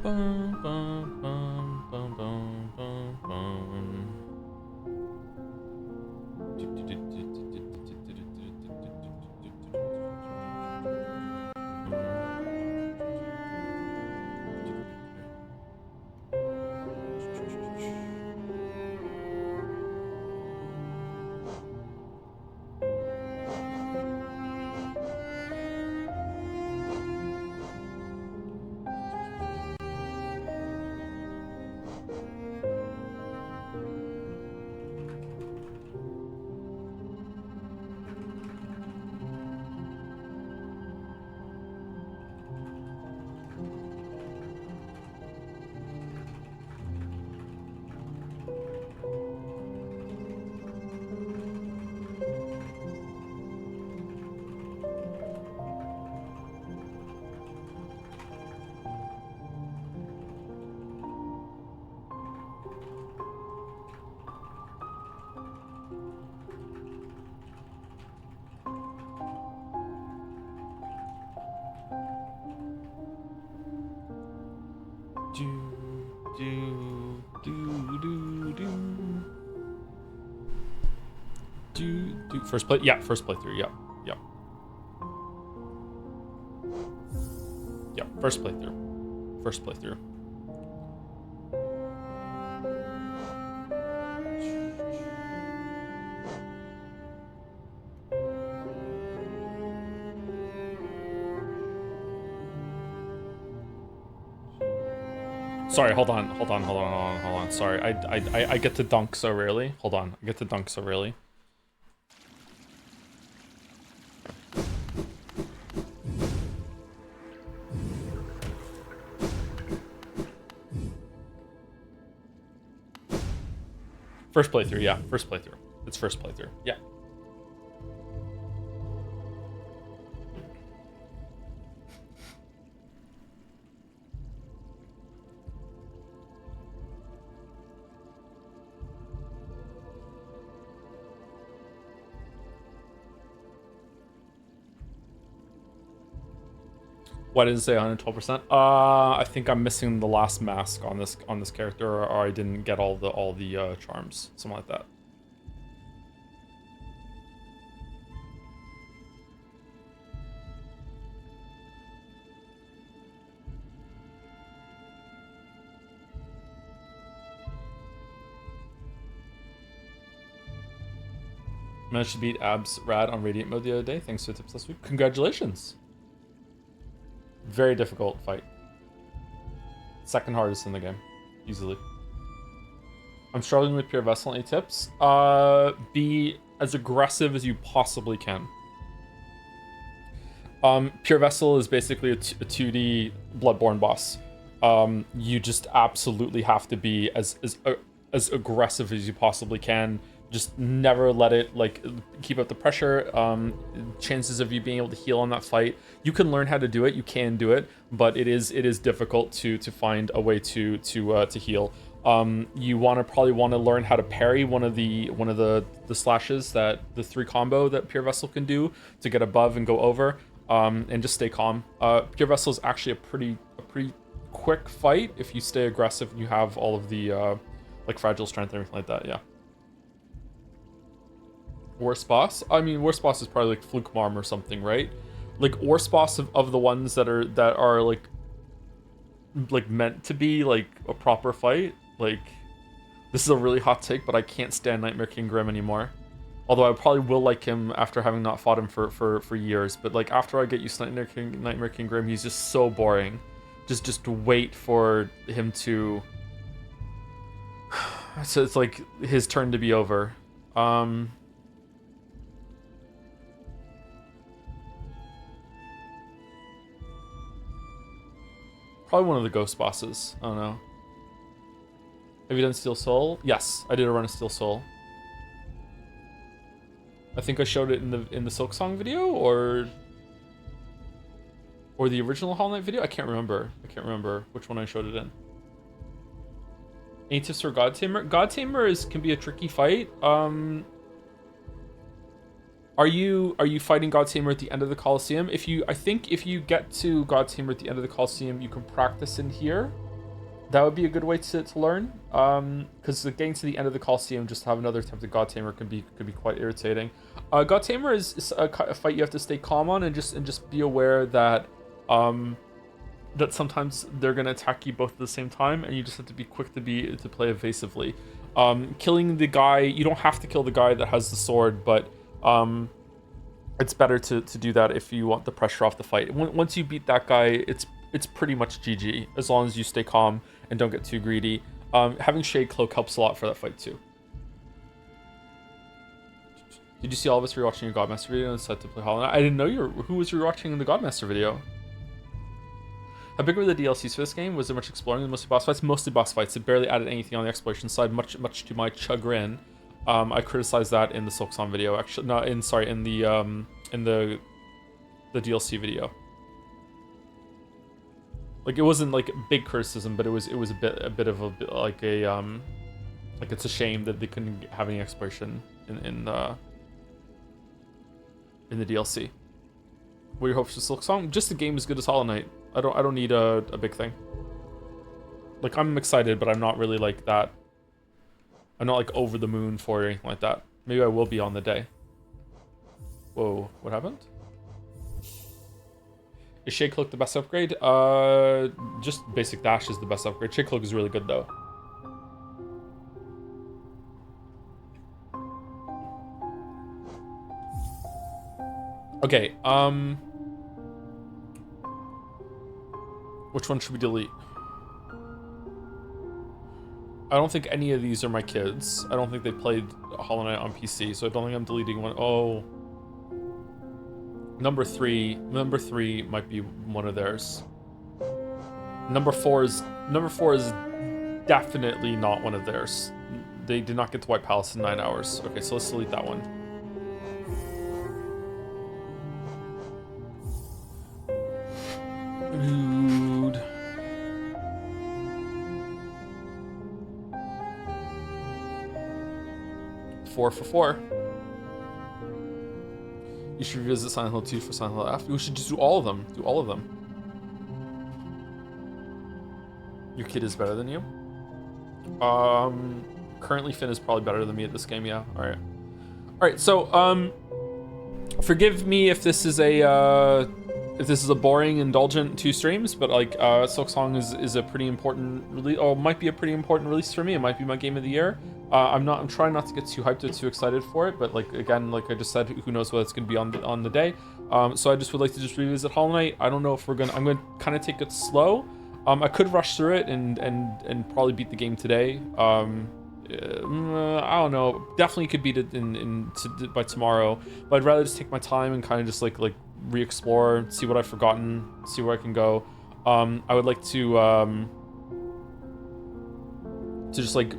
Bum, bum, bum, bum, bum, bum, bum. First play, yeah, first playthrough, yep. Yep, first playthrough. Sorry, hold on. Sorry, I get to dunk so rarely. Hold on, I get to dunk so rarely. First playthrough, yeah, first playthrough. It's first playthrough, yeah. Why did it say 112%? I think I'm missing the last mask on this character, or I didn't get all the charms, something like that. Managed to beat Abs Rad on Radiant mode the other day. Thanks for the tips last week. Congratulations. Very difficult fight. Second hardest in the game, easily. I'm struggling with Pure Vessel. Any tips? Be as aggressive as you possibly can. Pure Vessel is basically a 2D Bloodborne boss. You just absolutely have to be as aggressive as you possibly can. Just never let it, like, keep up the pressure. Chances of you being able to heal on that fight, you can learn how to do it. You can do it, but it is difficult to find a way to heal. You probably want to learn how to parry one of the slashes, that the 3 combo that Pure Vessel can do to get above and go over, and just stay calm. Pure Vessel is actually a pretty quick fight if you stay aggressive and you have all of the like fragile strength and everything like that. Yeah. Worst boss? I mean, worst boss is probably like Fluke Marm or something, right? Like worst boss of the ones that are like meant to be like a proper fight. Like, this is a really hot take, but I can't stand Nightmare King Grim anymore. Although I probably will like him after having not fought him for years. But like after I get used to Nightmare King Grim, he's just so boring. Just wait for him to. So it's like his turn to be over. Probably one of the ghost bosses. I don't know. Have you done Steel Soul? Yes, I did a run of Steel Soul. I think I showed it in the Silksong video, or the original Hollow Knight video. I can't remember which one I showed it in. Any tips for God Tamer? God Tamer can be a tricky fight. Are you fighting God Tamer at the end of the Coliseum? I think if you get to God Tamer at the end of the Coliseum, you can practice in here. that would be a good way to learn. Because getting to the end of the Coliseum, just to have another attempt at God Tamer could be quite irritating. God Tamer is a fight you have to stay calm on, and just be aware that that sometimes they're gonna attack you both at the same time, and you just have to be quick to play evasively. Killing the guy, you don't have to kill the guy that has the sword, but it's better to do that if you want the pressure off the fight. Once you beat that guy, it's pretty much GG, as long as you stay calm and don't get too greedy. Having Shade Cloak helps a lot for that fight too. Did you see all of us rewatching your Godmaster video and decided to play Hollow Knight? I didn't know who was rewatching in the Godmaster video. How big were the DLCs for this game? Was there much exploring? Mostly boss fights? Mostly boss fights. It barely added anything on the exploration side, much to my chagrin. I criticized that in the Silksong video, actually. No, in the DLC video. Like, it wasn't like big criticism, but it was a bit of like it's a shame that they couldn't have any exploration in the DLC. What are your hopes for Silksong? Just the game as good as Hollow Knight. I don't need a big thing. Like, I'm excited, but I'm not really like that. I'm not like over the moon for it or anything like that. Maybe I will be on the day. Whoa, what happened? Is Shade Cloak the best upgrade? Just basic dash is the best upgrade. Shade Cloak is really good though. Okay, which one should we delete? I don't think any of these are my kids. I don't think they played Hollow Knight on PC, so I don't think I'm deleting one. Oh. Number three might be one of theirs. Number four is definitely not one of theirs. They did not get to White Palace in 9 hours. Okay, so let's delete that one. Dude. Four for 4. You should revisit Silent Hill 2 for Silent Hill F. We should just do all of them. Do all of them. Your kid is better than you? Currently Finn is probably better than me at this game, yeah. Alright. Alright, so, forgive me if this is a boring, indulgent 2 streams, but like, Silksong is a pretty important release, or might be a pretty important release for me. It might be my game of the year. I'm trying not to get too hyped or too excited for it, but like, again, like I just said, who knows what it's gonna be on the day. So I just would like to just revisit Hollow Knight. I don't know if I'm gonna kind of take it slow. I could rush through it and probably beat the game today. I don't know. Definitely could beat it by tomorrow, but I'd rather just take my time and kind of just like re-explore, see what I've forgotten, see where I can go. I would like to just like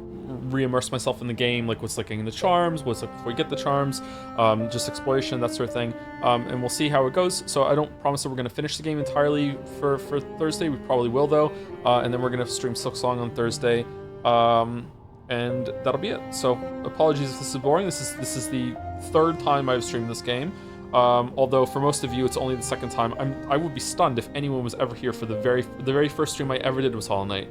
re-immerse myself in the game, like what's like getting the charms, what's like before you get the charms, just exploration, that sort of thing, and we'll see how it goes. So I don't promise that we're going to finish the game entirely for Thursday. We probably will though, and then we're going to stream Silksong on Thursday, and that'll be it. So apologies if this is boring. This is the 3rd time I've streamed this game, although for most of you it's only the 2nd time. I would be stunned if anyone was ever here for the very first stream I ever did was Hollow Knight.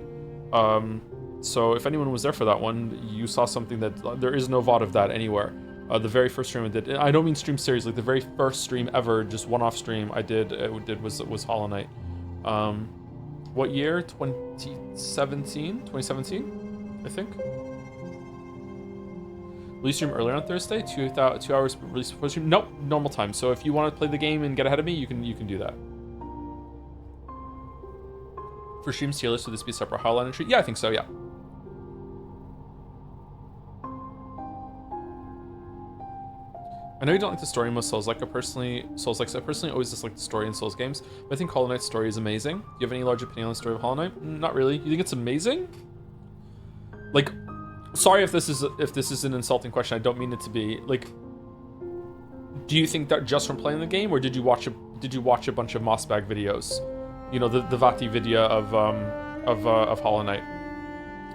So if anyone was there for that one, you saw something that there is no VOD of that anywhere. The very first stream I did, I don't mean stream series, like the very first stream ever, just one-off stream I did was Hollow Knight. What year? 2017? 2017, I think. Will you stream earlier on Thursday? 2 hours release before stream? Nope, normal time. So if you want to play the game and get ahead of me, you can do that. For streams tier list, would this be a separate Hollow entry? Yeah, I think so, yeah. I know you don't like the story in most Souls-like. I personally always dislike the story in Souls games, but I think Hollow Knight's story is amazing. Do you have any large opinion on the story of Hollow Knight? Not really. You think it's amazing? Like, sorry if this is an insulting question. I don't mean it to be. Like, do you think that just from playing the game, or did you watch a bunch of Mossbag videos? You know, the Vati video of Hollow Knight.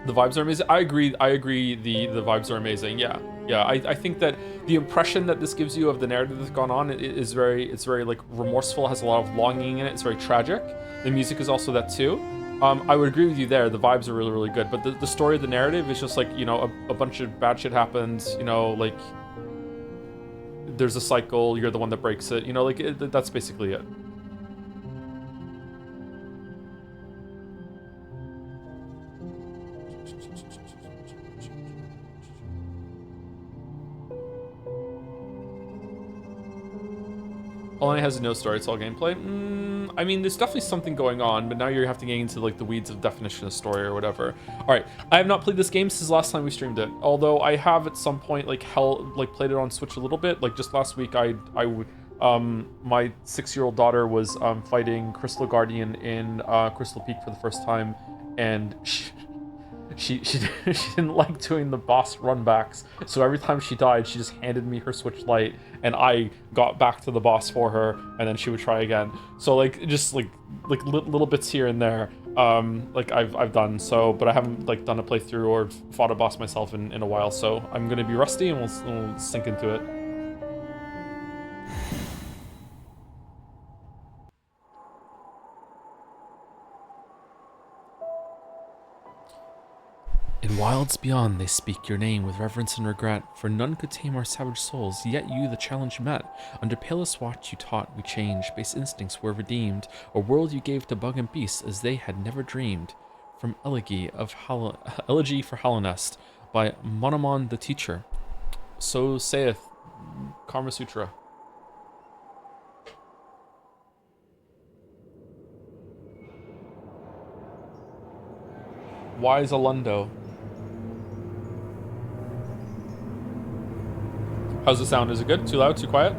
The vibes are amazing. I agree. The vibes are amazing. Yeah. I think that the impression that this gives you of the narrative that's gone on is very like remorseful. Has a lot of longing in it. It's very tragic. The music is also that too. I would agree with you there. The vibes are really, really good, but the story, the narrative is just like, you know, a bunch of bad shit happens. You know, like there's a cycle. You're the one that breaks it. You know, like that's basically it. Only has no story, it's all gameplay. I mean, there's definitely something going on, but now you have to get into like the weeds of definition of story or whatever. All right, I have not played this game since the last time we streamed it. Although I have at some point like played it on Switch a little bit. Like just last week, my 6-year-old daughter was fighting Crystal Guardian in Crystal Peak for the first time, and she didn't like doing the boss runbacks, so every time she died, she just handed me her Switch Lite, and I got back to the boss for her, and then she would try again. So like just like little bits here and there, like I've done so, but I haven't like done a playthrough or fought a boss myself in a while. So I'm gonna be rusty, and we'll sink into it. In wilds beyond they speak your name with reverence and regret, for none could tame our savage souls, yet you the challenge met. Under palest watch you taught we change, base instincts were redeemed, a world you gave to bug and beast as they had never dreamed. From Elegy for Halonest by Monomon the Teacher. So saith Karma Sutra. Wise Alundo. How's the sound? Is it good? Too loud? Too quiet?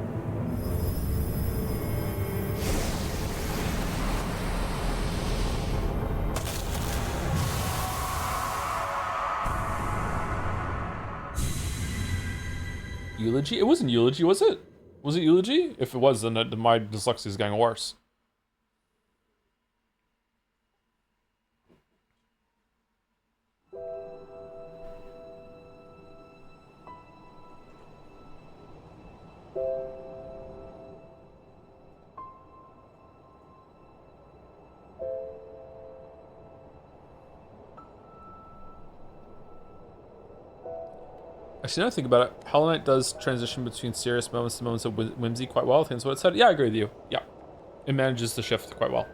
Eulogy? It wasn't eulogy, was it? Was it eulogy? If it was, then my dyslexia is getting worse. Actually, now I think about it, Hollow Knight does transition between serious moments to moments of whimsy quite well. I think that's what it said. Yeah, I agree with you. Yeah. It manages to shift quite well.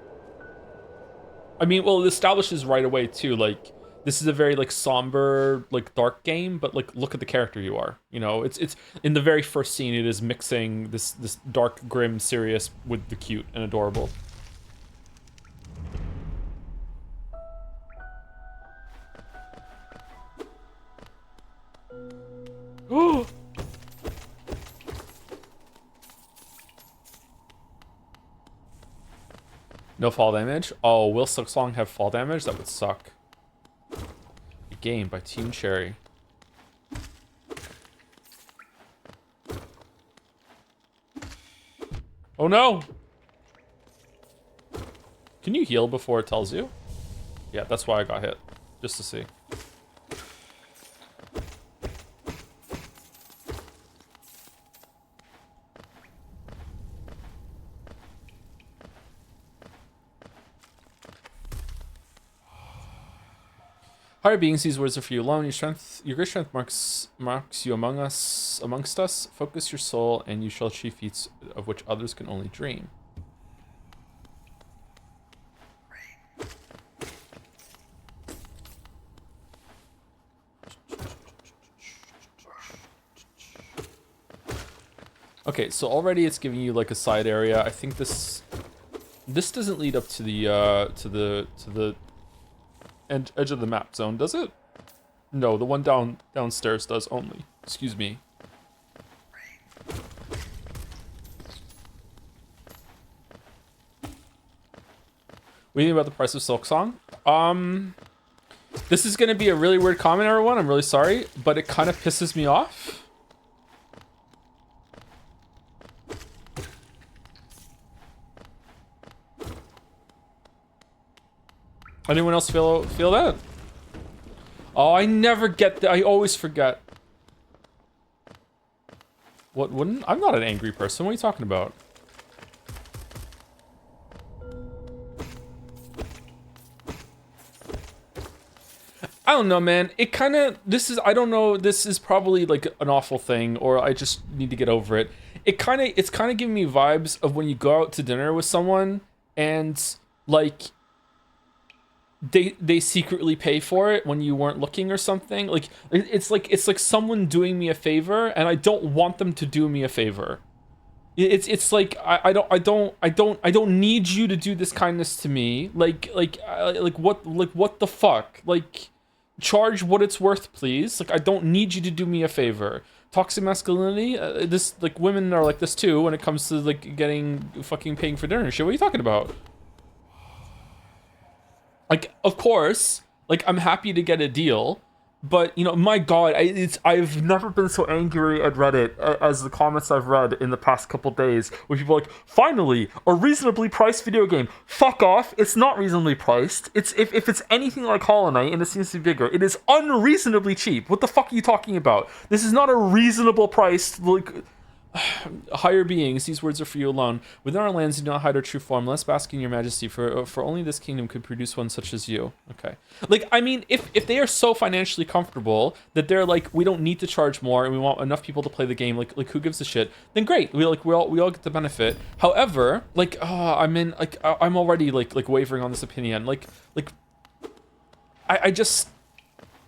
I mean, well, it establishes right away, too, like, this is a very, like, somber, like, dark game, but, like, look at the character you are. You know, it's in the very first scene, it is mixing this dark, grim, serious with the cute and adorable. Oh! No fall damage? Oh, will Silksong have fall damage? That would suck. A game by Team Cherry. Oh no! Can you heal before it tells you? Yeah, that's why I got hit. Just to see. Higher beings, these words are for you alone. Your great strength marks you amongst us. Focus your soul, and you shall achieve feats of which others can only dream. Okay, so already it's giving you like a side area. I think this doesn't lead up to the edge of the map zone, does it? No, the one downstairs does only. Excuse me. What do you think about the price of Silksong? This is gonna be a really weird comment, everyone. I'm really sorry, but it kind of pisses me off. Anyone else feel that? Oh, I never get that. I always forget. What wouldn't? I'm not an angry person. What are you talking about? I don't know, man. It kind of, this is, I don't know, this is probably like an awful thing, or I just need to get over it. It's kind of giving me vibes of when you go out to dinner with someone and like they secretly pay for it when you weren't looking or something. Like it's like someone doing me a favor and I don't want them to do me a favor. It's like I don't need you to do this kindness to me. Like what the fuck? Like, charge what it's worth, please. Like, I don't need you to do me a favor. Toxic masculinity. This, like, women are like this too when it comes to like getting fucking paying for dinner and shit. What are you talking about? Like, of course, like, I'm happy to get a deal, but, you know, my god, I've never been so angry at Reddit as the comments I've read in the past couple days, where people are like, finally, a reasonably priced video game. Fuck off, it's not reasonably priced. It's if it's anything like Hollow Knight, and it seems to be bigger, it is unreasonably cheap. What the fuck are you talking about? This is not a reasonable price, like... Higher beings, these words are for you alone. Within our lands, do not hide our true form. Let us bask in your majesty, for only this kingdom could produce one such as you. Okay. Like, I mean, if they are so financially comfortable that they're like, we don't need to charge more and we want enough people to play the game, like who gives a shit? Then great. We all get the benefit. However, like, I'm already like wavering on this opinion. Like I just...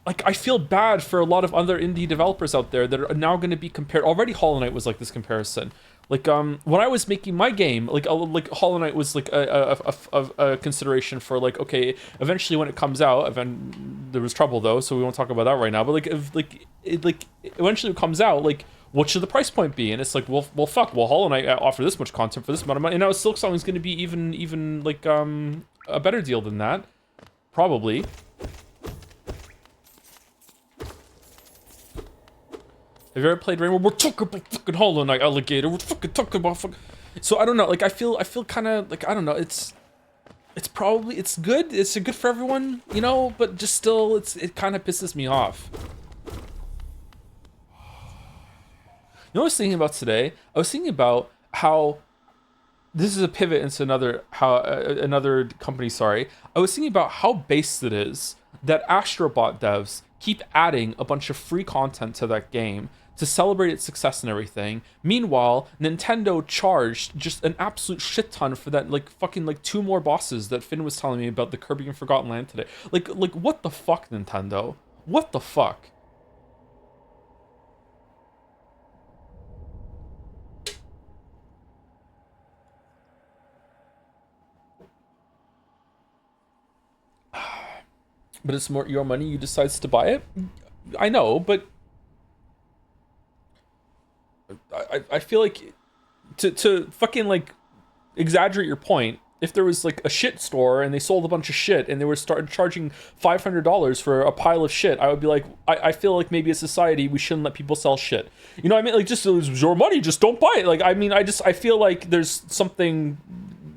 Like, I feel bad for a lot of other indie developers out there that are now going to be compared. Already Hollow Knight was like this comparison. Like, when I was making my game, like Hollow Knight was like a consideration for like, okay, eventually when it comes out, there was trouble though, so we won't talk about that right now. But like, if eventually it comes out, like, what should the price point be? And it's like, well, fuck. Well, Hollow Knight offer this much content for this amount of money, and now Silksong is going to be even like a better deal than that, probably. Have you ever played Rainbow? We're talking about fucking Hollow Knight, alligator. We're fucking talking about fucking... So I don't know. Like, I feel kind of like, I don't know. It's probably, it's good. It's good for everyone, you know. But just still, it kind of pisses me off. You know what I was thinking about today? I was thinking about how this is a pivot into another company. Sorry, I was thinking about how based it is that Astrobot devs keep adding a bunch of free content to that game to celebrate its success and everything. Meanwhile, Nintendo charged just an absolute shit ton for that, like, fucking, like, 2 more bosses that Finn was telling me about the Kirby and Forgotten Land today. Like, what the fuck, Nintendo? What the fuck? But it's more your money, you decide to buy it? I know, but I feel like to fucking like exaggerate your point, if there was like a shit store and they sold a bunch of shit and they were started charging $500 for a pile of shit, I would be like, I feel like maybe as society we shouldn't let people sell shit. You know what I mean? Like, just, it was your money, just don't buy it. Like, I mean, I feel like there's something,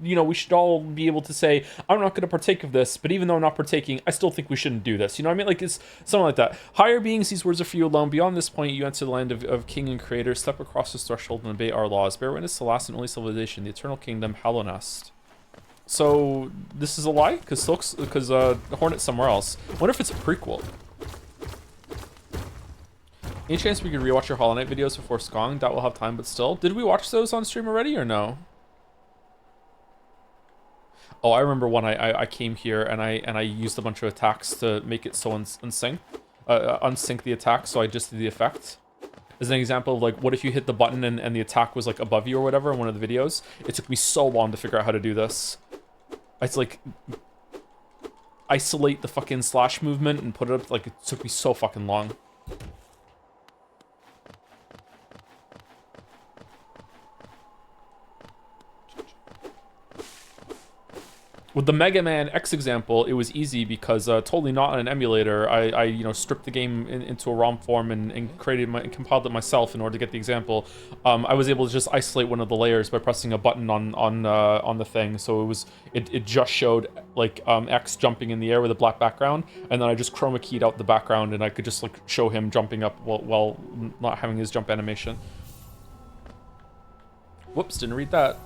you know, we should all be able to say, I'm not going to partake of this, but even though I'm not partaking, I still think we shouldn't do this. You know what I mean? Like, it's something like that. Higher beings, these words are for you alone. Beyond this point, you enter the land of king and creator. Step across this threshold and obey our laws. Bear witness to the last and only civilization, the eternal kingdom, Hallownest. So, this is a lie? Because Hornet's somewhere else. I wonder if it's a prequel. Any chance we could rewatch your Hollow Knight videos before Skong? Doubt we'll have time, but still. Did we watch those on stream already or no? Oh, I remember when I came here and I used a bunch of attacks to make it so unsync the attack, so I just did the effect. As an example of like, what if you hit the button and the attack was like above you or whatever in one of the videos? It took me so long to figure out how to do this. It's like isolate the fucking slash movement and put it up, like it took me so fucking long. With the Mega Man X example, it was easy because totally not on an emulator. I you know, stripped the game into a ROM form and compiled it myself in order to get the example. I was able to just isolate one of the layers by pressing a button on the thing. So it just showed like X jumping in the air with a black background, and then I just chroma keyed out the background, and I could just like show him jumping up while not having his jump animation. Whoops, didn't read that.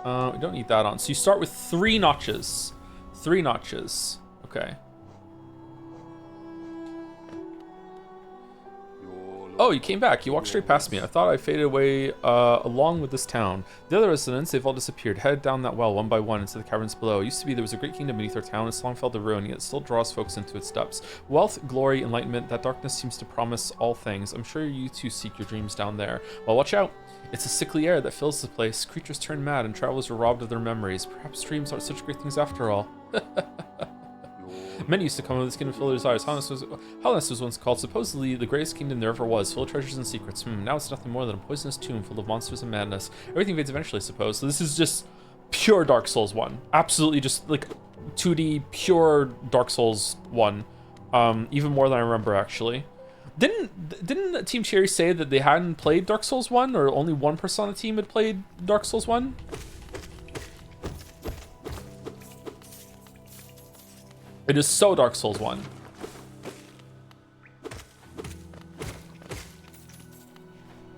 We don't need that on. So you start with 3 notches. 3 notches. Okay. Oh, you came back. You walked straight past me. I thought I faded away along with this town. The other residents, they've all disappeared, headed down that well one by one into the caverns below. It used to be there was a great kingdom beneath our town. It's long fell to ruin, yet it still draws folks into its depths. Wealth, glory, enlightenment, that darkness seems to promise all things. I'm sure you too seek your dreams down there. Well, watch out. It's a sickly air that fills the place. Creatures turn mad and travelers are robbed of their memories. Perhaps dreams aren't such great things after all. Many used to come with this kingdom full of desires. Hollis was once called supposedly the greatest kingdom there ever was, full of treasures and secrets. Now it's nothing more than a poisonous tomb full of monsters and madness. Everything fades eventually, I suppose. So this is just pure Dark Souls 1. Absolutely just like 2D pure Dark Souls 1. Even more than I remember, actually. Didn't Team Cherry say that they hadn't played Dark Souls 1, or only one person on the team had played Dark Souls 1? It is so Dark Souls 1.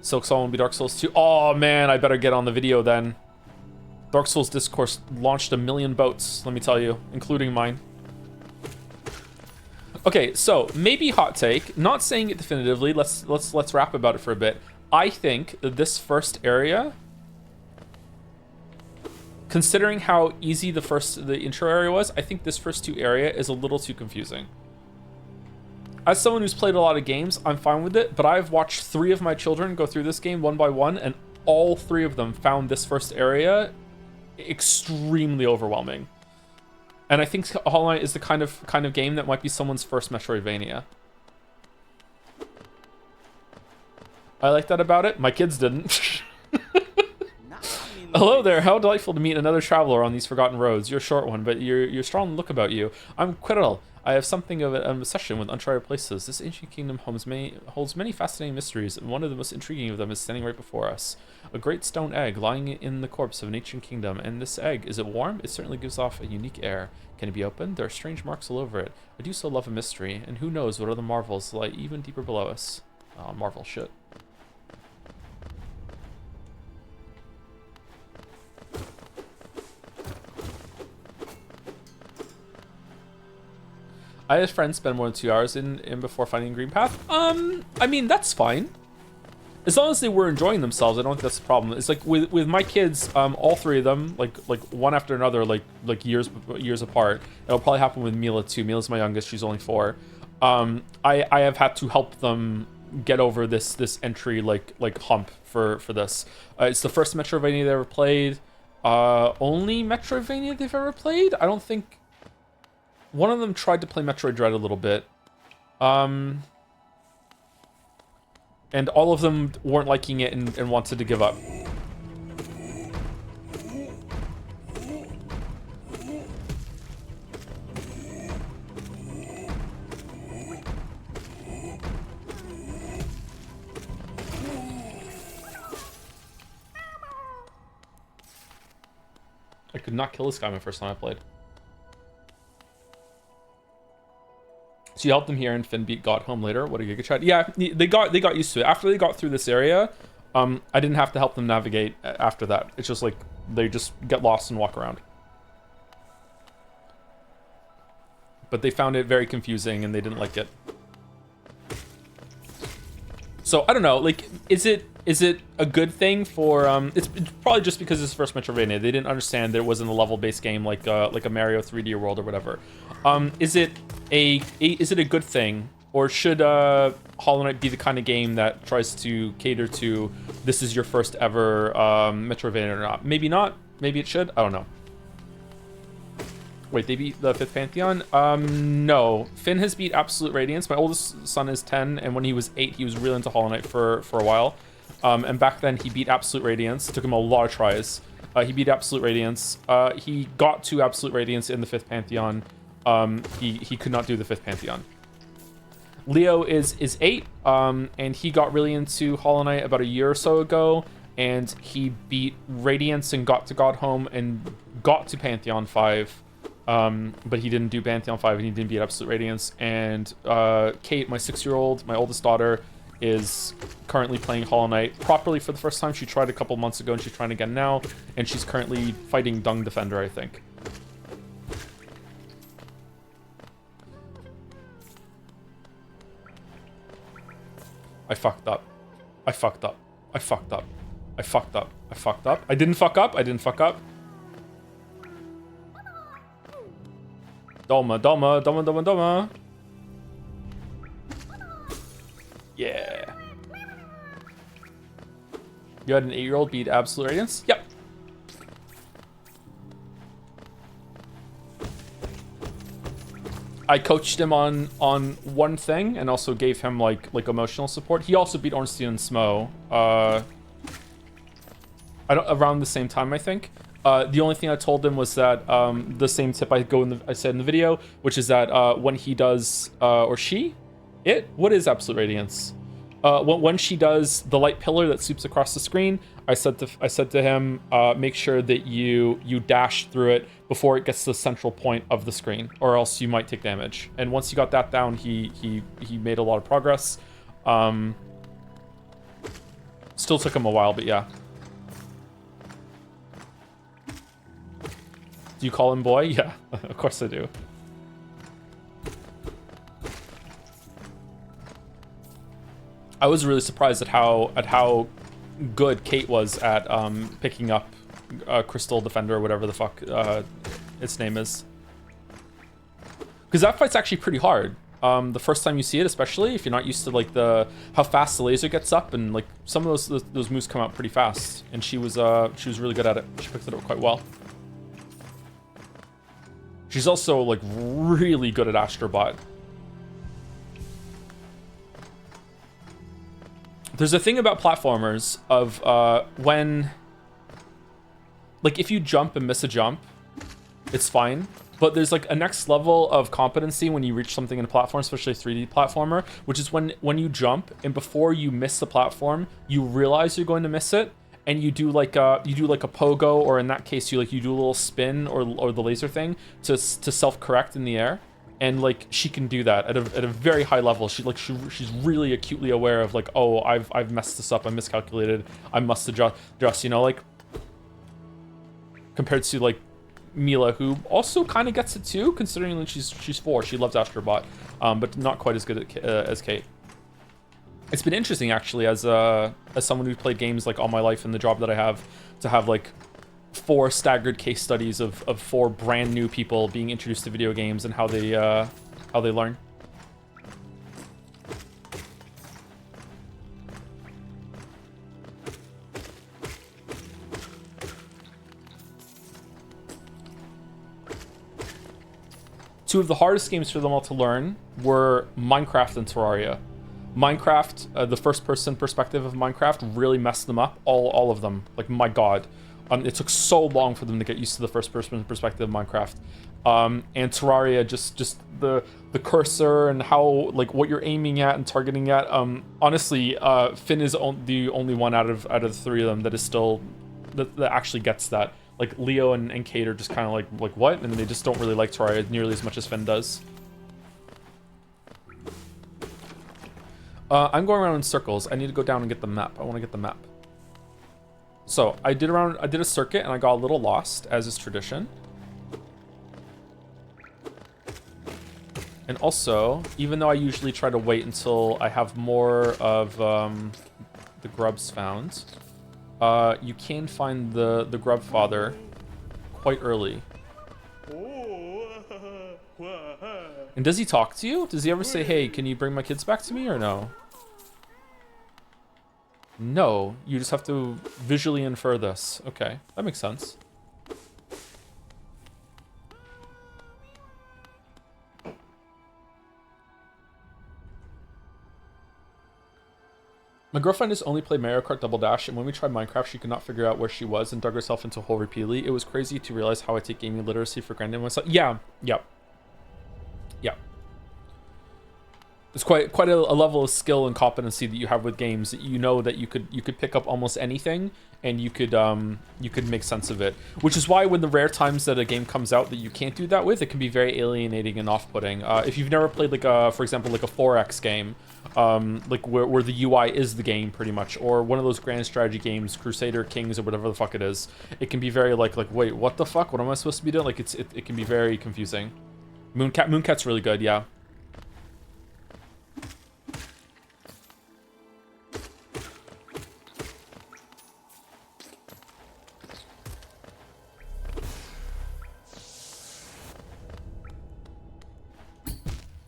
Silksong will be Dark Souls 2. Oh man, I better get on the video then. Dark Souls Discourse launched 1 million boats, let me tell you, including mine. Okay, so maybe hot take, not saying it definitively, let's rap about it for a bit. I think that this first area, considering how easy the intro area was, I think this first 2 area is a little too confusing. As someone who's played a lot of games, I'm fine with it, but I've watched 3 of my children go through this game one by one, and all 3 of them found this first area extremely overwhelming. And I think Hollow Knight is the kind of game that might be someone's first Metroidvania. I like that about it. My kids didn't. Hello there, how delightful to meet another traveler on these forgotten roads. You're a short one, but you're strong look about you. I'm Quirrell. I have something of an obsession with uncharted places. This ancient kingdom holds many fascinating mysteries, and one of the most intriguing of them is standing right before us. A great stone egg lying in the corpse of an ancient kingdom, and this egg, is it warm? It certainly gives off a unique air. Can it be opened? There are strange marks all over it. I do so love a mystery, and who knows what other marvels lie even deeper below us. Oh, Marvel shit. I had friends spend more than 2 hours in before finding Green Path. I mean, that's fine. As long as they were enjoying themselves, I don't think that's the problem. It's like with my kids, all 3 of them, like one after another, like years apart. It'll probably happen with Mila too. Mila's my youngest; she's only 4. I have had to help them get over this entry like hump for this. It's the first Metroidvania they ever played. Only Metroidvania they've ever played. I don't think. One of them tried to play Metroid Dread a little bit. And all of them weren't liking it and wanted to give up. I could not kill this guy my first time I played. So you helped them here, and Finn beat God home later. What a giga chat. Yeah, they got used to it. After they got through this area, I didn't have to help them navigate after that. It's just like they just get lost and walk around. But they found it very confusing and they didn't like it. So I don't know. Like, is it a good thing for? It's probably just because it's first Metroidvania. They didn't understand that it wasn't a level-based game like a Mario 3D World or whatever. Is it a good thing, or should Hollow Knight be the kind of game that tries to cater to this is your first ever Metroidvania or not? Maybe not. Maybe it should. I don't know. Wait, they beat the 5th Pantheon? No. Finn has beat Absolute Radiance. My oldest son is 10, and when he was 8, he was really into Hollow Knight for a while. And back then, he beat Absolute Radiance. It took him a lot of tries. He beat Absolute Radiance. He got to Absolute Radiance in the 5th Pantheon. He could not do the 5th Pantheon. Leo is 8, and he got really into Hollow Knight about a year or so ago, and he beat Radiance and got to God Home and got to Pantheon 5. But he didn't do Pantheon 5 and he didn't beat Absolute Radiance. And Kate, my 6-year-old, my oldest daughter, is currently playing Hollow Knight properly for the first time. She tried a couple months ago and she's trying again now, and she's currently fighting Dung Defender, I think. I fucked up. I fucked up. I fucked up. I fucked up. I fucked up. I didn't fuck up. I didn't fuck up. Doma, Doma, Doma, Doma, Doma. Yeah. You had an 8-year-old beat Absolute Radiance? Yep. I coached him on one thing and also gave him like emotional support. He also beat Ornstein and Smo. Around the same time, I think. The only thing I told him was that the same tip I said in the video, which is that when he does or she, what is Absolute Radiance? When she does the light pillar that sweeps across the screen, I said to him, make sure that you dash through it before it gets to the central point of the screen, or else you might take damage. And once he got that down, he made a lot of progress. Still took him a while, but yeah. Do you call him boy? Yeah, of course I do. I was really surprised at how good Kate was at picking up Crystal Defender or whatever the fuck its name is. Because that fight's actually pretty hard. The first time you see it, especially if you're not used to like how fast the laser gets up, and like some of those moves come out pretty fast. And she was really good at it. She picked it up quite well. She's also like really good at Astrobot. There's a thing about platformers of when, like, if you jump and miss a jump, it's fine. But there's like a next level of competency when you reach something in a platform, especially a 3D platformer, which is when you jump and before you miss the platform, you realize you're going to miss it, and you do like a pogo, or in that case you do a little spin or the laser thing to self-correct in the air. And like she can do that at a very high level. She's really acutely aware of like, oh, I've messed this up, I miscalculated, I must adjust, you know, like compared to like Mila, who also kind of gets it too, considering that she's 4. She loves Astrobot, but not quite as good as Kate. It's been interesting actually as someone who's played games like all my life in the job that I have, to have like 4 staggered case studies of 4 brand new people being introduced to video games and how they learn. Two of the hardest games for them all to learn were Minecraft and Terraria. Minecraft, the first-person perspective of Minecraft really messed them up, all of them. Like, my god. It took so long for them to get used to the first-person perspective of Minecraft. And Terraria, just the cursor and how, like, what you're aiming at and targeting at. Honestly, Finn is the only one out of the 3 of them that is still, that actually gets that. Like, Leo and Kate are just kind of like, what? And they just don't really like Terraria nearly as much as Finn does. I'm going around in circles. I need to go down and get the map. I want to get the map. So I did a circuit and I got a little lost, as is tradition. And also, even though I usually try to wait until I have more of the grubs found, you can find the grub father quite early. And does he talk to you? Does he ever say, hey, can you bring my kids back to me, or no? No, you just have to visually infer this. Okay, that makes sense. My girlfriend has only played Mario Kart Double Dash, and when we tried Minecraft, she could not figure out where she was and dug herself into a hole repeatedly. It was crazy to realize how I take gaming literacy for granted myself. Yeah. It's quite a level of skill and competency that you have with games, that you know that you could pick up almost anything and you could make sense of it. Which is why when the rare times that a game comes out that you can't do that with, it can be very alienating and off-putting. If you've never played like for example, like a 4X game, like where the UI is the game pretty much, or one of those grand strategy games, Crusader Kings or whatever the fuck it is, it can be very like wait, what the fuck? What am I supposed to be doing? Like it can be very confusing. Mooncat's really good, yeah.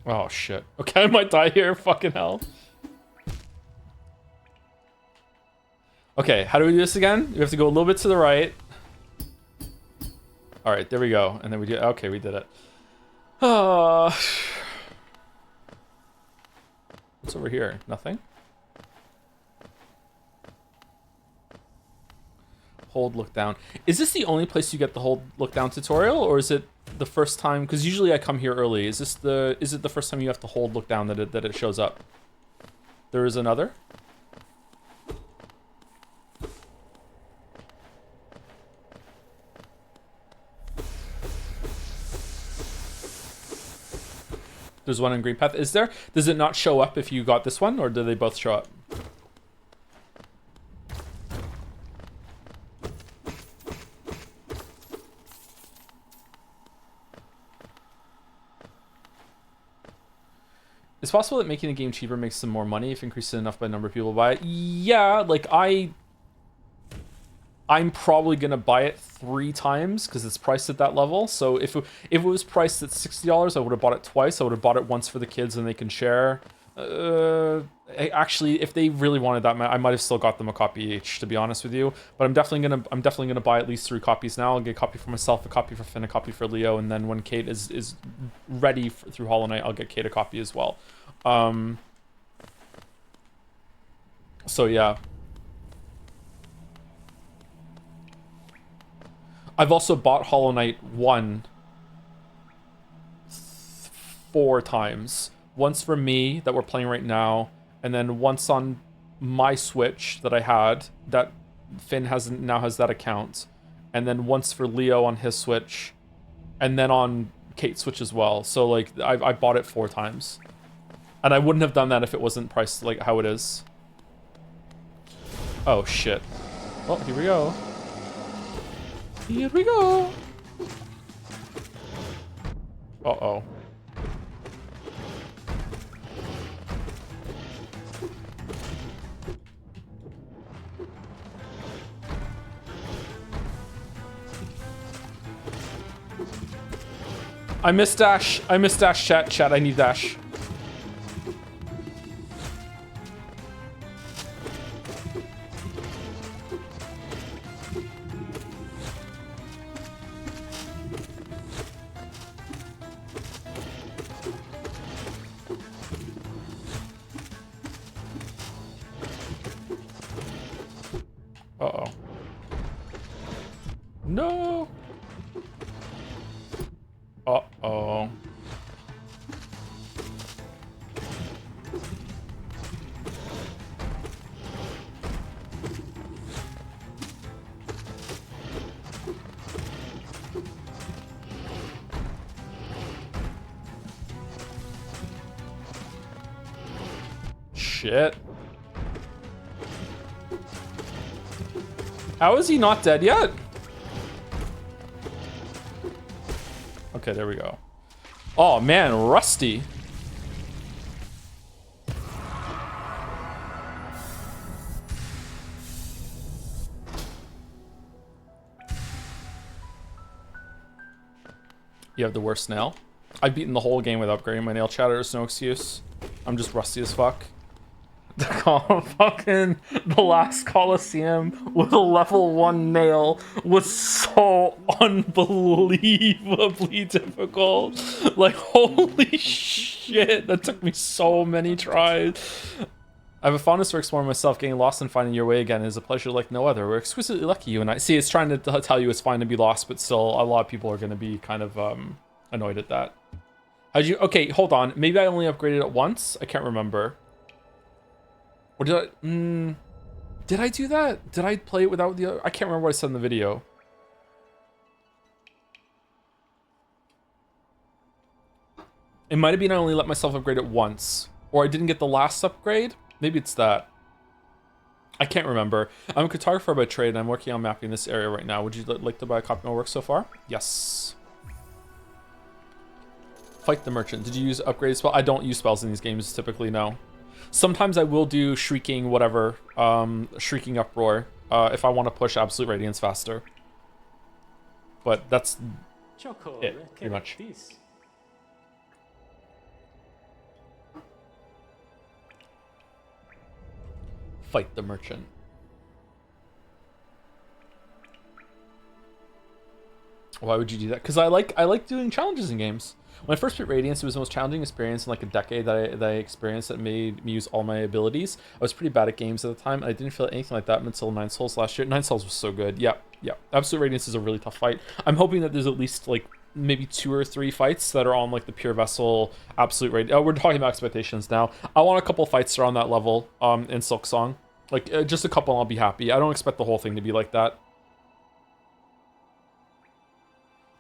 Oh shit. Okay, I might die here. Fucking hell. Okay, how do we do this again? We have to go a little bit to the right. All right, there we go. And then we do. Okay, we did it. What's over here? Nothing. Hold, look down. Is this the only place you get the hold, look down tutorial, or is it the first time? Because usually I come here early. Is it the first time you have to hold, look down that it shows up? There is another. There's one in Green Path. Is there? Does it not show up if you got this one, or do they both show up? It's possible that making the game cheaper makes some more money if increased enough by the number of people buy it. Yeah, like I'm probably gonna buy it 3 times because it's priced at that level. So if it was priced at $60, I would have bought it twice. I would have bought it once for the kids and they can share. Actually, if they really wanted that, I might have still got them a copy each, to be honest with you. But I'm definitely gonna buy at least 3 copies now. I'll get a copy for myself, a copy for Finn, a copy for Leo, and then when Kate is ready through Hollow Knight, I'll get Kate a copy as well. So yeah. I've also bought Hollow Knight 1 4 times. Once for me that we're playing right now, and then once on my Switch that I had that Finn now has that account, and then once for Leo on his Switch, and then on Kate's Switch as well. So like I bought it 4 times, and I wouldn't have done that if it wasn't priced like how it is. Oh shit! Well, here we go. Here we go. Uh-oh. I missed dash. I missed dash, chat. Chat, I need dash. Uh-oh. No! Uh-oh. Shit. How is he not dead yet? Okay, there we go. Oh man, Rusty. You have the worst nail. I've beaten the whole game with upgrading my nail chatter. There's no excuse. I'm just rusty as fuck. Fucking the last Coliseum with a level 1 nail was so unbelievably difficult. Like, holy shit, that took me so many tries. I have a fondness for exploring myself. Getting lost and finding your way again is a pleasure like no other. We're exquisitely lucky, you and I. See, it's trying to tell you it's fine to be lost, but still, a lot of people are going to be kind of annoyed at that. How'd you... Okay, hold on. Maybe I only upgraded it once? I can't remember. Or did I... Did I do that? Did I play it without the other? I can't remember what I said in the video. It might have been I only let myself upgrade it once. Or I didn't get the last upgrade. Maybe it's that. I can't remember. I'm a cartographer by trade and I'm working on mapping this area right now. Would you like to buy a copy of my work so far? Yes. Fight the merchant. Did you use upgrade spell? I don't use spells in these games typically, no. Sometimes I will do shrieking whatever, shrieking uproar, if I want to push absolute radiance faster. But that's it, pretty much. Fight the merchant. Why would you do that? Because I like doing challenges in games. When I first beat Radiance, it was the most challenging experience in like a decade that I experienced that made me use all my abilities. I was pretty bad at games at the time, and I didn't feel anything like that until Nine Souls last year. Nine Souls was so good. Yep. Absolute Radiance is a really tough fight. I'm hoping that there's at least like maybe 2 or 3 fights that are on like the pure vessel absolute Radiance. Oh, we're talking about expectations now. I want a couple fights that are on that level in Silksong. Like just a couple and I'll be happy. I don't expect the whole thing to be like that.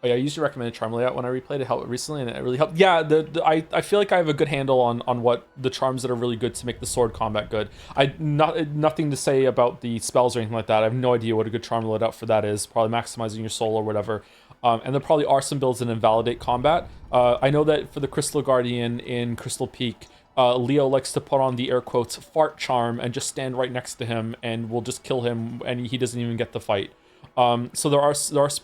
Oh yeah, I used your recommended charm layout when I replayed it recently, and it really helped. Yeah, I feel like I have a good handle on what the charms that are really good to make the sword combat good. Nothing to say about the spells or anything like that. I have no idea what a good charm loadout for that is. Probably maximizing your soul or whatever. And there probably are some builds that invalidate combat. I know that for the Crystal Guardian in Crystal Peak, Leo likes to put on the air quotes fart charm and just stand right next to him and will just kill him and he doesn't even get the fight. So there are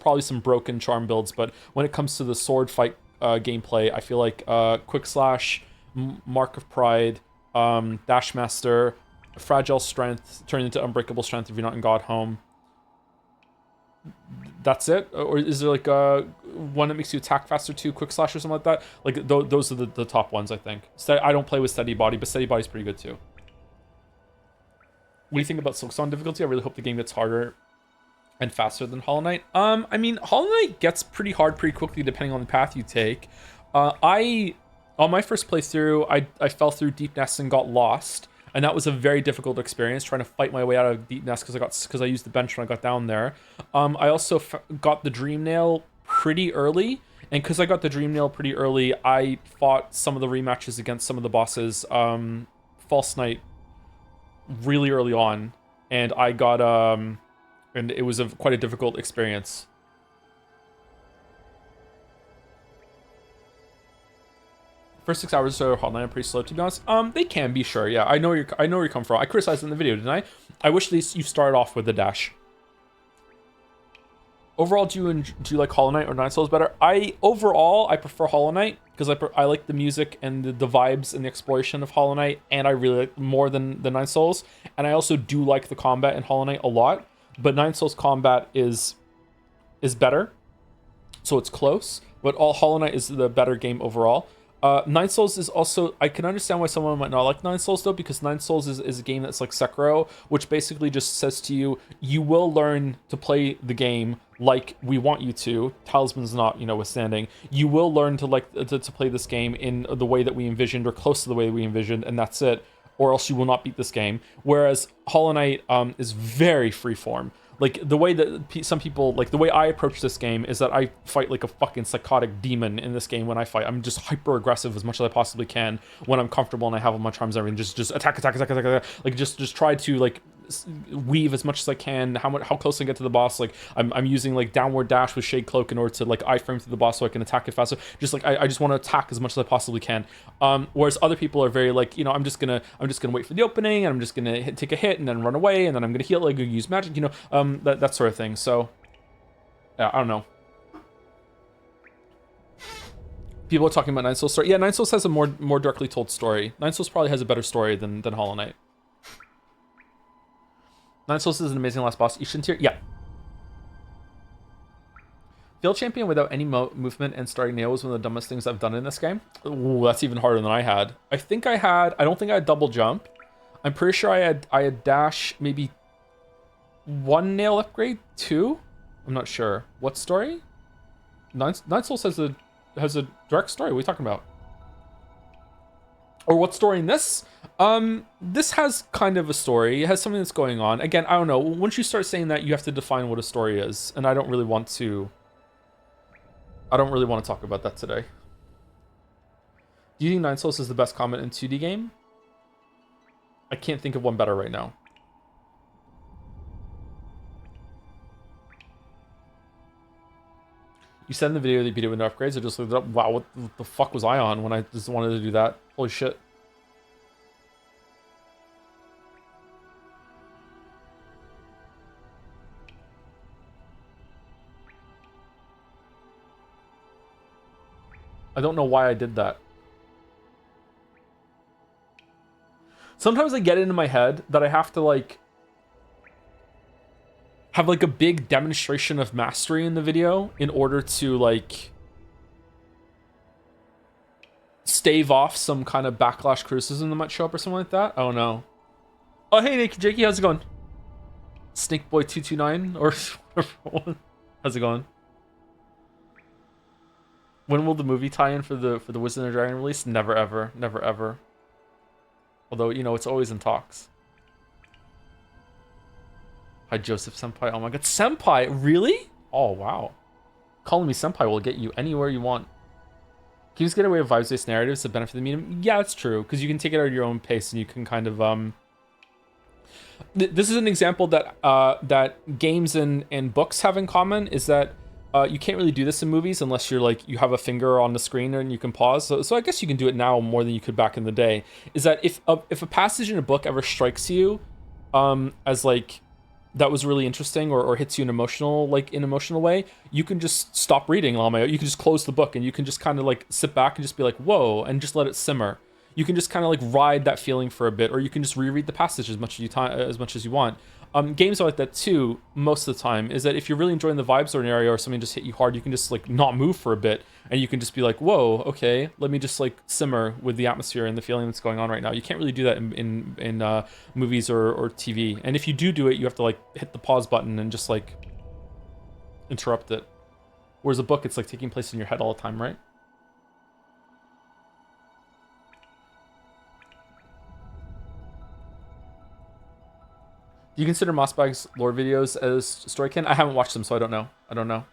probably some broken charm builds, but when it comes to the sword fight gameplay, I feel like Quick Slash, Mark of Pride, Dash Master, Fragile Strength, turn into Unbreakable Strength if you're not in God Home. That's it? Or is there like one that makes you attack faster too, Quick Slash or something like that? Like those are the top ones, I think. I don't play with Steady Body, but Steady Body's pretty good too. What do you think about Silksong difficulty? I really hope the game gets harder and faster than Hollow Knight. I mean, Hollow Knight gets pretty hard pretty quickly depending on the path you take. On my first playthrough, I fell through Deep Nest and got lost, and that was a very difficult experience trying to fight my way out of Deep Nest because I used the bench when I got down there. I also got the Dream Nail pretty early, and because I got the Dream Nail pretty early, I fought some of the rematches against some of the bosses, False Knight, really early on, and I got and it was quite a difficult experience. First 6 hours or so, Hotline are pretty slow, to be honest. They can be, sure. Yeah, I know where you come from. I criticized it in the video, didn't I? I wish you started off with the dash. Overall, do you like Hollow Knight or Nine Souls better? Overall I prefer Hollow Knight because I like the music and the vibes and the exploration of Hollow Knight, and I really like more than the Nine Souls. And I also do like the combat in Hollow Knight a lot. But Nine Souls combat is better, so it's close. But Hollow Knight is the better game overall. Nine Souls is also, I can understand why someone might not like Nine Souls though, because Nine Souls is a game that's like Sekiro, which basically just says to you, you will learn to play the game like we want you to. Talisman's not, withstanding. You will learn to play this game in the way that we envisioned or close to the way we envisioned, and that's it. Or else you will not beat this game. Whereas Hollow Knight is very freeform. Like, the way that some people, like, the way I approach this game is that I fight like a fucking psychotic demon in this game when I fight. I'm just hyper aggressive as much as I possibly can when I'm comfortable and I have all my charms and everything. Just attack. Like, just try to, like, weave as much as I can. How close I get to the boss. Like, I'm using, like, downward dash with Shade Cloak in order to, like, iframe through the boss so I can attack it faster. Just, like, I just want to attack as much as I possibly can. Whereas other people are very, like, I'm just gonna wait for the opening, and I'm just gonna take a hit and then run away, and then I'm gonna heal, like, use magic, that sort of thing. So yeah, I don't know. People are talking about Nine Souls story. Yeah, Nine Souls has a more directly told story. Nine Souls probably has a better story than Hollow Knight. Nine Souls is an amazing last boss. Ishin tier, yeah. Field champion without any movement and starting nail was one of the dumbest things I've done in this game. Ooh, that's even harder than I had. I don't think I had double jump. I'm pretty sure I had dash, maybe 1 nail upgrade, 2? I'm not sure. What story? Nine Souls has a direct story. What are you talking about? Or what story in this? This has kind of a story. It has something that's going on. Again, I don't know. Once you start saying that, you have to define what a story is, and I don't really want to. I don't really want to talk about that today. Do you think Nine Souls is the best combat in 2D game? I can't think of one better right now. You said in the video that you beat it with no upgrades. I just looked it up. Wow, what the fuck was I on when I just wanted to do that? Holy shit. I don't know why I did that. Sometimes I get it into my head that I have to, like, have, like, a big demonstration of mastery in the video in order to, like, stave off some kind of backlash criticism that might show up or something like that. I don't know. Oh, hey, Nick, Jakey, how's it going? Snakeboy229 or whatever. How's it going? When will the movie tie in for the Wizard and the Dragon release? Never ever, never ever. Although, you know, it's always in talks. Hi, Joseph Senpai. Oh my god, Senpai, really? Oh wow. Calling me Senpai will get you anywhere you want. Games get away with vibes-based narratives to benefit the medium. Yeah, it's true, because you can take it at your own pace and you can kind of This is an example that that games and books have in common, is that you can't really do this in movies unless you're like, you have a finger on the screen and you can pause. So I guess you can do it now more than you could back in the day. Is that if a passage in a book ever strikes you as like, that was really interesting, or hits you in emotional way, you can just stop reading, Lamayo. You can just close the book and you can just kind of like sit back and just be like, whoa, and just let it simmer. You can just kind of like ride that feeling for a bit, or you can just reread the passage as much as you want. Games are like that too, most of the time, is that if you're really enjoying the vibes or an area or something just hit you hard, you can just like not move for a bit, and you can just be like, whoa, okay, let me just like simmer with the atmosphere and the feeling that's going on right now. You can't really do that in movies or TV. And if you do it, you have to like hit the pause button and just like interrupt it. Whereas a book, it's like taking place in your head all the time, right? Do you consider Mossbag's lore videos as storykin? I haven't watched them, so I don't know.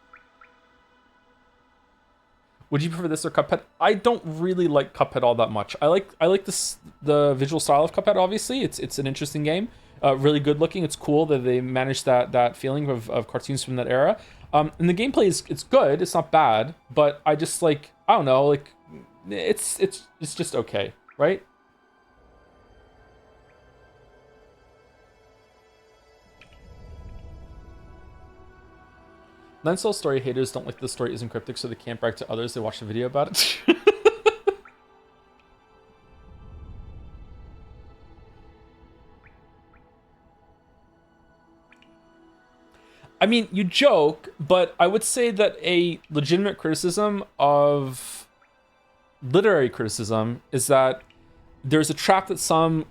Would you prefer this or Cuphead? I don't really like Cuphead all that much. I like the visual style of Cuphead. Obviously, it's an interesting game, really good looking. It's cool that they managed that feeling of cartoons from that era. And the gameplay it's good. It's not bad, but I just like, I don't know, like it's just okay, right? Nine Soul story haters don't like the story isn't cryptic, so they can't brag to others they watch the video about it. I mean, you joke, but I would say that a legitimate criticism of literary criticism is that there's a trap that some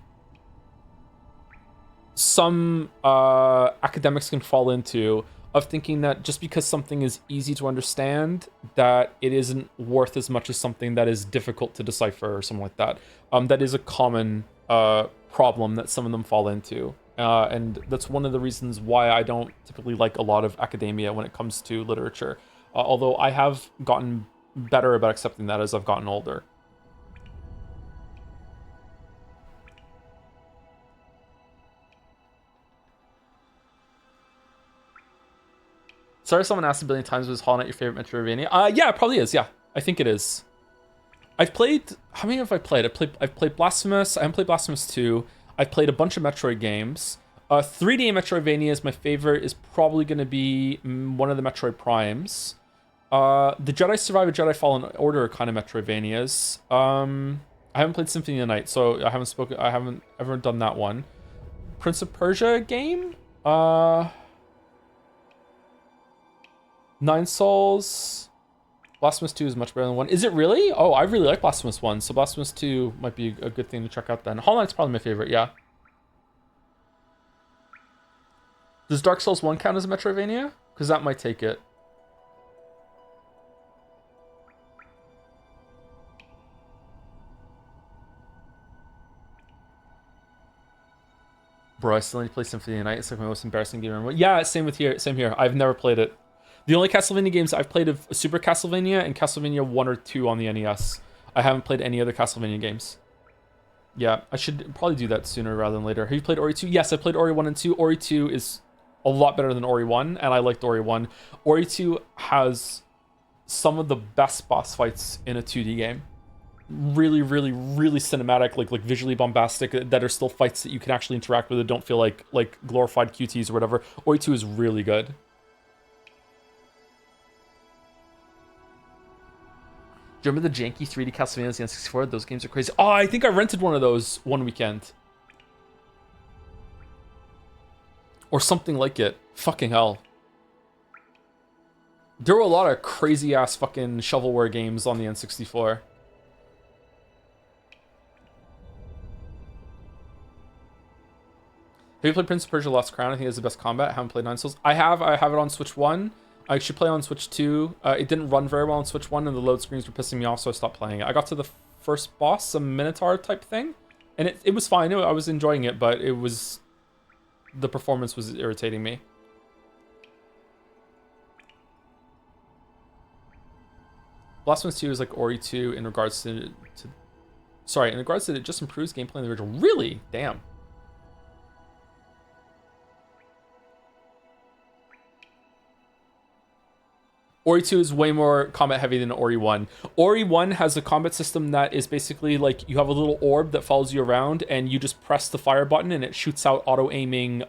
academics can fall into, of thinking that just because something is easy to understand, that it isn't worth as much as something that is difficult to decipher or something like that. That is a common problem that some of them fall into. And that's one of the reasons why I don't typically like a lot of academia when it comes to literature. Although I have gotten better about accepting that as I've gotten older. Sorry, someone asked a billion times, was Hollow Knight your favorite Metroidvania? Yeah, it probably is. Yeah, I think it is. I've played. How many have I played? I've played Blasphemous. I haven't played Blasphemous 2. I've played a bunch of Metroid games. 3D Metroidvanias, my favorite is probably going to be one of the Metroid Primes. The Jedi Survivor, Jedi Fallen Order kind of Metroidvanias. I haven't played Symphony of the Night, so I haven't ever done that one. Prince of Persia game. Nine Souls. Blasphemous 2 is much better than 1. Is it really? Oh, I really like Blasphemous 1, so Blasphemous 2 might be a good thing to check out then. Hollow Knight's probably my favorite, yeah. Does Dark Souls 1 count as a Metroidvania? Because that might take it. Bro, I still need to play Symphony of the Night. It's like my most embarrassing game ever. Yeah, same here. Same here. I've never played it. The only Castlevania games I've played of Super Castlevania and Castlevania 1 or 2 on the NES. I haven't played any other Castlevania games. Yeah, I should probably do that sooner rather than later. Have you played Ori 2? Yes, I played Ori 1 and 2. Ori 2 is a lot better than Ori 1, and I liked Ori 1. Ori 2 has some of the best boss fights in a 2D game. Really, really, really cinematic, like visually bombastic, that are still fights that you can actually interact with that don't feel like glorified QTs or whatever. Ori 2 is really good. Do you remember the janky 3D Castlevania on N64? Those games are crazy. Oh, I think I rented one of those one weekend. Or something like it. Fucking hell. There were a lot of crazy ass fucking shovelware games on the N64. Have you played Prince of Persia Lost Crown? I think it's the best combat. I haven't played Nine Souls. I have it on Switch 1. I should play on Switch 2. It didn't run very well on Switch 1, and the load screens were pissing me off, so I stopped playing it. I got to the first boss, some Minotaur type thing, and it was fine. I was enjoying it, but the performance was irritating me. Blasphemous 2 is like Ori 2 in regards to sorry, in regards to it just improves gameplay in the original. Really? Damn. Ori 2 is way more combat heavy than Ori 1. Ori 1 has a combat system that is basically like you have a little orb that follows you around and you just press the fire button and it shoots out auto-aiming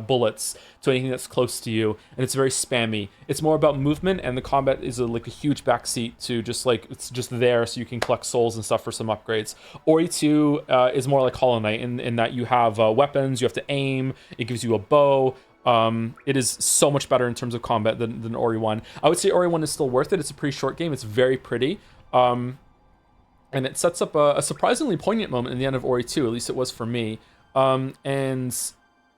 bullets to anything that's close to you. And it's very spammy. It's more about movement, and the combat is like a huge backseat to just like, it's just there so you can collect souls and stuff for some upgrades. Ori 2 is more like Hollow Knight in that you have weapons, you have to aim, it gives you a bow. It is so much better in terms of combat than Ori 1. I would say Ori 1 is still worth it. It's a pretty short game. It's very pretty. And it sets up a surprisingly poignant moment in the end of Ori 2, at least it was for me. And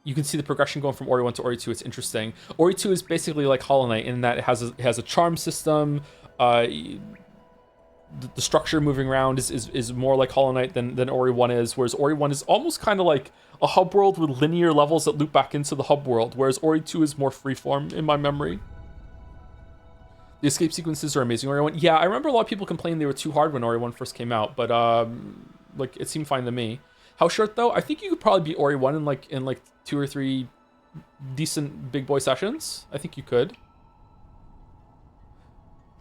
you can see the progression going from Ori 1 to Ori 2. It's interesting. Ori 2 is basically like Hollow Knight in that it has a charm system. The structure moving around is more like Hollow Knight than Ori 1 is, whereas Ori 1 is almost kind of like a hub world with linear levels that loop back into the hub world, whereas Ori 2 is more freeform in my memory. The escape sequences are amazing. Ori 1, yeah, I remember a lot of people complaining they were too hard when Ori 1 first came out, but like it seemed fine to me. How short though? I think you could probably beat Ori 1 in like 2 or 3 decent big boy sessions. I think you could.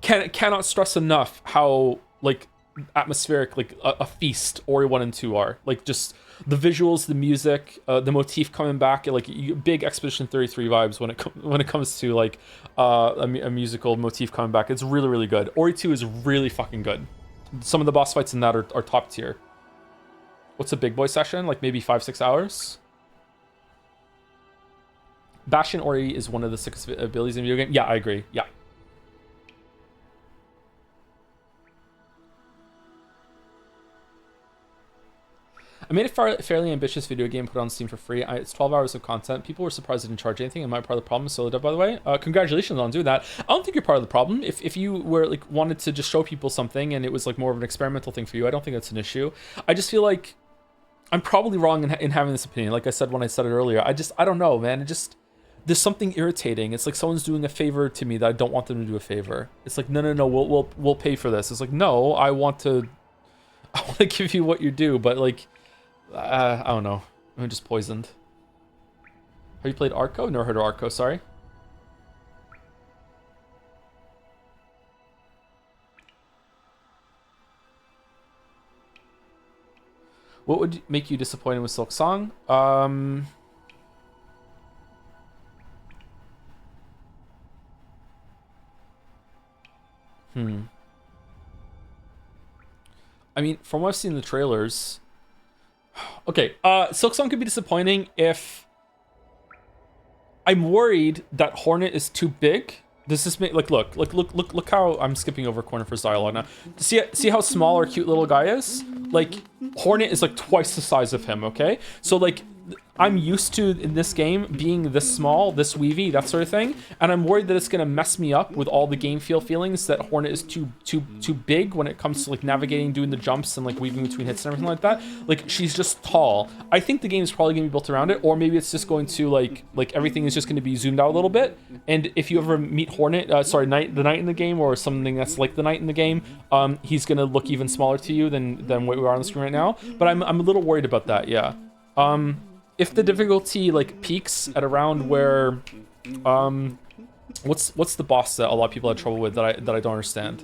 Cannot stress enough how like atmospheric, like a feast Ori 1 and 2 are. Like just the visuals, the music, the motif coming back, like big Expedition 33 vibes when it comes to like a musical motif coming back. It's really, really good. Ori 2 is really fucking good. Some of the boss fights in that are top tier. What's a big boy session? Like maybe 5-6 hours? Bastion Ori is one of the 6 abilities in the video game. Yeah, I agree. Yeah. I made a fairly ambitious video game put on Steam for free. It's 12 hours of content. People were surprised I didn't charge anything. Am I part of the problem? Solo dev, by the way. Congratulations on doing that. I don't think you're part of the problem. If you were like wanted to just show people something and it was like more of an experimental thing for you, I don't think that's an issue. I just feel like I'm probably wrong in having this opinion. Like I said when I said it earlier, I don't know, man. There's something irritating. It's like someone's doing a favor to me that I don't want them to do a favor. It's like no, we'll pay for this. It's like no, I want to give you what you do, but like. I don't know. I'm just poisoned. Have you played Arco? Never heard of Arco, sorry. What would make you disappointed with Silksong? I mean, from what I've seen in the trailers... Okay, Silksong could be disappointing if I'm worried that Hornet is too big. Does this make look how I'm skipping over Corner for dialogue now. See how small our cute little guy is? Like Hornet is like twice the size of him, okay? So like I'm used to, in this game, being this small, this weavy, that sort of thing, and I'm worried that it's gonna mess me up with all the game feel feelings that Hornet is too big when it comes to like navigating, doing the jumps, and like weaving between hits and everything like that. Like, she's just tall. I think the game is probably gonna be built around it, or maybe it's just going to like everything is just gonna be zoomed out a little bit. And if you ever meet Hornet, the Knight in the game, or something that's like the Knight in the game, he's gonna look even smaller to you than what we are on the screen right now. But I'm a little worried about that. Yeah. If the difficulty like peaks at around where, what's the boss that a lot of people had trouble with that I don't understand?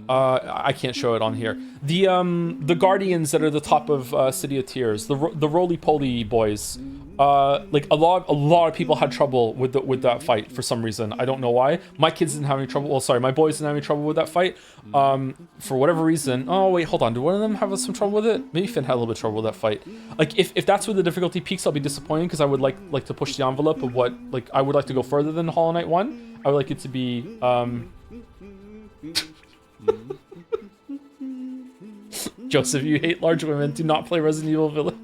I can't show it on here. The guardians that are the top of City of Tears, the roly-poly boys. Like a lot of people had trouble with that fight for some reason. I don't know why. My kids didn't have any trouble. Well, sorry, my boys didn't have any trouble with that fight. For whatever reason. Oh wait, hold on. Did one of them have some trouble with it? Maybe Finn had a little bit of trouble with that fight. Like if that's where the difficulty peaks, I'll be disappointed because I would like to push the envelope of what I would like to go further than Hollow Knight 1. I would like it to be Joseph, you hate large women. Do not play Resident Evil Village.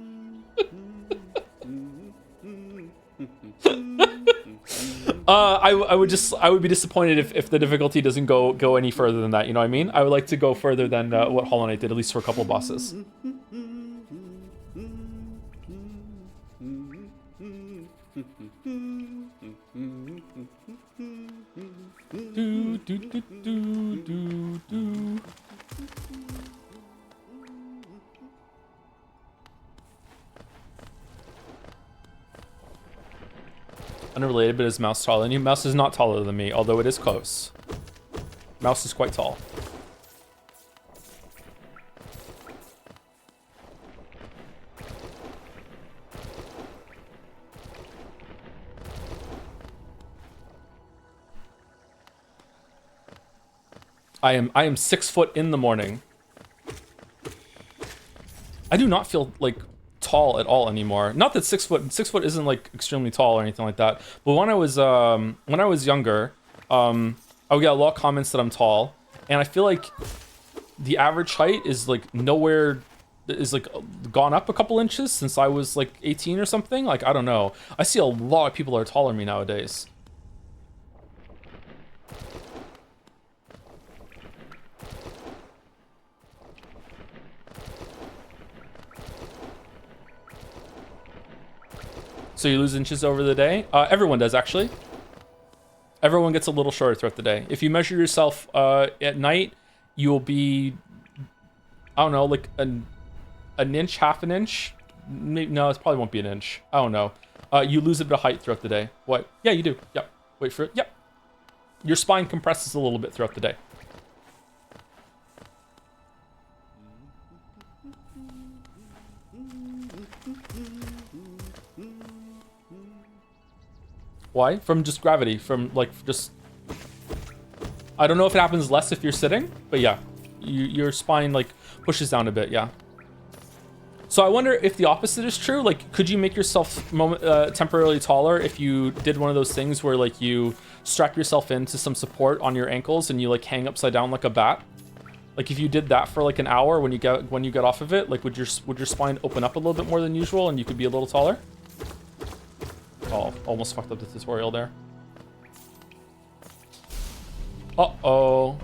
I would be disappointed if the difficulty doesn't go any further than that. You know what I mean? I would like to go further than what Hollow Knight did, at least for a couple bosses. Unrelated, but is Mouse taller than you? Mouse is not taller than me, although it is close. Mouse is quite tall. I am 6 foot in the morning. I do not feel like tall at all anymore. Not that 6 foot isn't like extremely tall or anything like that. But when I was younger, I would get a lot of comments that I'm tall, and I feel like the average height is like nowhere is like gone up a couple inches since I was like 18 or something. Like, I don't know. I see a lot of people that are taller than me nowadays. So you lose inches over the day? Everyone does, actually. Everyone gets a little shorter throughout the day. If you measure yourself at night, you will be, I don't know, like an inch, half an inch? Maybe, no, it probably won't be an inch. I don't know. You lose a bit of height throughout the day. What? Yeah, you do. Yep. Wait for it. Yep. Your spine compresses a little bit throughout the day. Why? From just gravity. From like just... I don't know if it happens less if you're sitting, but yeah. Your spine like pushes down a bit, yeah. So I wonder if the opposite is true. Like, could you make yourself temporarily taller if you did one of those things where like you strap yourself into some support on your ankles and you like hang upside down like a bat? Like if you did that for like an hour when you get off of it, like would your spine open up a little bit more than usual and you could be a little taller? Oh, almost fucked up the tutorial there. Uh-oh.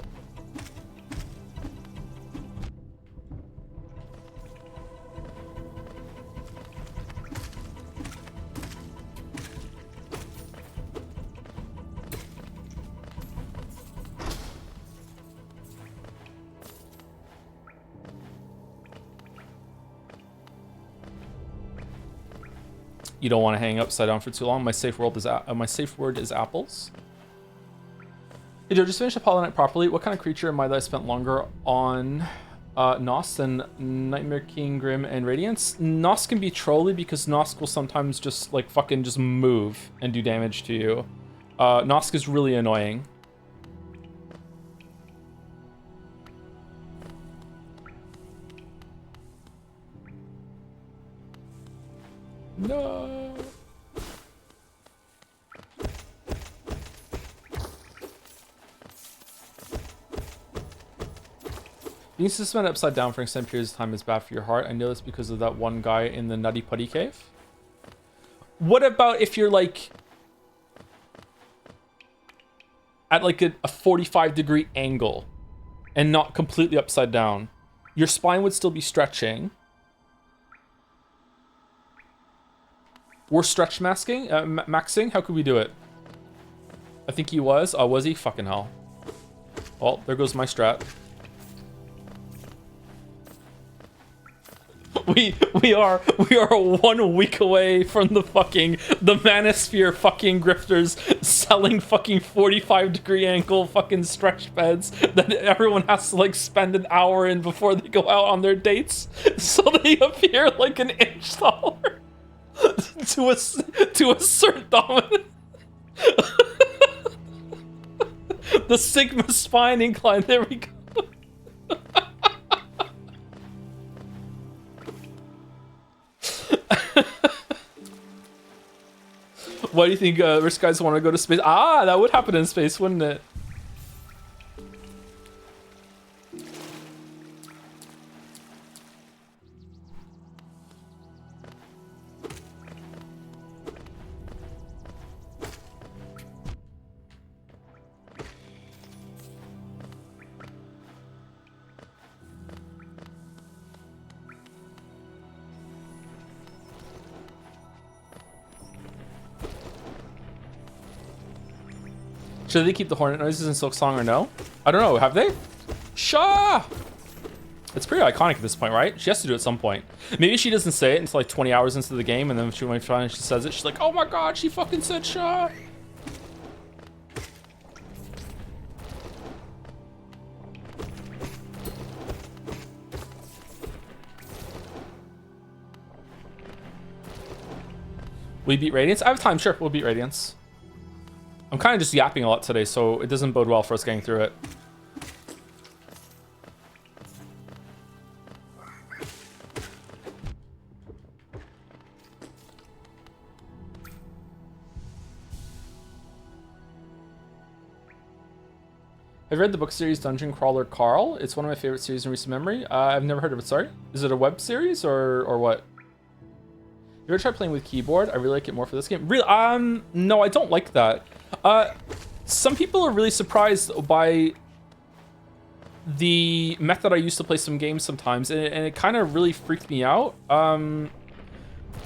You don't want to hang upside down for too long. My safe word is apples. Hey Joe, just finished up Hollow Knight properly. What kind of creature am I that I spent longer on Nos than Nightmare King, Grim, and Radiance? Nos can be trolly because Nosk will sometimes just like fucking just move and do damage to you. Nosk is really annoying. No. Being suspended upside down for extended periods of time is bad for your heart. I know this because of that one guy in the Nutty Putty Cave. What about if you're like at like a 45-degree angle and not completely upside down? Your spine would still be stretching. We're stretch masking, maxing. How could we do it? I think he was. Oh, was he? Fucking hell. Well, there goes my strat. We are 1 week away from the manosphere fucking grifters selling fucking 45-degree angle fucking stretch beds that everyone has to like spend an hour in before they go out on their dates, so they appear like an inch taller to assert dominance. The Sigma spine incline. There we go. Why do you think rich guys want to go to space? Ah, that would happen in space, wouldn't it? Should they keep the Hornet noises in Silksong or no? I don't know. Have they? Shaw! It's pretty iconic at this point, right? She has to do it at some point. Maybe she doesn't say it until like 20 hours into the game, and then when she says it, she's like, oh my god, she fucking said Shaw! We beat Radiance? I have time, sure, we'll beat Radiance. I'm kind of just yapping a lot today, so it doesn't bode well for us getting through it. I've read the book series Dungeon Crawler Carl. It's one of my favorite series in recent memory. I've never heard of it, sorry. Is it a web series or what? You ever tried playing with keyboard? I really like it more for this game. Really? No, I don't like that. Some people are really surprised by the method I used to play some games sometimes, and it kind of really freaked me out.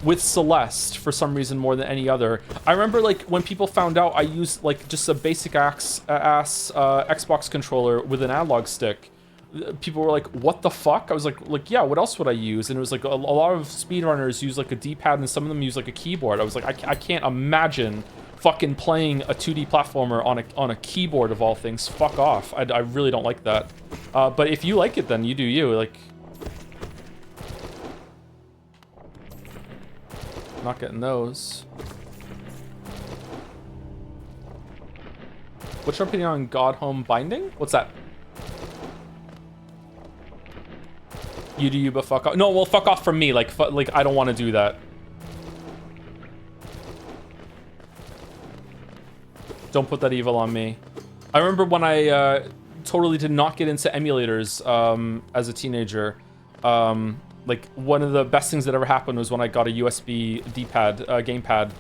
With Celeste, for some reason, more than any other. I remember like when people found out I used like just a basic ass Xbox controller with an analog stick. People were like, what the fuck? I was like, yeah, what else would I use? And it was like a lot of speedrunners use like a D-pad, and some of them use like a keyboard. I was like, I can't imagine fucking playing a 2D platformer on a keyboard of all things. Fuck off. I really don't like that. But if you like it, then you do you. Like, not getting those. What's your opinion on God Home binding? What's that? You do you, but fuck off. No, well, fuck off from me. Like I don't want to do that. Don't put that evil on me. I remember when I totally did not get into emulators as a teenager. Like, one of the best things that ever happened was when I got a USB D-pad, gamepad,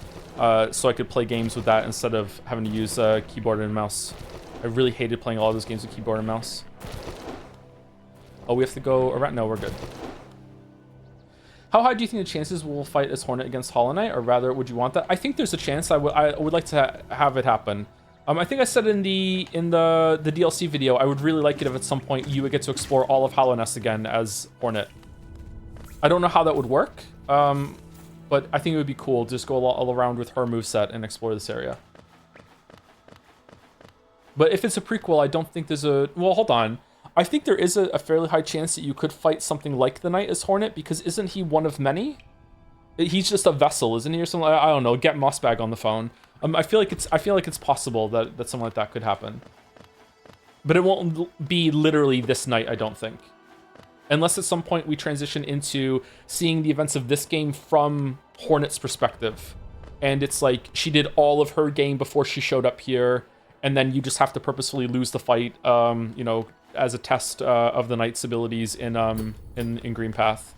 so I could play games with that instead of having to use keyboard and mouse. I really hated playing all those games with keyboard and mouse. Oh, we have to go around? No, we're good. How high do you think the chances we'll fight as Hornet against Hollow Knight, or rather, would you want that? I think there's a chance. I would like to have it happen. I think I said in the DLC video, I would really like it if at some point you would get to explore all of Hallownest again as Hornet. I don't know how that would work, but I think it would be cool to just go all around with her moveset and explore this area. But if it's a prequel, I don't think there's a... Well, hold on. I think there is a fairly high chance that you could fight something like the Knight as Hornet, because isn't he one of many? He's just a vessel, isn't he, or something? I don't know. Get Mossbag on the phone. I feel like it's possible that something like that could happen. But it won't be literally this night, I don't think. Unless at some point we transition into seeing the events of this game from Hornet's perspective. And it's like she did all of her game before she showed up here, and then you just have to purposefully lose the fight, you know, as a test of the Knight's abilities in Green Path.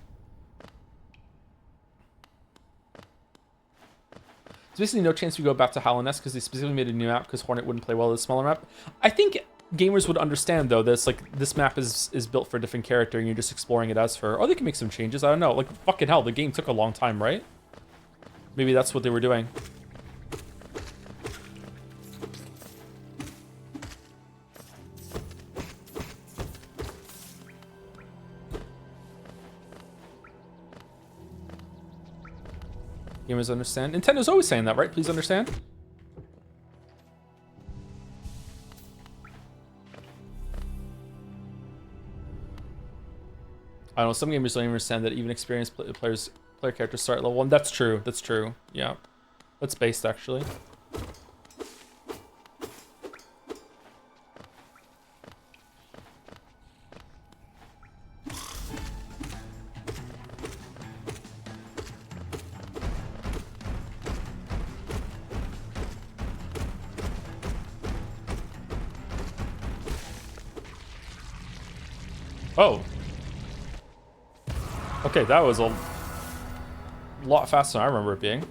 basically no chance we go back to Hallownest because they specifically made a new map because Hornet wouldn't play well with a smaller map. I think gamers would understand though this, like, this map is built for a different character and you're just exploring it as for, or they can make some changes. I don't know. Like, fucking hell, the game took a long time, right? Maybe that's what they were doing. Gamers understand. Nintendo's always saying that, right? Please understand. I don't know, some gamers don't even understand that even experienced player characters start at level 1. That's true. That's true. Yeah. That's based, actually. Oh. Okay, that was a lot faster than I remember it being.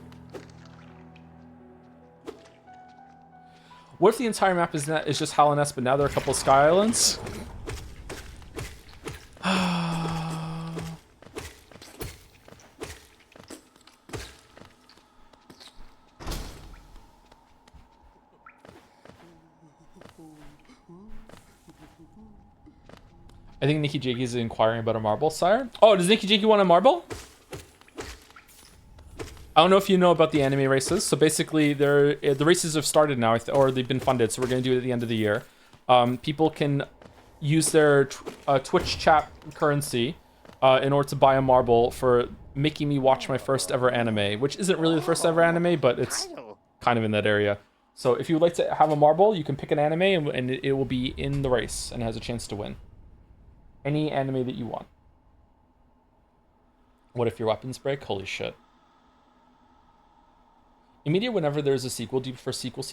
What if the entire map is just Hallownest, but now there are a couple of Sky Islands? I think Nikki Jakey is inquiring about a marble, sire. Oh, does Nikki Jakey want a marble? I don't know if you know about the anime races. So basically, the races have started now, or they've been funded. So we're going to do it at the end of the year. People can use their Twitch chat currency in order to buy a marble for making me watch my first ever anime, which isn't really the first ever anime, but it's kind of in that area. So if you would like to have a marble, you can pick an anime and it will be in the race and has a chance to win. Any anime that you want. What if your weapons break? Holy shit. In media, whenever there's a sequel, do you prefer sequel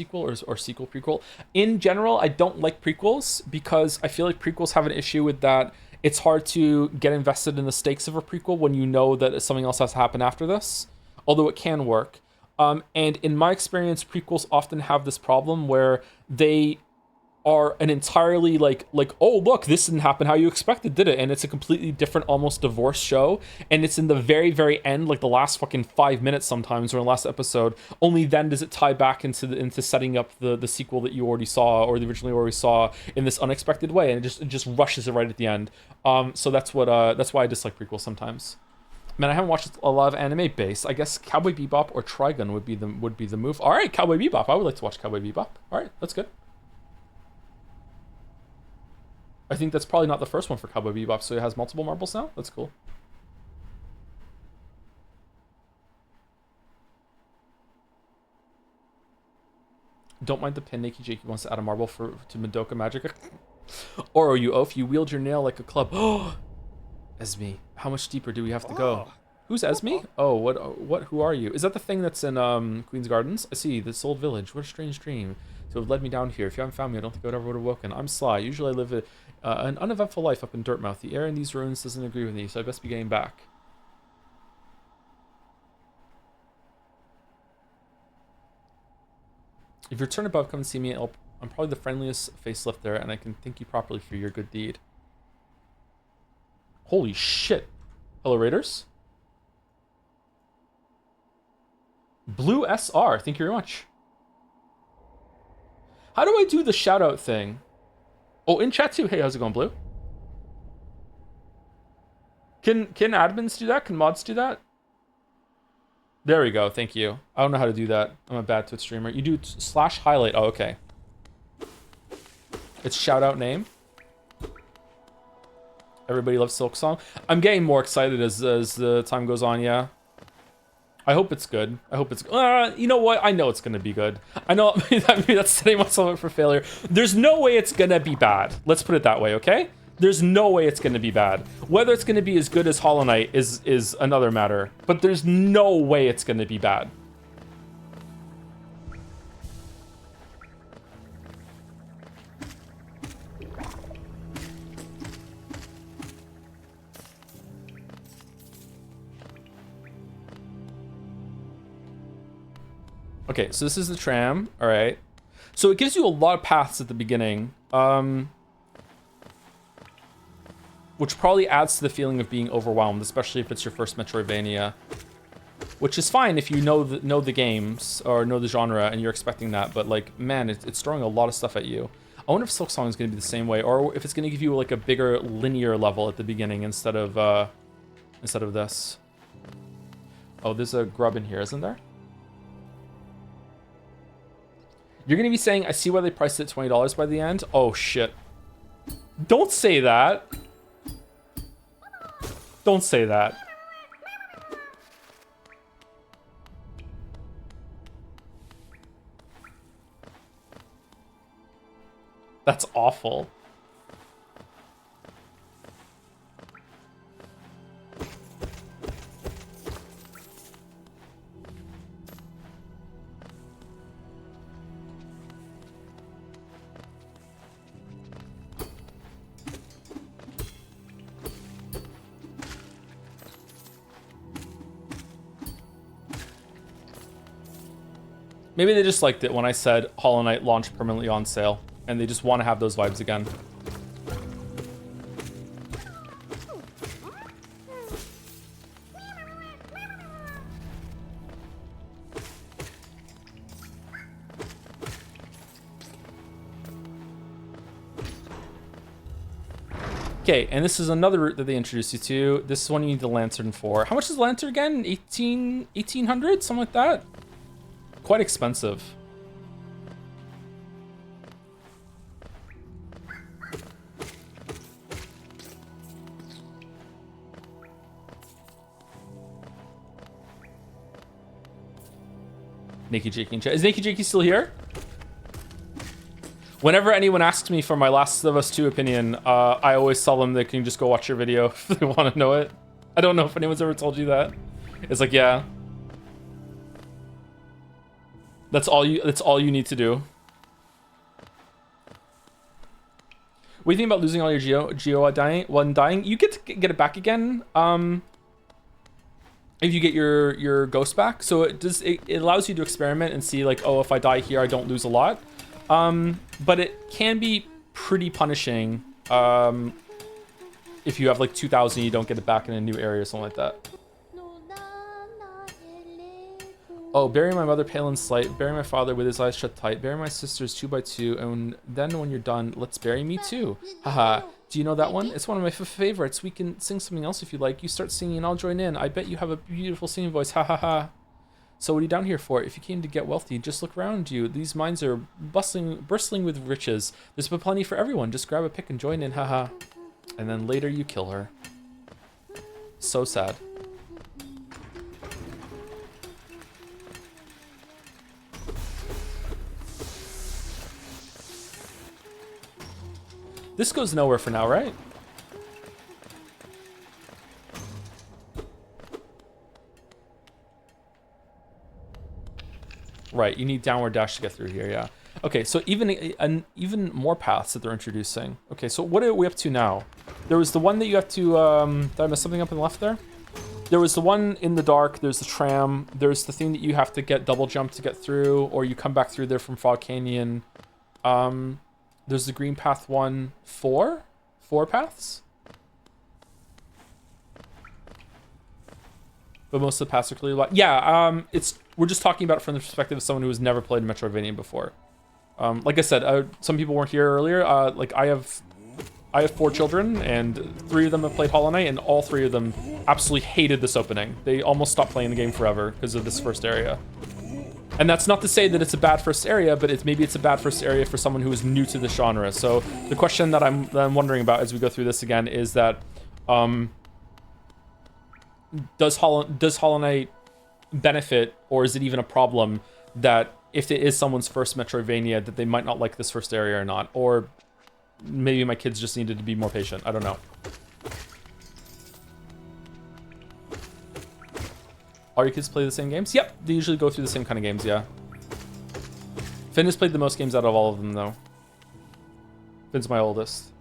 or sequel prequel? In general, I don't like prequels because I feel like prequels have an issue with that. It's hard to get invested in the stakes of a prequel when you know that something else has to happen after this, although it can work. And in my experience, prequels often have this problem where they are an entirely like, oh, look, this didn't happen how you expected, did it? And it's a completely different, almost divorced show. And it's in the very, very end, like the last fucking 5 minutes sometimes, or in the last episode. Only then does it tie back into setting up the sequel that you already saw, or the originally already saw, in this unexpected way. And it just rushes it right at the end. So that's why I dislike prequels sometimes. Man, I haven't watched a lot of anime based. I guess Cowboy Bebop or Trigun would be the move. All right, Cowboy Bebop. I would like to watch Cowboy Bebop. All right, that's good. I think that's probably not the first one for Cowboy Bebop, so it has multiple marbles now? That's cool. Don't mind the pin. Nikki Jakey wants to add a marble to Madoka Magica. Or you oaf, you wield your nail like a club. Oh, Esme, how much deeper do we have to go? Who's Esme? Oh, what? Who are you? Is that the thing that's in Queen's Gardens? I see, this old village. What a strange dream to have led me down here. If you haven't found me, I don't think I would ever would have woken. I'm Sly. Usually I live an uneventful life up in Dirtmouth. The air in these ruins doesn't agree with me, so I best be getting back. If you return above, come and see me. I'm probably the friendliest facelift there, and I can thank you properly for your good deed. Holy shit. Hello, Raiders. Blue SR, thank you very much. How do I do the shout out thing? Oh, in chat too. Hey, how's it going, Blue? Can admins do that? Can mods do that? There we go. Thank you. I don't know how to do that. I'm a bad Twitch streamer. You do /highlight. Oh, okay. It's shout out name. Everybody loves Silksong. I'm getting more excited as the time goes on. Yeah. I hope it's good. I hope it's... you know what? I know it's going to be good. I know maybe that's setting myself up for failure. There's no way it's going to be bad. Let's put it that way, okay? There's no way it's going to be bad. Whether it's going to be as good as Hollow Knight is another matter. But there's no way it's going to be bad. Okay, so this is the tram. All right. So it gives you a lot of paths at the beginning, which probably adds to the feeling of being overwhelmed, especially if it's your first Metroidvania. Which is fine if you know the games or know the genre and you're expecting that, but like, man, it's throwing a lot of stuff at you. I wonder if Silksong is going to be the same way, or if it's going to give you like a bigger linear level at the beginning instead of this. Oh, there's a grub in here, isn't there? You're going to be saying, I see why they priced it $20 by the end. Oh, shit. Don't say that. Don't say that. That's awful. Maybe they just liked it when I said Hollow Knight launched permanently on sale, and they just want to have those vibes again. Okay, and this is another route that they introduced you to. This is one you need the lantern for. How much is the lantern again? 1800? Something like that? Quite expensive. Naked Jakey in chat. Is Naked Jakey still here? Whenever anyone asks me for my Last of Us 2 opinion, I always tell them they can just go watch your video if they want to know it. I don't know if anyone's ever told you that. It's like, yeah. That's all you need to do. What do you think about losing all your geo dying? You get to get it back again. If you get your ghost back, so it allows you to experiment and see like, oh, if I die here, I don't lose a lot. But it can be pretty punishing if you have like 2,000, you don't get it back in a new area or something like that. Oh, bury my mother pale and slight, bury my father with his eyes shut tight, bury my sisters 2x2, and then when you're done, let's bury me too. Haha. Do you know that one? It's one of my favorites. We can sing something else if you like. You start singing and I'll join in. I bet you have a beautiful singing voice. Ha ha ha. So what are you down here for? If you came to get wealthy, just look around you. These mines are bristling with riches. There's plenty for everyone. Just grab a pick and join in. Haha. And then later you kill her. So sad. This goes nowhere for now, right? Right, you need downward dash to get through here, yeah. Okay, so even more paths that they're introducing. Okay, so what are we up to now? There was the one that you have to, did I mess something up on the left there? There was the one in the dark, there's the tram, there's the thing that you have to get double jump to get through, or you come back through there from Fog Canyon. There's the green path one, four paths? But most of the paths are clearly light. Yeah, we're just talking about it from the perspective of someone who has never played Metroidvania before. Like I said, some people weren't here earlier. Like I have 4 children, and 3 of them have played Hollow Knight, and all 3 of them absolutely hated this opening. They almost stopped playing the game forever because of this first area. And that's not to say that it's a bad first area, but maybe it's a bad first area for someone who is new to the genre. So the question that I'm wondering about as we go through this again is that, does Hollow Knight benefit, or is it even a problem that if it is someone's first Metroidvania that they might not like this first area or not? Or maybe my kids just needed to be more patient. I don't know. All your kids play the same games? Yep, they usually go through the same kind of games, yeah. Finn has played the most games out of all of them, though. Finn's my oldest.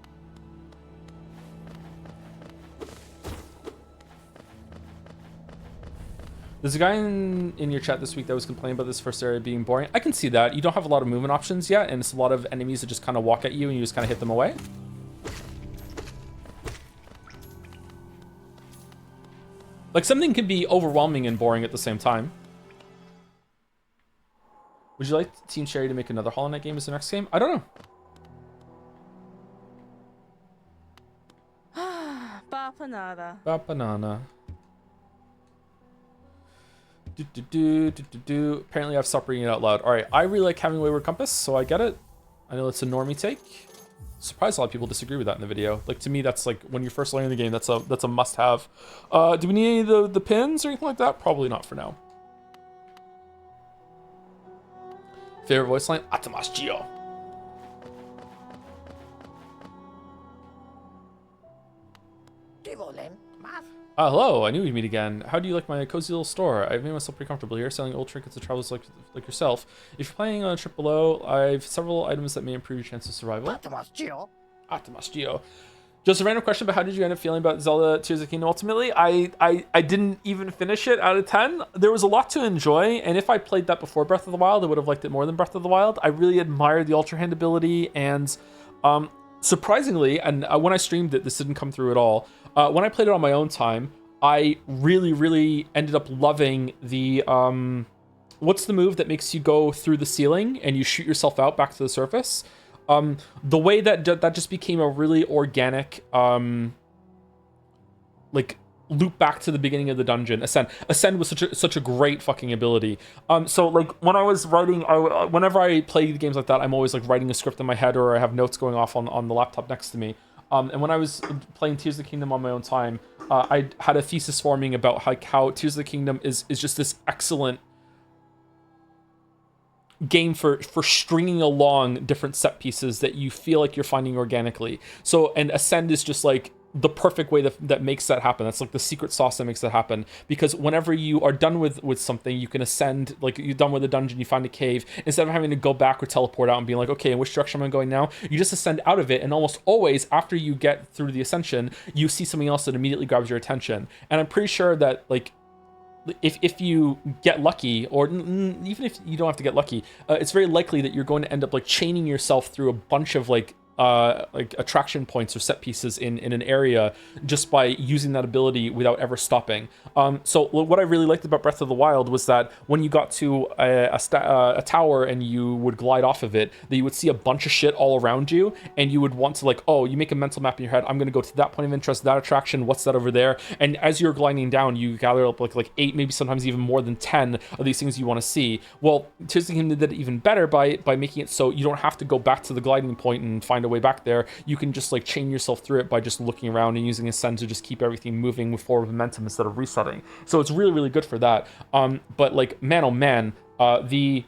There's a guy in your chat this week that was complaining about this first area being boring. I can see that. You don't have a lot of movement options yet, and it's a lot of enemies that just kind of walk at you and you just kind of hit them away. Like, something can be overwhelming and boring at the same time. Would you like Team Cherry to make another Hollow Knight game as the next game? I don't know. Bapanana. Apparently I've stopped reading it out loud. Alright, I really like having Wayward Compass, so I get it. I know it's a normie take. Surprised a lot of people disagree with that in the video. Like, to me, that's like, when you're first learning the game, that's a must-have. Do we need any of the pins or anything like that? Probably not for now. Favorite voice line? Atamas Gio. Hello, I knew we'd meet again. How do you like my cozy little store? I've made myself pretty comfortable here, selling old trinkets to travelers like yourself. If you're planning on a trip below, I've several items that may improve your chances of survival. Atamas Gio. Just a random question, but how did you end up feeling about Zelda Tears of the Kingdom ultimately? I didn't even finish it out of 10. There was a lot to enjoy, and if I played that before Breath of the Wild, I would have liked it more than Breath of the Wild. I really admired the Ultra Hand ability, and surprisingly, and when I streamed it, this didn't come through at all. When I played it on my own time, I really ended up loving the, what's the move that makes you go through the ceiling and you shoot yourself out back to the surface? The way that just became a really organic, like, loop back to the beginning of the dungeon. Ascend was such a great fucking ability. So like when I was writing, whenever I play games like that, I'm always like writing a script in my head, or I have notes going off on the laptop next to me. And when I was playing Tears of the Kingdom on my own time, I had a thesis forming about like how Tears of the Kingdom is just this excellent game for stringing along different set pieces that you feel like you're finding organically. So, and Ascend is just like the perfect way that makes that happen. That's like the secret sauce that makes that happen, because whenever you are done with something, you can ascend. Like, you're done with a dungeon, you find a cave, instead of having to go back or teleport out and being like, okay, in which direction am I going now, you just ascend out of it, and almost always after you get through the ascension, you see something else that immediately grabs your attention. And I'm pretty sure that like if you get lucky, or even if you don't have to get lucky, it's very likely that you're going to end up like chaining yourself through a bunch of like attraction points or set pieces in an area just by using that ability without ever stopping. So what I really liked about Breath of the Wild was that when you got to a tower and you would glide off of it, that you would see a bunch of shit all around you, and you would want to like, oh, you make a mental map in your head, I'm going to go to that point of interest, that attraction, what's that over there? And as you're gliding down, you gather up like 8, maybe sometimes even more than 10 of these things you want to see. Well, Tears of the Kingdom did it even better by making it so you don't have to go back to the gliding point and find a way back there. You can just like chain yourself through it by just looking around and using Ascend to just keep everything moving with forward momentum instead of resetting. So it's really good for that. But like, man, oh man, the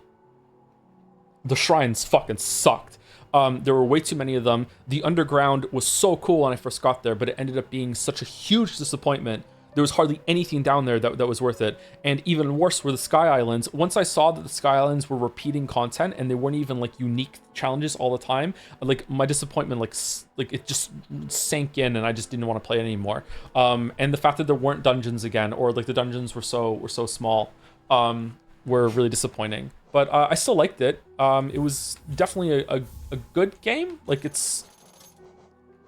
shrines fucking sucked. There were way too many of them. The underground was so cool when I first got there, but it ended up being such a huge disappointment. There was hardly anything down there that was worth it. And even worse were the Sky Islands. Once I saw that the Sky Islands were repeating content and they weren't even like unique challenges all the time, like my disappointment like it just sank in, and I just didn't want to play it anymore. And the fact that there weren't dungeons again, or like the dungeons were so small, were really disappointing. But I still liked it. It was definitely a good game. Like, it's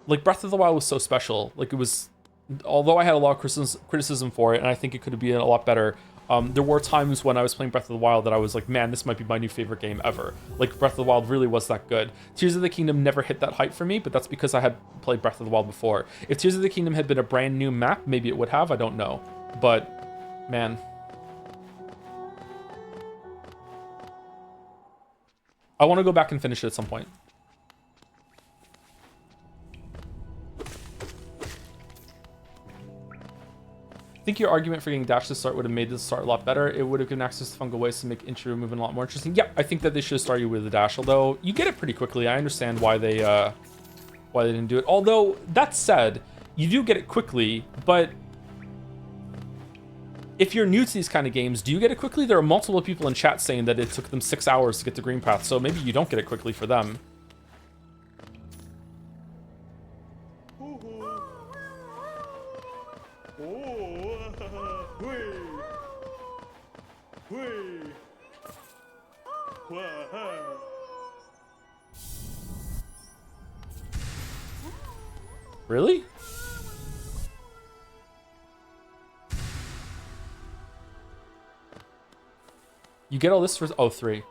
like Breath of the Wild was so special. Like, it was, although I had a lot of criticism for it, and I think it could have been a lot better, there were times when I was playing Breath of the Wild that I was like, man, this might be my new favorite game ever. Like, Breath of the Wild really was that good. Tears of the Kingdom never hit that height for me, but that's because I had played Breath of the Wild before. If Tears of the Kingdom had been a brand new map, maybe it would have, I don't know. But, man. I want to go back and finish it at some point. I think your argument for getting dash to start would have made this start a lot better. It would have given access to fungal ways to make intro movement a lot more interesting. Yeah, I think that they should have started you with the dash, although you get it pretty quickly. I understand why they didn't do it. Although, that said, you do get it quickly, but if you're new to these kind of games, do you get it quickly? There are multiple people in chat saying that it took them 6 hours to get the green path, so maybe you don't get it quickly for them. Really? You get all this for... Oh, 3.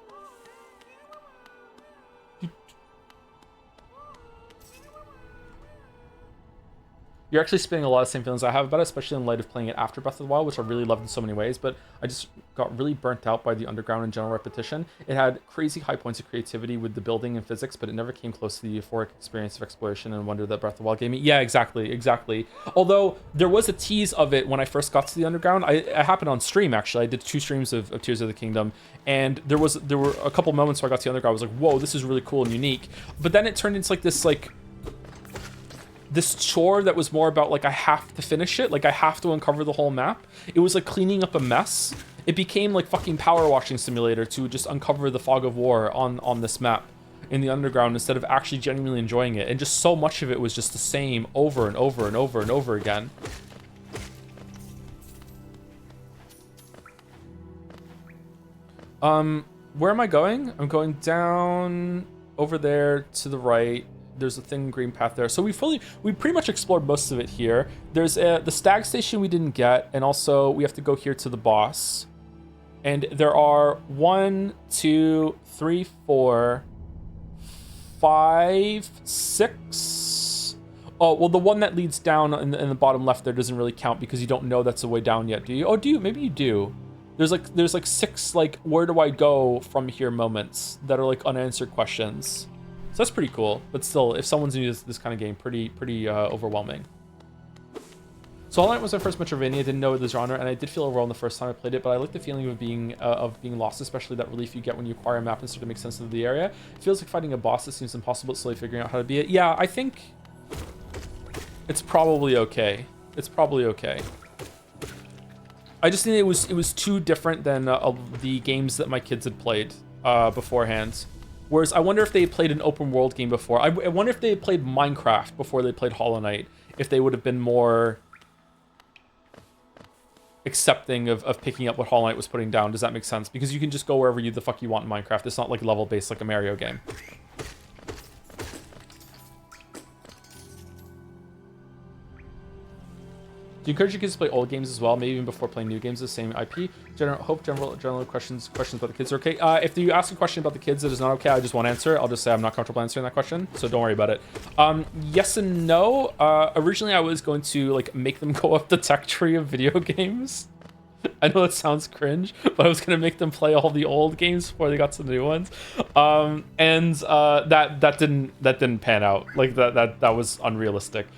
You're actually spinning a lot of the same feelings I have about it, especially in light of playing it after Breath of the Wild, which I really loved in so many ways, but I just got really burnt out by the underground and general repetition. It had crazy high points of creativity with the building and physics, but it never came close to the euphoric experience of exploration and wonder that Breath of the Wild gave me. Yeah, exactly. Although, there was a tease of it when I first got to the underground. It happened on stream, actually. I did 2 streams of Tears of the Kingdom, and there were a couple moments where I got to the underground. I was like, whoa, this is really cool and unique. But then it turned into like this chore that was more about like I have to finish it, like I have to uncover the whole map. It was like cleaning up a mess. It became like fucking power washing simulator to just uncover the fog of war on this map in the underground instead of actually genuinely enjoying it. And just so much of it was just the same over and over and over and over again. Where am I going? I'm going down over there to the right. There's a thin green path there. So we pretty much explored most of it here. There's the stag station we didn't get, and also we have to go here to the boss. And there are 1, 2, 3, 4, 5, 6. Oh, well, the one that leads down in the bottom left there doesn't really count because you don't know that's the way down yet, do you? Oh, do you? Maybe you do. There's like 6 like where do I go from here moments that are like unanswered questions. So that's pretty cool, but still, if someone's new to this kind of game, pretty overwhelming. So Hollow Knight was my first Metroidvania. I didn't know the genre, and I did feel overwhelmed the first time I played it, but I like the feeling of being lost, especially that relief you get when you acquire a map and start to make sense of the area. It feels like fighting a boss that seems impossible, slowly figuring out how to be it. Yeah, I think it's probably okay. It's probably okay. I just think it was too different than the games that my kids had played beforehand. Whereas I wonder if they played an open world game before. I wonder if they played Minecraft before they played Hollow Knight, if they would have been more accepting of picking up what Hollow Knight was putting down. Does that make sense? Because you can just go wherever the fuck you want in Minecraft. It's not like level based like a Mario game. Do you encourage your kids to play old games as well, maybe even before playing new games of the same IP? General questions about the kids are okay. If you ask a question about the kids that is not okay, I just won't answer it. I'll just say I'm not comfortable answering that question, so don't worry about it. Yes and no. Originally, I was going to like make them go up the tech tree of video games. I know it sounds cringe, but I was gonna make them play all the old games before they got to the new ones, that didn't pan out. Like that was unrealistic.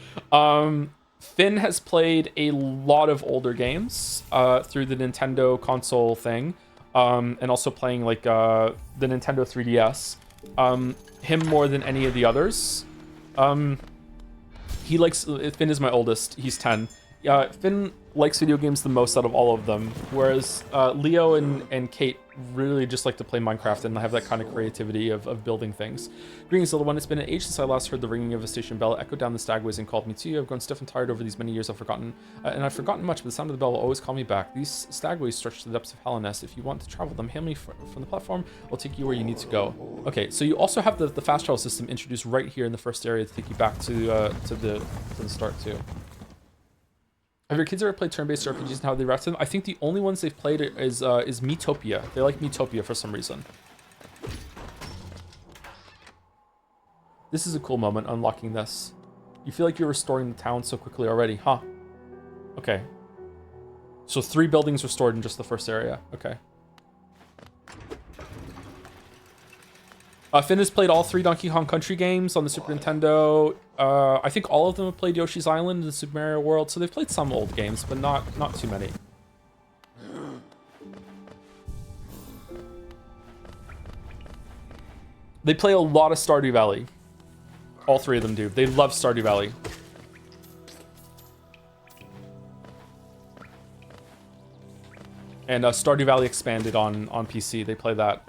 Finn has played a lot of older games through the Nintendo console thing, and also playing like the Nintendo 3DS. Him more than any of the others. He likes Finn is my oldest. He's 10. Finn likes video games the most out of all of them, whereas Leo and Kate really just like to play Minecraft and have that kind of creativity of building things. Greetings, little one. It's been an age since I last heard the ringing of a station bell. It echoed down the stagways and called me to you. I've grown stiff and tired over these many years. I've forgotten much, but the sound of the bell will always call me back. These stagways stretch to the depths of Hallownest. If you want to travel them, hail me from the platform. I'll take you where you need to go. Okay, so you also have the fast travel system introduced right here in the first area to take you back to the start too. Have your kids ever played turn-based RPGs and how they react to them? I think the only ones they've played is Miitopia. They like Miitopia for some reason. This is a cool moment, unlocking this. You feel like you're restoring the town so quickly already, huh? Okay. So 3 buildings restored in just the first area. Okay. Finn has played all 3 Donkey Kong Country games on the Super Nintendo. I think all of them have played Yoshi's Island and Super Mario World, so they've played some old games, but not too many. They play a lot of Stardew Valley. All 3 of them do. They love Stardew Valley. And Stardew Valley Expanded on PC. They play that.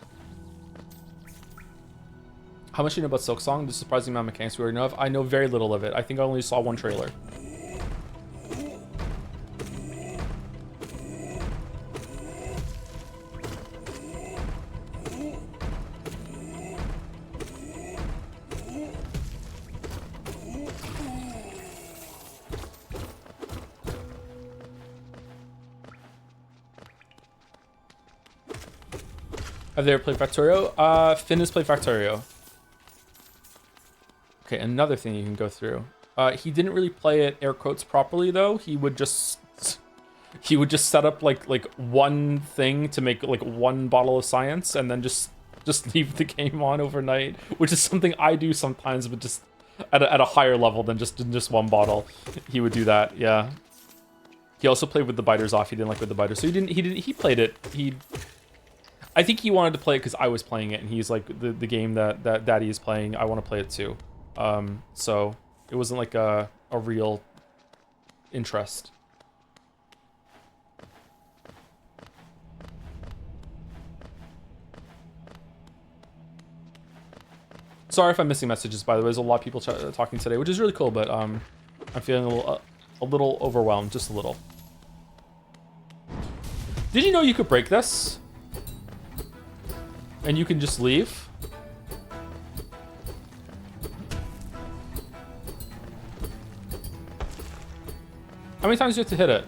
How much do you know about Silksong? The surprising amount of mechanics we already know of. I know very little of it. I think I only saw 1 trailer. Have they ever played Factorio? Finn has played Factorio. Okay, another thing you can go through. He didn't really play it air quotes properly though. He would just set up like one thing to make like one bottle of science and then just leave the game on overnight, which is something I do sometimes, but just at a higher level than just one bottle. He would do that, yeah. He also played with the biters off. He didn't like with the biters, so he played it. I think he wanted to play it because I was playing it, and he's like the game that Daddy is playing. I want to play it too. So it wasn't like a real interest. Sorry if I'm missing messages, by the way. There's a lot of people talking today, which is really cool, but I'm feeling a little overwhelmed, just a little. Did you know you could break this? And you can just leave? How many times do you have to hit it?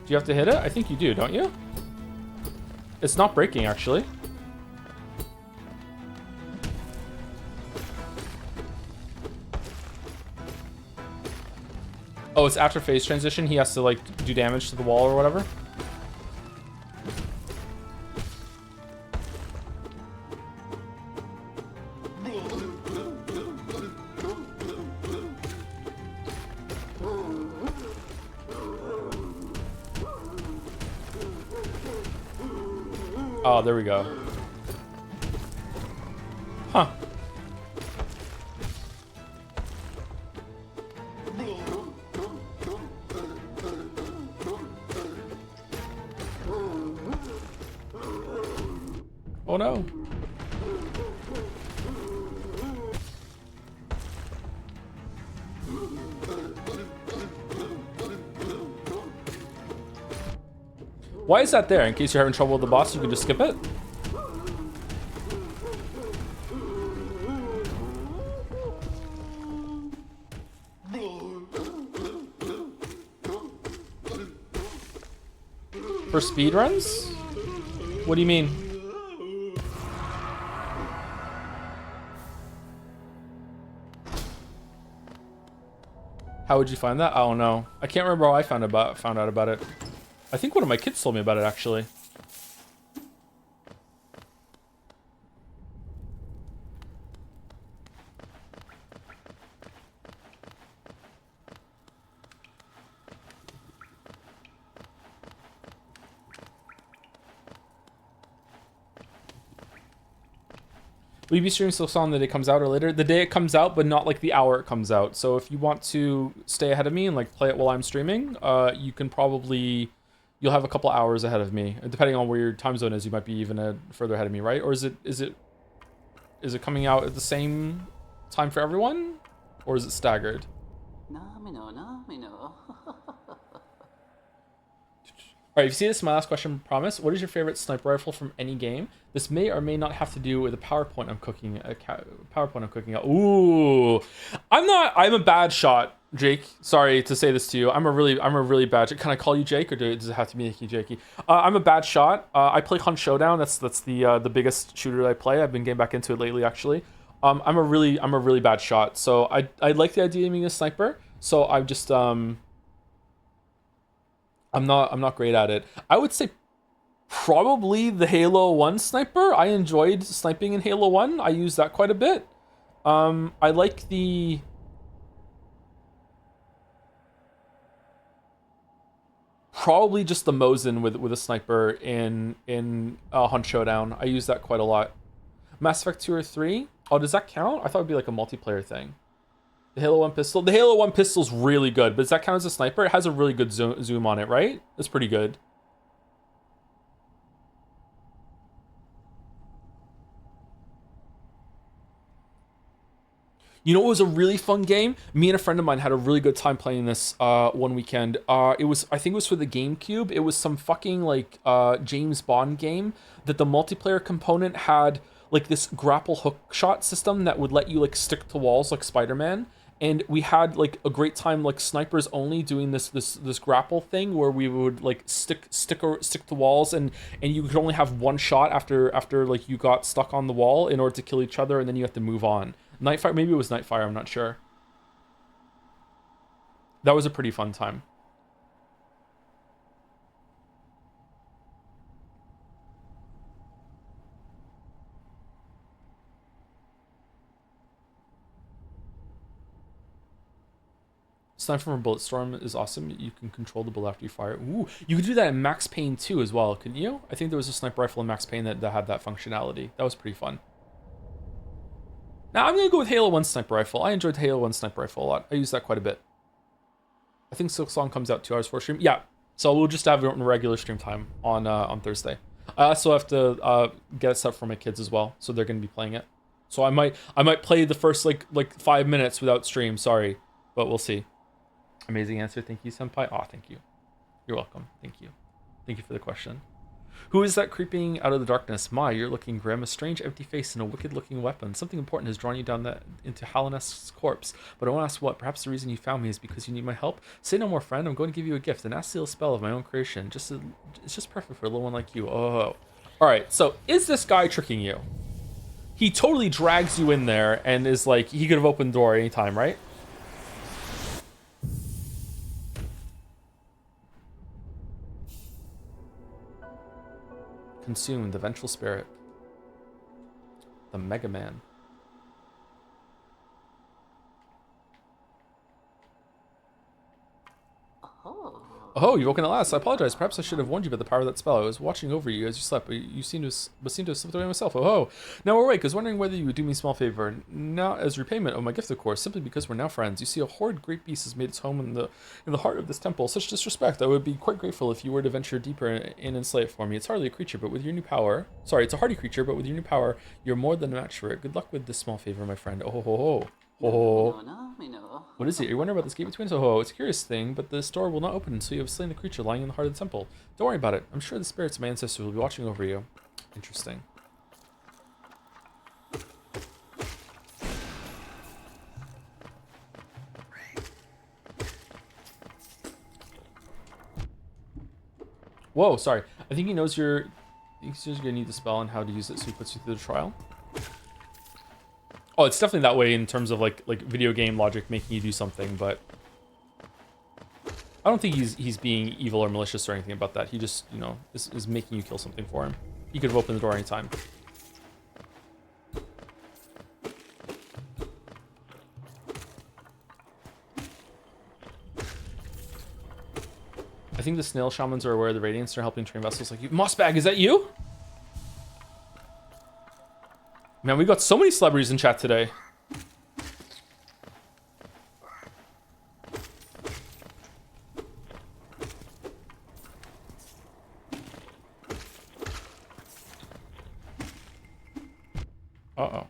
Do you have to hit it? I think you do, don't you? It's not breaking, actually. Oh, it's after phase transition. He has to, like, do damage to the wall or whatever. Oh, there we go. Huh. Oh no. Why is that there? In case you're having trouble with the boss, you can just skip it? For speedruns? What do you mean? How would you find that? I don't know. I can't remember how I found out about it. I think one of my kids told me about it, actually. Will you be streaming Silksong the day it comes out or later? The day it comes out, but not like the hour it comes out. So if you want to stay ahead of me and like play it while I'm streaming, you can probably... You'll have a couple hours ahead of me, and depending on where your time zone is, you might be even further ahead of me, right? Or is it coming out at the same time for everyone, or is it staggered? All right, if you see this, my last question, promise. What is your favorite sniper rifle from any game? This may or may not have to do with a PowerPoint I'm cooking. Ooh, I'm a bad shot, Jake. Sorry to say this to you. I'm a really bad. Can I call you Jake, or does it have to be Jakey? I'm a bad shot. I play Hunt Showdown. That's the biggest shooter that I play. I've been getting back into it lately, actually. I'm a really bad shot. So I like the idea of being a sniper. So I just I'm not great at it. I would say probably the Halo 1 sniper. I enjoyed sniping in Halo 1. I use that quite a bit. I like the... Probably just the Mosin with a sniper in Hunt Showdown. I use that quite a lot. Mass Effect 2 or 3? Oh, does that count? I thought it would be like a multiplayer thing. The Halo 1 pistol. The Halo 1 pistol's really good, but does that count as a sniper? It has a really good zoom on it, right? It's pretty good. You know what was a really fun game? Me and a friend of mine had a really good time playing this one weekend. I think it was for the GameCube. It was some fucking like James Bond game that the multiplayer component had like this grapple hook shot system that would let you like stick to walls like Spider-Man. and we had like a great time, like snipers only, doing this grapple thing where we would like stick to walls, and you could only have one shot after like you got stuck on the wall in order to kill each other, and then you have to move on. Nightfire, maybe it was Nightfire, I'm not sure. That was a pretty fun time. Sniper from Bulletstorm is awesome. You can control the bullet after you fire. Ooh, you could do that in Max Payne 2 as well, couldn't you? I think there was a sniper rifle in Max Payne that had that functionality. That was pretty fun. Now I'm gonna go with Halo 1 sniper rifle. I enjoyed Halo 1 sniper rifle a lot. I used that quite a bit. I think Silksong comes out 2 hours before stream. Yeah, so we'll just have it on regular stream time on Thursday. I also have to get it set for my kids as well, so they're gonna be playing it. So I might play the first like 5 minutes without stream. Sorry, but we'll see. Amazing answer. Thank you, Senpai. Aw, thank you. You're welcome. Thank you. Thank you for the question. Who is that creeping out of the darkness? My, you're looking grim. A strange empty face and a wicked-looking weapon. Something important has drawn you down into Hallinesk's corpse. But I won't ask what. Perhaps the reason you found me is because you need my help? Say no more, friend. I'm going to give you a gift. An Astral spell of my own creation. It's just perfect for a little one like you. Oh. Alright, so is this guy tricking you? He totally drags you in there and is like, he could have opened the door anytime, right? Consume the vengeful spirit. The Mega Man. Oh, you've woken at last. I apologize. Perhaps I should have warned you about the power of that spell. I was watching over you as you slept, but you seem to have slipped away myself. Oh. Now we're awake. I was wondering whether you would do me a small favor. Not as repayment of my gift, of course, simply because we're now friends. You see, a horrid great beast has made its home in the heart of this temple. Such disrespect. I would be quite grateful if you were to venture deeper in and slay it for me. It's hardly a creature, but with your new power... Sorry, it's a hardy creature, but with your new power, you're more than a match for it. Good luck with this small favor, my friend. Oh, ho, ho, ho. Oh. What is it? You're wondering about this gate between us? Oh, it's a curious thing, but this door will not open until you have slain the creature lying in the heart of the temple. Don't worry about it. I'm sure the spirits of my ancestors will be watching over you. Interesting. Whoa, sorry. I think he knows you're gonna need the spell and how to use it, so he puts you through the trial. Oh, it's definitely that way in terms of like video game logic making you do something, but I don't think he's being evil or malicious or anything about that. He just, you know, is making you kill something for him. He could have opened the door anytime. I think the snail shamans are aware of the radiance and are helping train vessels like you. Mossbag, is that you? Man, we got so many celebrities in chat today. Uh-oh.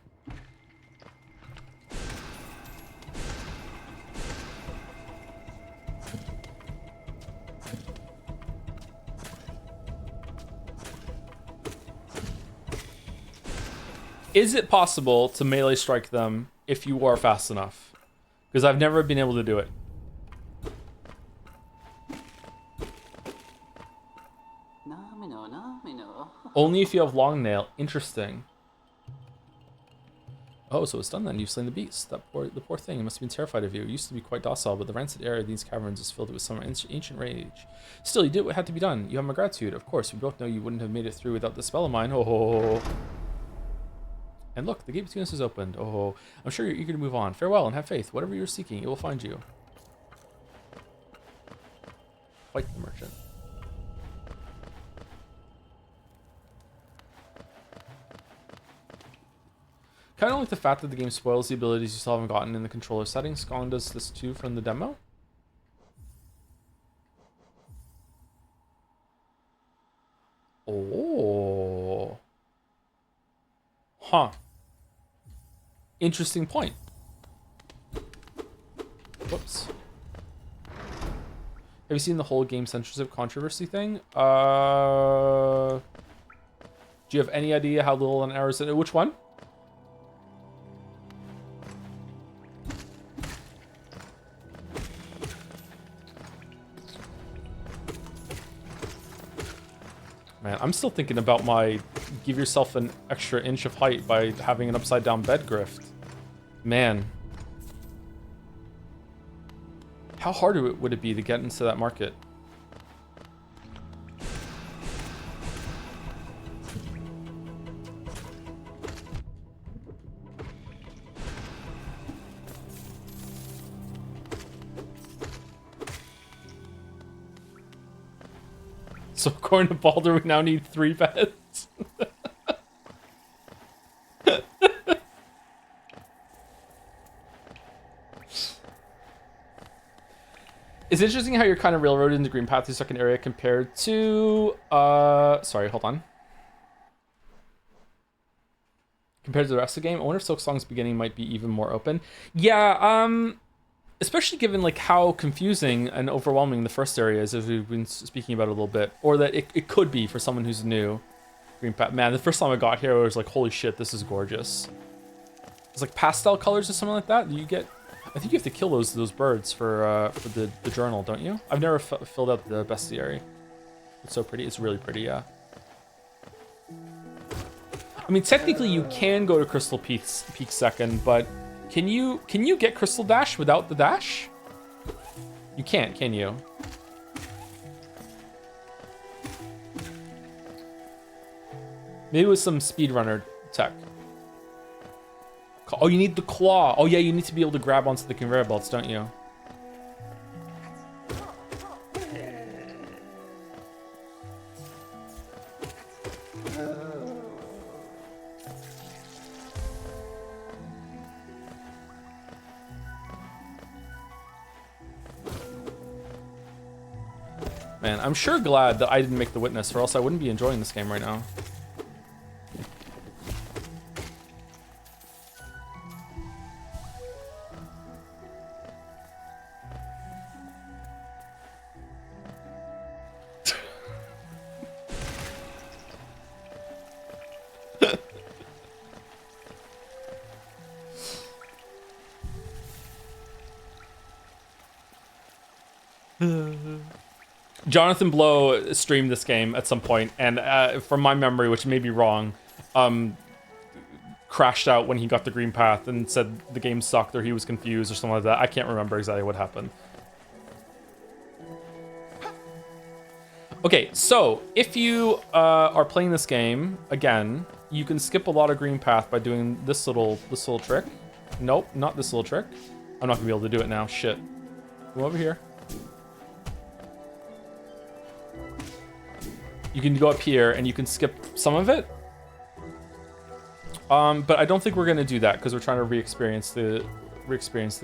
Is it possible to melee strike them if you are fast enough? Because I've never been able to do it. Only if you have long nail. Interesting. Oh, so it's done then. You've slain the beast. The poor thing. It must have been terrified of you. It used to be quite docile, but the rancid air of these caverns is filled with some ancient rage. Still, you did what had to be done. You have my gratitude. Of course, we both know you wouldn't have made it through without the spell of mine. Oh. And look, the gate between us is opened. Oh, I'm sure you're eager to move on. Farewell and have faith. Whatever you're seeking, it will find you. Fight the merchant. Kind of like the fact that the game spoils the abilities you still haven't gotten in the controller settings. Scong does this too from the demo. Oh. Huh. Interesting point. Whoops. Have you seen the whole game censorship controversy thing? Do you have any idea how little an hour is it? Which one? I'm still thinking about my give yourself an extra inch of height by having an upside down bed grift. Man. How hard would it be to get into that market? So according to Baldur, we now need 3 beds. It's interesting how you're kind of railroaded into Green Path, the second area, compared to... sorry, hold on. Compared to the rest of the game, I wonder if Silksong's beginning might be even more open. Yeah, especially given like how confusing and overwhelming the first area is, as we've been speaking about a little bit, or that it could be for someone who's new. Green Path, man, the first time I got here, I was like, holy shit, this is gorgeous. It's like pastel colors or something like that. You get, I think you have to kill those birds for the journal, don't you? I've never filled out the bestiary. It's so pretty. It's really pretty, yeah. I mean, technically you can go to Crystal Peak second, but can you get Crystal Dash without the dash? You can't, can you? Maybe with some speedrunner tech. Oh, you need the claw. Oh yeah, you need to be able to grab onto the conveyor belts, don't you? Man, I'm sure glad that I didn't make the witness, or else I wouldn't be enjoying this game right now. Jonathan Blow streamed this game at some point, and from my memory, which may be wrong, crashed out when he got the green path and said the game sucked or he was confused or something like that. I can't remember exactly what happened. Okay, so if you are playing this game again, you can skip a lot of green path by doing this little trick. Nope, not this little trick. I'm not gonna be able to do it now. Shit. Come over here. You can go up here and you can skip some of it. But I don't think we're gonna do that because we're trying to re-experience the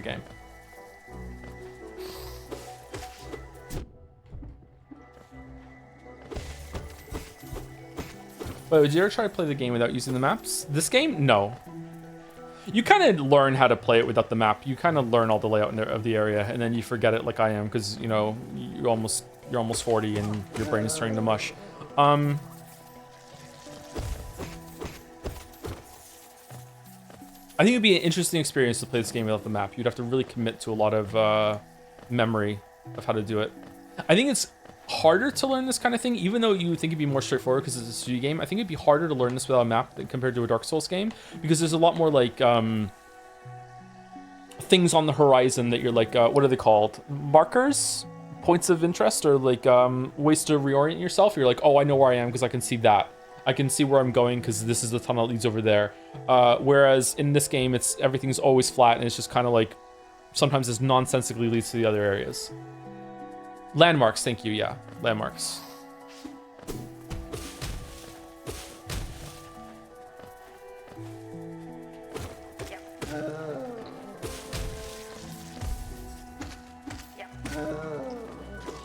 game. Wait, would you ever try to play the game without using the maps? This game? No. You kind of learn how to play it without the map. You kind of learn all the layout of the area, and then you forget it like I am because, you know, you're almost 40 and your brain is turning to mush. I think it'd be an interesting experience to play this game without the map. You'd have to really commit to a lot of memory of how to do it. I think it's harder to learn this kind of thing, even though you think it'd be more straightforward because it's a studio game. I think it'd be harder to learn this without a map compared to a Dark Souls game, because there's a lot more like things on the horizon that you're like, what are they called? Markers? Points of interest, or like ways to reorient yourself. You're like, oh, I know where I am because I can see that. I can see where I'm going because this is the tunnel that leads over there. Whereas in this game, everything's always flat and it's just kind of like sometimes this nonsensically leads to the other areas. Landmarks, thank you. Yeah, landmarks.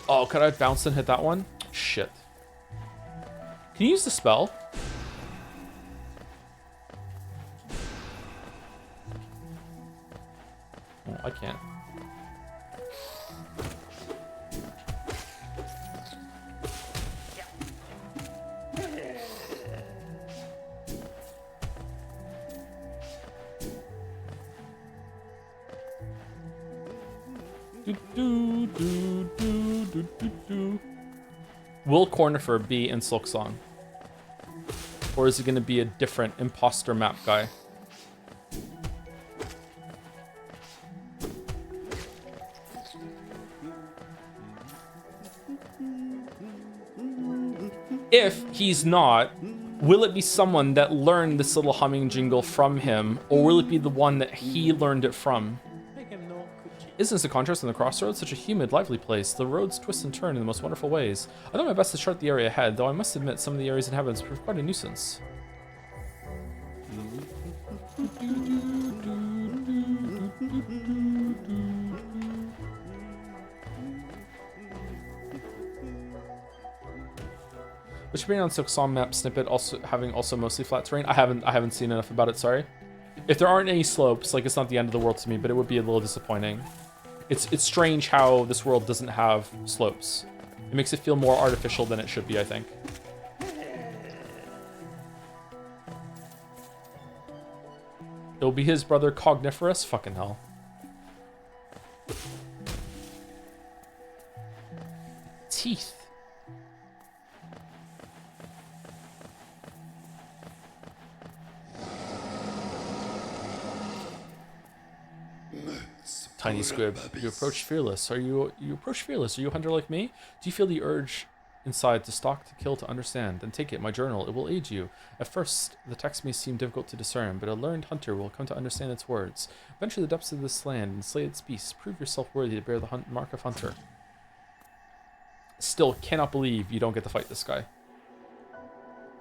Oh, could I bounce and hit that one? Shit. Can you use the spell? Oh, I can't. Will Cornifer be in Silksong? Or is it going to be a different imposter map guy? If he's not, will it be someone that learned this little humming jingle from him, or will it be the one that he learned it from? Isn't this a contrast in the crossroads? Such a humid, lively place. The roads twist and turn in the most wonderful ways. I do my best to chart the area ahead, though I must admit some of the areas in heavens prove quite a nuisance. Which opinion on Silksong map snippet also having mostly flat terrain? I haven't seen enough about it, sorry. If there aren't any slopes, like, it's not the end of the world to me, but it would be a little disappointing. It's strange how this world doesn't have slopes. It makes it feel more artificial than it should be, I think. It'll be his brother Cogniferous? Fucking hell. Teeth. Tiny squib, you approach fearless. You approach fearless. Are you a hunter like me? Do you feel the urge inside to stalk, to kill, to understand? Then take it, my journal. It will aid you. At first, the text may seem difficult to discern, but a learned hunter will come to understand its words. Venture the depths of this land and slay its beasts. Prove yourself worthy to bear the mark of hunter. Still cannot believe you don't get to fight this guy.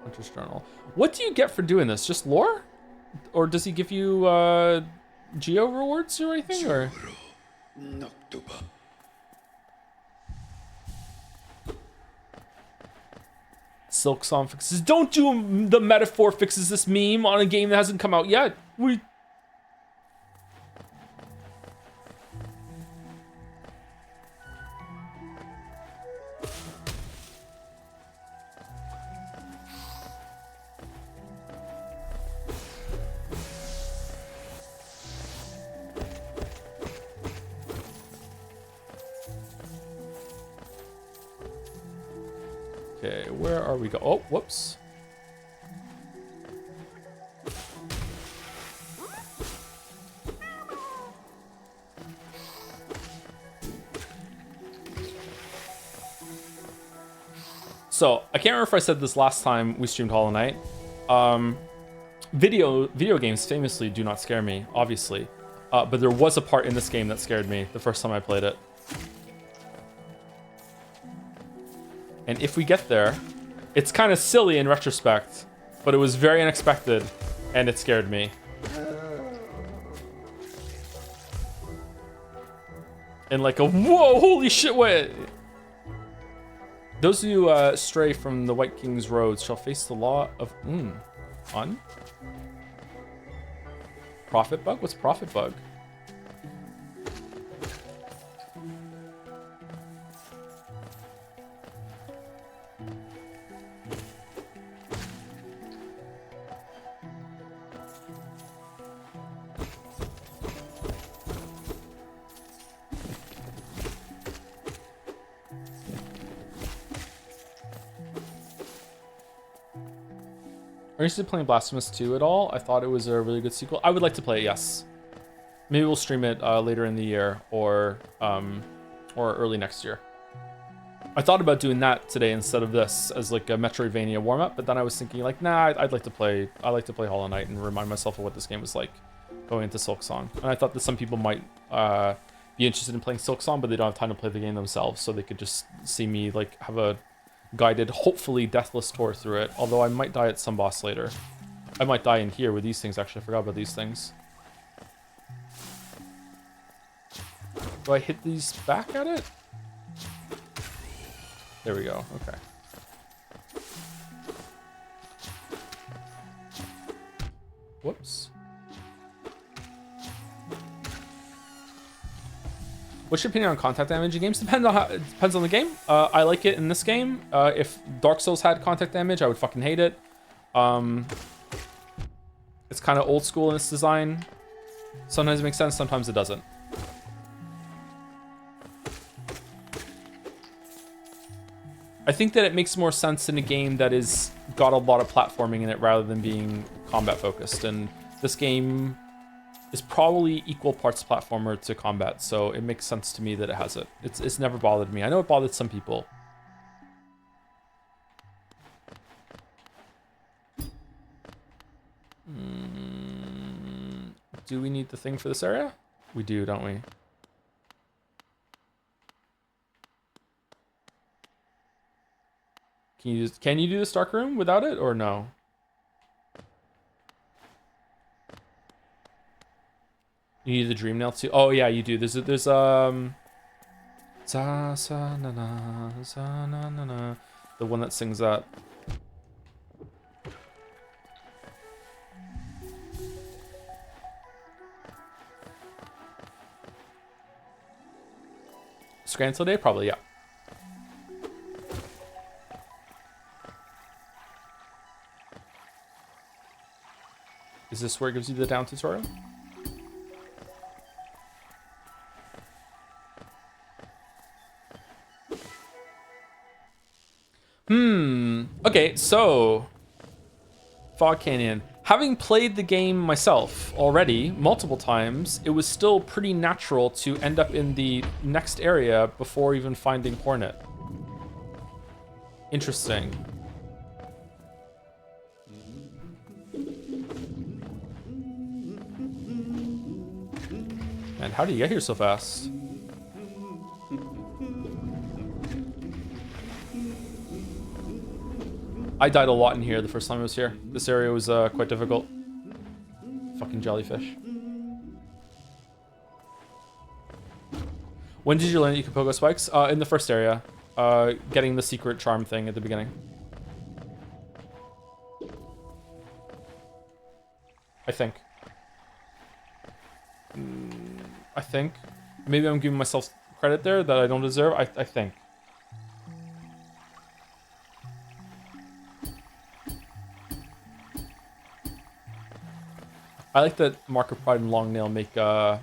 Hunter's journal. What do you get for doing this? Just lore? Or does he give you geo rewards or anything? Or Silksong fixes. Don't do the metaphor fixes this meme on a game that hasn't come out yet. Okay, where are we go? Oh, whoops. So, I can't remember if I said this last time we streamed Hollow Knight. Video games famously do not scare me, obviously. But there was a part in this game that scared me the first time I played it. And if we get there, it's kind of silly in retrospect, but it was very unexpected, and it scared me. And like a, whoa, holy shit, wait! Those who stray from the White King's roads shall face the law of, on? Profit bug? What's profit bug? Are you still playing Blasphemous 2 at all? I thought it was a really good sequel. I would like to play it, yes. Maybe we'll stream it later in the year or early next year. I thought about doing that today instead of this as like a Metroidvania warm-up, but then I was thinking like, nah, I'd like to play Hollow Knight and remind myself of what this game was like going into Silksong. And I thought that some people might be interested in playing Silksong, but they don't have time to play the game themselves, so they could just see me like have a guided, hopefully deathless tour through it, although I might die at some boss later. I might die in here with these things, actually. I forgot about these things. Do I hit these back at it? There we go, okay. Whoops. What's your opinion on contact damage in games? Depends on the game. I like it in this game. If Dark Souls had contact damage, I would fucking hate it. It's kind of old school in its design. Sometimes it makes sense, sometimes it doesn't. I think that it makes more sense in a game that is got a lot of platforming in it rather than being combat focused. And this game is probably equal parts platformer to combat, so it makes sense to me that it has it. It's never bothered me. I know it bothered some people. Do we need the thing for this area? We do, don't we? Can you do this dark room without it or no? You need the dream nail too. Oh yeah, you do. There's sa sa na na sa na na na, the one that sings that. Scranton Day, probably, yeah. Is this where it gives you the down tutorial? Okay, so Fog Canyon. Having played the game myself already multiple times, it was still pretty natural to end up in the next area before even finding Hornet. Interesting. Man, how do you get here so fast? I died a lot in here the first time I was here. This area was quite difficult. Fucking jellyfish. When did you learn that you could pogo spikes? In the first area. Getting the secret charm thing at the beginning. I think. I think. Maybe I'm giving myself credit there that I don't deserve. I think. I like that Mark of Pride and Long Nail make pogoing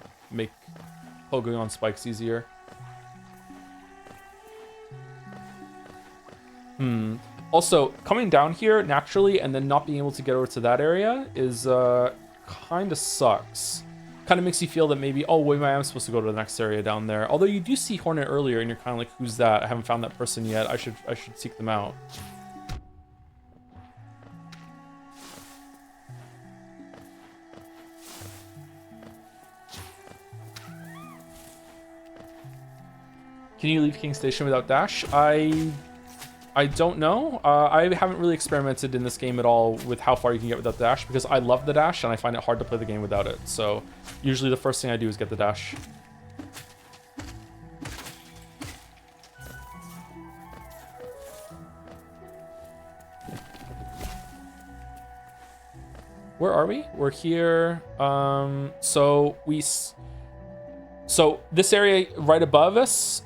on spikes easier. Also, coming down here naturally and then not being able to get over to that area is kind of sucks. Kind of makes you feel that maybe, oh, wait, I am supposed to go to the next area down there. Although you do see Hornet earlier and you're kind of like, who's that? I haven't found that person yet. I should seek them out. Can you leave King Station without dash? I don't know. I haven't really experimented in this game at all with how far you can get without the dash because I love the dash and I find it hard to play the game without it. So usually the first thing I do is get the dash. Where are we? We're here. So this area right above us,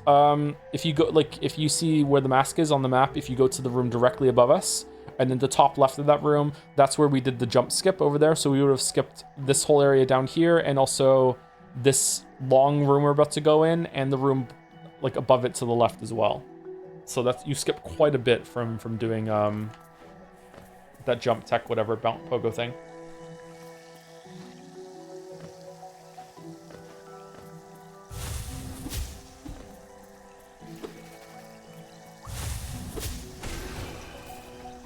if you go, like, if you see where the mask is on the map, if you go to the room directly above us, and then the top left of that room, that's where we did the jump skip over there. So we would have skipped this whole area down here, and also this long room we're about to go in, and the room like above it to the left as well. So that's, you skip quite a bit from doing that jump tech, whatever, bounce pogo thing.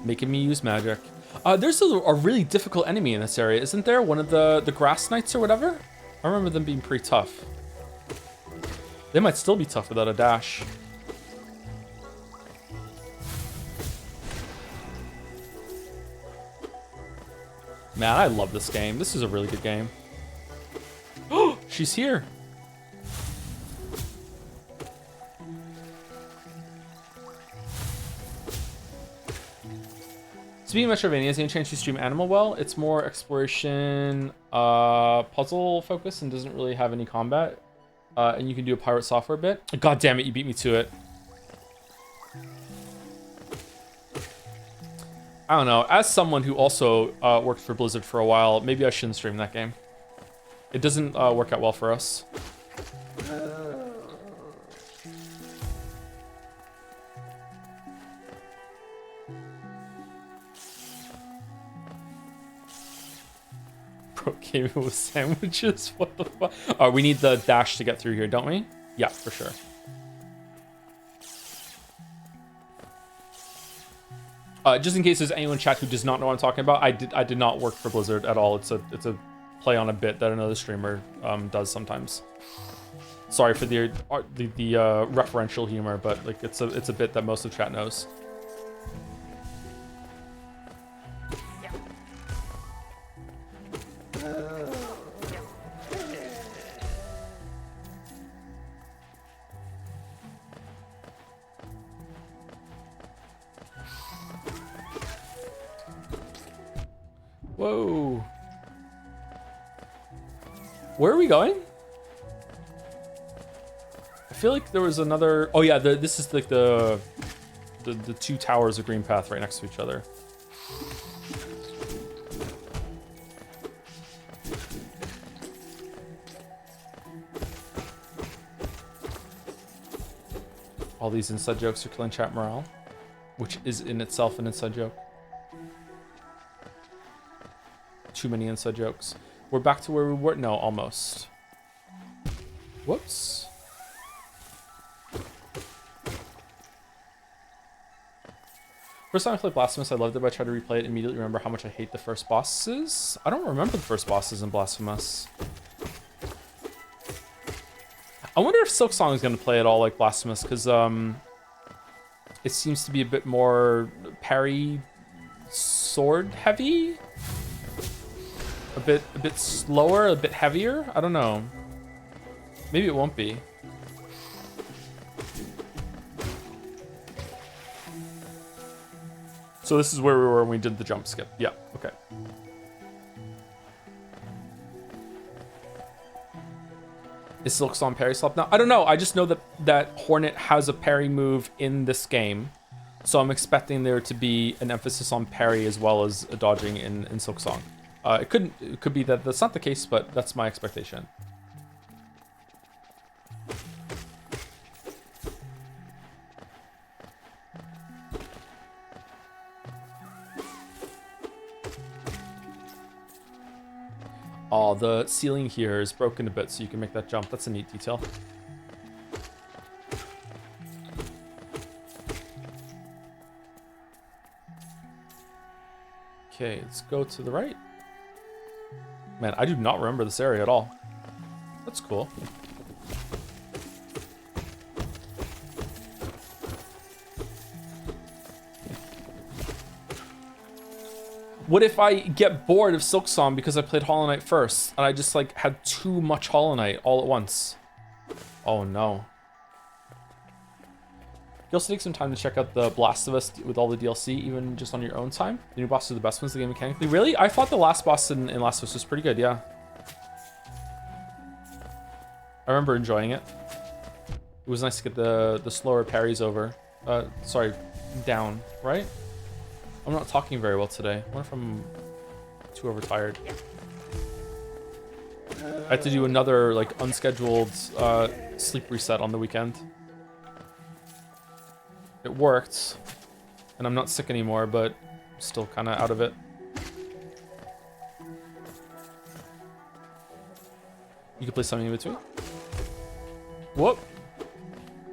Making me use magic. There's a really difficult enemy in this area, isn't there? One of the grass knights or whatever? I remember them being pretty tough. They might still be tough without a dash. Man, I love this game. This is a really good game. Oh, she's here. Speaking of Metroidvania, is any chance you stream Animal well? It's more exploration, puzzle focus, and doesn't really have any combat. And you can do a pirate software bit. God damn it, you beat me to it. I don't know. As someone who also worked for Blizzard for a while, maybe I shouldn't stream that game. It doesn't work out well for us. Broke came in with sandwiches. What the fuck? We need the dash to get through here, don't we? Yeah, for sure. Just in case there's anyone in chat who does not know what I'm talking about, I did not work for Blizzard at all. It's a play on a bit that another streamer does sometimes. Sorry for the referential humor, but like it's a bit that most of chat knows. Whoa. Where are we going? I feel like there was another... Oh yeah, this is like the two towers of green path right next to each other. All these inside jokes are killing chat morale, which is in itself an inside joke. Too many inside jokes. We're back to where we were. No, almost. Whoops. First time I played Blasphemous, I loved it, but I tried to replay it, immediately remember how much I hate the first bosses. I don't remember the first bosses in Blasphemous. I wonder if Silksong is going to play at all like Blasphemous, because it seems to be a bit more parry sword heavy. A bit slower, a bit heavier. I don't know. Maybe it won't be. So this is where we were when we did the jump skip. Yeah, okay. Is Silksong parry slap now? I don't know. I just know that Hornet has a parry move in this game. So I'm expecting there to be an emphasis on parry as well as dodging in Silksong. It could be that that's not the case, but that's my expectation. Oh, the ceiling here is broken a bit, so you can make that jump. That's a neat detail. Okay, let's go to the right. Man, I do not remember this area at all. That's cool. What if I get bored of Silksong because I played Hollow Knight first, and I just like had too much Hollow Knight all at once? Oh no. You also take some time to check out the Blast of Us with all the DLC, even just on your own time. The new bosses are the best ones in the game mechanically. Really? I thought the last boss in Last of Us was pretty good, yeah. I remember enjoying it. It was nice to get the slower parries over. Sorry, down, right? I'm not talking very well today. I wonder if I'm too overtired. I had to do another like unscheduled sleep reset on the weekend. It worked, and I'm not sick anymore, but still kind of out of it. You could play something in between. Whoop.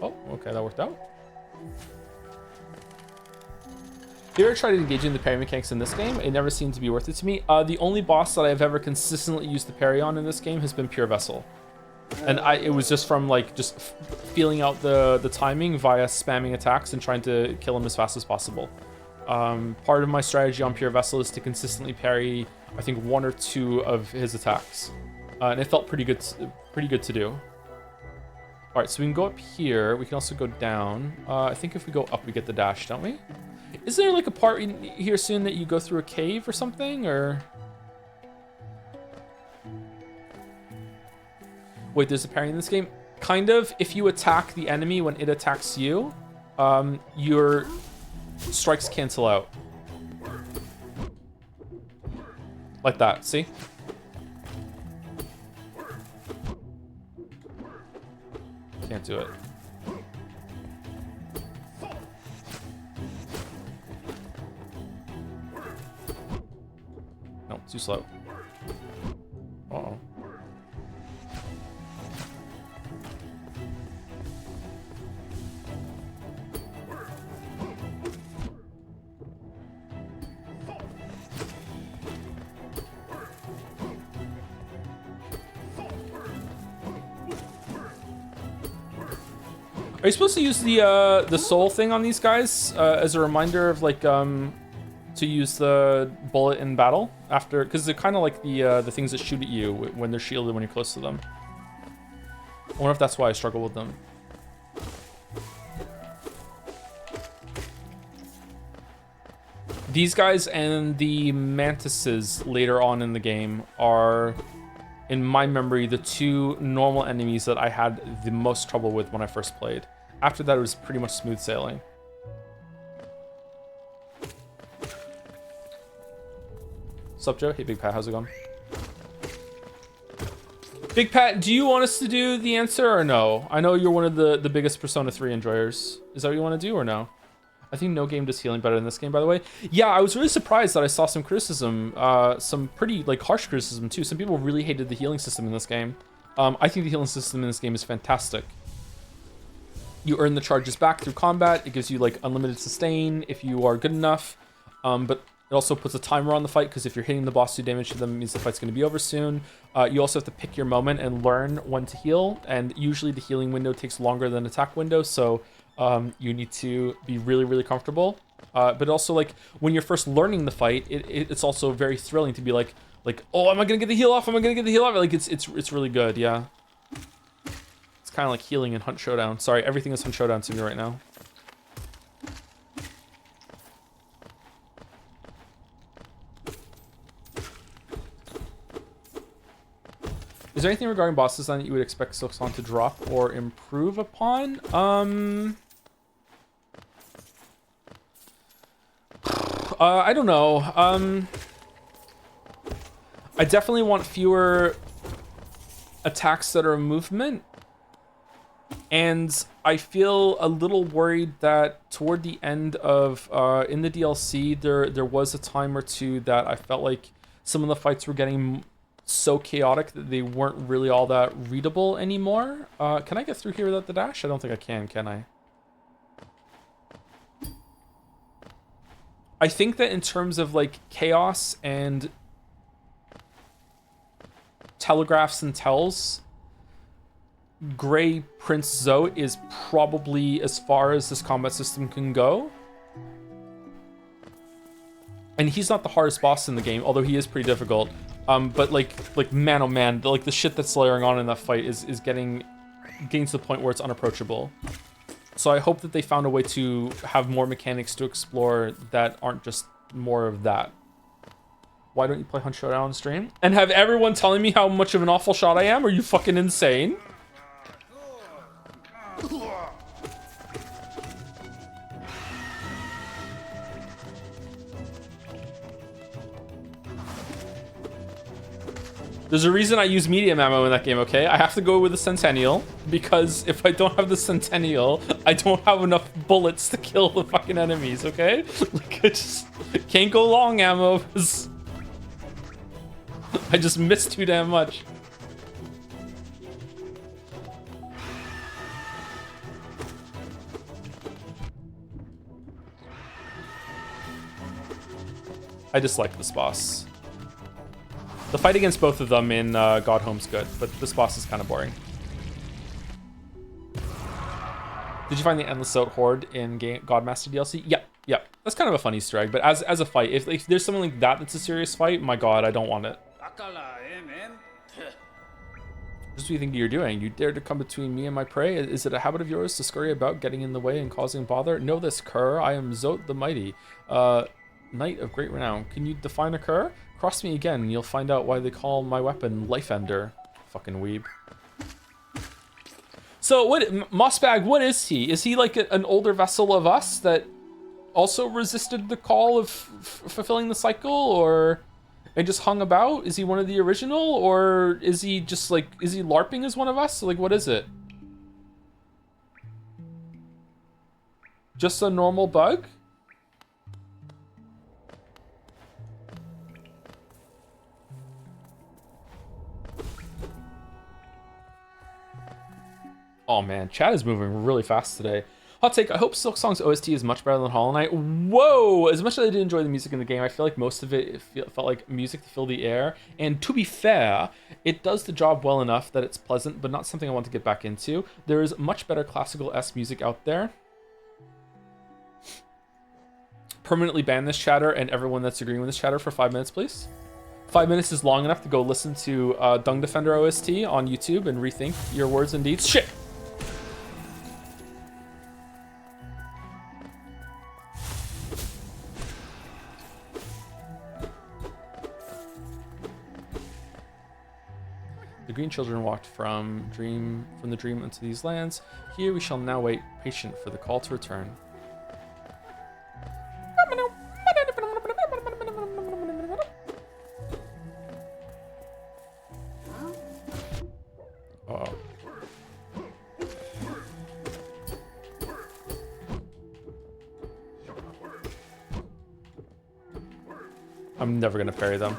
Oh, okay, that worked out. Have you ever tried engaging the parry mechanics in this game? It never seemed to be worth it to me. The only boss that I've ever consistently used the parry on in this game has been Pure Vessel. And it was just from like just feeling out the timing via spamming attacks and trying to kill him as fast as possible. Part of my strategy on Pure Vessel is to consistently parry, I think, 1 or 2 of his attacks, and it felt pretty good to do. All right, so we can go up here. We can also go down. I think if we go up, we get the dash, don't we? Is there like a part in here soon that you go through a cave or something, or? Wait, there's a parry in this game? Kind of. If you attack the enemy when it attacks you, your strikes cancel out. Like that, see? Can't do it. No, too slow. Uh-oh. Are you supposed to use the soul thing on these guys as a reminder of like to use the bullet in battle after? Because they're kind of like the things that shoot at you when they're shielded when you're close to them. I wonder if that's why I struggle with them. These guys and the mantises later on in the game are, in my memory, the two normal enemies that I had the most trouble with when I first played. After that, it was pretty much smooth sailing. Sup, Joe? Hey, Big Pat, how's it going? Big Pat, do you want us to do the answer or no? I know you're one of the biggest Persona 3 enjoyers. Is that what you want to do or no? I think no game does healing better than this game, by the way. Yeah, I was really surprised that I saw some criticism, some pretty like harsh criticism too. Some people really hated the healing system in this game. I think the healing system in this game is fantastic. You earn the charges back through combat. It gives you like unlimited sustain if you are good enough. But it also puts a timer on the fight because if you're hitting the boss, do damage to them, it means the fight's going to be over soon. You also have to pick your moment and learn when to heal. And usually the healing window takes longer than attack window, so you need to be really, really comfortable. But also, like, when you're first learning the fight, it's also very thrilling to be like, oh, am I gonna get the heal off? Am I gonna get the heal off? Like, it's really good, yeah. It's kind of like healing in Hunt Showdown. Sorry, everything is Hunt Showdown to me right now. Is there anything regarding boss design that you would expect Silksong to drop or improve upon? I don't know. I definitely want fewer attacks that are movement. And I feel a little worried that toward the end of, in the DLC, there was a time or two that I felt like some of the fights were getting so chaotic that they weren't really all that readable anymore. Can I get through here without the dash? I don't think I can I? I think that in terms of like chaos and telegraphs and tells, Grey Prince Zote is probably as far as this combat system can go. And he's not the hardest boss in the game, although he is pretty difficult. But like man, oh man, the shit that's layering on in that fight is getting to the point where it's unapproachable. So I hope that they found a way to have more mechanics to explore that aren't just more of that. Why don't you play Hunt Showdown on stream? And have everyone telling me how much of an awful shot I am? Are you fucking insane? There's a reason I use medium ammo in that game, okay? I have to go with the Centennial, because if I don't have the Centennial, I don't have enough bullets to kill the fucking enemies, okay? Like, I just can't go long ammo, because I just miss too damn much. I dislike this boss. The fight against both of them in God Home's good, but this boss is kind of boring. Did you find the Endless Zote Horde in Godmaster DLC? Yep. That's kind of a fun Easter egg, but as a fight, if there's something like that that's a serious fight, my god, I don't want it. Just what do you think you're doing? You dare to come between me and my prey? Is it a habit of yours to scurry about, getting in the way and causing bother? Know this, cur. I am Zote the Mighty, knight of great renown. Can you define a cur? Cross me again, and you'll find out why they call my weapon Life Ender. Fucking weeb. So, Mossbag, what is he? Is he like an older vessel of us that also resisted the call of fulfilling the cycle, or and just hung about? Is he one of the original, or is he just like, is he LARPing as one of us? Like, what is it? Just a normal bug? Oh man, chat is moving really fast today. Hot take, I hope Silksong's OST is much better than Hollow Knight. Whoa! As much as I did enjoy the music in the game, I feel like most of it felt like music to fill the air. And to be fair, it does the job well enough that it's pleasant, but not something I want to get back into. There is much better classical-esque music out there. Permanently ban this chatter and everyone that's agreeing with this chatter for 5 minutes, please. 5 minutes is long enough to go listen to Dung Defender OST on YouTube and rethink your words and deeds. Shit! The green children walked from the dream into these lands. Here we shall now wait patient for the call to return. Uh-oh. I'm never gonna parry them.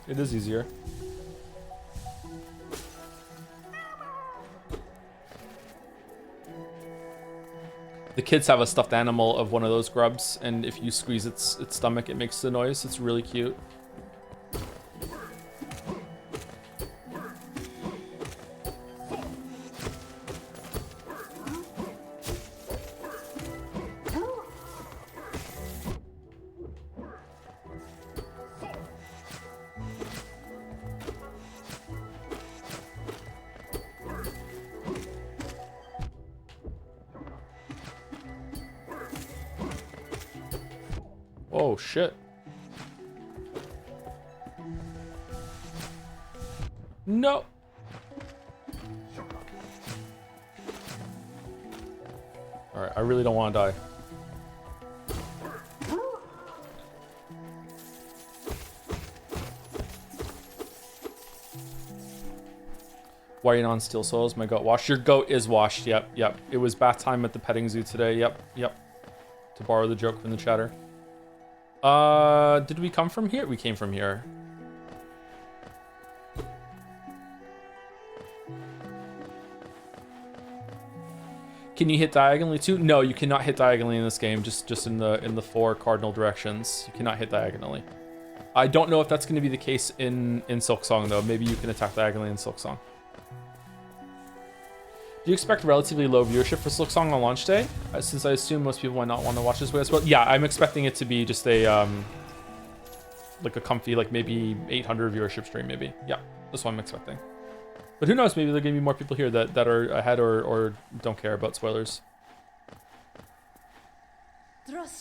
It is easier. The kids have a stuffed animal of one of those grubs, and if you squeeze its stomach, it makes the noise. It's really cute. Oh shit. No. Alright, I really don't want to die. Why are you not on Steel Souls? My goat washed. Your goat is washed. Yep, yep. It was bath time at the petting zoo today. Yep, yep. To borrow the joke from the chatter. Did we come from here? We came from here. Can you hit diagonally too? No, you cannot hit diagonally in this game. Just in the 4 cardinal directions. You cannot hit diagonally. I don't know if that's going to be the case in Silksong though. Maybe you can attack diagonally in Silksong. Do you expect relatively low viewership for Silksong on launch day? Since I assume most people might not want to watch this way as well. Yeah, I'm expecting it to be just a like a comfy, like maybe 800 viewership stream, maybe. Yeah, that's what I'm expecting. But who knows? Maybe there're gonna be more people here that are ahead or don't care about spoilers.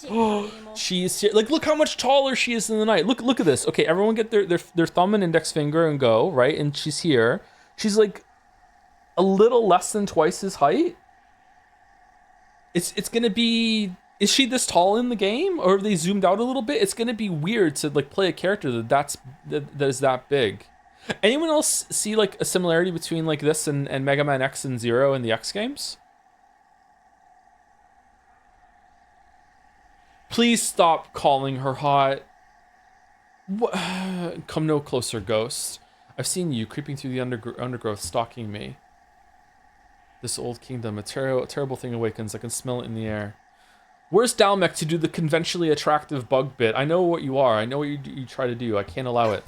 Oh, she's here. Like, look how much taller she is in the night. Look at this. Okay, everyone get their thumb and index finger and go right. And she's here. She's like a little less than twice his height. It's gonna be. Is she this tall in the game, or have they zoomed out a little bit? It's gonna be weird to like play a character that is that big. Anyone else see like a similarity between like this and Mega Man X and Zero in the X games? Please stop calling her hot. What? Come no closer, ghost. I've seen you creeping through the undergrowth, stalking me. This old kingdom, a terrible thing awakens. I can smell it in the air. Where's Dalmec to do the conventionally attractive bug bit? I know what you are. I know what you try to do. I can't allow it.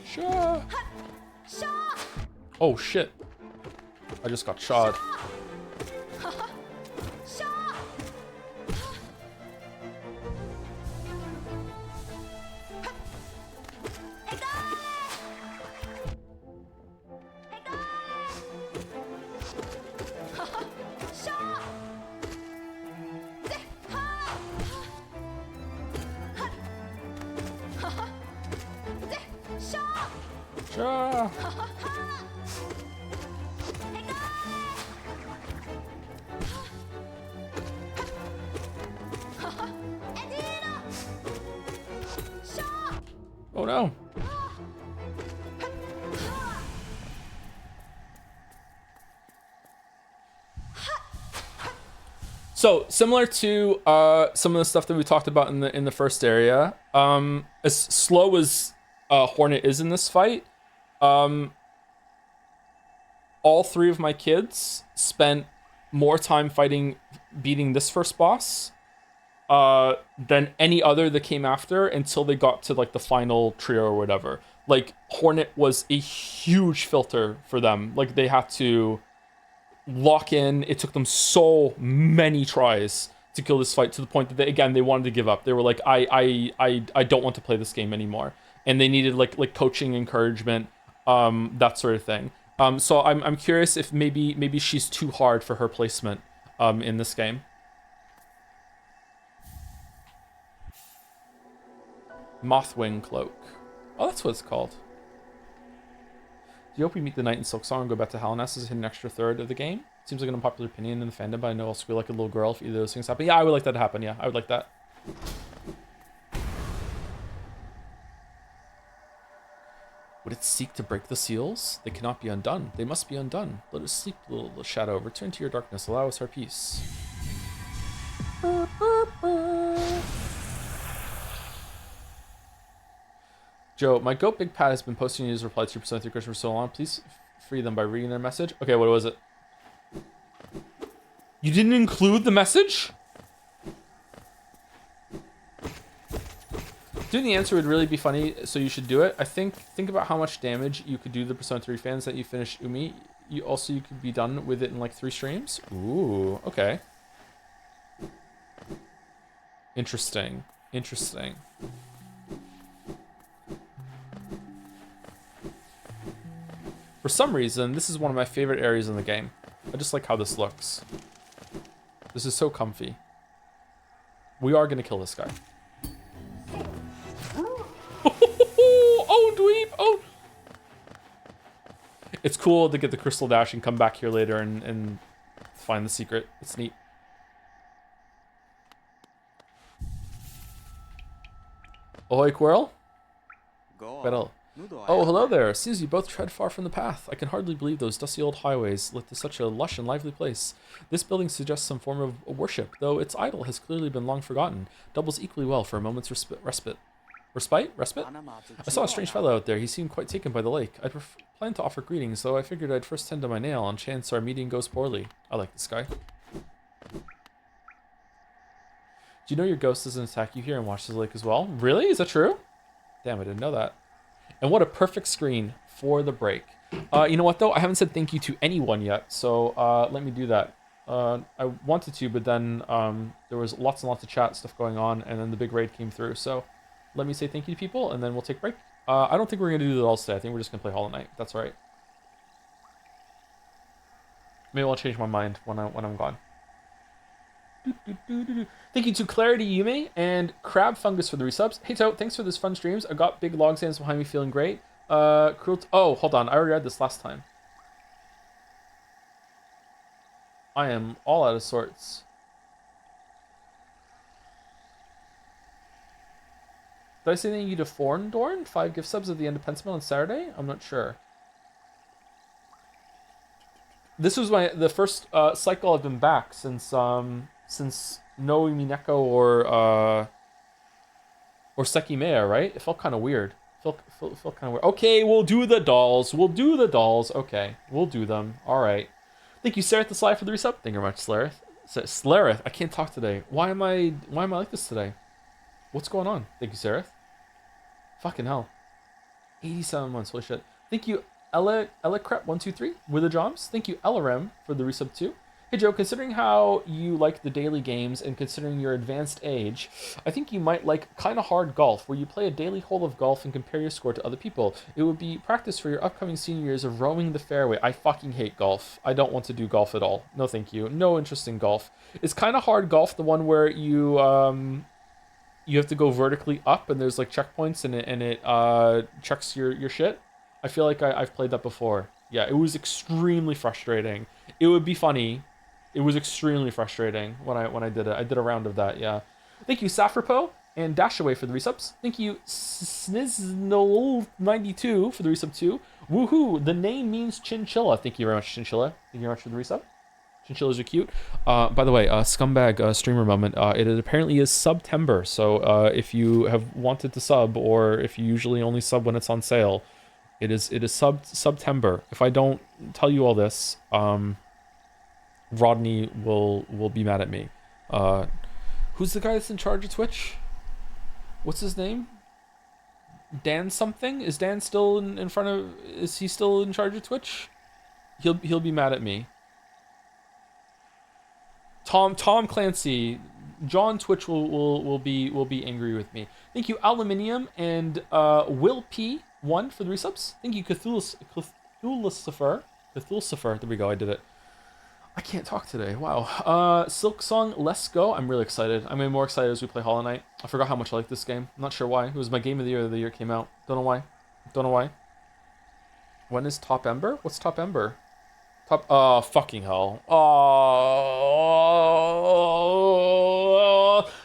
Shaw. Oh shit. I just got shot. Shaw. Oh no. So similar to some of the stuff that we talked about in the first area, as slow as Hornet is in this fight, all three of my kids spent more time beating this first boss than any other that came after until they got to like the final trio or whatever. Like Hornet was a huge filter for them. Like they had to lock in. It took them so many tries to kill this fight to the point that they wanted to give up. They were like, I don't want to play this game anymore, and they needed like coaching, encouragement, that sort of thing. So I'm curious if maybe she's too hard for her placement in this game. Mothwing Cloak. Oh, that's what it's called. Do you hope we meet the knight in Silksong and go back to Hallownest as an extra third of the game? Seems like an unpopular opinion in the fandom, but I know I'll squeal like a little girl if either of those things happen. Yeah, I would like that to happen. Yeah, I would like that. Would it seek to break the seals? They cannot be undone. They must be undone. Let us sleep, little shadow. Return to your darkness. Allow us our peace. Joe, my goat Big Pat has been posting his reply to your percent through question for so long. Please free them by reading their message. Okay, what was it? You didn't include the message? Doing the answer would really be funny, so you should do it. I think about how much damage you could do to the Persona 3 fans that you finish Umi. You could be done with it in like 3 streams. Ooh, okay. Interesting. Interesting. For some reason, this is one of my favorite areas in the game. I just like how this looks. This is so comfy. We are gonna kill this guy. Oh, dweeb! Oh! It's cool to get the crystal dash and come back here later and find the secret. It's neat. Ahoy, Quirrell. Quirrell. Oh, hello there. Seems you both tread far from the path. I can hardly believe those dusty old highways led to such a lush and lively place. This building suggests some form of worship, though its idol has clearly been long forgotten. Doubles equally well for a moment's respite. Respite? I saw a strange fellow out there. He seemed quite taken by the lake. I'd planned to offer greetings, though I figured I'd first tend to my nail on chance our meeting goes poorly. I like this guy. Do you know your ghost doesn't attack you here and watches the lake as well? Really? Is that true? Damn, I didn't know that. And what a perfect screen for the break. You know what, though? I haven't said thank you to anyone yet, so let me do that. I wanted to, but then there was lots and lots of chat stuff going on, and then the big raid came through. So let me say thank you to people, and then we'll take a break. I don't think we're going to do the dolls today. I think we're just going to play Hollow Knight. That's all right. Maybe I'll change my mind when I'm gone. Thank you to Clarity Yume and Crab Fungus for the resubs. Hey Tote, thanks for this fun streams. I got big log stands behind me feeling great. Oh, hold on. I already read this last time. I am all out of sorts. Did I say thank you to Dorn? 5 gift subs at the end of Pensmill on Saturday? I'm not sure. This was the first cycle I've been back since No Mineko or Sekimea, right? It felt kind of weird. Felt kind of weird. Okay, we'll do the dolls. Okay, we'll do them. All right. Thank you, Sareth the Sly, for the resub. Thank you very much, Slareth. Slareth, I can't talk today. Why am I like this today? What's going on? Thank you, Sareth. Fucking hell. 87 months. Holy shit. Thank you, Ellacrep123 with the Joms. Thank you, Ellarem, for the resub too. Hey Joe, considering how you like the daily games and considering your advanced age, I think you might like Kinda Hard Golf, where you play a daily hole of golf and compare your score to other people. It would be practice for your upcoming senior years of roaming the fairway. I fucking hate golf. I don't want to do golf at all. No thank you. No interest in golf. Is Kinda Hard Golf the one where you have to go vertically up and there's like checkpoints and it checks your shit? I feel like I've played that before. Yeah, it was extremely frustrating. It would be funny. It was extremely frustrating when I did it. I did a round of that, yeah. Thank you, Safrapo and Dashaway for the resubs. Thank you, Sniznol92 for the resub too. Woohoo! The name means chinchilla. Thank you very much, Chinchilla. Thank you very much for the resub. Chinchillas are cute. By the way, scumbag streamer moment. It apparently is September. So if you have wanted to sub, or if you usually only sub when it's on sale, it is September. If I don't tell you all this, Rodney will be mad at me. Who's the guy that's in charge of Twitch? What's his name? Dan something? Is Dan still in front of? Is he still in charge of Twitch? He'll be mad at me. Tom Clancy, John Twitch will be angry with me. Thank you, Aluminium and Will P1 for the resubs. Thank you, Cthulhucifer. There we go. I did it. I can't talk today. Wow. Silksong, let's go. I'm really excited. I'm more excited as we play Hollow Knight. I forgot how much I like this game. I'm not sure why. It was my game of the year. The year it came out. Don't know why. When is Top Ember? What's Top Ember? Oh, fucking hell. Oh.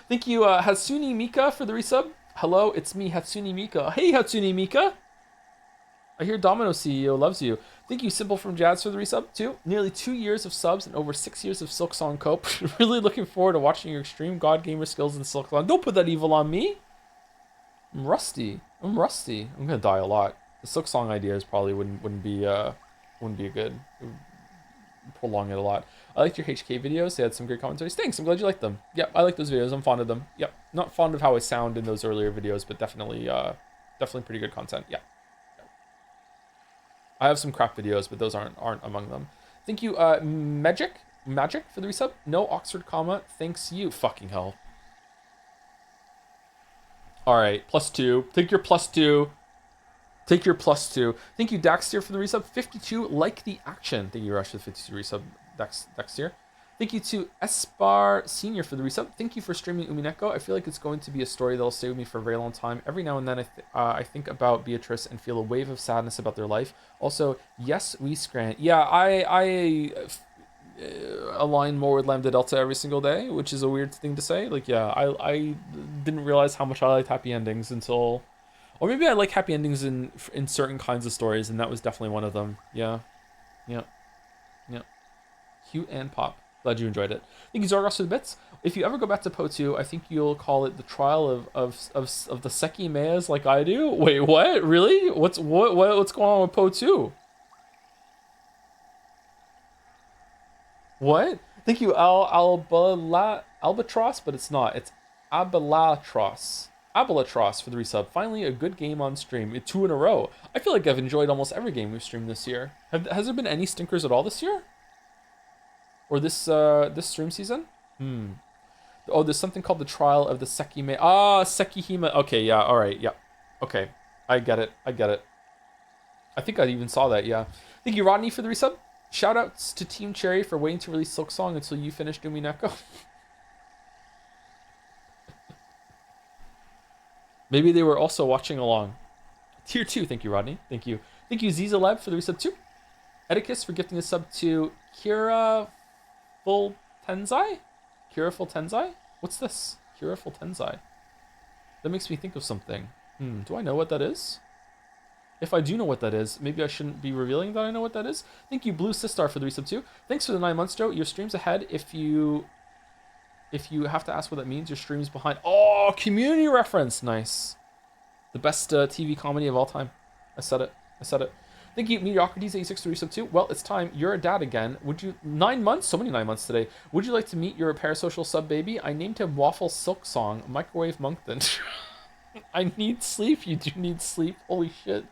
Thank you, Hatsune Mika, for the resub. Hello, it's me, Hatsune Mika. Hey, Hatsune Mika. I hear Domino CEO loves you. Thank you, Simple from Jazz, for the resub, too. Nearly 2 years of subs and over 6 years of Silksong cope. Really looking forward to watching your extreme God Gamer skills in Silksong. Don't put that evil on me. I'm rusty. I'm gonna die a lot. The Silksong ideas probably wouldn't be a good. It would prolong it a lot. I liked your HK videos. They had some great commentaries. Thanks. I'm glad you liked them. Yep, I like those videos. I'm fond of them. Yep. Not fond of how I sound in those earlier videos, but definitely pretty good content. Yeah. I have some crap videos, but those aren't among them. Thank you, Magic for the resub. No Oxford comma. Thanks you. Fucking hell. All right, +2. Take your +2. Thank you, Daxtier, for the resub. 52. Like the action. Thank you, Rush, for the 52 resub, Daxtier. Thank you to Espar Senior for the resub. Thank you for streaming Umineko. I feel like it's going to be a story that'll stay with me for a very long time. Every now and then I think about Beatrice and feel a wave of sadness about their life. Also, yes, we scran. Yeah, I align more with Lambda Delta every single day, which is a weird thing to say. Like, yeah, I didn't realize how much I liked happy endings until... Or maybe I like happy endings in certain kinds of stories, and that was definitely one of them. Yeah. Cute and pop. Glad you enjoyed it. Thank you, Zorgos, for the bits. If you ever go back to Po 2, I think you'll call it the trial of the Seki Mayas like I do. Wait, what? Really? What's going on with Po 2? What? Thank you, Albatross, but it's not. It's Abelatros for the resub. Finally, a good game on stream. 2 in a row. I feel like I've enjoyed almost every game we've streamed this year. Has there been any stinkers at all this year? Or this stream season? Oh, there's something called the Trial of the Sekime. Sekihime. Okay, yeah, alright, yeah. Okay, I get it. I think I even saw that, yeah. Thank you, Rodney, for the resub. Shoutouts to Team Cherry for waiting to release Silksong until you finished Umineko. Maybe they were also watching along. Tier 2, thank you, Rodney. Thank you. Thank you, Zizaleb, for the resub too. Edicus for gifting a sub to Kira Full Tenzai? What's this? Kira Full Tenzai. That makes me think of something. Do I know what that is? If I do know what that is, maybe I shouldn't be revealing that I know what that is. Thank you, Blue Sistar, for the resub too. Thanks for the 9 months, Joe. Your stream's ahead. If you have to ask what that means, your stream's behind. Oh, community reference. Nice. The best TV comedy of all time. I said it. Thank you, Mediocrities86 for resub too. Well, it's time. You're a dad again. Would you... 9 months? So many 9 months today. Would you like to meet your parasocial sub baby? I named him Waffle Silksong. Microwave Monkton. I need sleep. You do need sleep. Holy shit.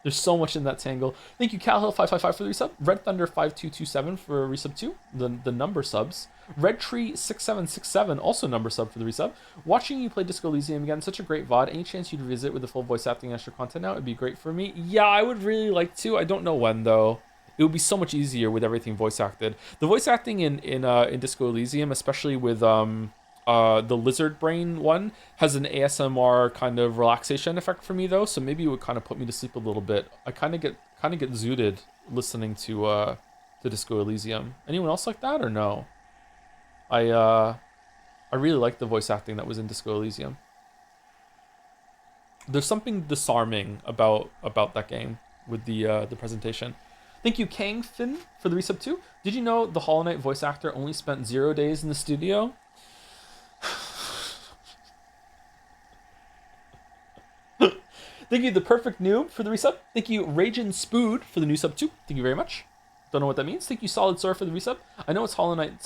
There's so much in that tangle. Thank you, CalHill555 for the resub. Red Thunder5227 for resub 2. The number subs. Redtree6767 also number sub for the resub. Watching you play Disco Elysium again, such a great VOD. Any chance you'd revisit with the full voice acting and extra content now? It'd be great for me. Yeah, I would really like to. I don't know when though. It would be so much easier with everything voice acted. The voice acting in Disco Elysium, especially with the lizard brain one, has an ASMR kind of relaxation effect for me though, so maybe it would kind of put me to sleep a little bit. I kind of get zooted listening to Disco Elysium. Anyone else like that or no? I really like the voice acting that was in Disco Elysium. There's something disarming about that game with the presentation. Thank you, Kang Finn, for the resub too. Did you know the Hollow Knight voice actor only spent 0 days in the studio? Thank you, The Perfect Noob, for the resub. Thank you, Ragin Spood, for the new sub too. Thank you very much. Don't know what that means. Thank you, Solid Sword, for the resub. I know it's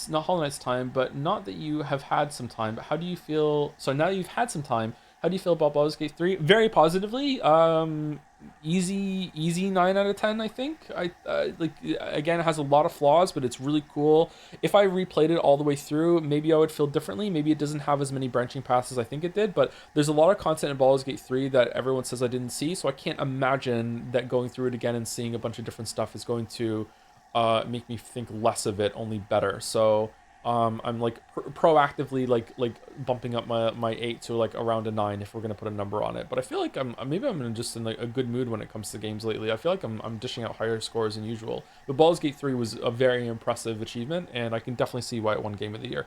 not Hollow Knight's time, but not that you have had some time. But how do you feel? So now that you've had some time, how do you feel about Baldur's Gate 3? Very positively. Easy 9 out of 10. I think. Like, again, it has a lot of flaws, but it's really cool. If I replayed it all the way through, maybe I would feel differently. Maybe it doesn't have as many branching paths as I think it did. But there's a lot of content in Baldur's Gate 3 that everyone says I didn't see. So I can't imagine that going through it again and seeing a bunch of different stuff is going to make me think less of it, only better. So I'm like proactively like bumping up my 8 to like around a 9 if we're gonna put a number on it. But I feel like I'm just in like a good mood when it comes to games lately. I feel like I'm dishing out higher scores than usual. But Baldur's Gate 3 was a very impressive achievement, and I can definitely see why it won Game of the Year.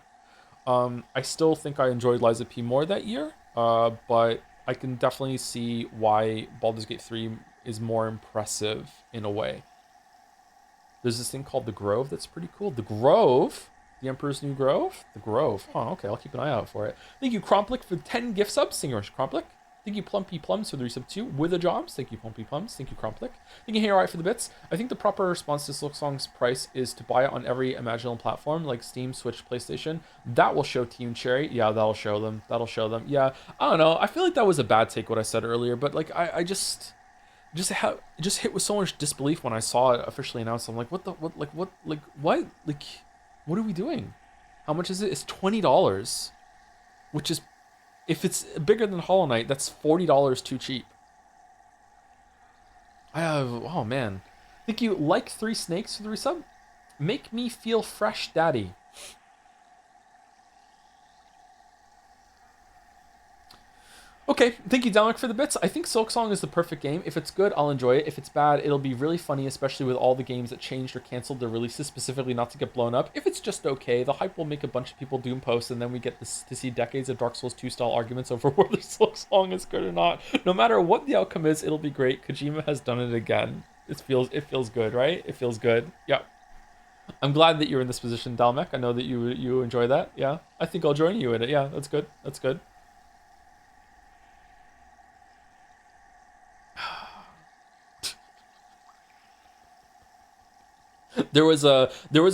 I still think I enjoyed Lies of P more that year, but I can definitely see why Baldur's Gate 3 is more impressive in a way. There's this thing called The Grove that's pretty cool. The Grove? The Emperor's New Grove? The Grove. Oh, okay. I'll keep an eye out for it. Thank you, Cromplick, for 10 gift subs. Singerish Cromplick. Thank you, Plumpy Plums, for the resub 2. With the jobs. Thank you, Plumpy Plums. Thank you, Cromplick. Thank you, Hayride, for the bits. I think the proper response to Silksong's price is to buy it on every imaginable platform, like Steam, Switch, PlayStation. That will show Team Cherry. Yeah, that'll show them. That'll show them. Yeah, I don't know. I feel like that was a bad take, what I said earlier, but like, I just hit with so much disbelief when I saw it officially announced. I'm like, what, what are we doing? How much is it? It's $20, which is, if it's bigger than Hollow Knight, that's $40 too cheap. Oh man. Thank you, Like 3 Snakes, for the resub. Make me feel fresh, daddy. Okay, thank you, Dominic, for the bits. I think Silksong is the perfect game. If it's good, I'll enjoy it. If it's bad, it'll be really funny, especially with all the games that changed or canceled their releases, specifically not to get blown up. If it's just okay, the hype will make a bunch of people doom posts, and then we get to see decades of Dark Souls 2 style arguments over whether Silksong is good or not. No matter what the outcome is, it'll be great. Kojima has done it again. It feels good, right? It feels good. Yeah. I'm glad that you're in this position, Dalmek. I know that you enjoy that. Yeah. I think I'll join you in it. Yeah, that's good. That's good. There was a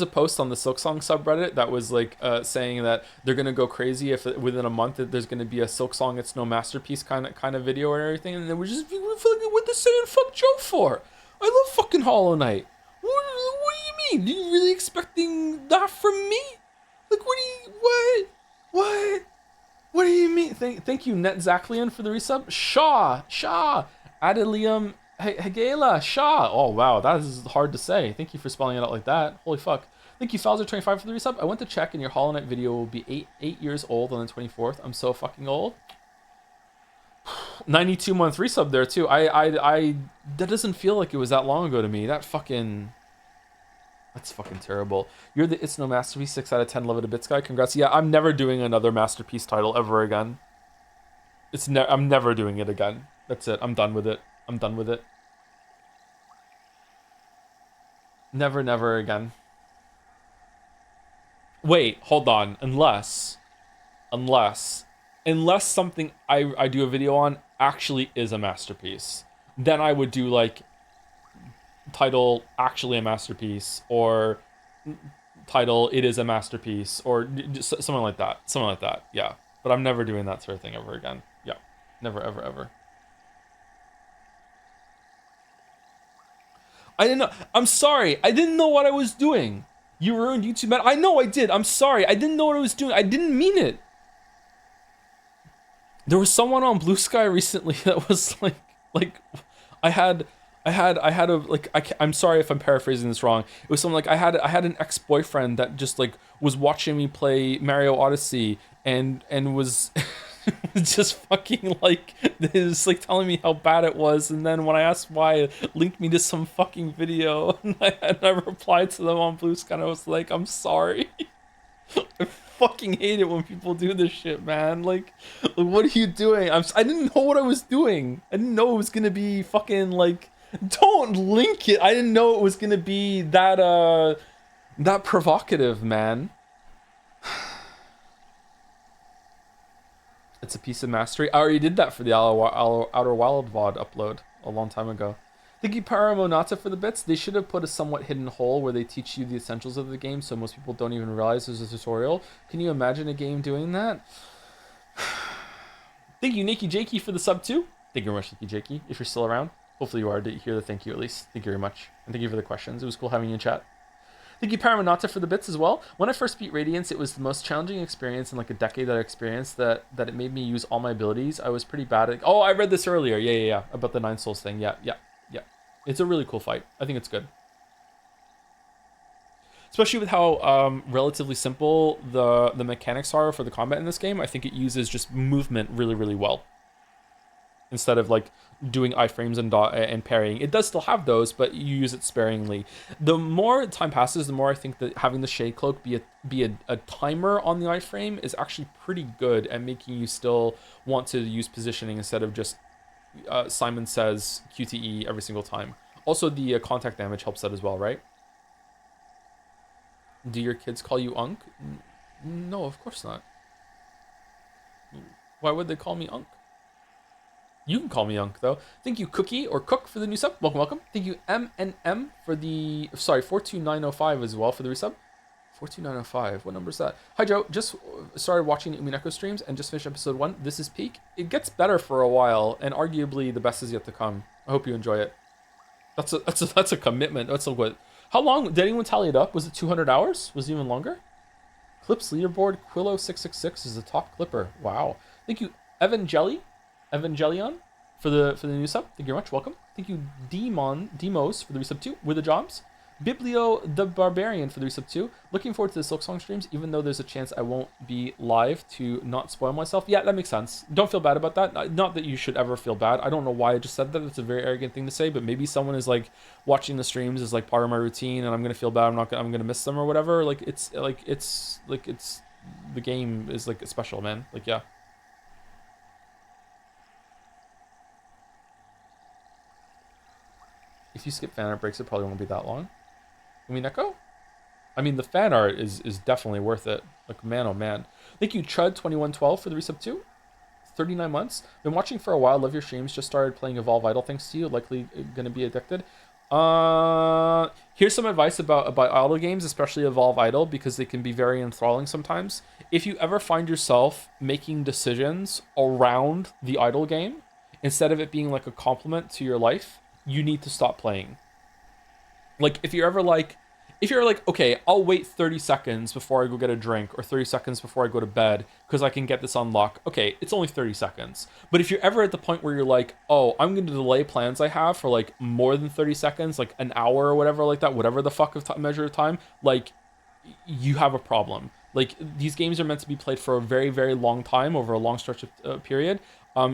post on the Silksong subreddit that was like saying that they're gonna go crazy if within a month that there's gonna be a Silksong It's No Masterpiece kind of video or everything, and then we're just what they saying fuck Joe for. I love fucking Hollow Knight. What do you mean? Are you really expecting that from me? Like what do you mean? Thank you, Net Zaclian, for the resub. Shaw Adelium Hegela Shaw. Oh wow, that is hard to say. Thank you for spelling it out like that. Holy fuck. Thank you, Falzer25, for the resub. I went to check and your Hollow Knight video will be 8 years old on the 24th. I'm so fucking old. 92-month resub there too. I that doesn't feel like it was that long ago to me. That's fucking terrible. You're the It's No Masterpiece 6 out of 10 love it a bits guy. Congrats. Yeah, I'm never doing another masterpiece title ever again. I'm never doing it again. That's it. I'm done with it. Never again. Wait, hold on. Unless something I do a video on actually is a masterpiece, then I would do like title actually a masterpiece, or title it is a masterpiece, or something like that. Yeah, but I'm never doing that sort of thing ever again. Yeah, never ever. I didn't know. I'm sorry. I didn't know what I was doing. You ruined YouTube, man. I know I did. I'm sorry. I didn't know what I was doing. I didn't mean it. There was someone on Blue Sky recently that was like I had a like I'm sorry if I'm paraphrasing this wrong. It was something like I had an ex-boyfriend that just like was watching me play Mario Odyssey and was just fucking like this, like telling me how bad it was, and then when I asked why, it linked me to some fucking video, and I replied to them on Blue Sky and I was like, I'm sorry. I fucking hate it when people do this shit, man. Like what are you doing? I didn't know what I was doing. I didn't know it was gonna be fucking like Don't link it. I didn't know it was gonna be that provocative, man. It's a piece of mastery. I already did that for the Outer Wild VOD upload a long time ago. Thank you, Paramonata, for the bits. They should have put a somewhat hidden hole where they teach you the essentials of the game, so most people don't even realize there's a tutorial. Can you imagine a game doing that? Thank you, Nikki Jakey, for the sub too. Thank you very much, Nikki Jakey, if you're still around. Hopefully you are. Did you hear the thank you at least? Thank you very much. And thank you for the questions. It was cool having you in chat. Thank you, Paramonata, for the bits as well. When I first beat Radiance, it was the most challenging experience in like a decade that I experienced, that it made me use all my abilities. I was pretty bad at... Oh, I read this earlier. Yeah. About the 9 Souls thing. Yeah. It's a really cool fight. I think it's good. Especially with how relatively simple the mechanics are for the combat in this game. I think it uses just movement really, really well. Instead of like doing iframes and parrying. It does still have those, but you use it sparingly. The more time passes, the more I think that having the Shade Cloak be a timer on the iframe is actually pretty good at making you still want to use positioning instead of just Simon Says QTE every single time. Also, the contact damage helps that as well, right? Do your kids call you Unk? No, of course not. Why would they call me Unk? You can call me Unk, though. Thank you, Cookie, or Cook, for the new sub. Welcome. Thank you, M for the... Sorry, 42905 as well for the resub. 42905. What number is that? Hi, Joe. Just started watching Umineko streams and just finished episode 1. This is peak. It gets better for a while, and arguably the best is yet to come. I hope you enjoy it. That's a commitment. That's a what? How long? Did anyone tally it up? Was it 200 hours? Was it even longer? Clips leaderboard. Quillo666 is the top clipper. Wow. Thank you, Evangelion, for the new sub. Thank you very much. Welcome. Thank you, Demos, for the resub 2 with the jobs. Biblio the Barbarian for the resub 2. Looking forward to the Silksong streams, even though there's a chance I won't be live to not spoil myself. Yeah, that makes sense. Don't feel bad about that. Not that you should ever feel bad. I don't know why I just said that. It's a very arrogant thing to say, but maybe someone is like watching the streams is like part of my routine, and I'm gonna feel bad. I'm gonna miss them or whatever. It's the game is like special, man. Like, yeah. If you skip fan art breaks, it probably won't be that long. Umineko? I mean, the fan art is definitely worth it. Like, man, oh man. Thank you, Chud2112, for the resub 2. 39 months. Been watching for a while. Love your streams. Just started playing Evolve Idol thanks to you. Likely going to be addicted. Here's some advice about idle games, especially Evolve Idol, because they can be very enthralling sometimes. If you ever find yourself making decisions around the idle game, instead of it being like a compliment to your life, you need to stop playing. Like, if you're like, okay, I'll wait 30 seconds before I go get a drink, or 30 seconds before I go to bed, because I can get this unlocked. Okay, it's only 30 seconds. But if you're ever at the point where you're like, oh, I'm going to delay plans I have for, like, more than 30 seconds, like an hour or whatever like that, whatever the fuck of measure of time, like, you have a problem. Like, these games are meant to be played for a very, very long time, over a long stretch of period.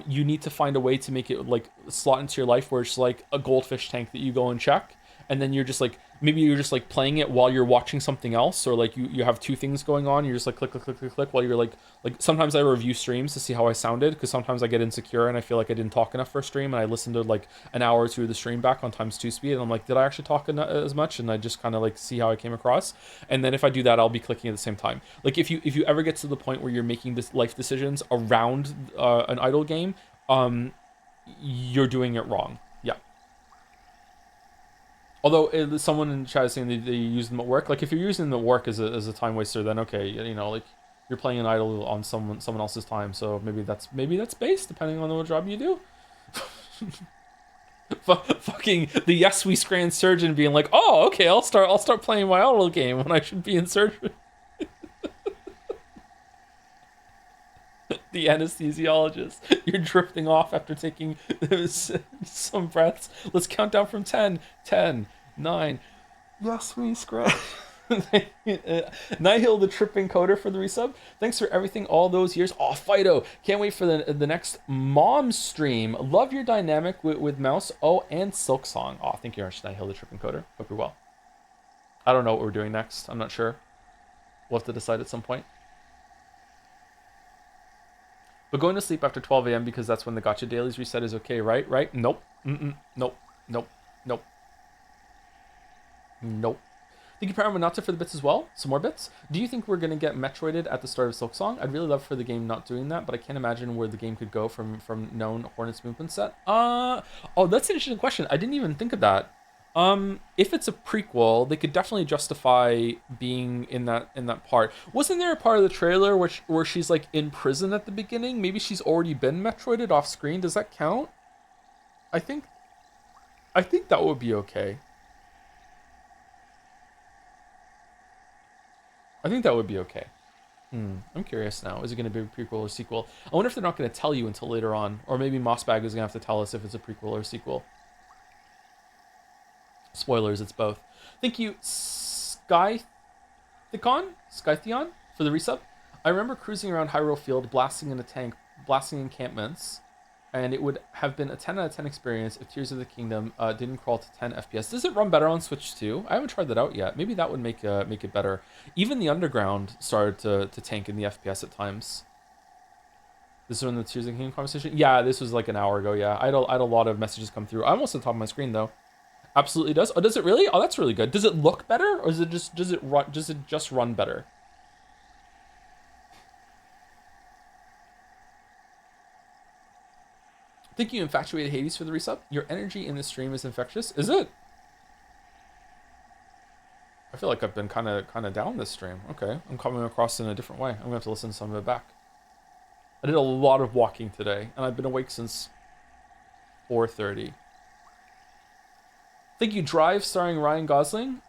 You need to find a way to make it, like, slot into your life where it's like a goldfish tank that you go and check, and then you're just like, maybe you're just like playing it while you're watching something else, or like you have two things going on. You're just like click while you're like sometimes I review streams to see how I sounded, because sometimes I get insecure and I feel like I didn't talk enough for a stream, and I listen to like an hour or two of the stream back on ×2 speed, and I'm like, did I actually talk as much? And I just kind of like see how I came across, and then if I do that, I'll be clicking at the same time. Like, if you ever get to the point where you're making this life decisions around an idle game, you're doing it wrong. Yeah. Although someone in chat is saying they use them at work. Like, if you're using them at work as a time waster, then okay, you know, like, you're playing an idle on someone else's time. So maybe that's based, depending on what job you do. Fucking the Yes We Scran surgeon being like, oh, okay, I'll start playing my idle game when I should be in surgery. The anesthesiologist. You're drifting off after taking some breaths. Let's count down from 10. 10, 9. Yes, we scratch. Nihil, the tripping coder, for the resub. Thanks for everything all those years. Oh, Fido. Can't wait for the next mom stream. Love your dynamic with Mouse. Oh, and Silksong. Oh, thank you very much, Nihil, the tripping coder. Hope you're well. I don't know what we're doing next. I'm not sure. We'll have to decide at some point. But going to sleep after 12 a.m. because that's when the gacha dailies reset is okay, right? Right? Nope. Nope. Nope. Nope. Nope. Thank you, Paramonata, for the bits as well. Some more bits. Do you think we're going to get Metroided at the start of Silksong? I'd really love for the game not doing that, but I can't imagine where the game could go from known Hornet's movement set. Oh, that's an interesting question. I didn't even think of that. If it's a prequel, they could definitely justify being in that part. Wasn't there a part of the trailer where she's like in prison at the beginning? Maybe she's already been Metroided off screen. Does that count? I think that would be okay. I think that would be okay. I'm curious now. Is it going to be a prequel or sequel? I wonder if they're not going to tell you until later on. Or maybe Mossbag is going to have to tell us if it's a prequel or a sequel. Spoilers, it's both. Thank you, Skytheon, for the resub. I remember cruising around Hyrule Field, blasting in a tank, blasting encampments, and it would have been a 10 out of 10 experience if Tears of the Kingdom didn't crawl to 10 FPS. Does it run better on Switch too? I haven't tried that out yet. Maybe that would make it better. Even the Underground started to tank in the FPS at times. This is when the Tears of the Kingdom conversation? Yeah, this was like an hour ago, yeah. I had a lot of messages come through. I'm almost at the top of my screen, though. Absolutely does. Oh, does it really? Oh, that's really good. Does it look better, or is it just does it just run better? Thank you, Infatuated Hades, for the resub. Your energy in this stream is infectious. Is it? I feel like I've been kind of down this stream. Okay, I'm coming across in a different way. I'm gonna have to listen to some of it back. I did a lot of walking today, and I've been awake since 4:30. Thank you, Drive, starring Ryan Gosling,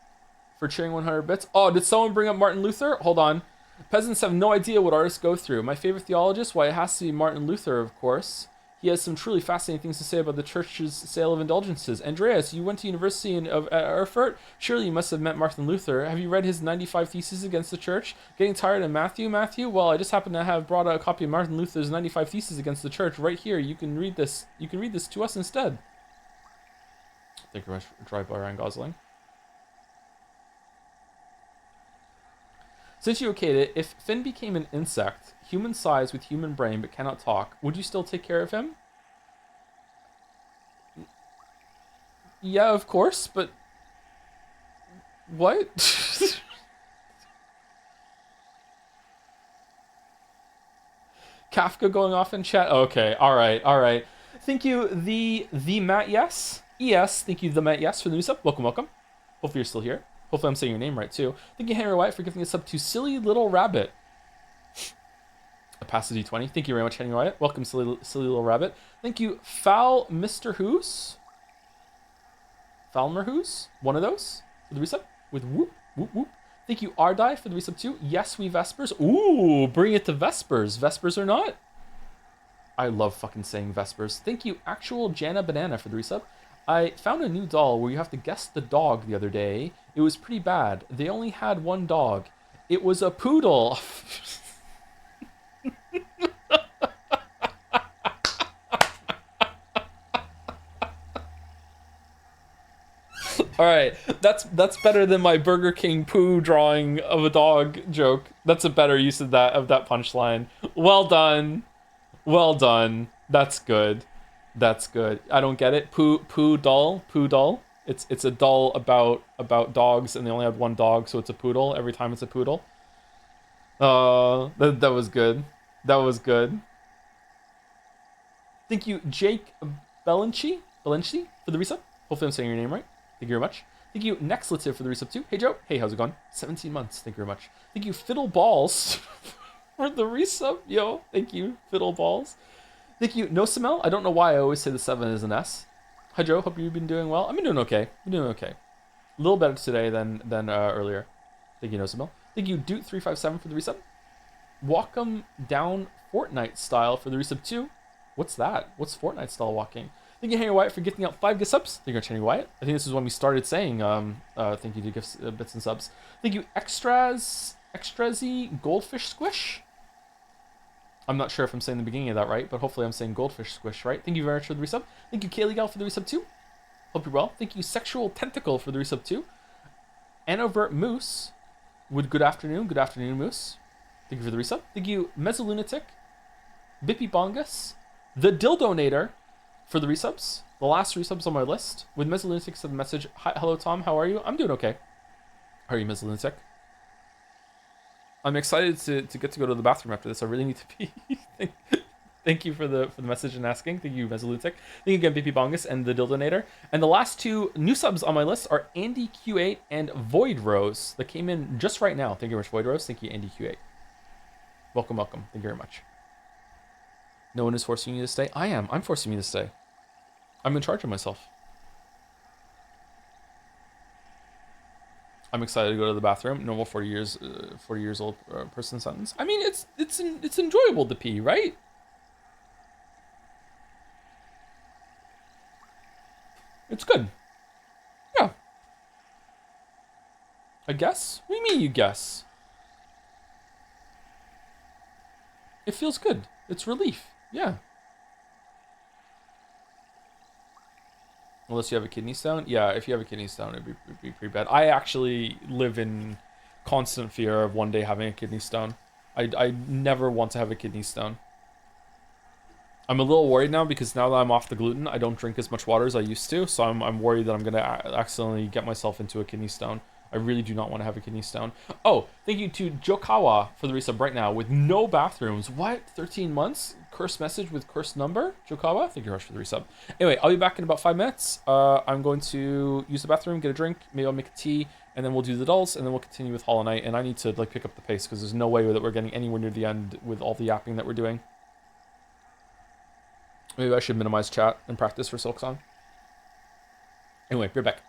for cheering 100 bits. Oh, did someone bring up Martin Luther? Hold on. Peasants have no idea what artists go through. My favorite theologist, why it has to be Martin Luther, of course. He has some truly fascinating things to say about the church's sale of indulgences. Andreas, you went to university at Erfurt? Surely you must have met Martin Luther. Have you read his 95 Theses against the church? Getting tired of Matthew? Well, I just happen to have brought a copy of Martin Luther's 95 Theses against the church right here. You can read this. You can read this to us instead. Thank you very much, Drive by Ryan Gosling. Since you okayed it, if Finn became an insect, human size with human brain but cannot talk, would you still take care of him? Yeah, of course, but... What? Kafka going off in chat? Okay, alright. Thank you, the Matt Yes. ES, thank you, the Matt Yes, for the new sub. Welcome. Hopefully you're still here. Hopefully I'm saying your name right, too. Thank you, Henry White, for giving us up to Silly Little Rabbit. A pass to D20. Thank you very much, Henry White. Welcome, Silly Little Rabbit. Thank you, Foul Mr. Who's? Falmer Who's? One of those for the resub with whoop. Thank you, Ardai, for the resub, too. Yes, we Vespers. Ooh, bring it to Vespers. Vespers or not? I love fucking saying Vespers. Thank you, Actual Jana Banana, for the resub. I found a new doll where you have to guess the dog the other day. It was pretty bad. They only had one dog. It was a poodle. All right, that's better than my Burger King poo drawing of a dog joke. That's a better use of that punchline. Well done. That's good. I don't get it. Poo doll. It's a doll about dogs, and they only have one dog, so it's a poodle. Every time it's a poodle. That was good. Thank you, Jake Belenchi for the resub. Hopefully I'm saying your name right. Thank you very much. Thank you, Nexlative, for the resub too. Hey Joe. Hey, how's it going? 17 months. Thank you very much. Thank you, Fiddle Balls, for the resub. Yo, thank you, Fiddle Balls. Thank you, Nosamel. I don't know why I always say the 7 is an S. Hi Joe, hope you've been doing well. I've been doing okay. A little better today than earlier. Thank you, Nosamel. Thank you, Dude357, for the resub. Walk 'em down Fortnite style for the resub too. What's that? What's Fortnite style walking? Thank you, Henry Wyatt, for gifting out 5 gift subs. Thank you, Henry Wyatt. I think this is when we started saying thank you to gifts, bits and subs. Thank you, Extrazy Goldfish Squish. I'm not sure if I'm saying the beginning of that right, but hopefully I'm saying Goldfish Squish right. Thank you very much for the resub. Thank you, Kaylee Gal, for the resub too. Hope you're well. Thank you, Sexual Tentacle, for the resub too. Anovert Moose with good afternoon. Good afternoon, Moose. Thank you for the resub. Thank you, Mezzolunatic, Bippy Bongus, the Dildonator, for the resubs. The last resubs on my list with Ms. Lunatic sent a message. Hi, hello Tom, how are you? I'm doing okay. How are you, Ms. Lunatic? I'm excited to get to go to the bathroom after this. I really need to pee. Thank you for the message and asking. Thank you, Ms. Lunatic. Thank you again, BP Bongus and the Dildonator. And the last two new subs on my list are Andy Q8 and Void Rose that came in just right now. Thank you very much, Void Rose. Thank you, Andy Q8. Welcome, welcome. Thank you very much. No one is forcing you to stay. I am. I'm forcing me to stay. I'm in charge of myself. I'm excited to go to the bathroom. Normal 40 years old person sentence. I mean, it's enjoyable to pee, right? It's good. Yeah. I guess? What do you mean you guess? It feels good. It's relief. Yeah. Unless you have a kidney stone? Yeah, if you have a kidney stone, it'd be pretty bad. I actually live in constant fear of one day having a kidney stone. I never want to have a kidney stone. I'm a little worried now because now that I'm off the gluten, I don't drink as much water as I used to. So I'm worried that I'm going to accidentally get myself into a kidney stone. I really do not want to have a kidney stone. Oh, thank you to Jokawa for the resub right now with no bathrooms. What? 13 months? Cursed message with cursed number? Jokawa? Thank you, Rush, for the resub. Anyway, I'll be back in about 5 minutes. I'm going to use the bathroom, get a drink, maybe I'll make a tea, and then we'll do the dolls, and then we'll continue with Hollow Knight. And I need to like pick up the pace because there's no way that we're getting anywhere near the end with all the yapping that we're doing. Maybe I should minimize chat and practice for Silksong. Anyway, be right back.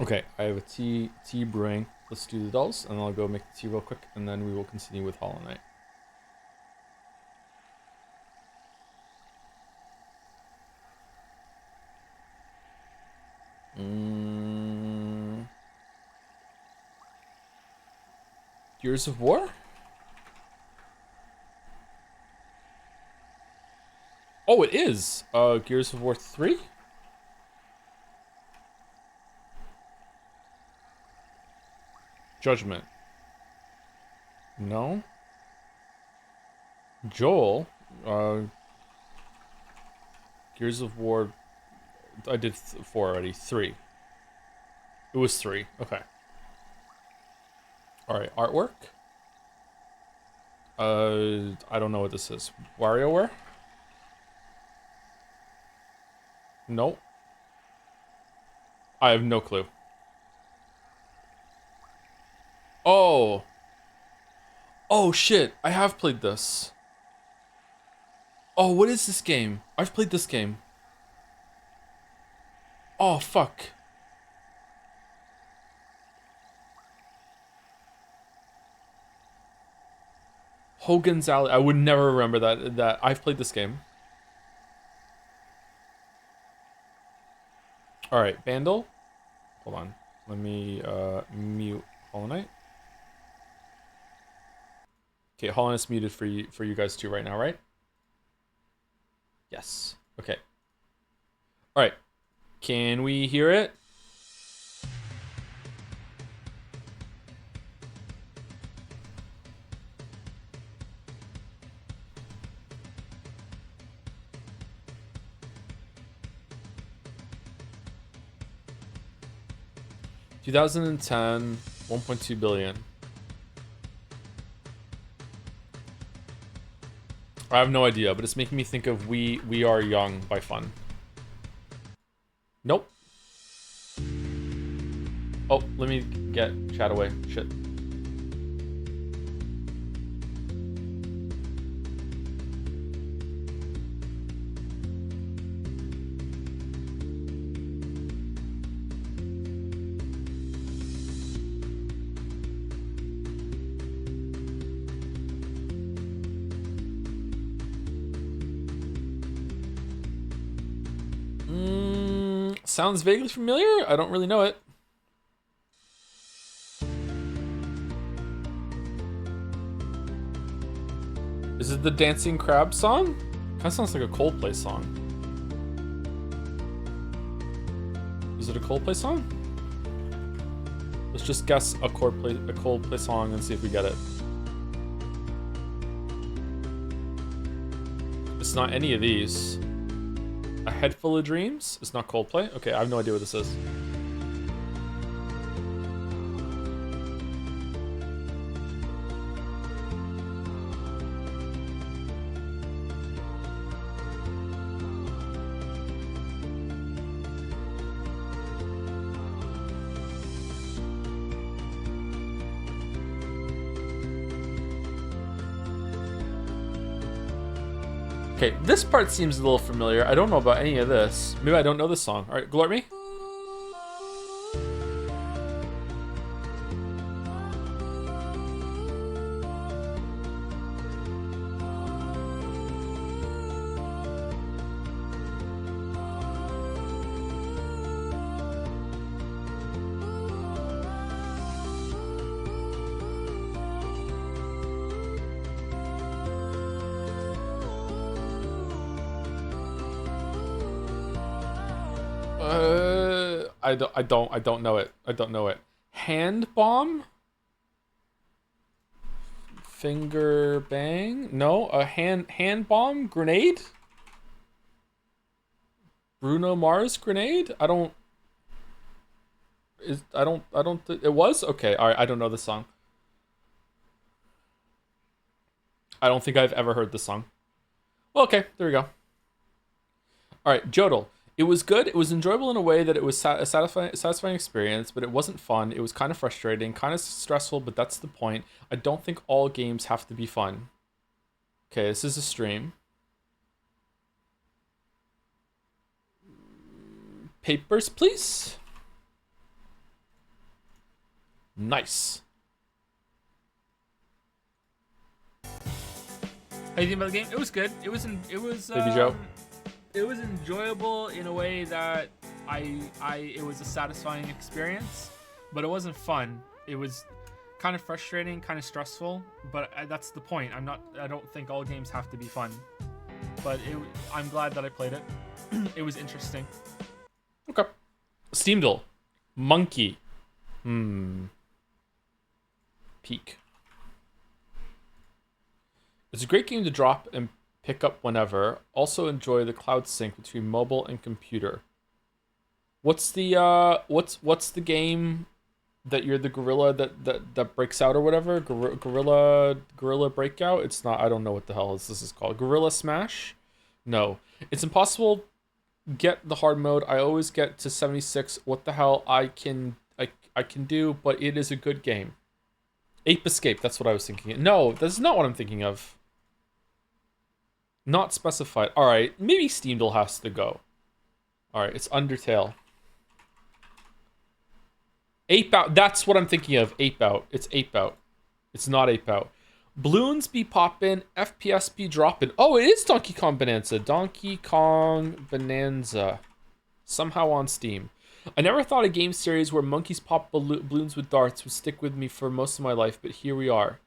Okay, I have a tea brewing. Let's do the dolls, and I'll go make the tea real quick, and then we will continue with Hollow Knight. Gears of War? Oh, it is. Gears of War 3? Judgment. No. Joel. Gears of War. I did 4 already. 3. It was 3. Okay. Alright, artwork. I don't know what this is. WarioWare? Nope. I have no clue. Oh. Oh shit, I have played this. Oh, what is this game? I've played this game. Oh, fuck. Hogan's Alley. I would never remember that I've played this game. Alright, Bandle. Hold on. Let me mute Hollow Knight. Okay, Hollow Knight's muted for you guys too right now, right? Yes. Okay. Alright. Can we hear it? $2010, 1.2 billion. I have no idea, but it's making me think of We Are Young by Fun. Nope. Oh, let me get chat away. Shit. Sounds vaguely familiar. I don't really know it. Is it the Dancing Crab song? Kind of sounds like a Coldplay song. Is it a Coldplay song? Let's just guess a Coldplay song and see if we get it. It's not any of these. A Head Full of Dreams? It's not Coldplay? Okay, I have no idea what this is. Okay, this part seems a little familiar. I don't know about any of this. Maybe I don't know this song. All right, Glort me. I don't know it. I don't know it. Hand bomb? Finger bang? No, a hand bomb grenade? Bruno Mars grenade? I don't it was? Okay, all right, I don't know this song. I don't think I've ever heard this song. Well, okay, there we go. All right, Jodel. It was good. It was enjoyable in a way that it was a satisfying experience, but it wasn't fun. It was kind of frustrating, kind of stressful, but that's the point. I don't think all games have to be fun. Okay, this is a stream. Papers, please. Nice. How do you think about the game? It was good. Baby Joe. It was enjoyable in a way that it was a satisfying experience, but it wasn't fun. It was kind of frustrating, kind of stressful, but that's the point. I don't think all games have to be fun, but I'm glad that I played it. It was interesting. Okay. Steamdle. Monkey. Peak. It's a great game to drop and pick up whenever. Also enjoy the cloud sync between mobile and computer. What's the what's the game that you're the gorilla that breaks out or whatever? Gorilla breakout? It's not, I don't know what the hell this is called. Gorilla Smash? No. It's impossible get the hard mode. I always get to 76. What the hell I can do, but it is a good game. Ape Escape, that's what I was thinking. No, that's not what I'm thinking of. Not specified. Alright, maybe Steamdle has to go. Alright, it's Undertale. Ape Out, that's what I'm thinking of. Ape Out. It's Ape Out. It's not Ape Out. Balloons be poppin', FPS be droppin'. Oh, it is Donkey Kong Bonanza. Donkey Kong Bonanza. Somehow on Steam. I never thought a game series where monkeys pop balloons with darts would stick with me for most of my life, but here we are.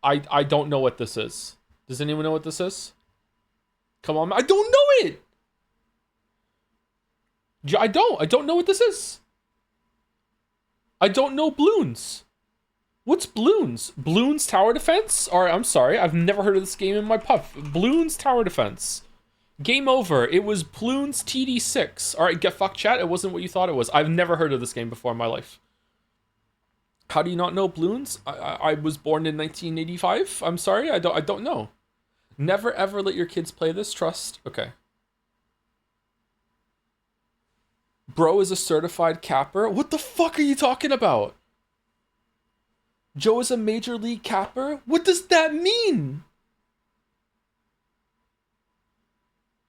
I don't know what this is. Does anyone know what this is? Come on, I don't know it! I don't know what this is. I don't know Bloons. What's Bloons? Bloons Tower Defense? Alright, I'm sorry. I've never heard of this game in my puff. Bloons Tower Defense. Game over. It was Bloons TD6. Alright, get fucked, chat. It wasn't what you thought it was. I've never heard of this game before in my life. How do you not know Bloons? I was born in 1985. I'm sorry. I don't know. Never ever let your kids play this. Trust. Okay. Bro is a certified capper. What the fuck are you talking about? Joe is a major league capper? What does that mean?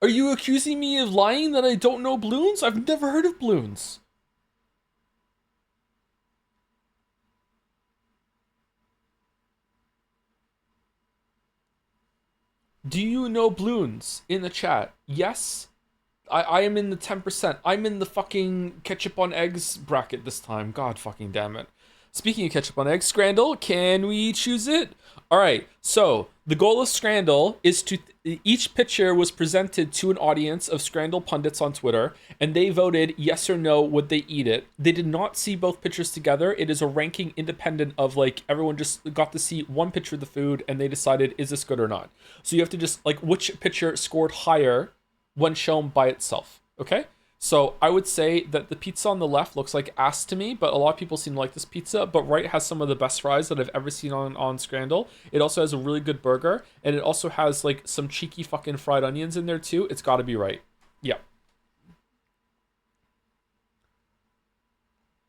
Are you accusing me of lying that I don't know Bloons? I've never heard of Bloons. Do you know Bloons in the chat? Yes? I am in the 10%. I'm in the fucking ketchup on eggs bracket this time. God fucking damn it. Speaking of ketchup on eggs, Scrandle, can we choose it? All right, so the goal of Scrandle is to... each picture was presented to an audience of Scrandle pundits on Twitter, and they voted yes or no, would they eat it. They did not see both pictures together. It is a ranking independent of, like, everyone just got to see one picture of the food, and they decided, is this good or not? So you have to just, like, which picture scored higher when shown by itself, okay? So I would say that the pizza on the left looks like ass to me, but a lot of people seem to like this pizza. But right has some of the best fries that I've ever seen on Scrandle. It also has a really good burger, and it also has like some cheeky fucking fried onions in there too. It's got to be right. Yeah.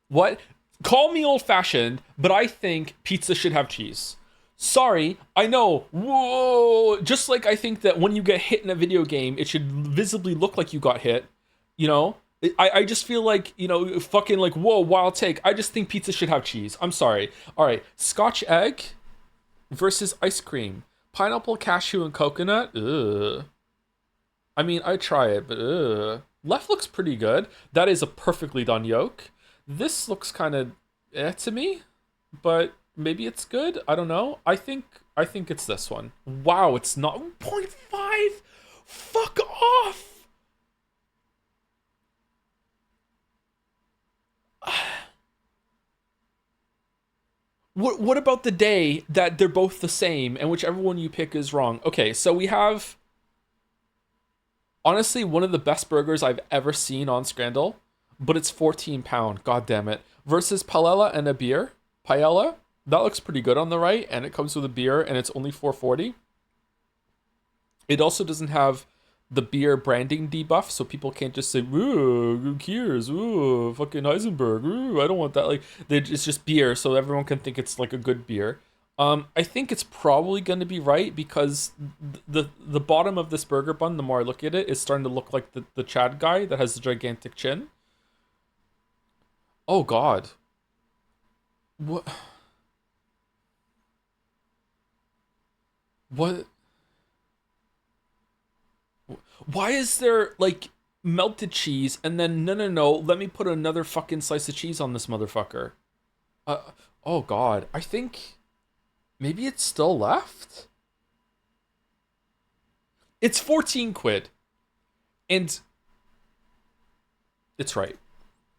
What? Call me old-fashioned, but I think pizza should have cheese. Sorry, I know. Whoa! Just like I think that when you get hit in a video game, it should visibly look like you got hit. You know, I just feel like, you know, fucking like, whoa, wild take. I just think pizza should have cheese. I'm sorry. All right, Scotch egg versus ice cream. Pineapple, cashew, and coconut. Ugh. I mean, I try it, but ugh. Left looks pretty good. That is a perfectly done yolk. This looks kind of to me, but maybe it's good. I don't know. I think it's this one. Wow, it's not 0.5. Fuck off. What about the day that they're both the same and whichever one you pick is wrong? Okay, so we have honestly one of the best burgers I've ever seen on Scrandle, but it's £14. God damn it. Versus paella and a beer. Paella, that looks pretty good on the right, and it comes with a beer, and it's only $4.40. It also doesn't have the beer branding debuff, so people can't just say, ooh, who cares? Ooh, fucking Heisenberg. Ooh, I don't want that. Like, it's just beer, so everyone can think it's like a good beer. I think it's probably going to be right because the bottom of this burger bun, the more I look at it, is starting to look like the Chad guy that has the gigantic chin. Oh, God. What? What? Why is there like melted cheese and then no, let me put another fucking slice of cheese on this motherfucker. Uh, oh god, I think maybe it's still left. It's 14 quid, and it's right.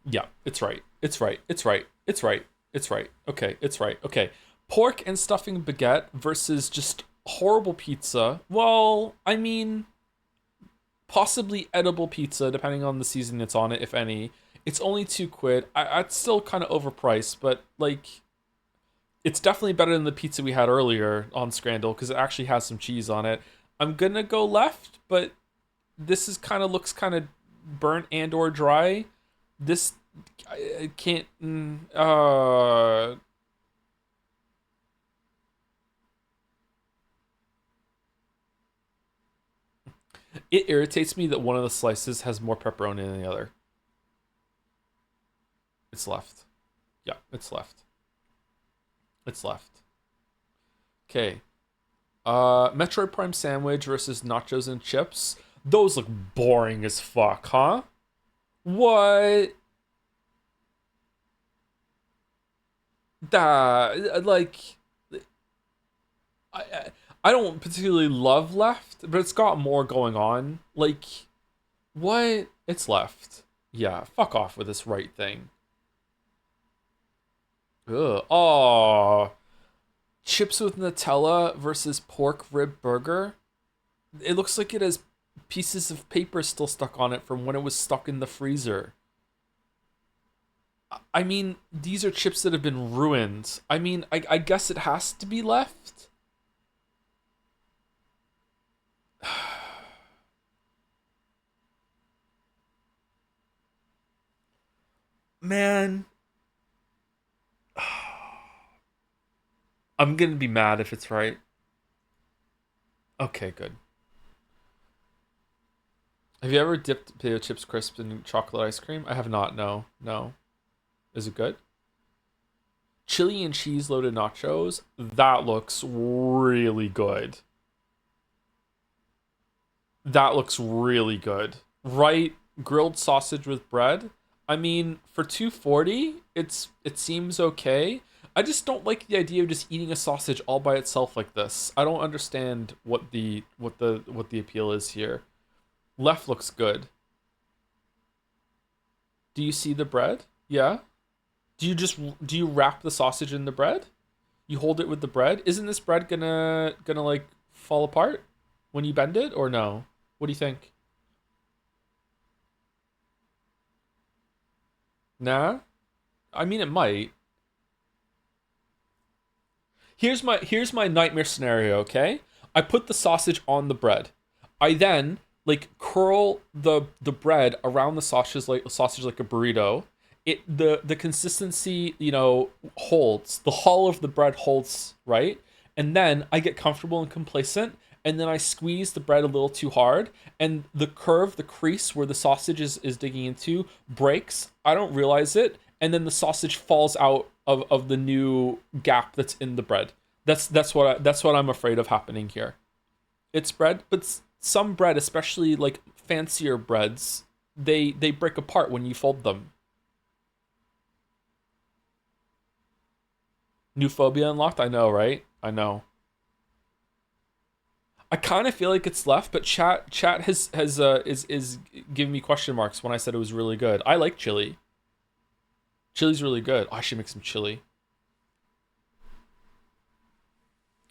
Yeah, it's right. It's right. It's right. It's right. It's right. Okay, it's right. Okay. Pork and stuffing baguette versus just horrible pizza. Well, I mean, possibly edible pizza, depending on the season it's on it, if any. It's only 2 quid. I'd still kind of overpriced, but like, it's definitely better than the pizza we had earlier on Scrandle because it actually has some cheese on it. I'm gonna go left, but this is kind of looks kind of burnt and or dry. This I can't. It irritates me that one of the slices has more pepperoni than the other. It's left. Yeah, it's left. It's left. Okay. Metroid Prime sandwich versus nachos and chips. Those look boring as fuck, huh? What? That like I I don't particularly love left, but it's got more going on. Like what? It's left. Yeah, fuck off with this right thing. Ugh. Oh, chips with Nutella versus pork rib burger. It looks like it has pieces of paper still stuck on it from when it was stuck in the freezer. I mean, these are chips that have been ruined. I mean, I guess it has to be left. Man, I'm gonna be mad if it's right. Okay, good. Have you ever dipped potato chips crisp in chocolate ice cream? I have not. No, no. Is it good? Chili and cheese loaded nachos. That looks really good. That looks really good. Right? Grilled sausage with bread. I mean, for 240, it seems okay. I just don't like the idea of just eating a sausage all by itself like this. I don't understand what the appeal is here. Left looks good. Do you see the bread? Yeah. Do you wrap the sausage in the bread? You hold it with the bread? Isn't this bread gonna like fall apart when you bend it or no? What do you think? Nah? I mean it might. Here's my nightmare scenario, okay? I put the sausage on the bread. I then like curl the bread around the sausage like a burrito. The consistency, holds. The hull of the bread holds, right? And then I get comfortable and complacent, and then I squeeze the bread a little too hard, and the crease where the sausage is digging into breaks. I don't realize it, and then the sausage falls out of the new gap that's in the bread. That's what I'm afraid of happening here. It's bread, but some bread, especially like fancier breads, they break apart when you fold them. New phobia unlocked. I know, right? I know. I kind of feel like it's left, but chat has is giving me question marks when I said it was really good. I like chili. Chili's really good. Oh, I should make some chili.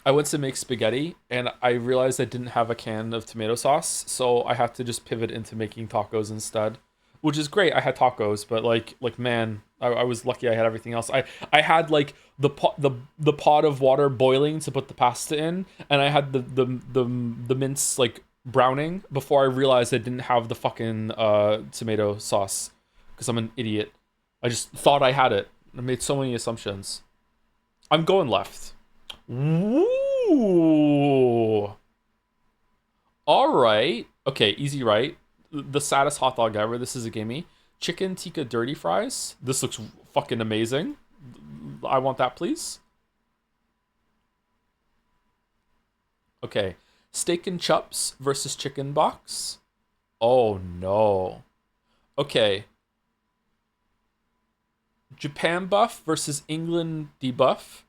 I went to make spaghetti and I realized I didn't have a can of tomato sauce, so I had to just pivot into making tacos instead. Which is great. I had tacos, but like man, I was lucky I had everything else. I had like the pot of water boiling to put the pasta in, and I had the mince like browning before I realized I didn't have the fucking tomato sauce because I'm an idiot. I just thought I had it. I made so many assumptions. I'm going left. Ooh. All right. Okay, easy right. The saddest hot dog ever. This is a gimme. Chicken tikka dirty fries. This looks fucking amazing. I want that, please. Okay. Steak and Chups versus Chicken Box. Oh no. Okay. Japan buff versus England debuff.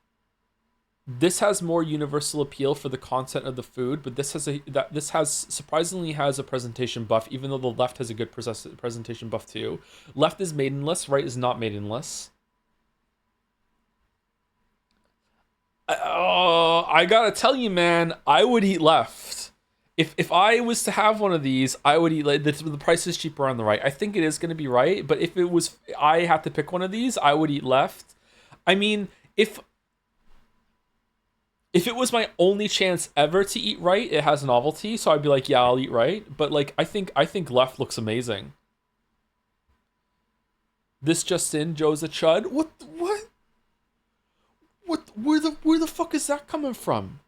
This has more universal appeal for the content of the food, but this has surprisingly has a presentation buff, even though the left has a good presentation buff too. Left is maidenless, right is not maidenless. Oh, I gotta tell you, man, I would eat left. If I was to have one of these, I would eat like the price is cheaper on the right. I think it is gonna be right, but if it was I had to pick one of these, I would eat left. I mean, if it was my only chance ever to eat right, it has novelty, so I'd be like, yeah, I'll eat right. But like, I think left looks amazing. This just in, Joe's a chud. What? Where the fuck is that coming from?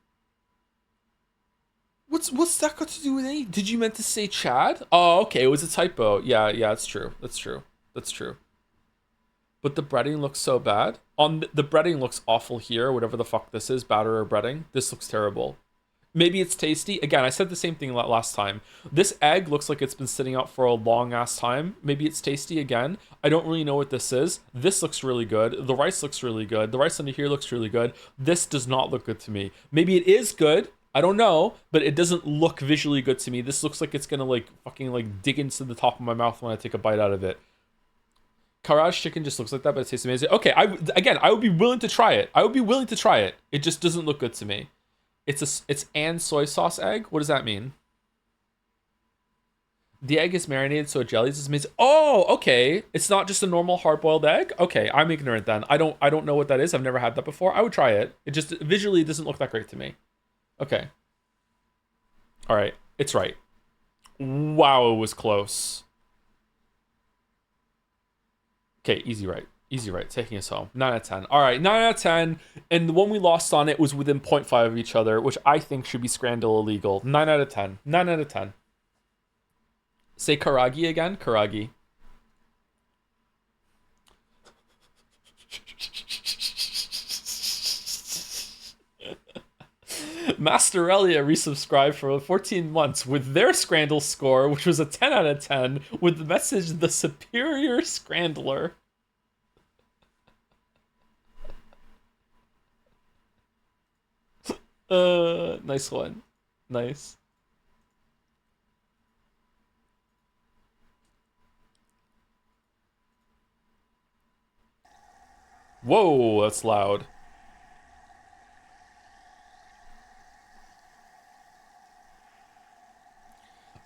What's that got to do with any? Did you meant to say Chad? Oh, okay, it was a typo. Yeah, it's true. That's true. But the breading looks so bad. The breading looks awful here, whatever the fuck this is, batter or breading. This looks terrible. Maybe it's tasty. Again, I said the same thing last time. This egg looks like it's been sitting out for a long ass time. Maybe it's tasty again. I don't really know what this is. This looks really good. The rice looks really good. The rice under here looks really good. This does not look good to me. Maybe it is good. I don't know, but it doesn't look visually good to me. This looks like it's gonna like fucking like dig into the top of my mouth when I take a bite out of it. Karaage chicken just looks like that, but it tastes amazing. Okay, I would be willing to try it. It just doesn't look good to me. It's and soy sauce egg. What does that mean? The egg is marinated so it jellies. Is amazing. Oh, okay. It's not just a normal hard-boiled egg. Okay, I'm ignorant then. I don't know what that is. I've never had that before. I would try it. It just visually doesn't look that great to me. Okay. All right. It's right. Wow, it was close. Okay, easy right. Taking us home. 9 out of 10. All right, 9 out of 10. And the one we lost on it was within 0.5 of each other, which I think should be Scrandal illegal. 9 out of 10. 9 out of 10. Say Karagi again. Karagi. Masterelia resubscribed for 14 months with their Scrandal score, which was a 10 out of 10, with the message, the superior Scrandler. Nice one. Nice. Whoa, that's loud.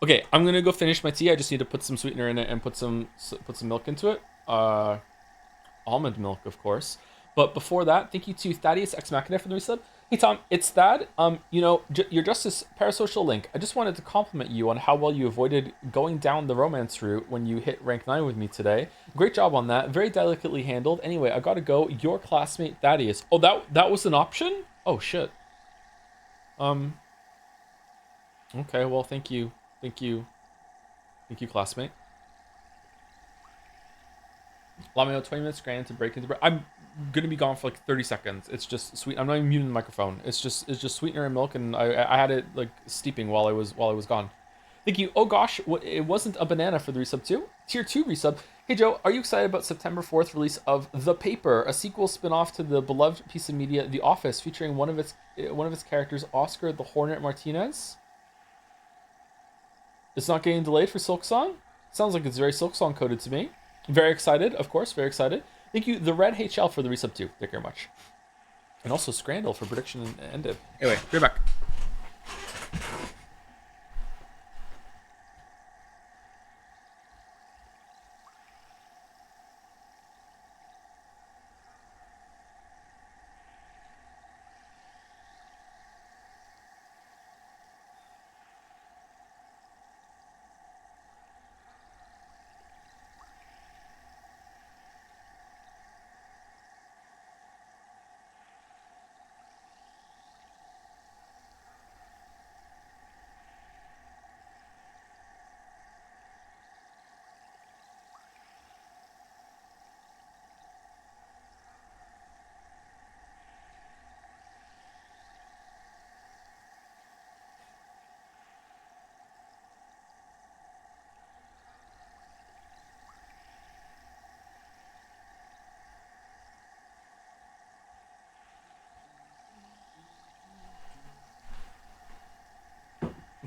Okay, I'm gonna go finish my tea. I just need to put some sweetener in it and put some milk into it. Almond milk, of course. But before that, thank you to Thaddeus X Machina for the resub. Hey Tom, it's Thad. Your Justice Parasocial Link. I just wanted to compliment you on how well you avoided going down the romance route when you hit rank 9 with me today. Great job on that. Very delicately handled. Anyway, I gotta go. Your classmate Thaddeus. Oh, that was an option? Oh shit. Okay, well, thank you. Thank you, classmate. Allow me 20 minutes granted to break into. I'm gonna be gone for like 30 seconds. It's just sweet. I'm not even muting the microphone. It's just sweetener and milk, and I had it like steeping while I was gone. Thank you. Oh gosh, it wasn't a banana for the resub too. Tier 2 resub. Hey Joe, are you excited about September 4th release of The Paper, a sequel spin-off to the beloved piece of media The Office, featuring one of its characters, Oscar the Hornet Martinez? It's not getting delayed for Silksong? Sounds like it's very Silksong coded to me. Very excited, of course, very excited. Thank you, the Red HL, for the resub too. Thank you very much. And also Scrandal for prediction ended. Anyway, be right back.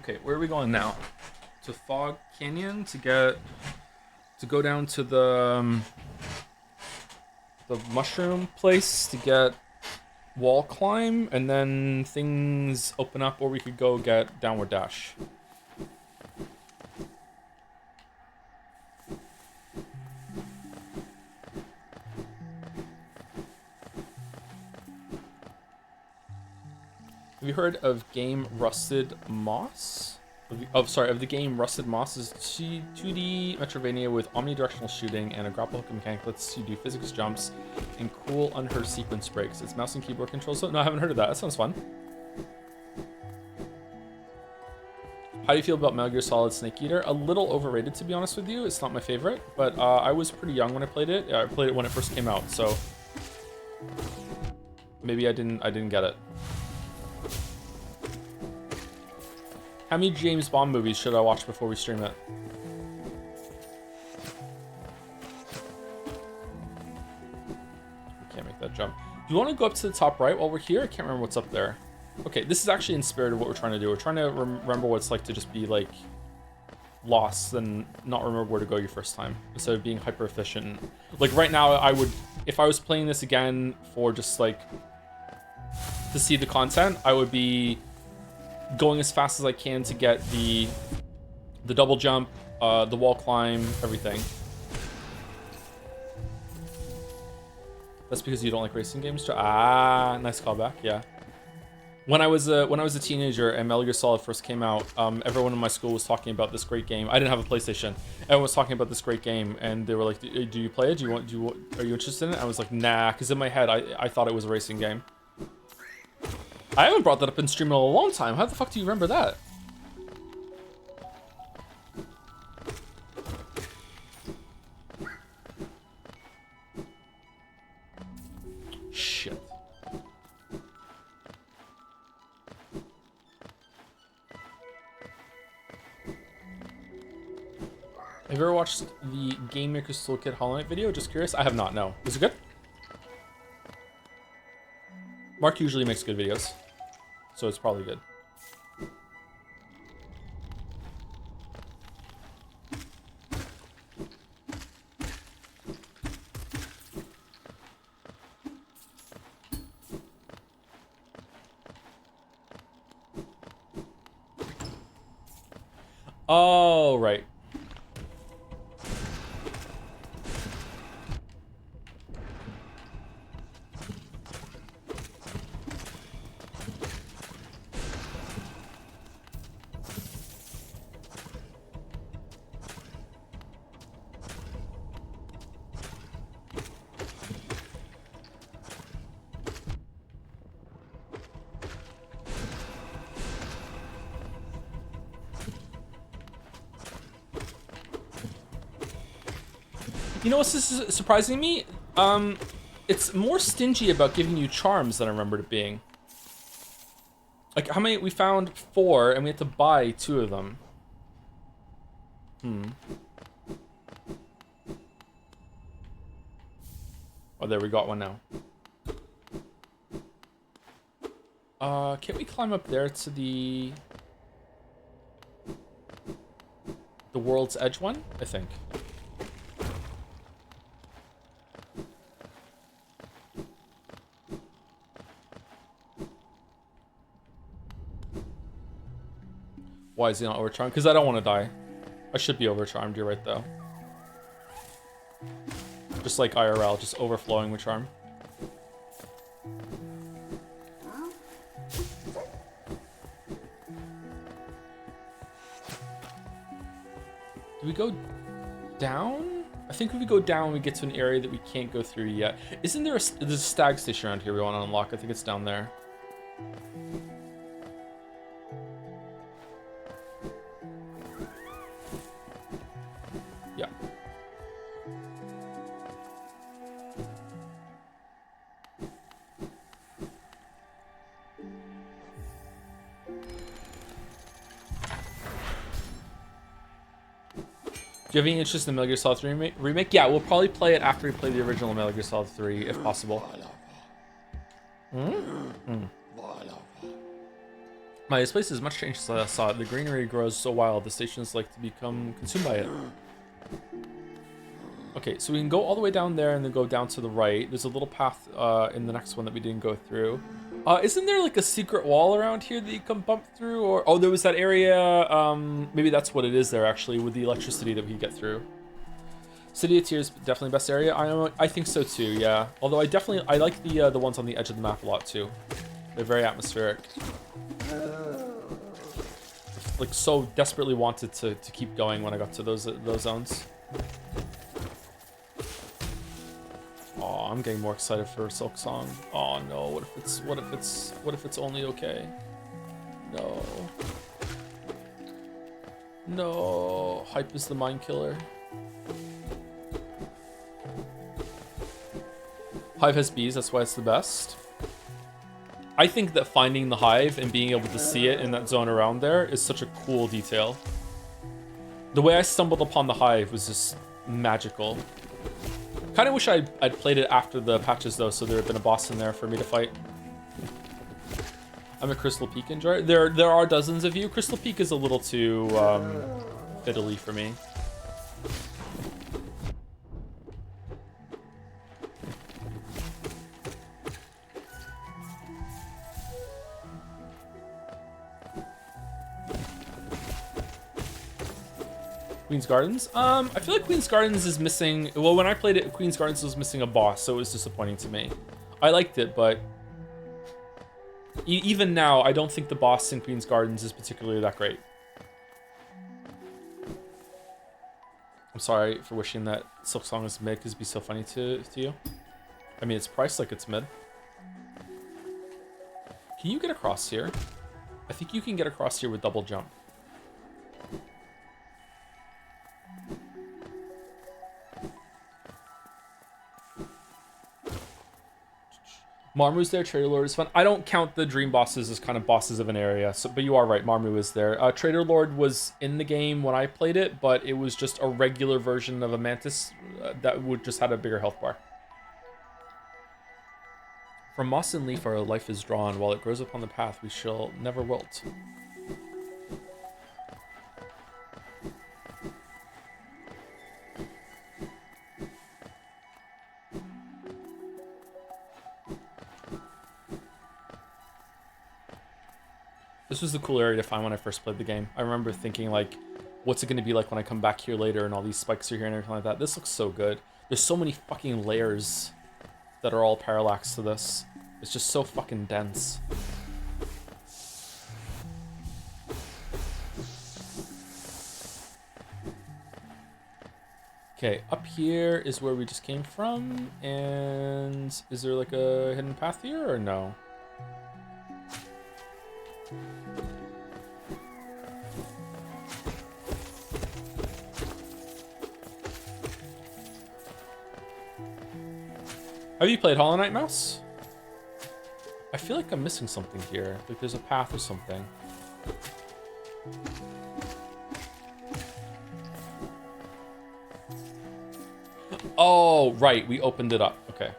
Okay, where are we going now? To Fog Canyon to go down to the mushroom place to get wall climb, and then things open up, or we could go get downward dash. Have you heard of game Rusted Moss? Of the game Rusted Moss is 2D Metroidvania with omnidirectional shooting and a grapple hook mechanic lets you do physics jumps and cool unheard sequence breaks. It's mouse and keyboard controls. No, I haven't heard of that. That sounds fun. How do you feel about Metal Gear Solid Snake Eater? A little overrated, to be honest with you. It's not my favorite, but I was pretty young when I played it. I played it when it first came out, so maybe I didn't get it. How many James Bond movies should I watch before we stream it? We can't make that jump. Do you want to go up to the top right while we're here? I can't remember what's up there. Okay, this is actually in spirit of what we're trying to do. We're trying to remember what it's like to just be like lost and not remember where to go your first time instead of being hyper efficient. Like right now, I would, if I was playing this again for just like to see the content, I would be going as fast as I can to get the double jump, the wall climb, everything. That's because you don't like racing games? Ah, nice callback. Yeah. When I was a teenager and Metal Gear Solid first came out, everyone in my school was talking about this great game. I didn't have a PlayStation. Everyone was talking about this great game, and they were like, "Do you play it? Are you interested in it?" I was like, "Nah," because in my head I thought it was a racing game. I haven't brought that up in stream in a long time. How the fuck do you remember that? Shit. Have you ever watched the Game Maker's Toolkit Hollow Knight video? Just curious. I have not, no. Was it good? Mark usually makes good videos, so it's probably good. Oh, right. You know what's surprising me? It's more stingy about giving you charms than I remembered it being. Like, how many? We found 4, and we had to buy 2 of them. Oh, there, we got one now. Can't we climb up there to the World's Edge one? I think. Why is he not overcharmed? Because I don't want to die. I should be overcharmed. You're right, though. Just like IRL, just overflowing with charm. Do we go down? I think if we go down, we get to an area that we can't go through yet. Isn't there there's a stag station around here we want to unlock? I think it's down there. Yeah. Do you have any interest in Metal Gear Solid 3 remake? Yeah, we'll probably play it after we play the original Metal Gear Solid 3, if possible. This place is much changed since I saw it. The greenery grows so wild, the stations like to become consumed by it. Okay, so we can go all the way down there and then go down to the right. There's a little path in the next one that we didn't go through. Isn't there like a secret wall around here that you can bump through? Or oh, there was that area. Maybe that's what it is there actually, with the electricity that we could get through. City of Tears, definitely best area. I think so too. Yeah. Although I like the ones on the edge of the map a lot too. They're very atmospheric. Like so desperately wanted to keep going when I got to those zones. Oh, I'm getting more excited for Silksong. Oh no, what if it's only okay? No. No, hype is the mind killer. Hive has bees, that's why it's the best. I think that finding the hive and being able to see it in that zone around there is such a cool detail. The way I stumbled upon the hive was just magical. Kind of wish I'd played it after the patches though, so there had been a boss in there for me to fight. I'm a Crystal Peak enjoyer. There are dozens of you. Crystal Peak is a little too fiddly for me. Queen's Gardens? I feel like Queen's Gardens is missing... Well, when I played it, Queen's Gardens was missing a boss, so it was disappointing to me. I liked it, but... even now, I don't think the boss in Queen's Gardens is particularly that great. I'm sorry for wishing that Silksong is mid, because it'd be so funny to you. I mean, it's priced like it's mid. Can you get across here? I think you can get across here with double jump. Marmu's there, Trader Lord is fun. I don't count the dream bosses as kind of bosses of an area, so, but you are right, Marmu is there. Trader Lord was in the game when I played it, but it was just a regular version of a Mantis that would just had a bigger health bar. From moss and leaf our life is drawn, while it grows upon the path we shall never wilt. This was the cool area to find when I first played the game. I remember thinking, like, what's it going to be like when I come back here later and all these spikes are here and everything like that. This looks so good. There's so many fucking layers that are all parallax to this. It's just so fucking dense. Okay, up here is where we just came from. And is there like a hidden path here or no? Have you played Hollow Knight, Mouse? I feel like I'm missing something here. Like there's a path or something. Oh, right. We opened it up. Okay.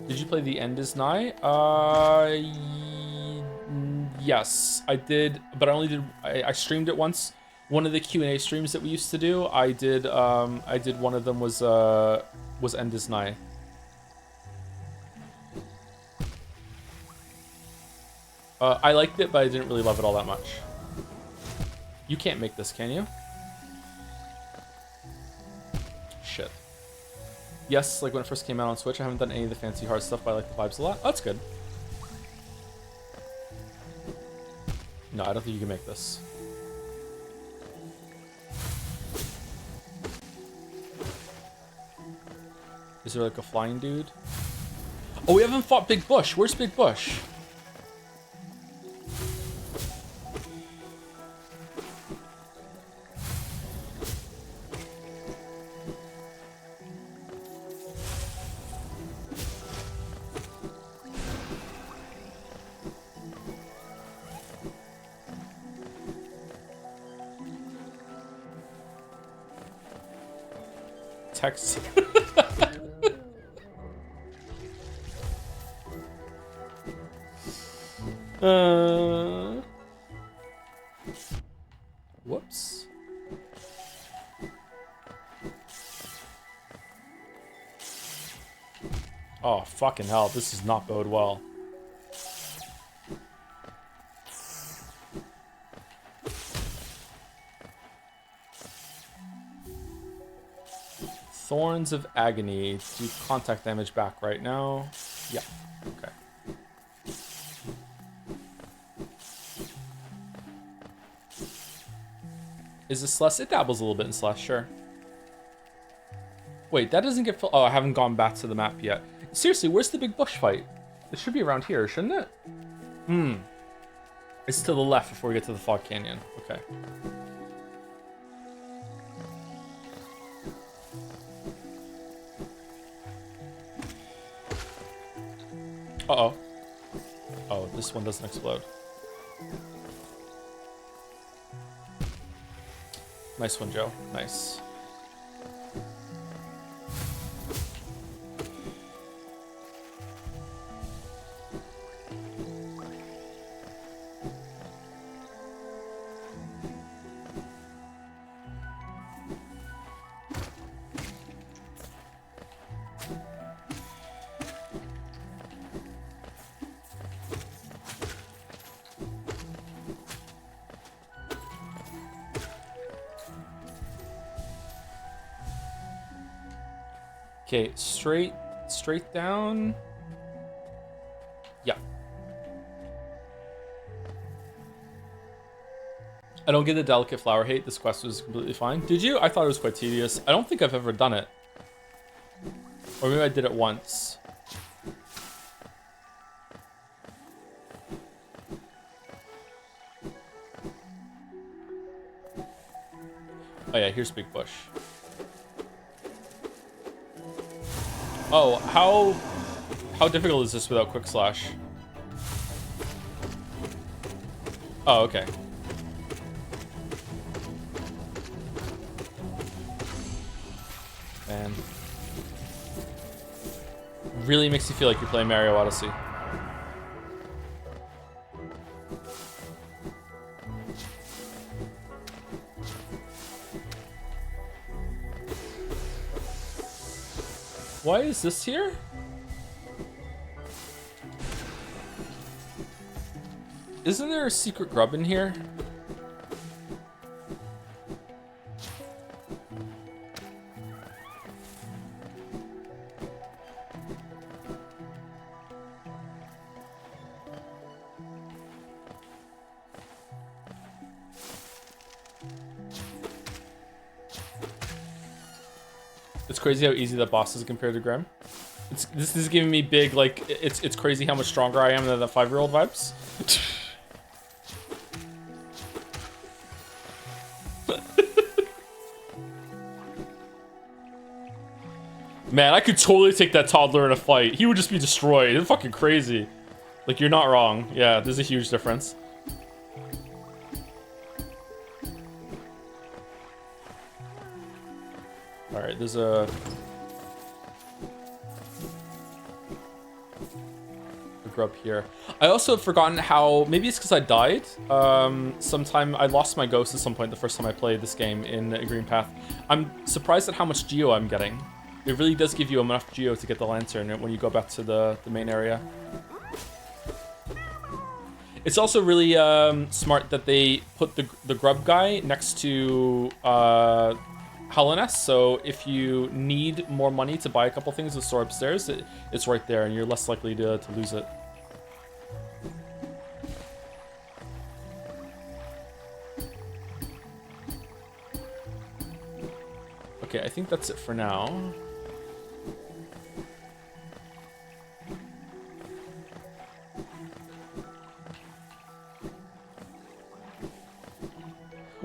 Did you play The End Is Nigh? Yes, I did, but I only did. I streamed it once. One of the Q&A streams that we used to do, I did one of them was End Is Nigh. I liked it, but I didn't really love it all that much. You can't make this, can you? Shit. Yes, like when it first came out on Switch, I haven't done any of the fancy hard stuff, but I like the vibes a lot. Oh, that's good. No, I don't think you can make this. Is there like a flying dude? Oh, we haven't fought Big Bush. Where's Big Bush? Text. Oh, fucking hell. This does not bode well. Thorns of Agony. Do contact damage back right now. Yeah. Okay. Is this Celeste? It dabbles a little bit in Celeste, sure. Wait, that doesn't get... Oh, I haven't gone back to the map yet. Seriously, where's the big bush fight? It should be around here, shouldn't it? It's to the left before we get to the Fog Canyon. Okay. Uh-oh. Oh, this one doesn't explode. Nice one, Joe. Nice. Okay, straight down. Yeah. I don't get the delicate flower hate. This quest was completely fine. Did you? I thought it was quite tedious. I don't think I've ever done it. Or maybe I did it once. Oh yeah, here's Big Bush. Oh, how difficult is this without Quick Slash? Oh, okay. Man. Really makes you feel like you're playing Mario Odyssey. Why is this here? Isn't there a secret grub in here? It's crazy how easy that boss is compared to Grim. This is giving me big, like, it's crazy how much stronger I am than the 5-year-old vibes. Man, I could totally take that toddler in a fight. He would just be destroyed. It's fucking crazy. Like, you're not wrong. Yeah, there's a huge difference. Alright, there's a grub here. I also have forgotten how, maybe it's because I died. Sometime I lost my ghost at some point the first time I played this game in Green Path. I'm surprised at how much geo I'm getting. It really does give you enough geo to get the lantern when you go back to the main area. It's also really smart that they put the grub guy next to Helleness, so if you need more money to buy a couple things to store upstairs, it's right there and you're less likely to lose it. Okay, I think that's it for now.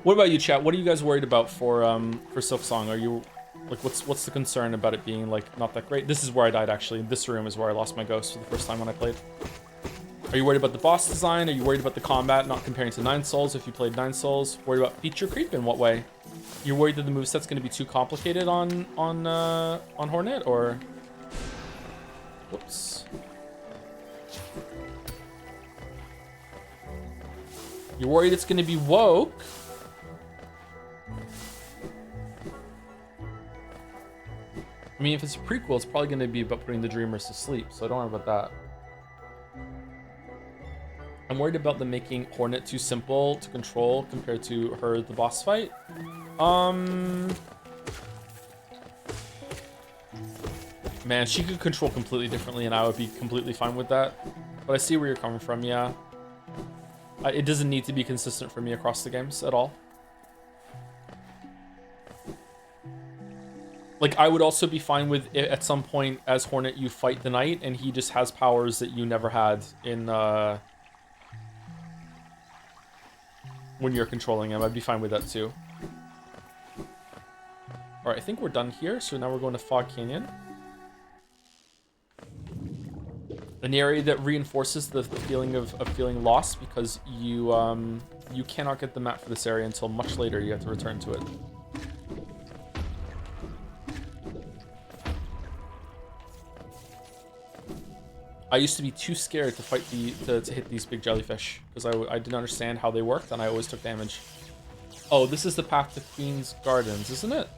What about you, chat? What are you guys worried about for Silksong? Are you like what's the concern about it being like not that great? This is where I died actually. This room is where I lost my ghost for the first time when I played. Are you worried about the boss design? Are you worried about the combat not comparing to Nine Souls if you played Nine Souls? Worried about feature creep in what way? You're worried that the moveset's going to be too complicated on Hornet, or whoops. You're worried it's going to be woke? I mean, if it's a prequel, it's probably going to be about putting the dreamers to sleep, so don't worry about that. I'm worried about them making Hornet too simple to control compared to her, the boss fight. Man, she could control completely differently, and I would be completely fine with that. But I see where you're coming from, yeah. It doesn't need to be consistent for me across the games at all. Like, I would also be fine with it at some point as Hornet you fight the knight, and he just has powers that you never had in, when you're controlling him. I'd be fine with that too. Alright, I think we're done here, so now we're going to Fog Canyon. An area that reinforces the feeling of feeling lost because you cannot get the map for this area until much later. You have to return to it. I used to be too scared to fight to hit these big jellyfish because I didn't understand how they worked and I always took damage. Oh, this is the path to Queen's Gardens, isn't it?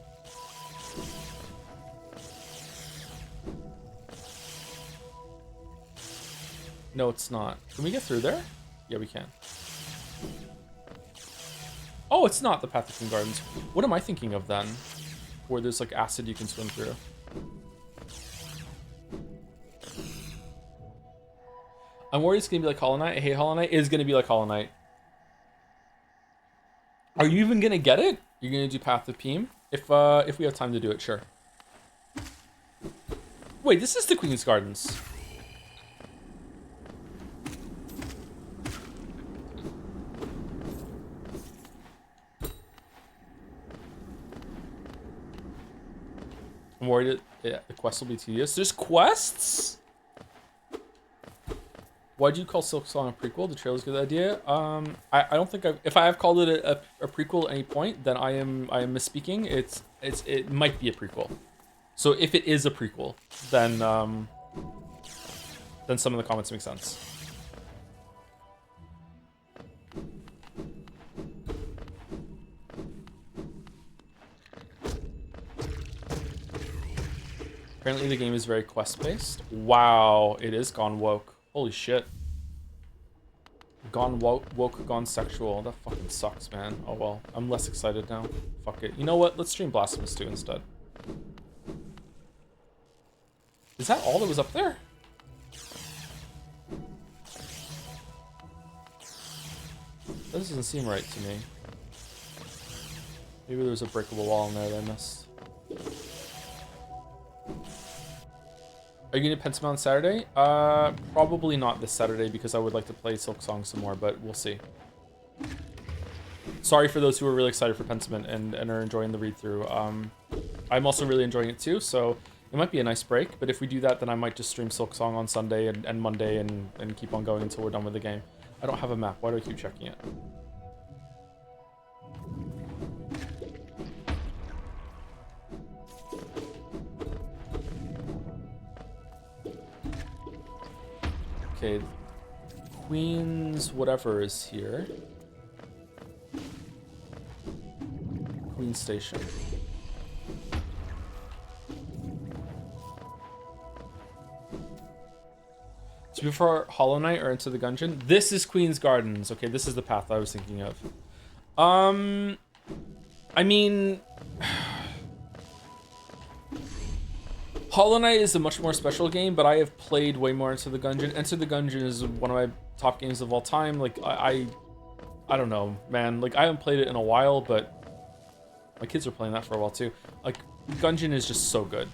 No, it's not. Can we get through there? Yeah, we can. Oh, it's not the path to Queen's Gardens. What am I thinking of then? Where there's like acid you can swim through. I'm worried it's gonna be like Hollow Knight. I hate Hollow Knight. It is gonna be like Hollow Knight. Are you even gonna get it? You're gonna do Path of Peem? If we have time to do it, sure. Wait, this is the Queen's Gardens. I'm worried the quest will be tedious. There's quests? Why'd you call Silksong a prequel? The trailer's a good idea. I don't think if I have called it a prequel at any point, then I am misspeaking. It might be a prequel. So if it is a prequel, then some of the comments make sense. Apparently the game is very quest-based. Wow, it is gone woke. Holy shit. Gone woke, gone sexual. That fucking sucks, man. Oh well, I'm less excited now. Fuck it. You know what? Let's stream Blasphemous 2 instead. Is that all that was up there? That doesn't seem right to me. Maybe there's a breakable wall in there that I missed. Are you going to Pentiment on Saturday? Probably not this Saturday because I would like to play Silksong some more, but we'll see. Sorry for those who are really excited for Pentiment and are enjoying the read-through. I'm also really enjoying it too, so it might be a nice break, but if we do that, then I might just stream Silksong on Sunday and Monday and keep on going until we're done with the game. I don't have a map. Why do I keep checking it? Okay, Queen's whatever is here. Queen Station. So before Hollow Knight or Into the Gungeon? This is Queen's Gardens. Okay, this is the path I was thinking of. I mean... Hollow Knight is a much more special game, but I have played way more Into the Gungeon. Into the Gungeon is one of my top games of all time. Like, I don't know, man. Like, I haven't played it in a while, but my kids were playing that for a while too. Like, Gungeon is just so good.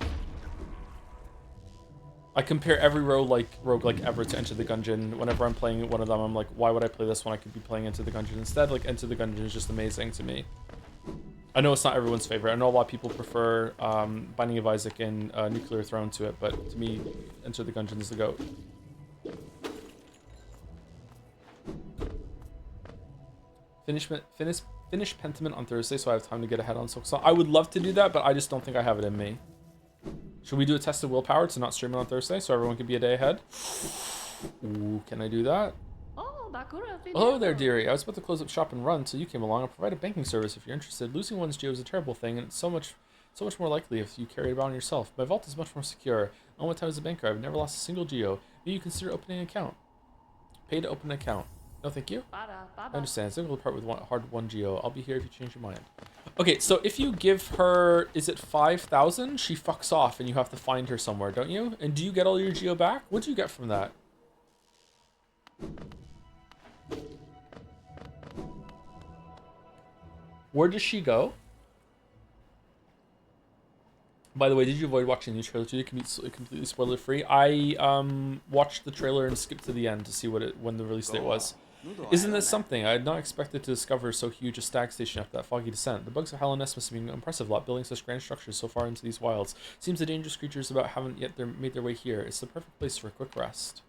I compare every roguelike ever to Enter the Gungeon. Whenever I'm playing one of them, I'm like, why would I play this when I could be playing Enter the Gungeon instead? Like, Enter the Gungeon is just amazing to me. I know it's not everyone's favorite. I know a lot of people prefer Binding of Isaac and Nuclear Throne to it, but to me, Enter the Gungeon is the GOAT. Finish Pentiment on Thursday, so I have time to get ahead on Silksong. I would love to do that, but I just don't think I have it in me. Should we do a test of willpower to not stream it on Thursday so everyone can be a day ahead? Ooh, can I do that? Hello there, dearie. I was about to close up shop and run until you came along. I'll provide a banking service if you're interested. Losing one's geo is a terrible thing, and it's so much So much more likely if you carry it around yourself. My vault is much more secure. All my time as a banker, I've never lost a single geo. Maybe you consider opening an account. Pay to open an account. No, thank you. I understand. It's difficult part with hard one geo. I'll be here if you change your mind. Okay, so if you give her, is it 5,000? She fucks off and you have to find her somewhere, don't you? And do you get all your geo back? What do you get from that? Where does she go? By the way, did you avoid watching the new trailer today? It can be completely spoiler free. I watched the trailer and skipped to the end to see when the release date was. Isn't this something? I had not expected to discover so huge a stag station after that foggy descent. The bugs of Hallownest must have been impressive lot, building such grand structures so far into these wilds. Seems the dangerous creatures about haven't yet made their way here. It's the perfect place for a quick rest.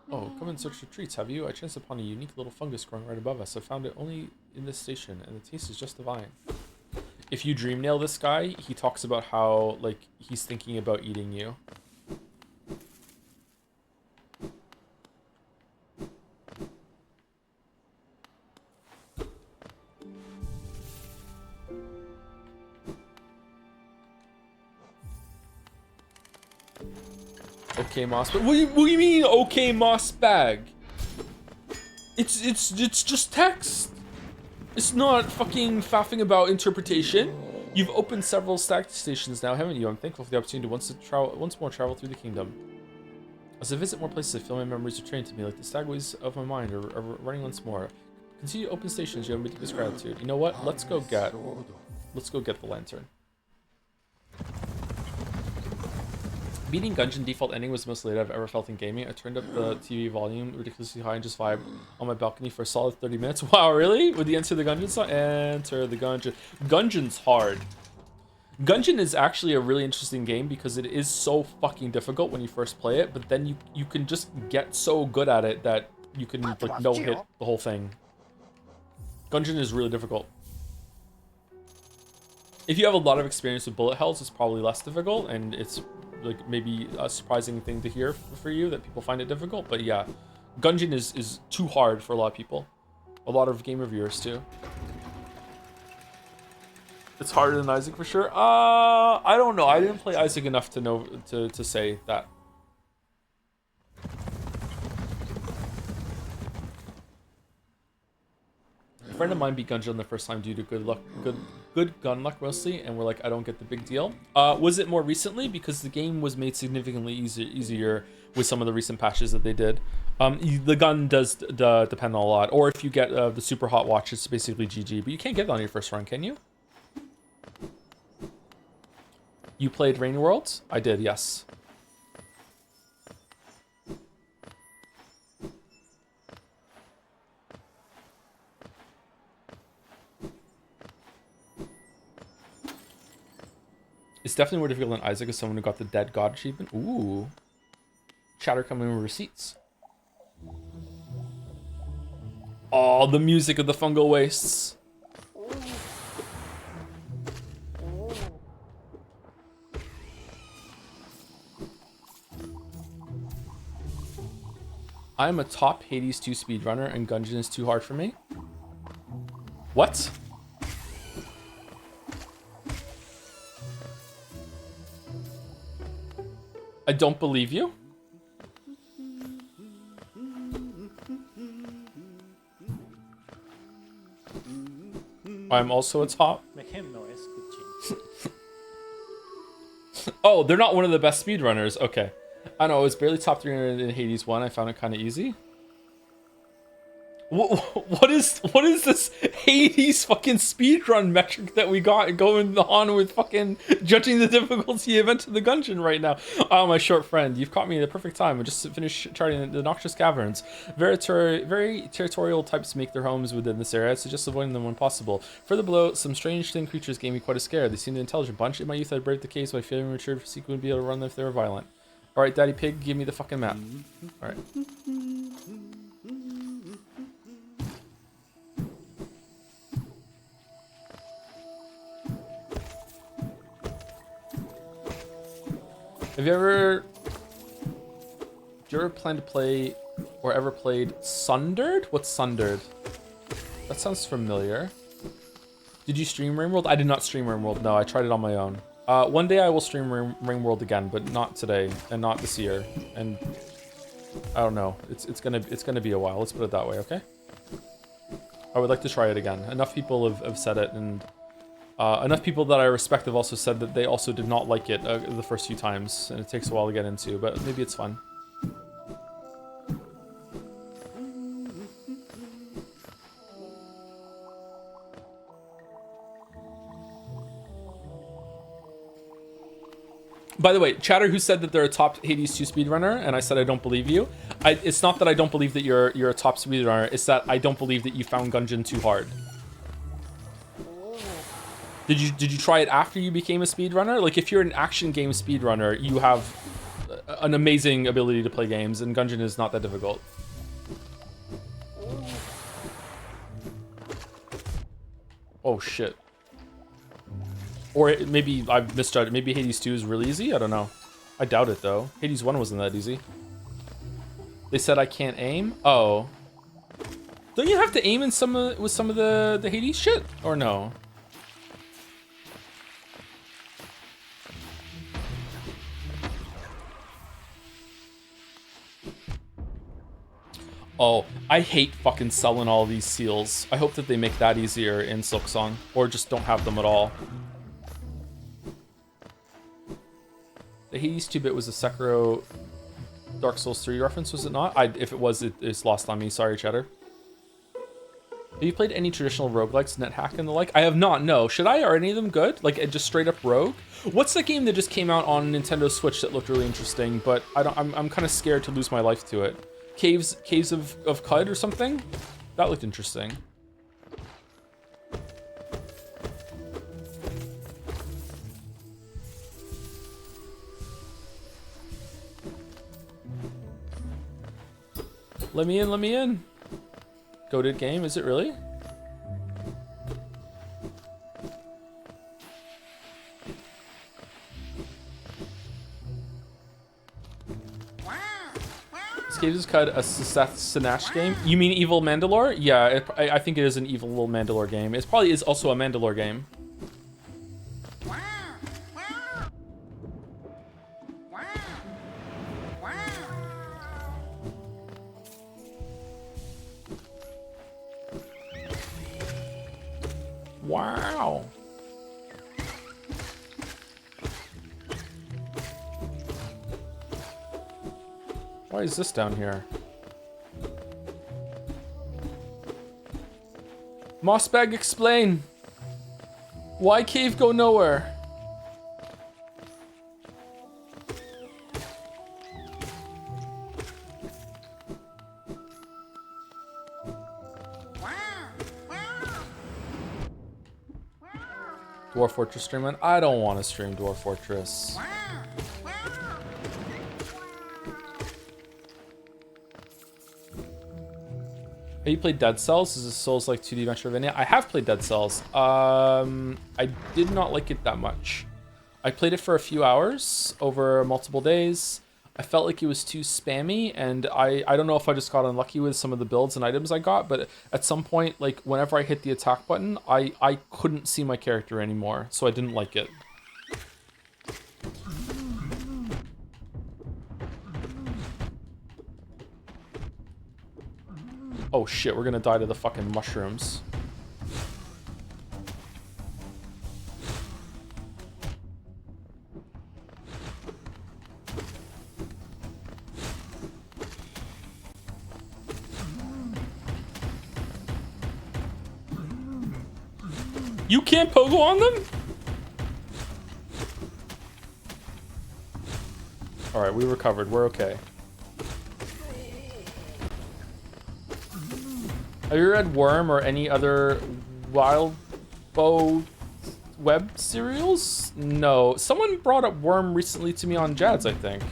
Oh, come and search for treats, have you? I chanced upon a unique little fungus growing right above us. I found it only in this station, and the taste is just divine. If you dream nail this guy, he talks about how, like, he's thinking about eating you. Okay, moss bag. What do you mean, okay, moss bag? It's just text. It's not fucking faffing about interpretation. You've opened several stag stations now, haven't you? I'm thankful for the opportunity to once more travel through the kingdom. As I visit more places, I feel my memories return to me, like the stagways of my mind are running once more. Continue to open stations, you have my deepest gratitude. You know what? Let's go get the lantern. Beating Gungeon default ending was the most elated I've ever felt in gaming. I turned up the TV volume ridiculously high and just vibed on my balcony for a solid 30 minutes. Wow, really? With the Enter the Gungeon song? Enter the Gungeon. Gungeon's hard. Gungeon is actually a really interesting game because it is so fucking difficult when you first play it, but then you can just get so good at it that you can like no-hit the whole thing. Gungeon is really difficult. If you have a lot of experience with bullet hells, it's probably less difficult, and it's like maybe a surprising thing to hear for you that people find it difficult. But yeah, Gungeon is too hard for a lot of people. A lot of game reviewers too. It's harder than Isaac for sure. I don't know. I didn't play Isaac enough to know to say that. A friend of mine beat Gungeon the first time due to good gun luck mostly, and we're like, I don't get the big deal. Was it more recently? Because the game was made significantly easier with some of the recent patches that they did. The gun does depend on a lot, or if you get the super hot watch, it's basically GG. But you can't get it on your first run, can you? You played Rain Worlds? I did, yes. It's definitely more difficult than Isaac as someone who got the Dead God achievement. Ooh. Chatter coming with receipts. Oh, the music of the fungal wastes. I'm a top Hades 2 speedrunner and Gungeon is too hard for me. What? I don't believe you. I'm also a top. Make him noise. Oh, they're not one of the best speedrunners. Okay. I know, it was barely top 300 in Hades 1. I found it kind of easy. What is this Hades fucking speedrun metric that we got going on with fucking judging the difficulty of Enter the Gungeon right now? Oh, my short friend, you've caught me at the perfect time. I just finished charting the Noxious Caverns. Very territorial types make their homes within this area, so just avoiding them when possible. Further below, some strange thin creatures gave me quite a scare. They seemed an intelligent bunch. In my youth, I braved the caves, but I feel immature physique wouldn't be able to run them if they were violent. Alright, Daddy Pig, give me the fucking map. Alright. Do you ever plan to play or ever played Sundered? What's Sundered? That sounds familiar. Did you stream Ringworld? I did not stream Ringworld. No, I tried it on my own. One day I will stream Ringworld again, but not today and not this year. And I don't know. It's gonna be a while. Let's put it that way. Okay. I would like to try it again. Enough people have said it, and enough people that I respect have also said that they also did not like it the first few times, and it takes a while to get into. But maybe it's fun. By the way, chatter who said that they're a top Hades 2 speedrunner, and I said I don't believe you. It's not that I don't believe that you're a top speedrunner, it's that I don't believe that you found Gungeon too hard. Did you try it after you became a speedrunner? Like, if you're an action game speedrunner, you have an amazing ability to play games, and Gungeon is not that difficult. Oh shit. Or maybe I've misjudged. Maybe Hades 2 is really easy? I don't know. I doubt it, though. Hades 1 wasn't that easy. They said I can't aim? Oh. Don't you have to aim in with some of the Hades shit? Or no? Oh, I hate fucking selling all these seals. I hope that they make that easier in Silksong. Or just don't have them at all. The Hades 2-bit was a Sekiro Dark Souls 3 reference, was it not? If it was, it's lost on me. Sorry, Cheddar. Have you played any traditional roguelikes, NetHack and the like? I have not, no. Should I? Are any of them good? Like, just straight up rogue? What's the game that just came out on Nintendo Switch that looked really interesting, but I'm kind of scared to lose my life to it. Caves of Cud or something? That looked interesting. Let me in, let me in. Goated game, is it really? This Caves of Cud, a Sinash game? You mean Evil Mandalore? Yeah, I think it is an Evil Mandalore game. It probably is also a Mandalore game. Wow. Why is this down here? Mossbag, explain. Why cave go nowhere? Dwarf Fortress streaming? I don't want to stream Dwarf Fortress. Have you played Dead Cells? Is this Souls-like 2D Metroidvania? I have played Dead Cells. I did not like it that much. I played it for a few hours over multiple days. I felt like it was too spammy, and I don't know if I just got unlucky with some of the builds and items I got, but at some point, like, whenever I hit the attack button, I couldn't see my character anymore, so I didn't like it. Oh shit, we're gonna die to the fucking mushrooms. You can't pogo on them? Alright, we recovered. We're okay. Have you read Worm or any other Wild Bow web serials? No. Someone brought up Worm recently to me on Jads, I think.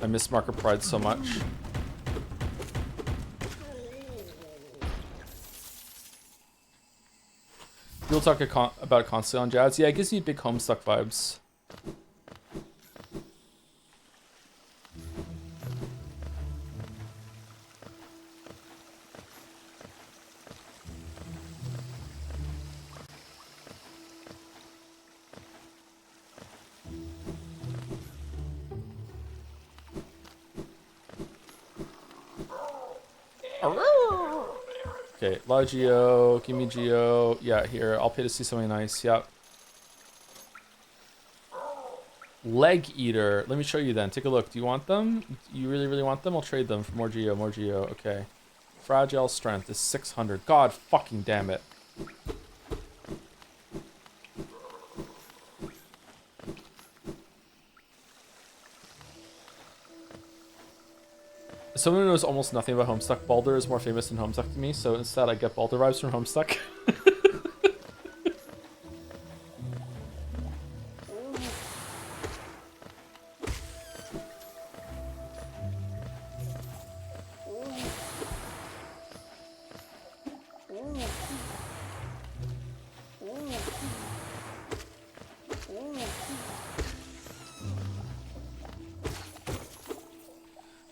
I miss Marker Pride so much. People talk about it constantly on Jazz. Yeah, it gives me big Homestuck vibes. Okay, a lot of Geo. Give me Geo. Yeah, here. I'll pay to see something nice. Yep. Leg Eater. Let me show you then. Take a look. Do you want them? You really, really want them? I'll trade them for more Geo. More Geo. Okay. Fragile Strength is 600. God fucking damn it. Someone who knows almost nothing about Homestuck. Baldur is more famous than Homestuck to me, so instead I get Baldur vibes from Homestuck.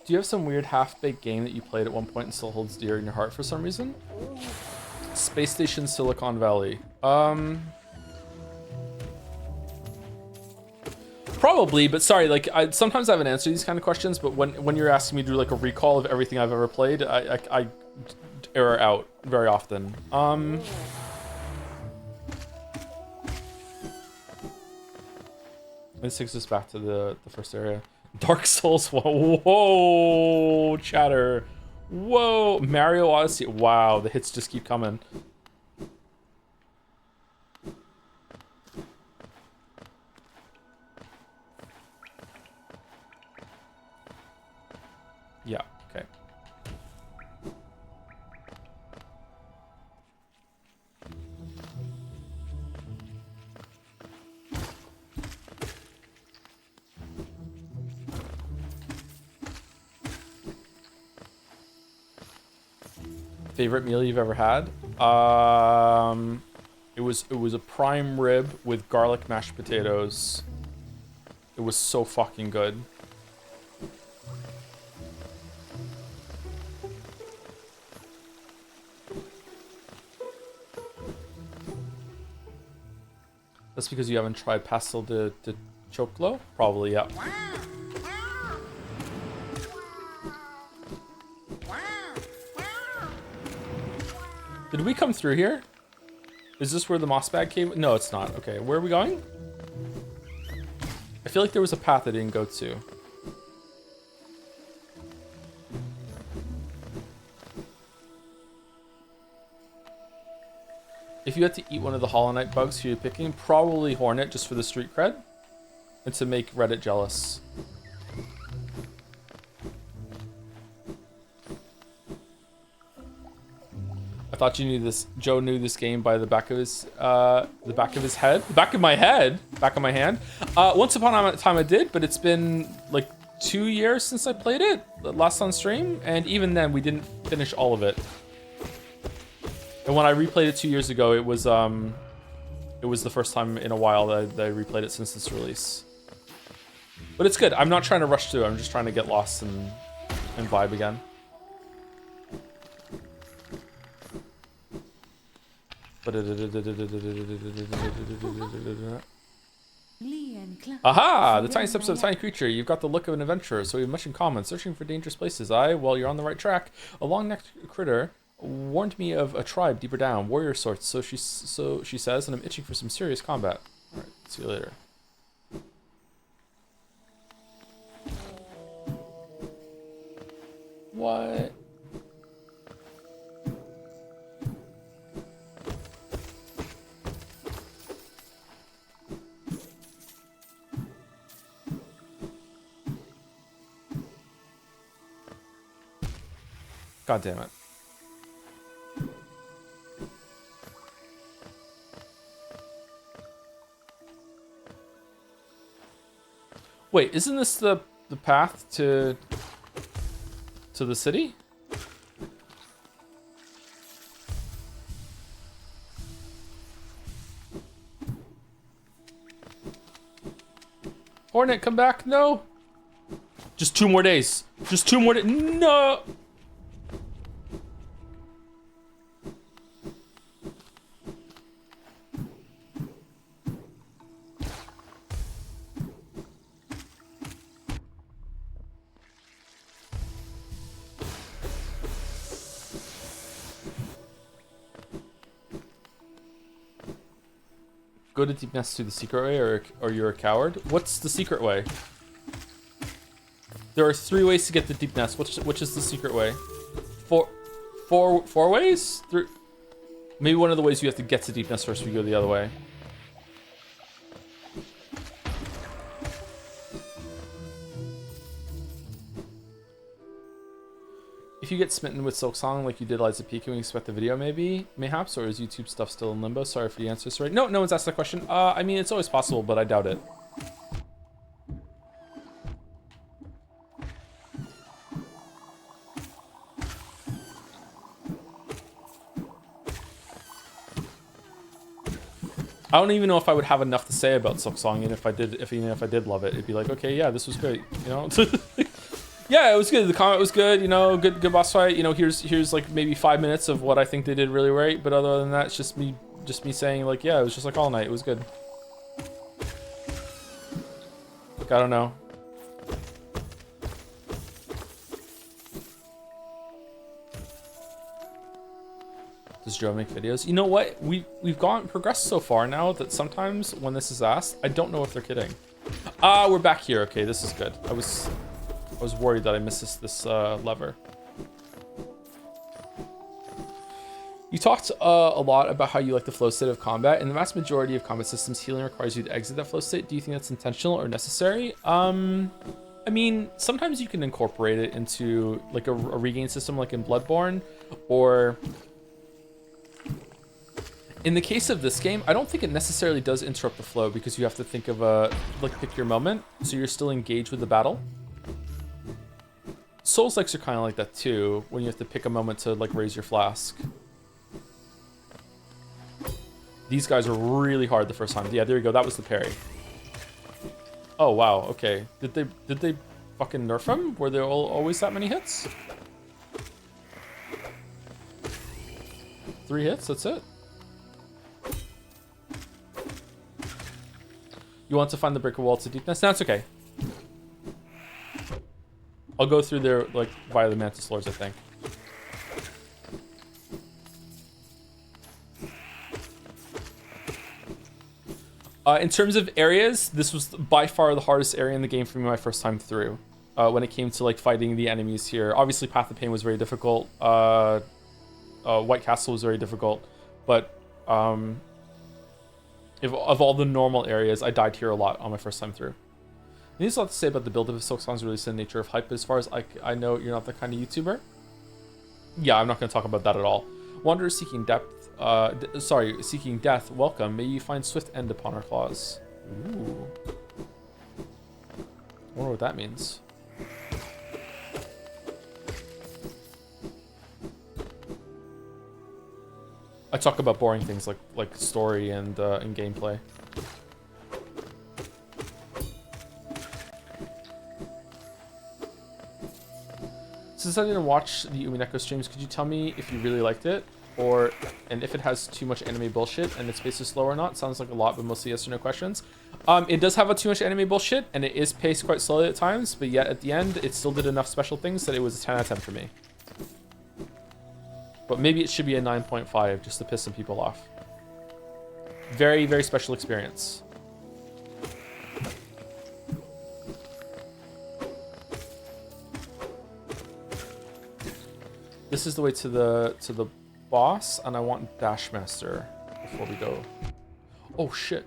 Do you have some weird half-baked game that you played at one point and still holds dear in your heart for some reason? Space Station Silicon Valley. Probably, but sorry, like sometimes I haven't answered these kind of questions, but when you're asking me to do like a recall of everything I've ever played, I error out very often. This takes us back to the first area. Dark Souls 1. Whoa, chatter. Whoa, Mario Odyssey. Wow, the hits just keep coming. Yeah, okay. Favorite meal you've ever had? It was a prime rib with garlic mashed potatoes. It was so fucking good. That's because you haven't tried pastel de choclo? Probably, yeah. Did we come through here? Is this where the moss bag came? No, it's not. Okay, where are we going? I feel like there was a path I didn't go to. If you had to eat one of the Hollow Knight bugs who you're picking, probably Hornet just for the street cred and to make Reddit jealous. I thought you knew this. Joe knew this game by the back of his head, the back of my head, back of my hand. Once upon a time I did, but it's been like 2 years since I played it, last on stream, and even then we didn't finish all of it. And when I replayed it 2 years ago, it was the first time in a while that I replayed it since its release. But it's good. I'm not trying to rush through. I'm just trying to get lost and vibe again. Aha! The tiny steps of a tiny creature. You've got the look of an adventurer, so we have much in common. Searching for dangerous places. Well, you're on the right track. A long-necked critter warned me of a tribe deeper down, warrior sorts. So she says, and I'm itching for some serious combat. All right, see you later. What? God damn it. Wait, isn't this the path to the city? Hornet, come back. No. Just 2 more days. Just 2 more days. No. Go to Deep Nest through the secret way, or you're a coward. What's the secret way? There are 3 ways to get to Deep Nest. Which is the secret way? Four ways? 3. Maybe one of the ways you have to get to Deep Nest first. We go the other way. If you get smitten with Silksong like you did Liza P, can we expect the video mayhaps, or is YouTube stuff still in limbo? Sorry for the answer, sorry. No one's asked that question. I mean, it's always possible, but I doubt it. I don't even know if I would have enough to say about Silksong, and even if I did love it, it'd be like, okay, yeah, this was great, you know. Yeah, it was good. The comment was good, you know, good boss fight. You know, here's like maybe 5 minutes of what I think they did really right, but other than that, it's just me saying like, yeah, it was just like All Night. It was good. Like, I don't know. Does Joe make videos? You know what? We've progressed so far now that sometimes when this is asked, I don't know if they're kidding. We're back here. Okay, this is good. I was worried that I missed this lever. You talked a lot about how you like the flow state of combat. In the vast majority of combat systems, healing requires you to exit that flow state. Do you think that's intentional or necessary? I mean, sometimes you can incorporate it into like a regain system like in Bloodborne, or in the case of this game, I don't think it necessarily does interrupt the flow because you have to think of like pick your moment, so you're still engaged with the battle. Souls-likes are kind of like that too, when you have to pick a moment to like raise your flask. These guys are really hard the first time. Yeah, there you go. That was the parry. Oh wow. Okay. Did they fucking nerf him? Were there always that many hits? 3 hits. That's it. You want to find the brick wall to deepness? That's okay. I'll go through there like via the Mantis Lords, I think. In terms of areas, this was by far the hardest area in the game for me my first time through. When it came to like fighting the enemies here, obviously Path of Pain was very difficult. White Castle was very difficult, but of all the normal areas, I died here a lot on my first time through. There's a lot to say about the build of Silksong's release and the nature of hype, but as far as I know, you're not that kind of YouTuber. Yeah, I'm not going to talk about that at all. Wanderer seeking depth, seeking death, welcome. May you find swift end upon our claws. Ooh. I wonder what that means. I talk about boring things like story and gameplay. Since I didn't watch the Umineko streams, could you tell me if you really liked it, and if it has too much anime bullshit and its pace is slow or not? Sounds like a lot, but mostly yes or no questions. It does have too much anime bullshit, and it is paced quite slowly at times, but yet at the end, it still did enough special things that it was a 10 out of 10 for me. But maybe it should be a 9.5 just to piss some people off. Very, very special experience. This is the way to the boss, and I want Dashmaster before we go. Oh shit.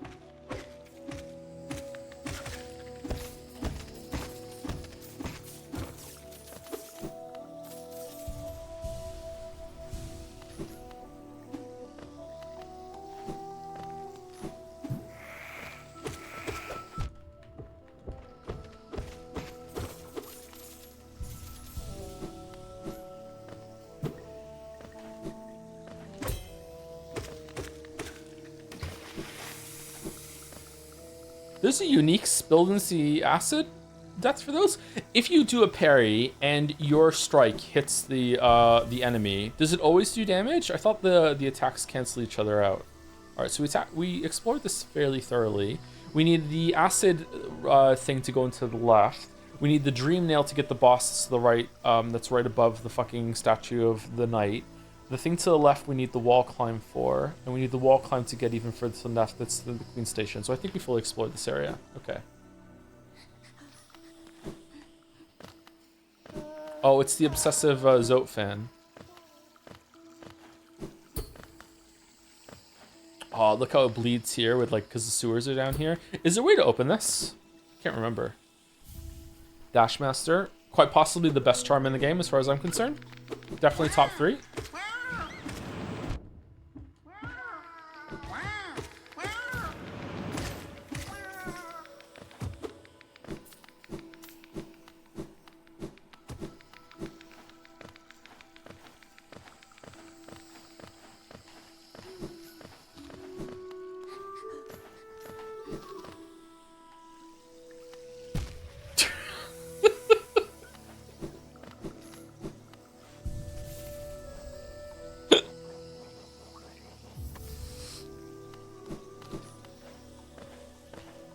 There's a unique spilled in sea acid death for those. If you do a parry and your strike hits the enemy, does it always do damage? I thought the attacks cancel each other out. All right, so we explored this fairly thoroughly. We need the acid thing to go into the left. We need the dream nail to get the boss to the right. That's right above the fucking statue of the knight. The thing to the left we need the wall climb for, and we need the wall climb to get even further to the left. That's the Queen Station. So I think we fully explored this area. Okay. Oh, it's the obsessive Zote fan. Oh, look how it bleeds here with like, because the sewers are down here. Is there a way to open this? Can't remember. Dashmaster, quite possibly the best charm in the game as far as I'm concerned. Definitely top 3.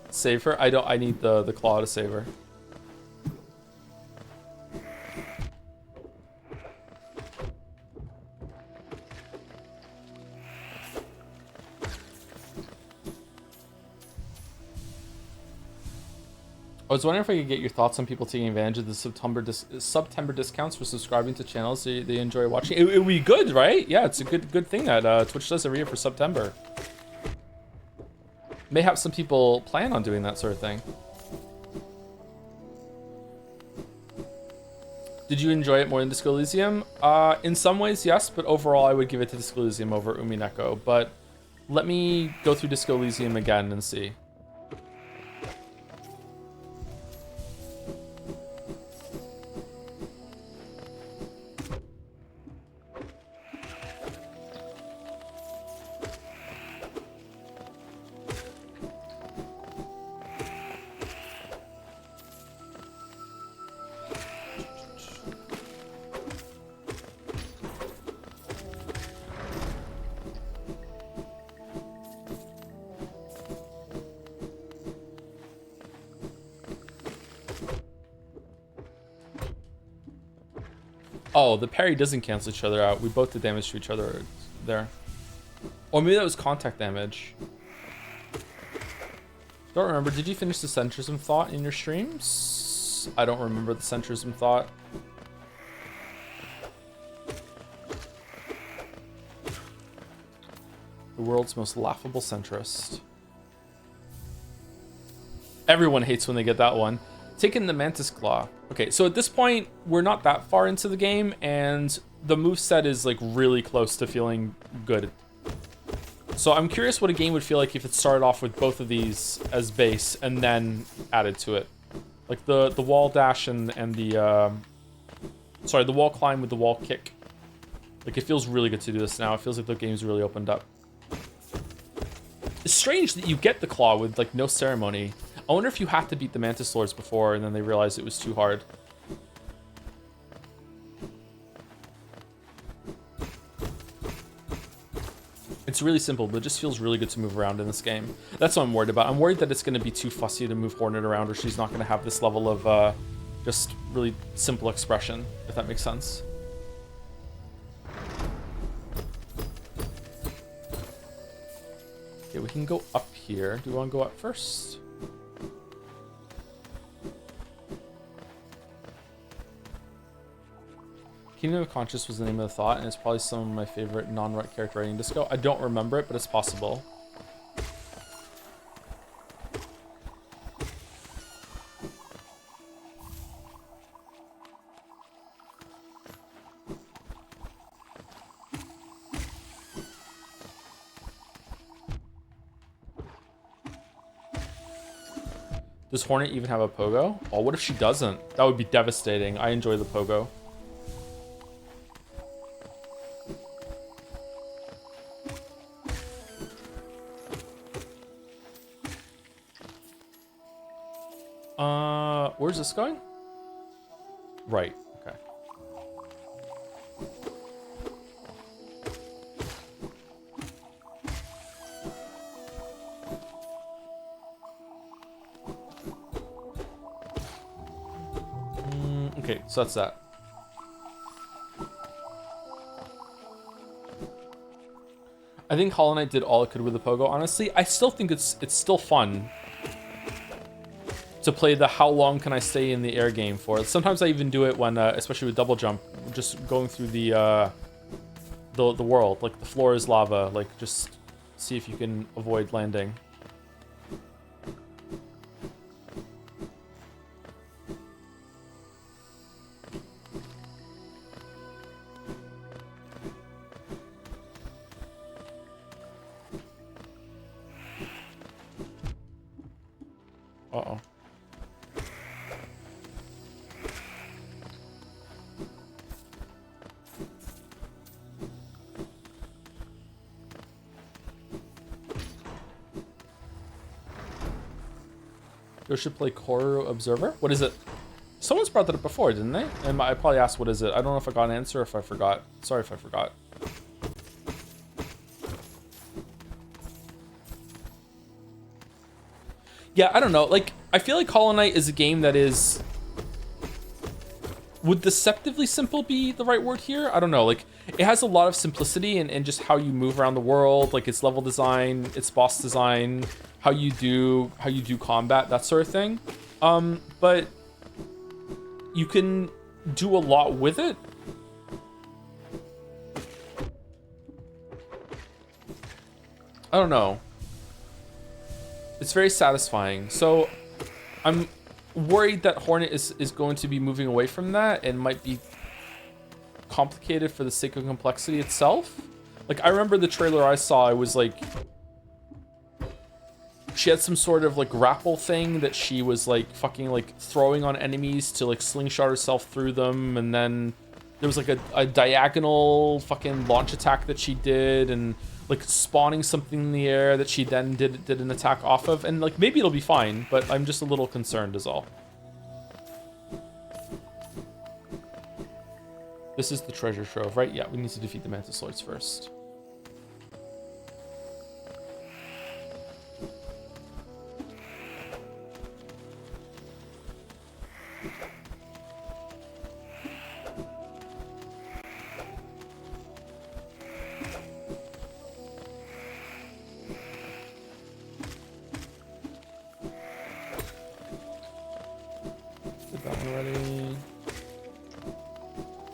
Save her? I need the claw to save her. I was wondering if I could get your thoughts on people taking advantage of the September discounts for subscribing to channels they enjoy watching. It would be good, right? Yeah, it's a good thing that Twitch does every year for September. Mayhap some people plan on doing that sort of thing. Did you enjoy it more than Disco Elysium? In some ways, yes, but overall I would give it to Disco Elysium over Umineko. But let me go through Disco Elysium again and see. Oh, the parry doesn't cancel each other out. We both did damage to each other there. Or maybe that was contact damage. Don't remember. Did you finish the centrism thought in your streams? I don't remember the centrism thought. The world's most laughable centrist. Everyone hates when they get that one. Taking the Mantis Claw. Okay, so at this point, we're not that far into the game, and the moveset is like really close to feeling good. So I'm curious what a game would feel like if it started off with both of these as base and then added to it. Like the wall dash and the sorry, the wall climb with the wall kick. Like, it feels really good to do this now. It feels like the game's really opened up. It's strange that you get the claw with like no ceremony. I wonder if you have to beat the Mantis Lords before and then they realized it was too hard. It's really simple, but it just feels really good to move around in this game. That's what I'm worried about. I'm worried that it's going to be too fussy to move Hornet around, or she's not going to have this level of just really simple expression, if that makes sense. Okay, we can go up here. Do we want to go up first? Kingdom of Conscious was the name of the thought, and it's probably some of my favorite non-rut character writing disco. I don't remember it, but it's possible. Does Hornet even have a pogo? Oh, what if she doesn't? That would be devastating. I enjoy the pogo. Where's this going? Right. Okay. Okay, so that's that. I think Hollow Knight did all it could with the pogo. Honestly, I still think it's still fun to play the how long can I stay in the air game for. Sometimes I even do it when, especially with double jump, just going through the world. Like the floor is lava. Like just see if you can avoid landing. Uh-oh. You should play Koro Observer? What is it? Someone's brought that up before, didn't they? And I probably asked what is it. I don't know if I got an answer or if I forgot. Sorry if I forgot. Yeah, I don't know. Like, I feel like Hollow Knight is a game that is... Would deceptively simple be the right word here? I don't know. Like, it has a lot of simplicity in just how you move around the world, like its level design, its boss design, how you do combat, that sort of thing. But you can do a lot with it. I don't know. It's very satisfying. So I'm worried that Hornet is going to be moving away from that and might be complicated for the sake of complexity itself. Like, I remember the trailer I saw, it was like she had some sort of like grapple thing that she was like fucking like throwing on enemies to like slingshot herself through them, and then there was like a diagonal fucking launch attack that she did, and like spawning something in the air that she then did an attack off of, and like maybe it'll be fine, but I'm just a little concerned is all. This is the treasure trove, right? Yeah, we need to defeat the Mantis Lords first. Did that one already.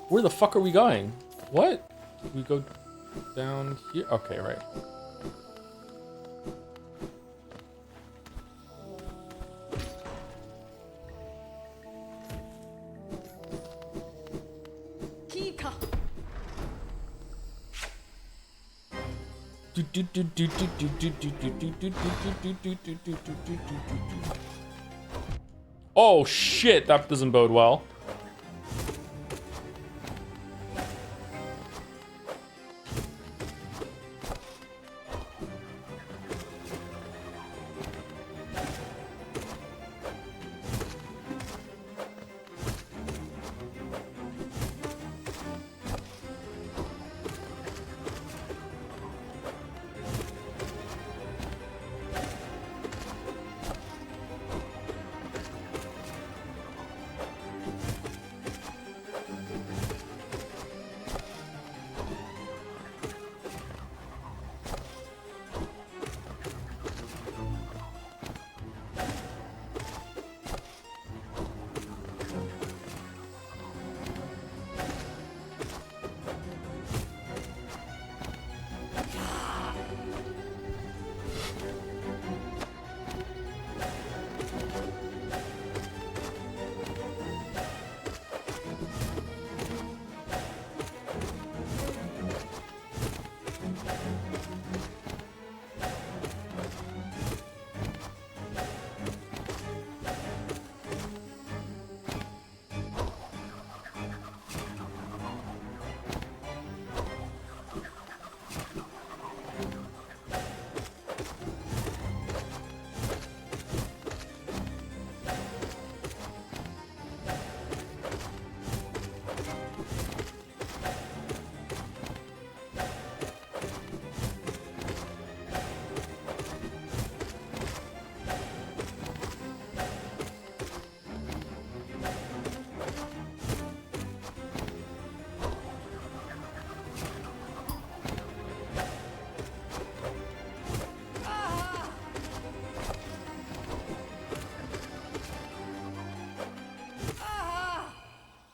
Where the fuck are we going? What? We go down here? Okay, right. Oh shit, that doesn't bode well.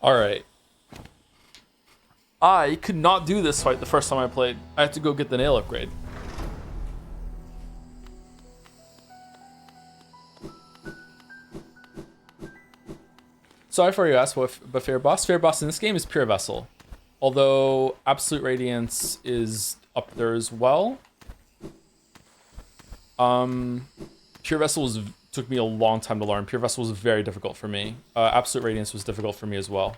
Alright. I could not do this fight the first time I played. I had to go get the nail upgrade. Sorry for you asked, but fair boss? Fair boss in this game is Pure Vessel. Although Absolute Radiance is up there as well. Pure Vessel took me a long time to learn. Pure Vessel was very difficult for me. Absolute Radiance was difficult for me as well.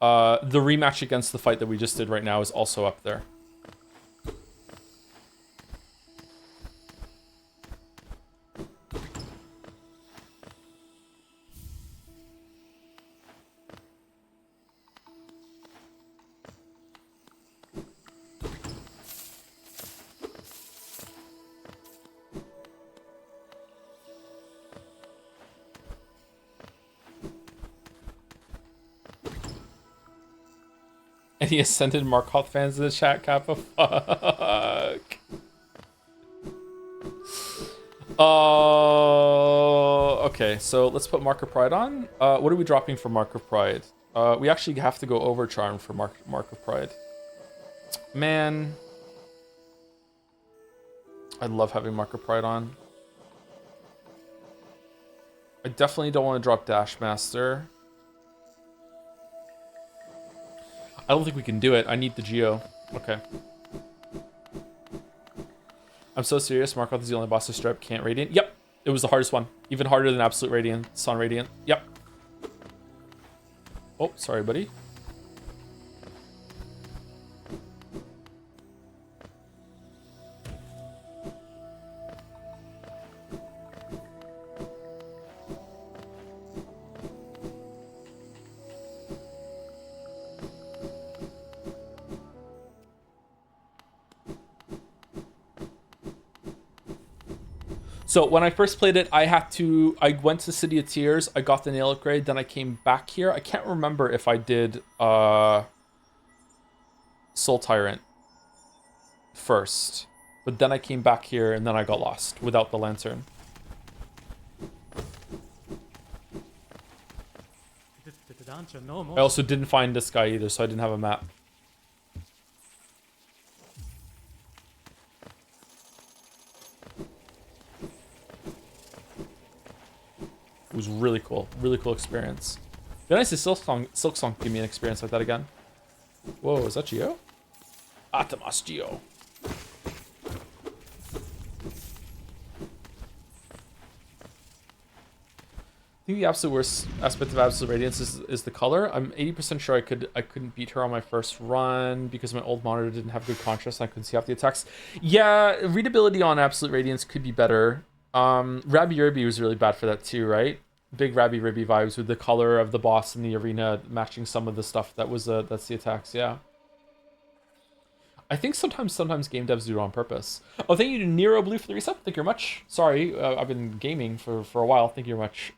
The rematch against the fight that we just did right now is also up there. Any Ascended Markoth fans in the chat, Kappa? Fuck. Okay, so let's put Mark of Pride on. What are we dropping for Mark of Pride? We actually have to go over Charm for Mark of Pride. Man. I love having Mark of Pride on. I definitely don't want to drop Dash Master. I don't think we can do it. I need the Geo. Okay. I'm so serious. Markoth is the only boss to strip. Can't Radiant. Yep. It was the hardest one. Even harder than Absolute Radiance on Radiant. Yep. Oh, sorry, buddy. So when I first played it, I went to City of Tears, I got the nail upgrade, then I came back here. I can't remember if I did Soul Tyrant first, but then I came back here and then I got lost without the lantern. I also didn't find this guy either, so I didn't have a map. It was really cool experience. It'd be nice to Silksong give me an experience like that again. Whoa, is that Geo? Atamas Geo. I think the absolute worst aspect of Absolute Radiance is the color. I'm 80% sure I couldn't beat her on my first run because my old monitor didn't have good contrast and I couldn't see half the attacks. Yeah, readability on Absolute Radiance could be better. Rabby Ribby was really bad for that too, right? Big Rabby Ribby vibes with the color of the boss in the arena matching some of the stuff that was that's the attacks, yeah. I think sometimes game devs do it on purpose. Oh, thank you to Nero Blue for the resub. Thank you very much. Sorry, I've been gaming for a while. Thank you very much,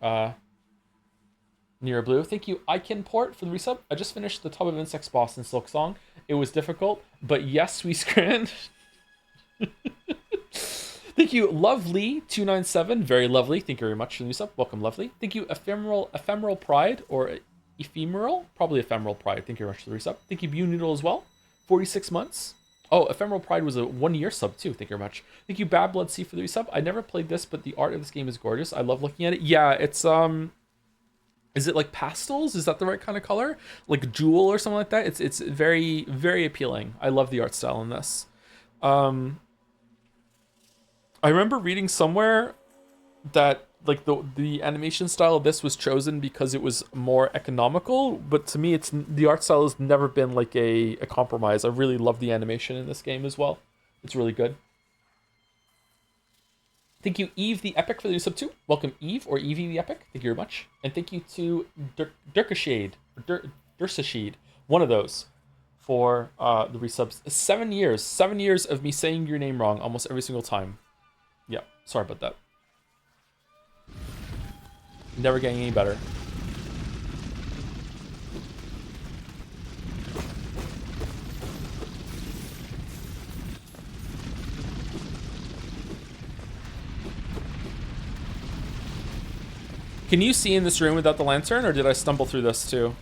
Nero Blue. Thank you, Iken Port, for the resub. I just finished the Tub of Insects boss in Silksong. It was difficult, but yes, we scran. Thank you, Lovely297. Very lovely. Thank you very much for the resub. Welcome, Lovely. Thank you, Ephemeral Pride, or Ephemeral? Probably Ephemeral Pride. Thank you very much for the resub. Thank you, Bew Noodle as well. 46 months. Oh, Ephemeral Pride was a 1-year sub too. Thank you very much. Thank you, Bad Blood C, for the resub. I never played this, but the art of this game is gorgeous. I love looking at it. Yeah, it's is it like pastels? Is that the right kind of color? Like jewel or something like that? It's very, very appealing. I love the art style in this. I remember reading somewhere that like the animation style of this was chosen because it was more economical, but to me the art style has never been like a compromise. I really love the animation in this game as well. It's really good. Thank you, Eve the Epic, for the sub 2. Welcome, Eve, or Evie the Epic. Thank you very much. And thank you to Dursashade, one of those, for the resubs. 7 years. 7 years of me saying your name wrong almost every single time. Yeah, sorry about that. Never getting any better. Can you see in this room without the lantern, or did I stumble through this too?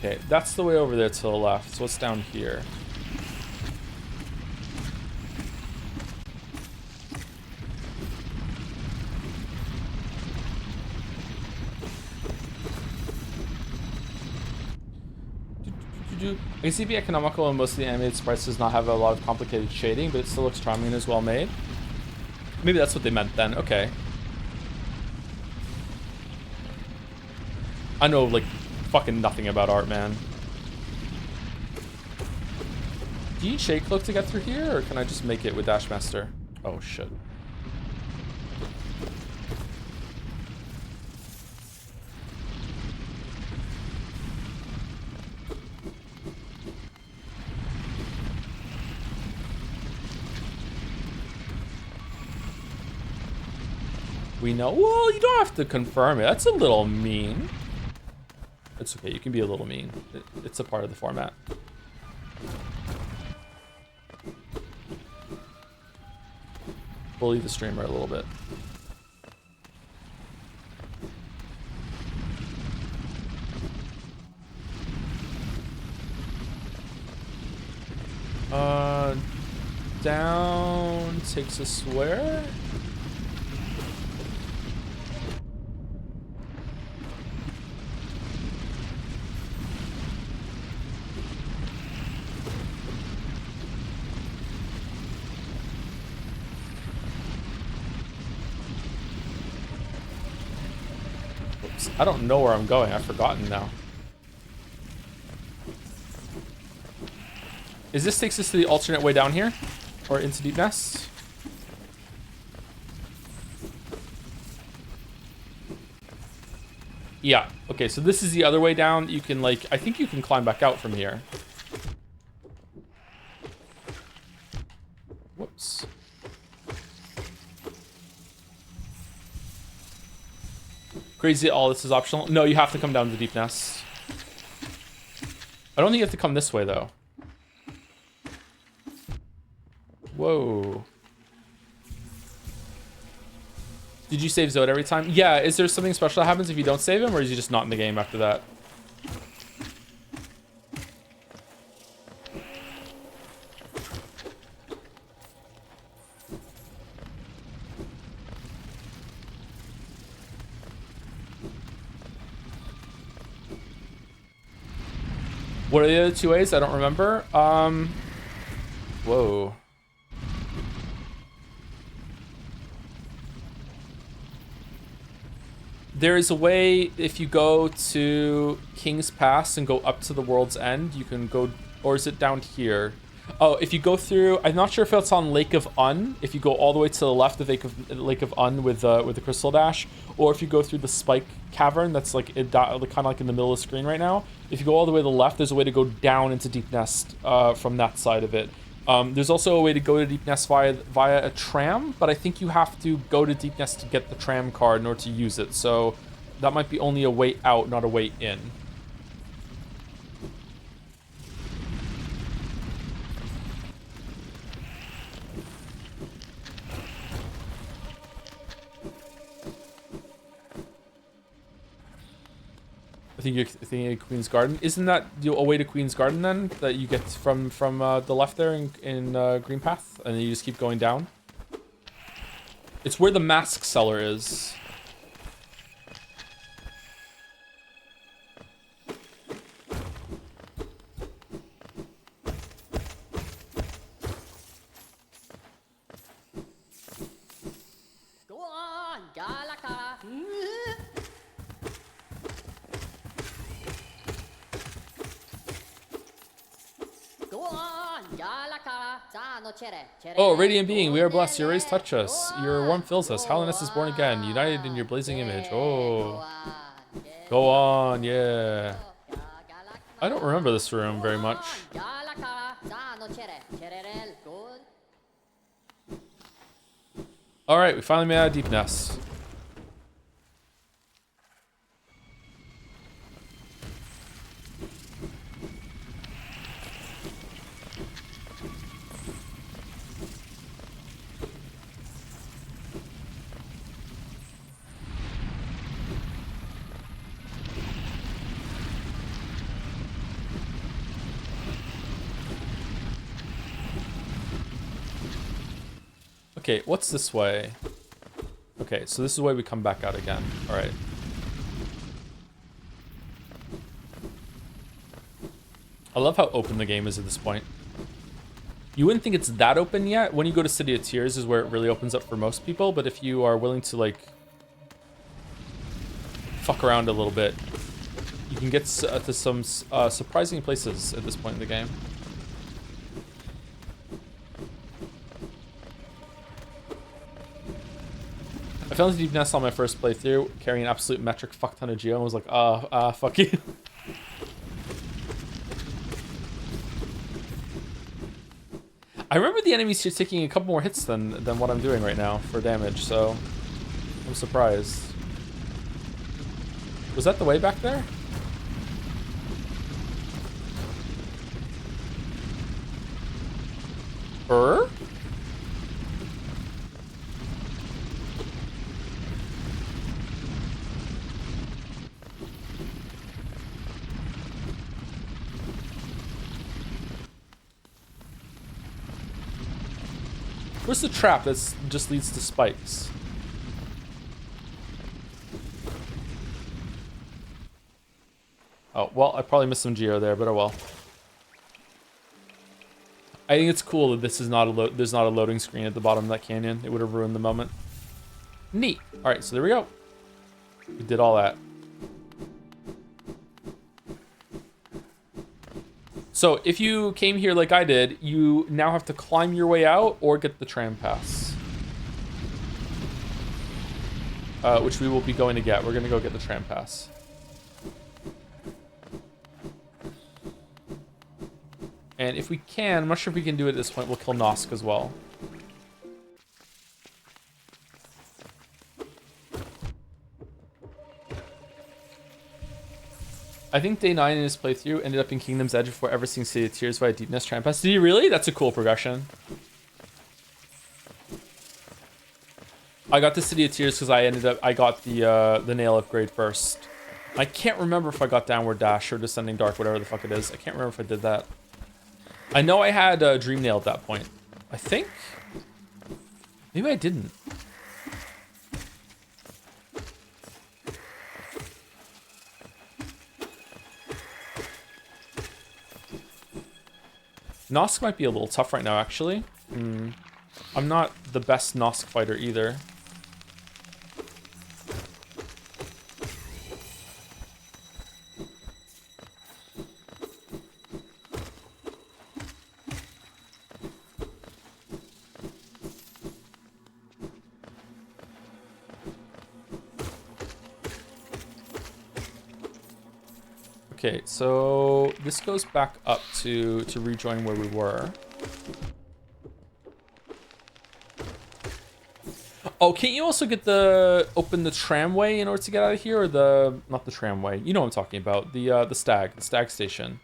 Okay, that's the way over there to the left. So what's down here? I can see the economical and most of the animated sprites does not have a lot of complicated shading, but it still looks charming and is well made. Maybe that's what they meant then. Okay. I know, like, fucking nothing about art, man. Do you need Shade Cloak to get through here, or can I just make it with Dashmaster? Oh, shit. We know. Well, you don't have to confirm it. That's a little mean. It's okay. You can be a little mean. It's a part of the format. Bully the streamer a little bit. Down takes us where? I don't know where I'm going. I've forgotten now. Is this takes us to the alternate way down here? Or into Deep Nest? Yeah. Okay, so this is the other way down. You can, like, I think you can climb back out from here. Whoops. Crazy, all this is optional. No, you have to come down to the Deep Nest. I don't think you have to come this way, though. Whoa. Did you save Zod every time? Yeah, is there something special that happens if you don't save him, or is he just not in the game after that? What are the other two ways? I don't remember. Whoa. There is a way, if you go to King's Pass and go up to the World's End, you can go, or is it down here? Oh, if you go through, I'm not sure if it's on Lake of Un, if you go all the way to the left of Lake of Un with the Crystal Dash, or if you go through the Spike Cavern, that's like kind of like in the middle of the screen right now. If you go all the way to the left, there's a way to go down into Deep Nest from that side of it. There's also a way to go to Deep Nest via a tram, but I think you have to go to Deep Nest to get the tram card in order to use it. So that might be only a way out, not a way in. I think you're thinking of Queen's Garden. Isn't that a way to Queen's Garden then? That you get from the left there in Green Path, and then you just keep going down? It's where the mask seller is. Go on, Galaka. Go on, Galaka. Oh, radiant being, we are blessed. Your rays touch us. Your warmth fills us. Hallowness is born again, united in your blazing image. Oh. Go on, yeah. I don't remember this room very much. Alright, we finally made out of Deep Nest. Okay, what's this way? Okay, so this is the way we come back out again. Alright. I love how open the game is at this point. You wouldn't think it's that open yet. When you go to City of Tears is where it really opens up for most people, but if you are willing to, like, fuck around a little bit, you can get to some surprising places at this point in the game. I fell into Deep Nest on my first playthrough, carrying an absolute metric fuck ton of geo, and was like, fuck you. I remember the enemies here taking a couple more hits than what I'm doing right now for damage, so I'm surprised. Was that the way back there? Where's the trap that just leads to spikes? Oh, well, I probably missed some geo there, but oh well. I think it's cool that this is not there's not a loading screen at the bottom of that canyon. It would have ruined the moment. Neat. All right, so there we go. We did all that. So if you came here like I did, you now have to climb your way out or get the tram pass. Which we will be going to get. We're going to go get the tram pass. And if we can, I'm not sure if we can do it at this point, we'll kill Nosk as well. I think day 9 in his playthrough ended up in Kingdom's Edge before ever seeing City of Tears via Deep Nest Tram Pass. Did he really? That's a cool progression. I got the City of Tears because I got the nail upgrade first. I can't remember if I got Downward Dash or Descending Dark, whatever the fuck it is. I can't remember if I did that. I know I had Dream Nail at that point. I think. Maybe I didn't. Nosk might be a little tough right now, actually. I'm not the best Nosk fighter either. Okay, so this goes back up to rejoin where we were. Oh, can't you also get open the tramway in order to get out of here, or not the tramway? You know what I'm talking about. The stag station.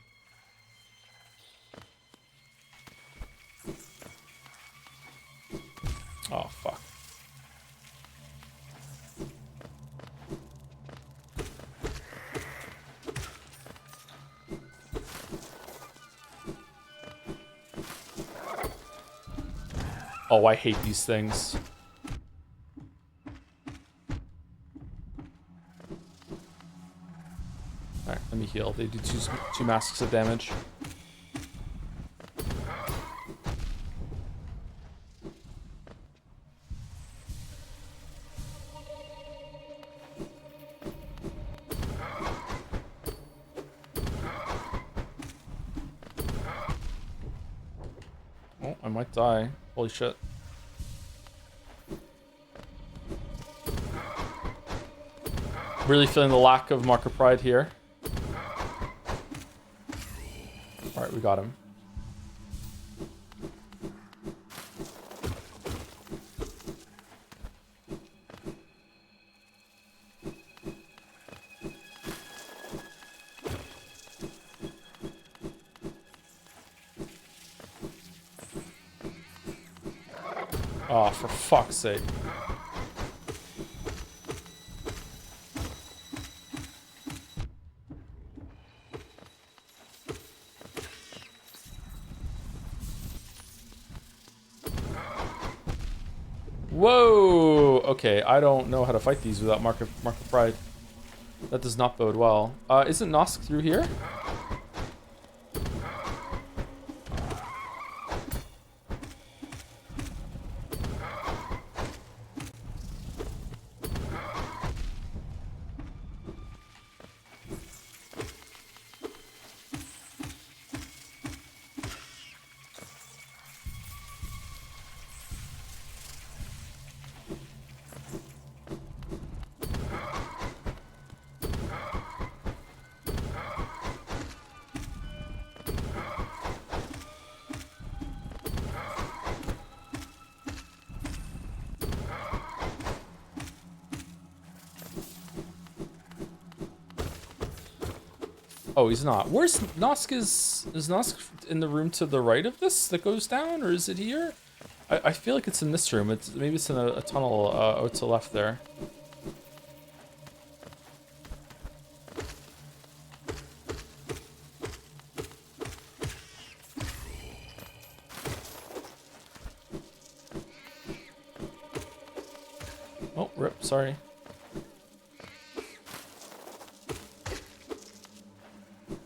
Oh fuck. Oh, I hate these things. Alright, let me heal. They do two masks of damage. might die. Holy shit. Really feeling the lack of marker pride here. Alright, we got him. Oh, for fuck's sake. Whoa! Okay, I don't know how to fight these without mark of pride. That does not bode well. Isn't Nosk through here? Oh, he's not. Where's Nosk? Is Nosk in the room to the right of this that goes down, or is it here? I feel like it's in this room. Maybe it's in a tunnel out to the left there. Oh, rip. Sorry.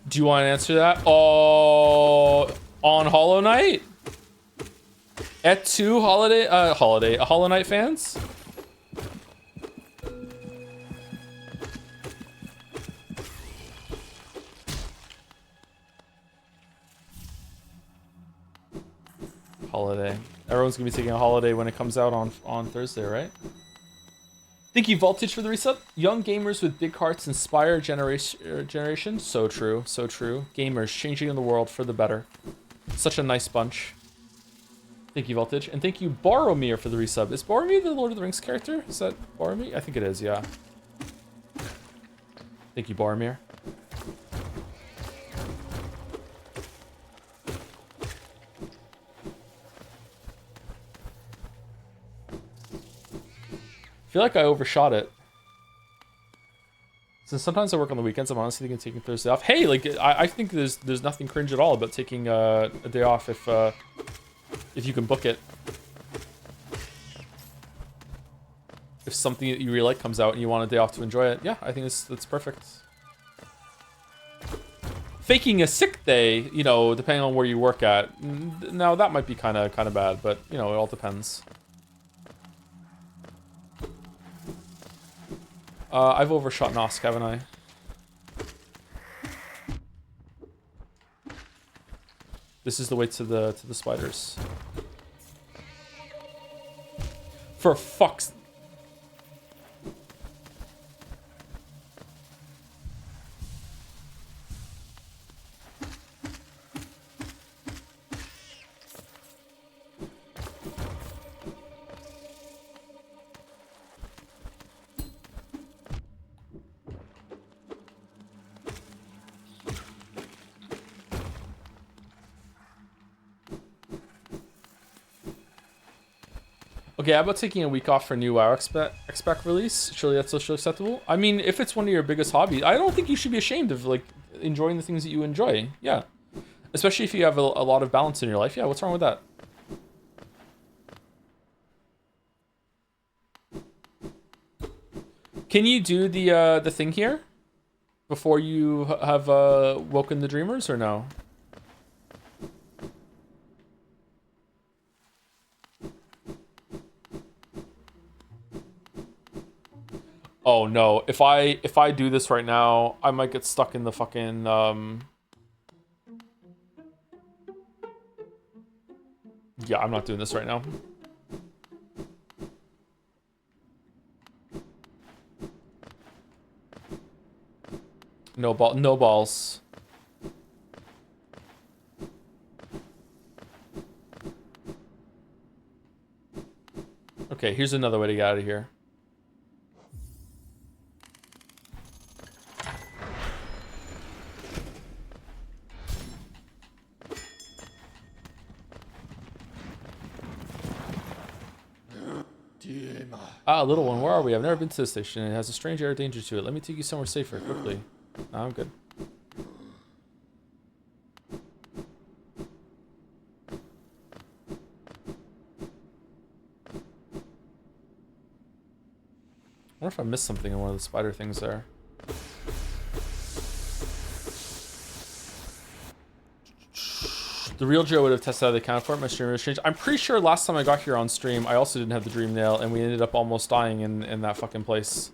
Do you want to answer that? Oh, on Hollow Knight? At 2 Hollow Knight fans? Holiday. Everyone's gonna be taking a holiday when it comes out on Thursday, right? Thank you, Voltage, for the resub. Young gamers with big hearts inspire generation. So true, so true. Gamers changing the world for the better. Such a nice bunch. Thank you, Voltage. And thank you, Boromir, for the resub. Is Boromir the Lord of the Rings character? Is that Boromir? I think it is, yeah. Thank you, Boromir. I feel like I overshot it. Since sometimes I work on the weekends, I'm honestly thinking of taking Thursday off. Hey, like I think there's nothing cringe at all about taking a day off if you can book it. If something that you really like comes out and you want a day off to enjoy it, yeah, I think that's perfect. Faking a sick day, you know, depending on where you work at, now that might be kind of bad, but you know, it all depends. I've overshot Nosk, haven't I? This is the way to the spiders. For fuck's... Okay, how about taking a week off for new WoW expect release? Surely that's socially acceptable. I mean, if it's one of your biggest hobbies, I don't think you should be ashamed of like enjoying the things that you enjoy. Yeah, especially if you have a lot of balance in your life. Yeah, what's wrong with that? Can you do the thing here before you have woken the dreamers, or no? Oh no, if I do this right now, I might get stuck in the fucking Yeah, I'm not doing this right now. No balls. Okay, here's another way to get out of here. Ah, little one, where are we? I've never been to this station. It has a strange air of danger to it. Let me take you somewhere safer, quickly. No, I'm good. I wonder if I missed something in one of the spider things there. The real Joe would have tested out the account for it. My stream was changed. I'm pretty sure last time I got here on stream, I also didn't have the dream nail, and we ended up almost dying in that fucking place.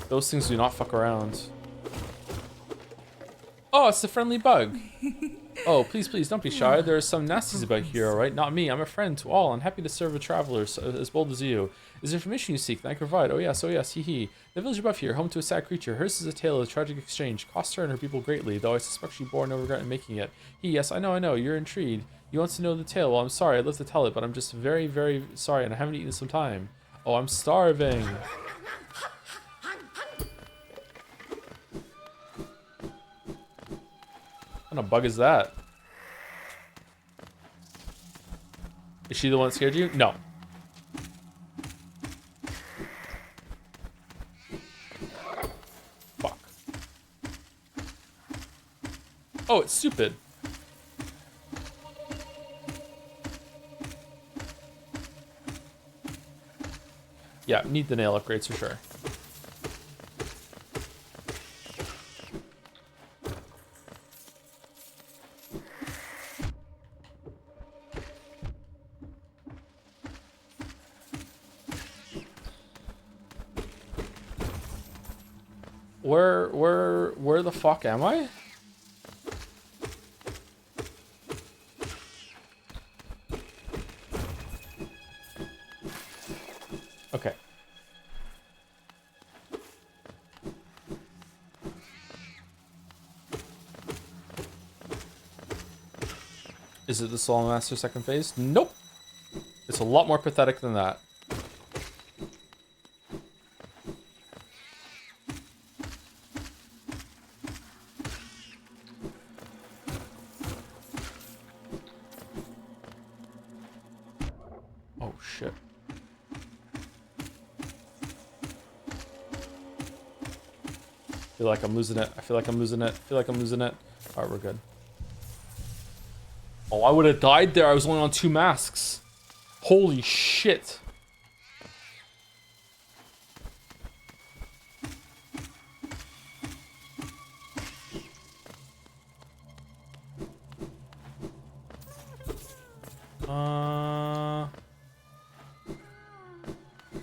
Those things do not fuck around. Oh, it's the friendly bug. Oh, please, please, don't be shy. There are some nasties about here, alright? Not me. I'm a friend to all and happy to serve a traveler as bold as you. Is there information you seek that I can provide? Oh yes, hee hee. The village above here, home to a sad creature. Hers is a tale of a tragic exchange. Cost her and her people greatly, though I suspect she bore no regret in making it. Yes, I know. You're intrigued. You want to know the tale? Well, I'm sorry. I'd love to tell it, but I'm just very, very sorry, and I haven't eaten some time. Oh, I'm starving. What kind of bug is that? Is she the one that scared you? No. Fuck. Oh, it's stupid. Yeah, need the nail upgrades for sure. Where the fuck am I? Okay. Is it the Soul Master second phase? Nope. It's a lot more pathetic than that. Oh shit. I feel like I'm losing it. I feel like I'm losing it. I feel like I'm losing it. Alright, we're good. Oh, I would have died there. I was only on 2 masks. Holy shit.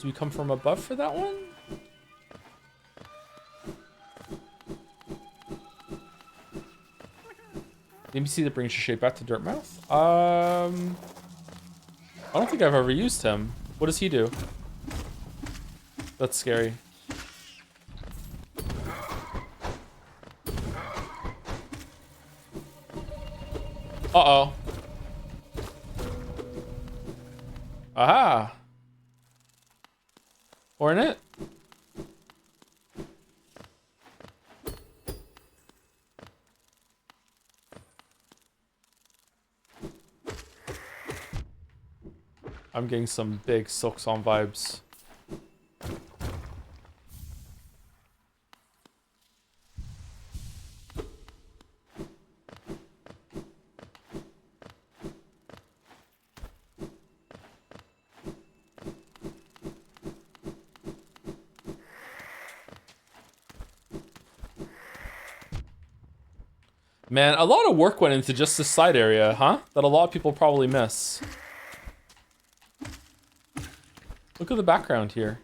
Do we come from above for that one? NPC that brings your shape back to Dirtmouth? I don't think I've ever used him. What does he do? That's scary. Uh-oh. Aha! Hornet? I'm getting some big Silksong vibes. Man, a lot of work went into just this side area, huh? That a lot of people probably miss. Look at the background here.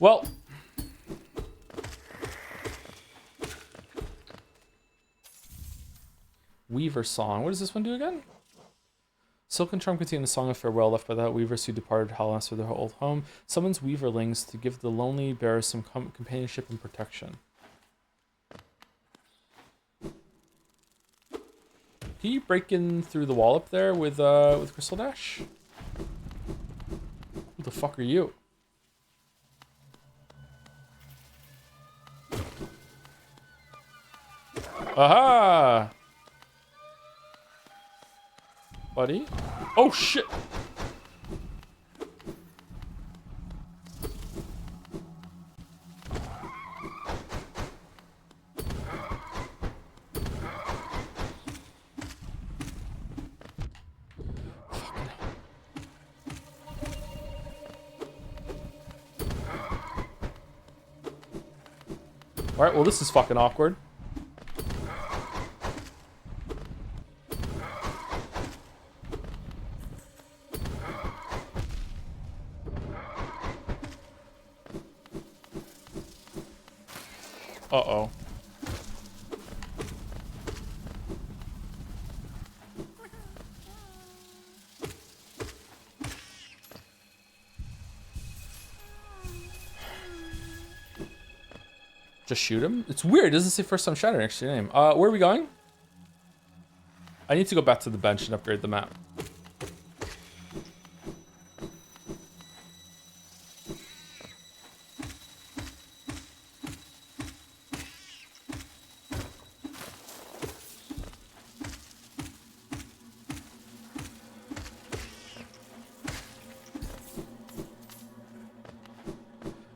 Well, Weaver song. What does this one do again? Silken charm contains a song of farewell left by the weavers who departed Hellas for their old home. Summons weaverlings to give the lonely bearers some companionship and protection. Can you break in through the wall up there with Crystal Dash? Who the fuck are you? Aha! Buddy? Oh shit! Alright, well this is fucking awkward. Uh-oh. Just shoot him? It's weird. It doesn't say first time shatter next to your name. Where are we going? I need to go back to the bench and upgrade the map.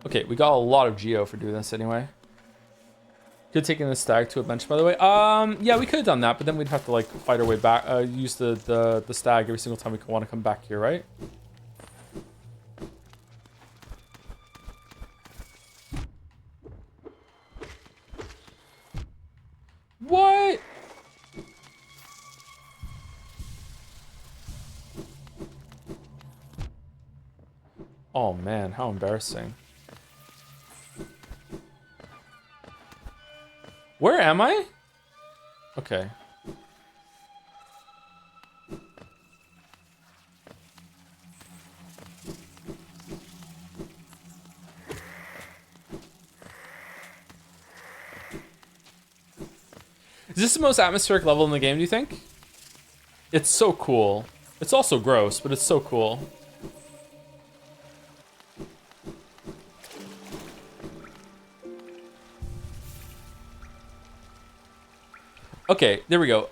Okay, we got a lot of geo for doing this anyway. Could taking the stag to a bench, by the way. Yeah, we could have done that, but then we'd have to like fight our way back. Use the stag every single time we want to come back here, right? What? Oh man, how embarrassing. Where am I? Okay. Is this the most atmospheric level in the game, do you think? It's so cool. It's also gross, but it's so cool. Okay, there we go.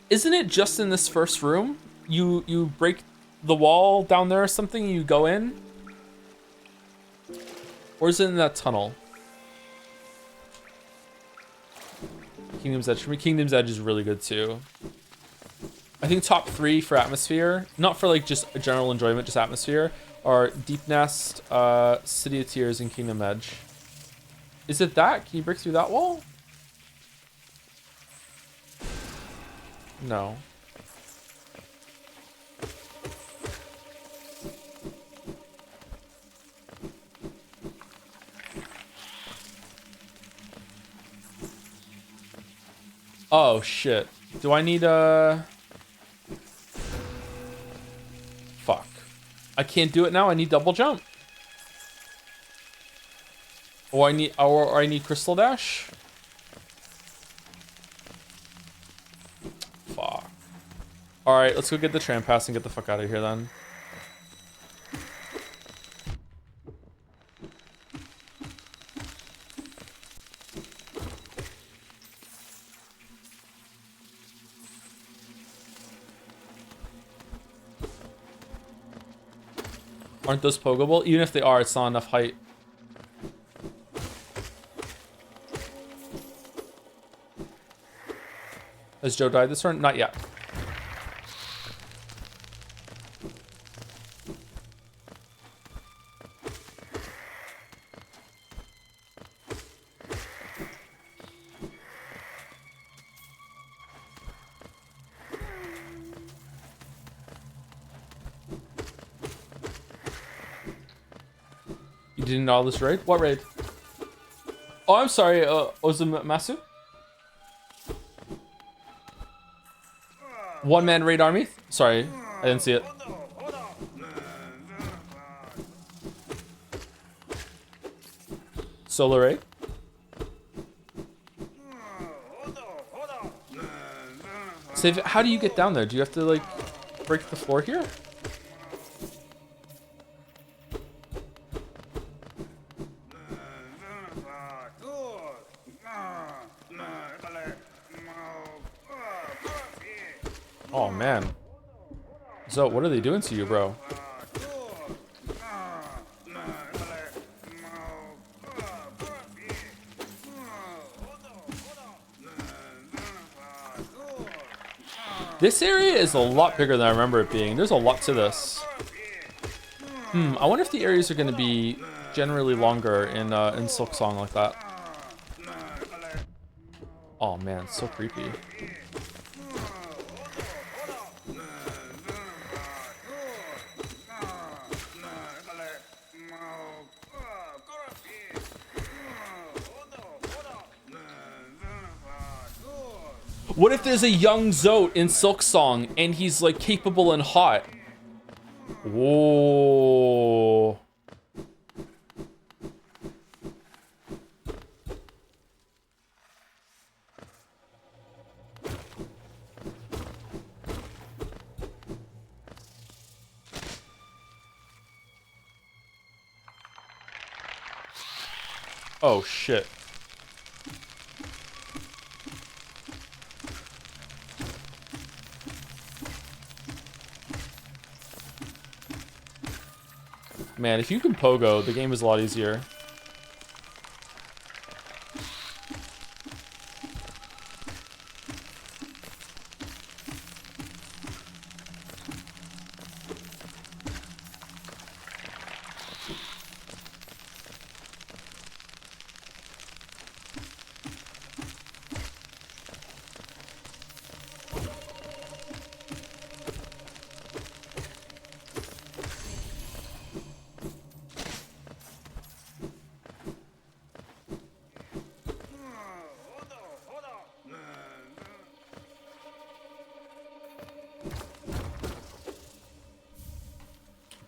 Isn't it just in this first room? You break the wall down there or something and you go in? Or is it in that tunnel? Kingdom's Edge. For me, Kingdom's Edge is really good too. I think top 3 for atmosphere, not for like just a general enjoyment, just atmosphere, are Deep Nest, City of Tears, and Kingdom Edge. Is it that? Can you break through that wall? No. Oh shit. Do I need a... Fuck. I can't do it now. I need double jump. Or I need Crystal Dash. Fuck. Alright, let's go get the tram pass and get the fuck out of here then. Aren't those pokeable? Even if they are, it's not enough height. Has Joe died this turn? Not yet. You didn't know this raid? What raid? Oh, I'm sorry, Ozumasu? One-man raid army? Sorry, I didn't see it. Solo raid? Save it. How do you get down there? Do you have to, like, break the floor here? Oh, man. So, what are they doing to you, bro? This area is a lot bigger than I remember it being. There's a lot to this. I wonder if the areas are going to be generally longer in Silksong like that. Oh man, it's so creepy. What if there's a young Zote in Silksong and he's like capable and hot? Whoa. Oh shit. Man, if you can pogo, the game is a lot easier.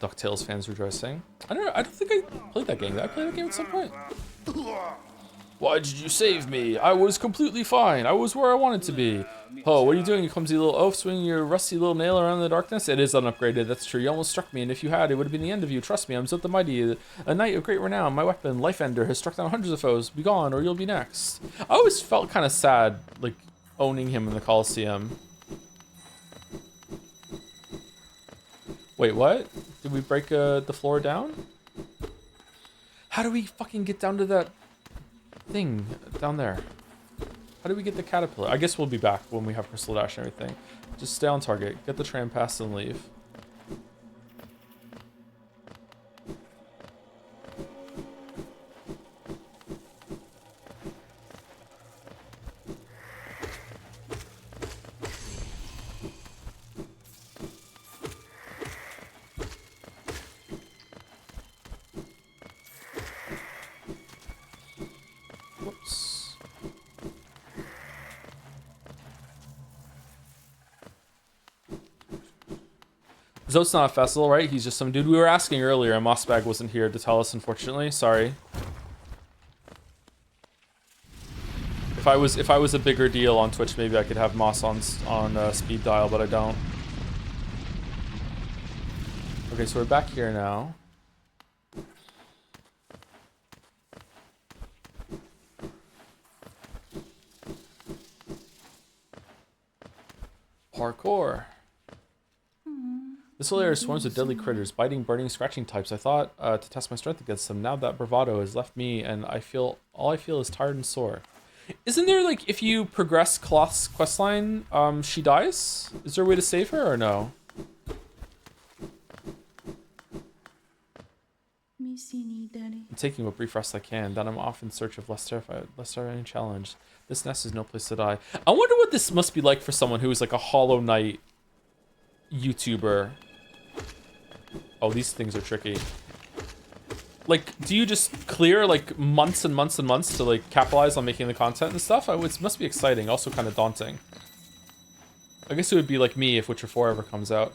DuckTales fans rejoicing. I don't think I played that game. Did I play that game at some point? Why did you save me? I was completely fine. I was where I wanted to be. Oh, what are you doing, you clumsy little oaf, swinging your rusty little nail around in the darkness? It is unupgraded, that's true. You almost struck me, and if you had, it would have been the end of you. Trust me, I'm Zot the Mighty, a knight of great renown. My weapon, Life Ender, has struck down hundreds of foes. Be gone, or you'll be next. I always felt kind of sad, like, owning him in the Coliseum. Wait, what? Did we break the floor down? How do we fucking get down to that thing down there? How do we get the caterpillar? I guess we'll be back when we have Crystal Dash and everything. Just stay on target, get the tram pass and leave. Zote's not a festival, right? He's just some dude. We were asking earlier, and Mossbag wasn't here to tell us, unfortunately. Sorry. If I was a bigger deal on Twitch, maybe I could have Moss on speed dial, but I don't. Okay, so we're back here now. Parkour. This whole area swarms with deadly critters, biting, burning, scratching types. I thought to test my strength against them. Now that bravado has left me, and all I feel is tired and sore. Isn't there, like, if you progress Cloth's questline, she dies? Is there a way to save her or no? I'm taking what brief rest I can. Then I'm off in search of less terrifying challenge. This nest is no place to die. I wonder what this must be like for someone who is like a Hollow Knight YouTuber. Oh, these things are tricky. Like, do you just clear like months and months and months to like capitalize on making the content and stuff? It must be exciting, also kind of daunting. I guess it would be like me if Witcher 4 ever comes out.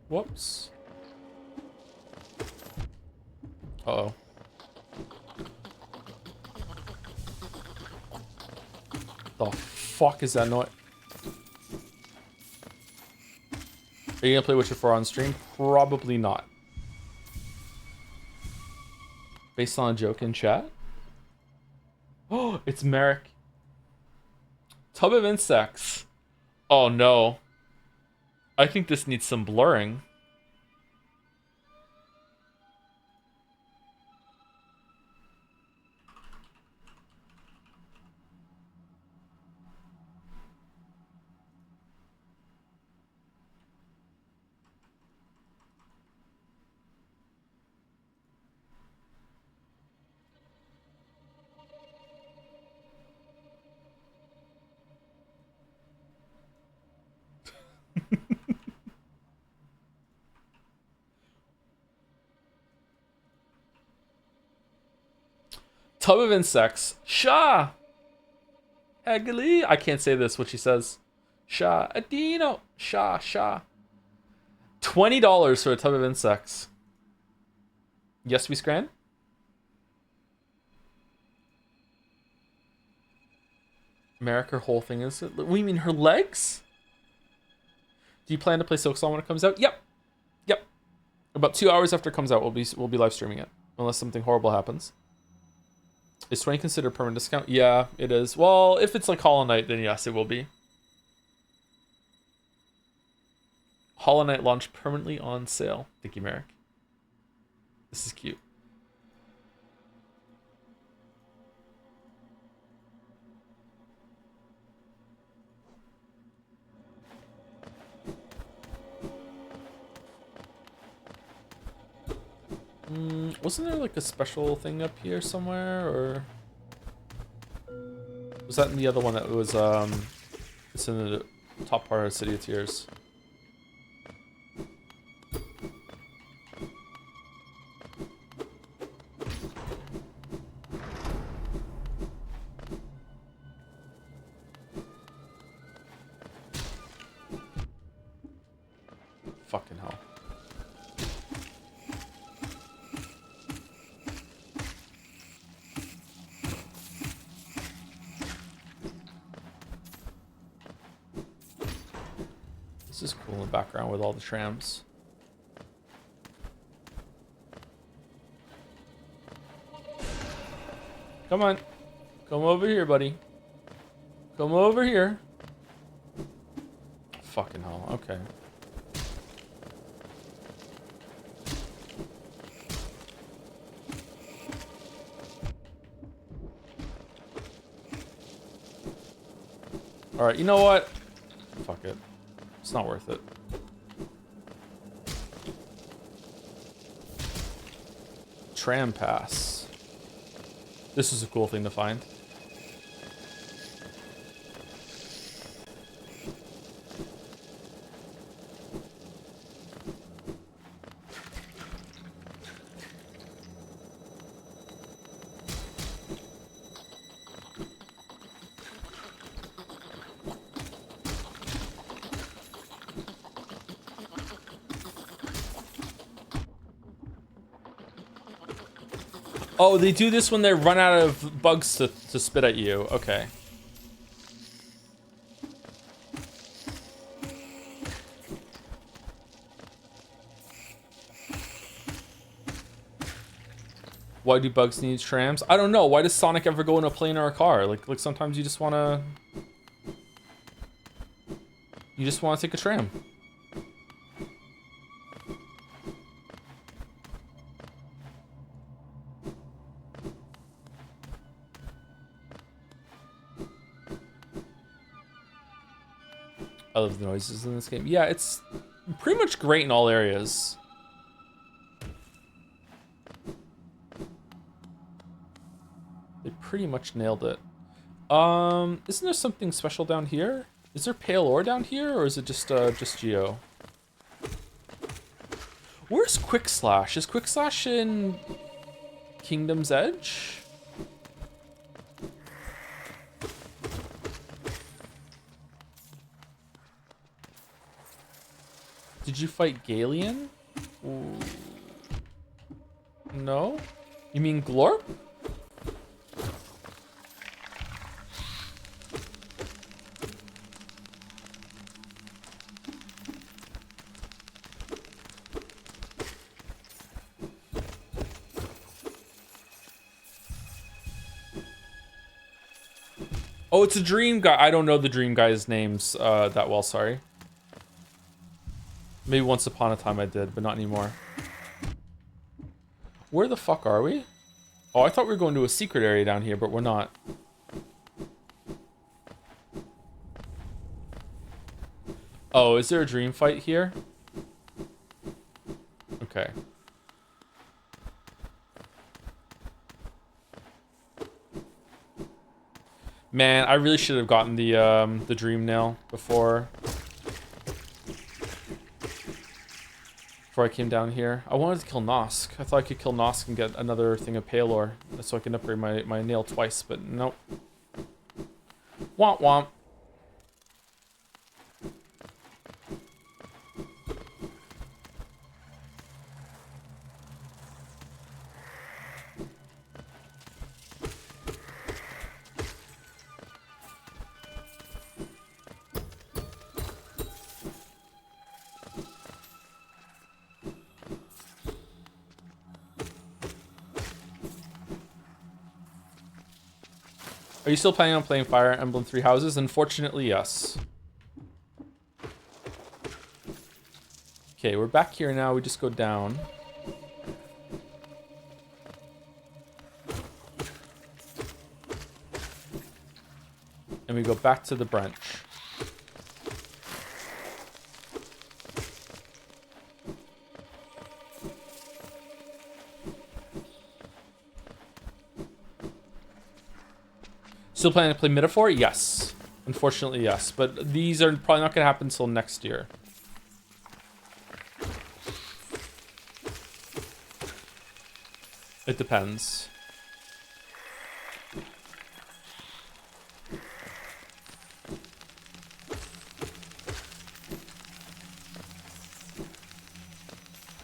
Whoops. Uh-oh. The fuck is that noise? Are you gonna play Witcher 4 on stream? Probably not. Based on a joke in chat? Oh, it's Merrick. Tub of insects. Oh no. I think this needs some blurring. Tub of insects. Sha! Hegli. I can't say this, what she says. Sha. Adino. Sha. Sha. $20 for a tub of insects. Yes, we scran? Merrick, her whole thing is... What do you mean, her legs? Do you plan to play Silksong when it comes out? Yep. Yep. About 2 hours after it comes out, we'll be live streaming it. Unless something horrible happens. Is 20 considered permanent discount? Yeah, it is. Well, if it's like Hollow Knight, then yes, it will be. Hollow Knight launched permanently on sale. Thank you, Merrick. This is cute. Wasn't there like a special thing up here somewhere, or was that in the other one that was it's in the top part of City of Tears? Fucking hell. This is cool in the background with all the trams. Come on. Come over here, buddy. Come over here. Fucking hell. Okay. Alright, you know what? Fuck it. It's not worth it. Tram pass. This is a cool thing to find. Oh, they do this when they run out of bugs to spit at you. Okay. Why do bugs need trams? I don't know. Why does Sonic ever go in a plane or a car? Like sometimes you just wanna take a tram. I love the noises in this game. Yeah, it's pretty much great in all areas. pretty much nailed it. Isn't there something special down here? Is there pale ore down here, or is it just geo? Where's Quick Slash? Is Quick Slash in Kingdom's Edge? Did you fight Galeon? Ooh. No? You mean Glorp? Oh, it's a dream guy. I don't know the dream guy's names that well, sorry. Maybe once upon a time I did, but not anymore. Where the fuck are we? Oh, I thought we were going to a secret area down here, but we're not. Oh, is there a dream fight here? Okay. Man, I really should have gotten the dream nail before I came down here. I wanted to kill Nosk. I thought I could kill Nosk and get another thing of pale ore so I can upgrade my nail twice, but nope. Womp womp. Are you still planning on playing Fire Emblem Three Houses? Unfortunately, yes. Okay, we're back here now. We just go down. And we go back to the branch. Still planning to play Metaphor? Yes. Unfortunately, yes. But these are probably not going to happen until next year. It depends.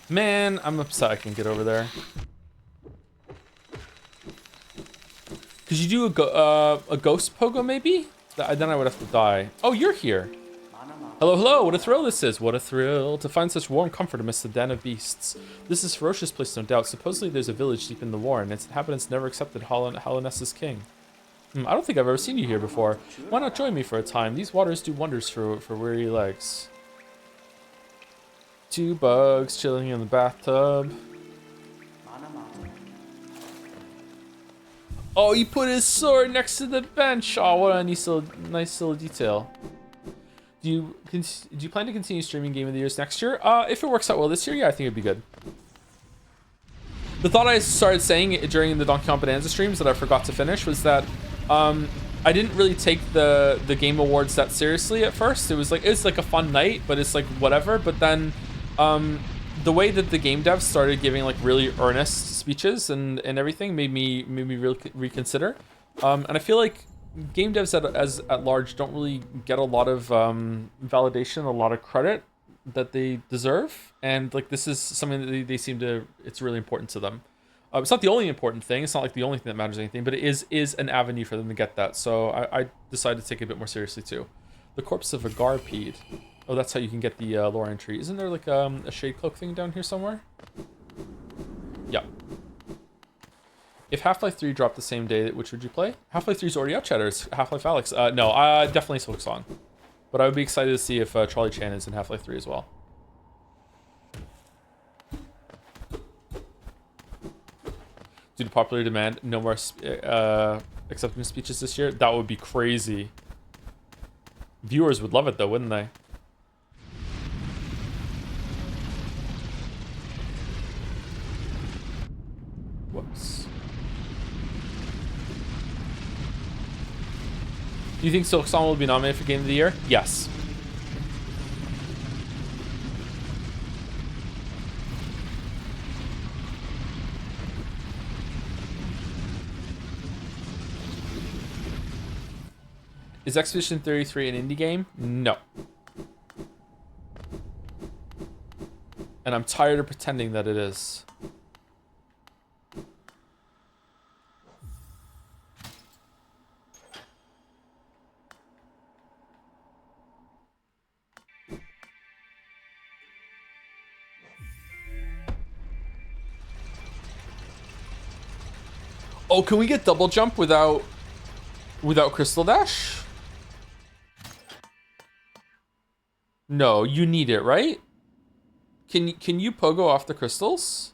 Man, I'm upset I can get over there. Could you do a ghost pogo maybe? Then I would have to die. Oh, you're here. Hello, hello. What a thrill this is. What a thrill to find such warm comfort amidst the den of beasts. This is a ferocious place, no doubt. Supposedly there's a village deep in the war, and its inhabitants never accepted Hallownest as king. I don't think I've ever seen you here before. Why not join me for a time? These waters do wonders for weary legs. 2 bugs chilling in the bathtub. Oh, he put his sword next to the bench. Oh, what a nice little detail. Do you plan to continue streaming Game of the Years next year? If it works out well this year, yeah, I think it'd be good. The thought I started saying during the Donkey Kong Bonanza streams that I forgot to finish was that I didn't really take the Game Awards that seriously at first. It's like a fun night, but it's like whatever. But then the way that the game devs started giving like really earnest speeches and everything made me really reconsider. And I feel like game devs at large don't really get a lot of validation, a lot of credit that they deserve. And like this is something that they seem to, it's really important to them. It's not the only important thing. It's not like the only thing that matters anything, but it is an avenue for them to get that. So I decided to take it a bit more seriously too. The corpse of a Garpede. Oh, that's how you can get the lore entry. Isn't there like a shade cloak thing down here somewhere? Yeah. If Half-Life 3 dropped the same day, which would you play? Half-Life 3 is already out, Chatters. Half-Life Alyx. No, definitely Silksong. But I would be excited to see if Charlie Chan is in Half-Life 3 as well. Due to popular demand, no more acceptance speeches this year. That would be crazy. Viewers would love it though, wouldn't they? Whoops. Do you think Silksong will be nominated for Game of the Year? Yes. Is Expedition 33 an indie game? No. And I'm tired of pretending that it is. Oh, can we get double jump without Crystal Dash? No, you need it, right? Can you pogo off the crystals?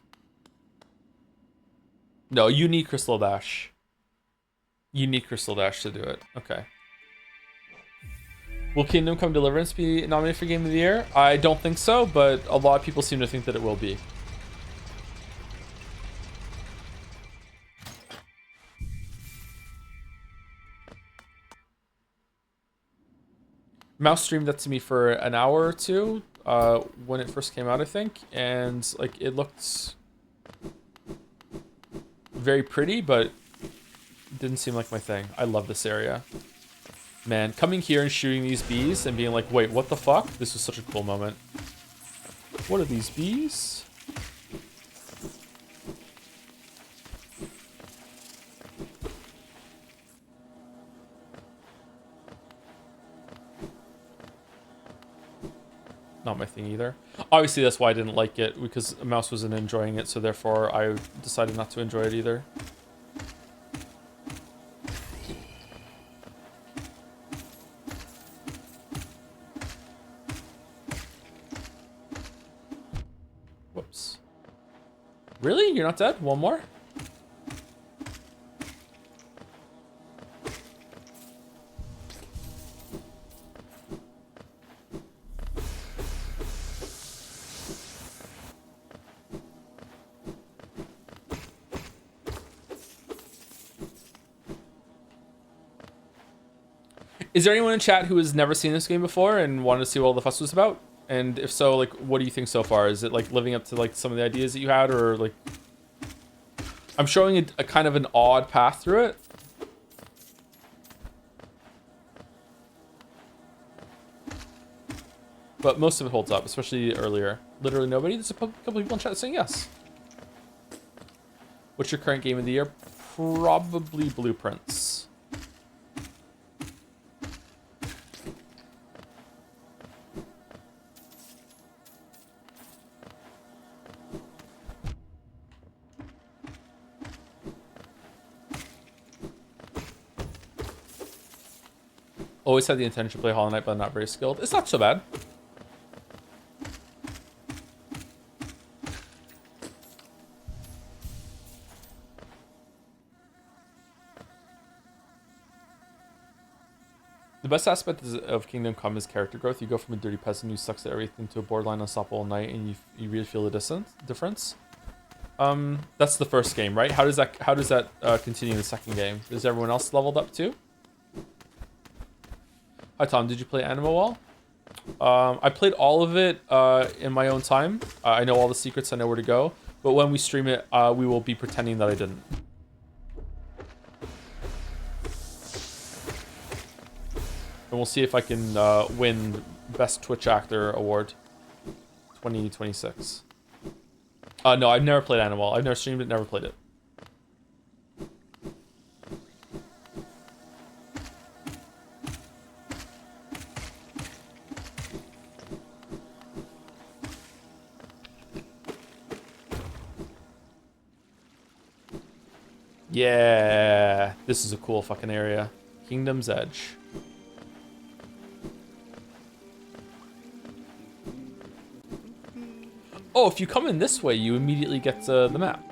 No, you need Crystal Dash. You need Crystal Dash to do it. Okay. Will Kingdom Come Deliverance be nominated for Game of the Year? I don't think so, but a lot of people seem to think that it will be. Mouse streamed that to me for an hour or two when it first came out, I think, and like it looked very pretty, but it didn't seem like my thing. I love this area. Man, coming here and shooting these bees and being like, wait, what the fuck? This was such a cool moment. What are these bees? Not my thing either. Obviously, that's why I didn't like it, because Mouse wasn't enjoying it, so therefore I decided not to enjoy it either. Whoops. Really? You're not dead? One more? Is there anyone in chat who has never seen this game before and wanted to see what all the fuss was about? And if so, like, what do you think so far? Is it like living up to like some of the ideas that you had, or like? I'm showing a kind of an odd path through it. But most of it holds up, especially earlier. Literally nobody. There's a couple people in chat saying yes. What's your current game of the year? Probably Blueprints. Always had the intention to play Hollow Knight, but I'm not very skilled. It's not so bad. The best aspect of Kingdom Come is character growth. You go from a dirty peasant who sucks at everything to a borderline unstoppable knight, and you really feel the difference. That's the first game, right? How does that continue in the second game? Is everyone else leveled up too? Hi Tom, did you play Animal Wall? I played all of it in my own time. I know all the secrets, I know where to go. But when we stream it, we will be pretending that I didn't. And we'll see if I can win Best Twitch Actor Award 2026. No, I've never played Animal Wall. I've never streamed it, never played it. Yeah, this is a cool fucking area. Kingdom's Edge. Oh, if you come in this way, you immediately get the map.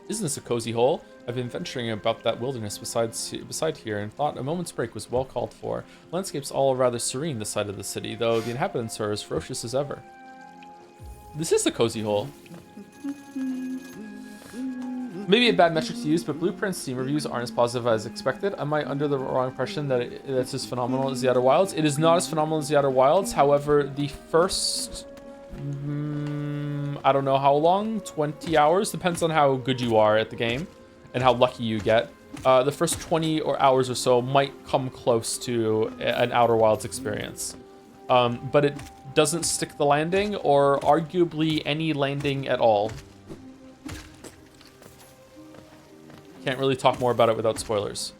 Isn't this a cozy hole? I've been venturing about that wilderness beside here and thought a moment's break was well called for. Landscape's all rather serene this side of the city, though the inhabitants are as ferocious as ever. This is the cozy hole. Maybe a bad metric to use, but Blueprint's Steam reviews aren't as positive as expected. Am I under the wrong impression that it's as phenomenal as the Outer Wilds? It is not as phenomenal as the Outer Wilds. However, the first, I don't know how long, 20 hours, depends on how good you are at the game and how lucky you get. The first 20 hours or so might come close to an Outer Wilds experience. But it doesn't stick the landing, or arguably any landing at all. Can't really talk more about it without spoilers.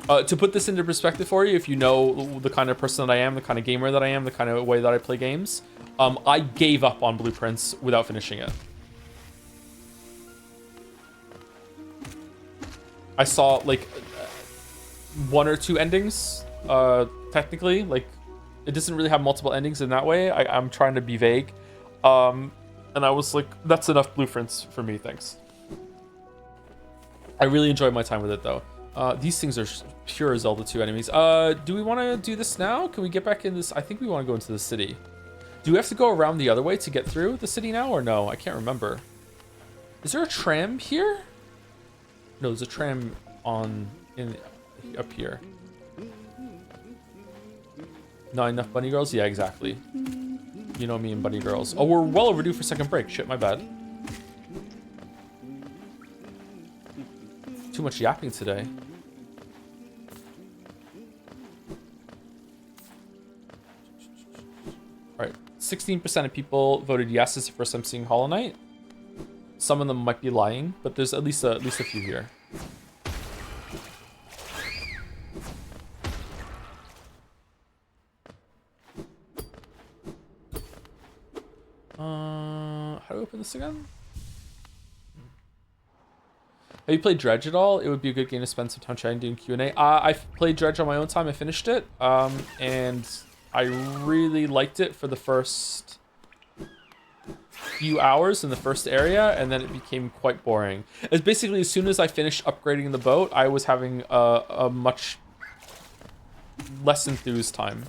To put this into perspective for you, if you know the kind of person that I am, the kind of gamer that I am, the kind of way that I play games, I gave up on Blueprints without finishing it. I saw like 1 or 2 endings, technically. Like, it doesn't really have multiple endings in that way. I'm trying to be vague. And I was like, that's enough Blueprints for me, thanks. I really enjoyed my time with it, though. These things are pure Zelda 2 enemies. Do we want to do this now? Can we get back in this? I think we want to go into the city. Do we have to go around the other way to get through the city now, or no? I can't remember. Is there a tram here? No, there's a tram up here. Not enough bunny girls? Yeah, exactly. You know me and bunny girls. Oh, we're well overdue for second break. Shit, my bad. Too much yapping today. All right, 16% of people voted yes. It's the first time seeing Hollow Knight. Some of them might be lying, but there's at least a few here. How do I open this again? Have you played Dredge at all? It would be a good game to spend some time chatting, doing Q&A. I've played Dredge on my own time. I finished it, and I really liked it for the first few hours in the first area, and then it became quite boring. It's basically, as soon as I finished upgrading the boat, I was having a much less enthused time.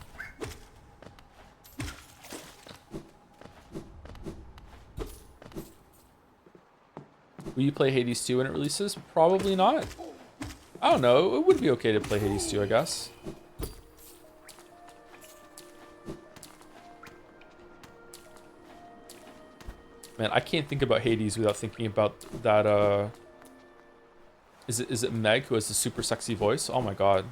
Will you play Hades 2 when it releases? Probably not. I don't know. It would be okay to play Hades 2, I guess. Man, I can't think about Hades without thinking about that, Is it Meg who has the super sexy voice? Oh my god.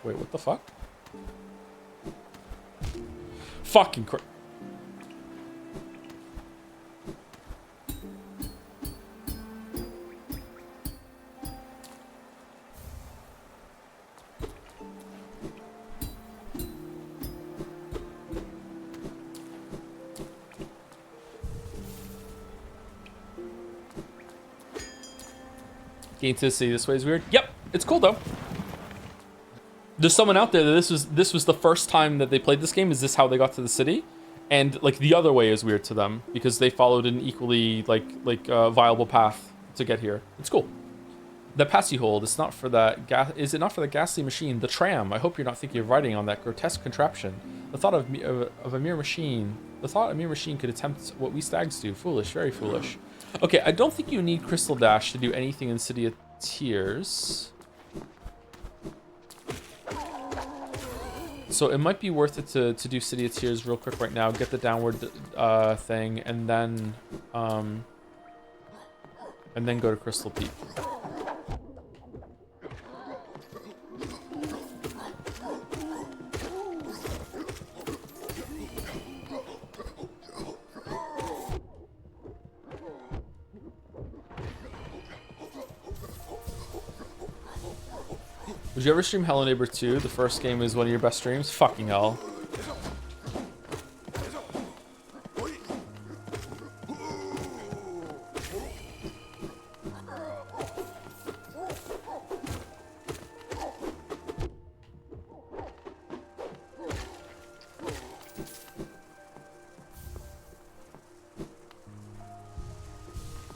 Wait, what the fuck? Fucking crap. Getting to the city this way is weird. Yep, it's cool though. There's someone out there that this was the first time that they played this game. Is this how they got to the city? And like the other way is weird to them because they followed an equally viable path to get here. It's cool. The pass you hold, it's not for that gas. Is it not for the ghastly machine? The tram. I hope you're not thinking of riding on that grotesque contraption. The thought of a mere machine. The thought a mere machine could attempt what we stags do. Foolish, very foolish. Okay, I don't think you need Crystal Dash to do anything in City of Tears. So it might be worth it to do City of Tears real quick right now, get the downward thing, and then go to Crystal Peak. Would you ever stream Hello Neighbor 2? The first game is one of your best streams? Fucking hell.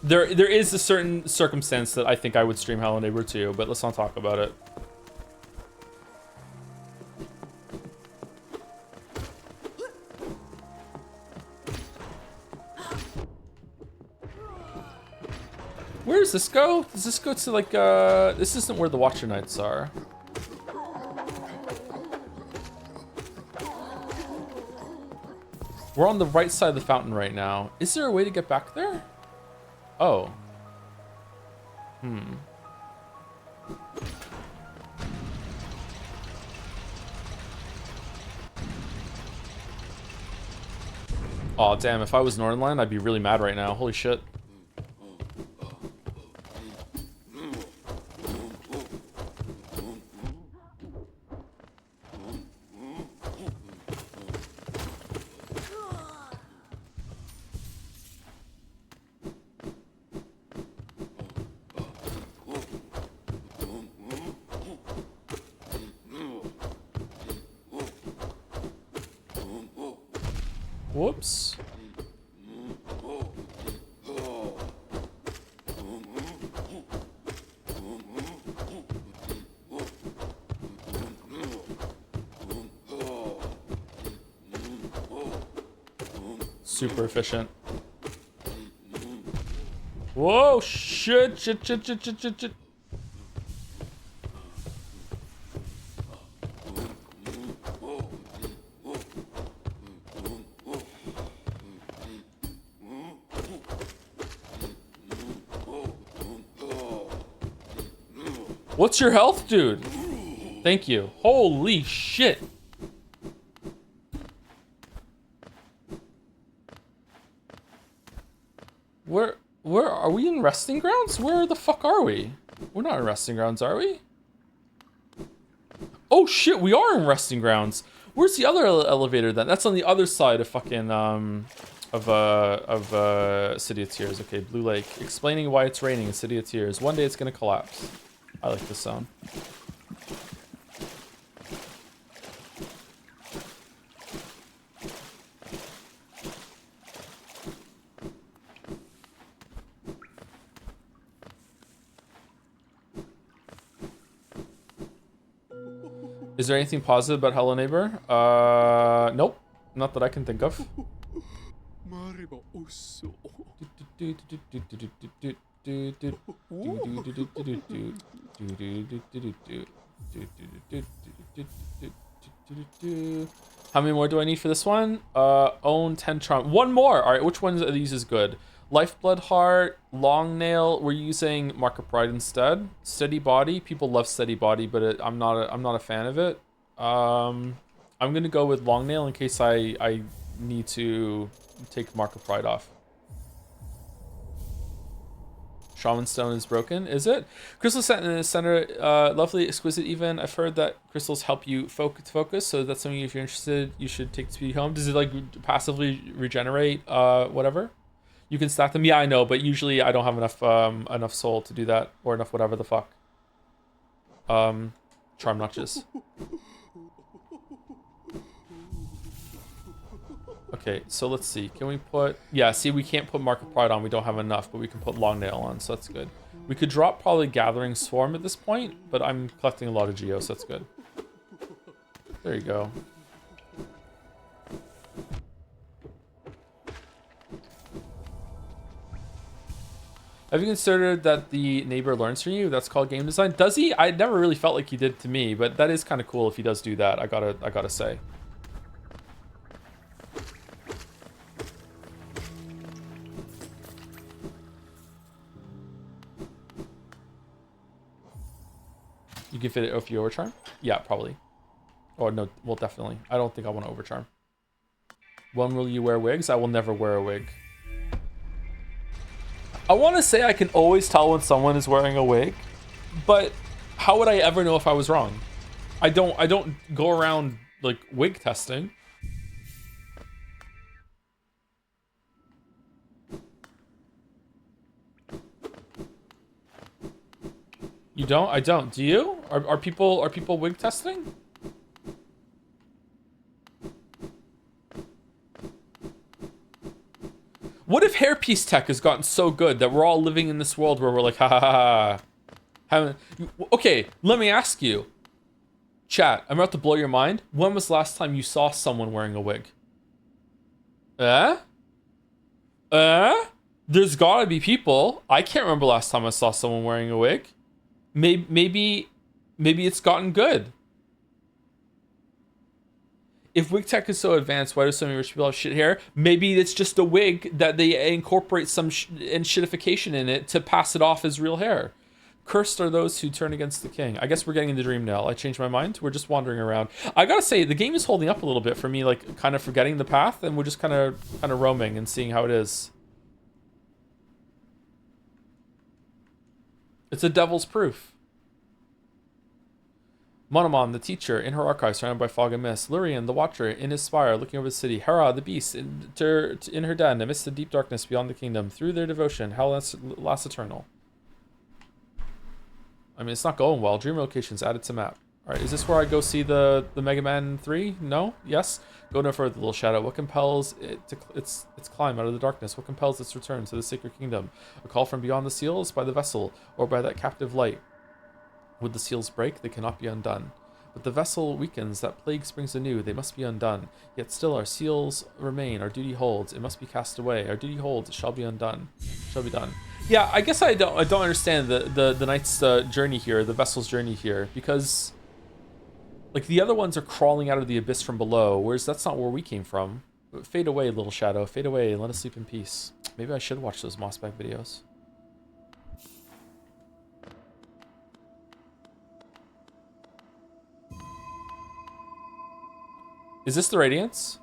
There is a certain circumstance that I think I would stream Hello Neighbor 2, but let's not talk about it. Where does this go? Does this go to like this isn't where the Watcher Knights are. We're on the right side of the fountain right now. Is there a way to get back there? Oh. Aw, damn, if I was Northernland, I'd be really mad right now. Holy shit. Whoops. Super efficient. Whoa, shit. What's your health, dude? Thank you. Holy shit. Where are we in resting grounds? Where the fuck are we? We're not in resting grounds, are we? Oh shit, we are in resting grounds. Where's the other elevator then? That's on the other side of fucking City of Tears. Okay, Blue Lake. Explaining why it's raining in City of Tears. One day it's gonna collapse. I like this sound. Is there anything positive about Hello Neighbor? Nope. Not that I can think of. How many more do I need for this one? Own 10 charm. One more. All right, which ones of these is good? Lifeblood Heart, Long Nail. We're using Mark of Pride instead. Steady Body. People love Steady Body, but I'm not a fan of it. I'm gonna go with Long Nail in case I need to take Mark of Pride off. Shaman Stone is broken, is it? Crystal set in the center, lovely, exquisite even. I've heard that crystals help you focus, so that's something if you're interested, you should take Speedy home. Does it like passively regenerate whatever? You can stack them. Yeah, I know, but usually I don't have enough soul to do that, or enough whatever the fuck. Charm notches. Okay, so let's see. Can we put... Yeah, see, we can't put Mark of Pride on. We don't have enough, but we can put Long Nail on, so that's good. We could drop probably Gathering Swarm at this point, but I'm collecting a lot of Geo, so that's good. There you go. Have you considered that the neighbor learns from you? That's called game design. Does he? I never really felt like he did to me, but that is kind of cool if he does do that. I gotta say. You can fit it if you overcharm? Yeah, probably. Or no, well, definitely. I don't think I want to overcharm. When will you wear wigs? I will never wear a wig. I want to say I can always tell when someone is wearing a wig, but how would I ever know if I was wrong? I don't go around like wig testing. You don't? I don't. Do you? Are people wig testing? What if hairpiece tech has gotten so good that we're all living in this world where we're like, ha ha ha ha. Okay, let me ask you. Chat, I'm about to blow your mind. When was the last time you saw someone wearing a wig? There's gotta be people. I can't remember last time I saw someone wearing a wig. Maybe it's gotten good. If wig tech is so advanced, why do so many rich people have shit hair? Maybe it's just a wig that they incorporate some shitification in it to pass it off as real hair. Cursed are those who turn against the king. I guess we're getting into Dreamnail. I changed my mind. We're just wandering around. I gotta say, the game is holding up a little bit for me, like kind of forgetting the path, and we're just kind of roaming and seeing how it is. It's a devil's proof. Monomon, the teacher, in her archive, surrounded by fog and mist. Lurian, the watcher, in his spire, looking over the city. Hera, the beast, in her den, amidst the deep darkness beyond the kingdom. Through their devotion, hell lasts eternal. I mean, it's not going well. Dream locations added to map. All right, is this where I go see the Mega Man 3? No? Yes? Go no further, little shadow. What compels it to its climb out of the darkness? What compels its return to the sacred kingdom? A call from beyond the seals, by the vessel, or by that captive light? Would the seals break? They cannot be undone. But the vessel weakens, that plague springs anew, they must be undone. Yet still our seals remain, our duty holds, it must be cast away. Our duty holds, it shall be undone. Shall be done. Yeah, I guess I don't understand the knight's journey here, the vessel's journey here, because like the other ones are crawling out of the abyss from below, whereas that's not where we came from. But fade away, little shadow, fade away and let us sleep in peace. Maybe I should watch those Mossback videos. Is this the Radiance?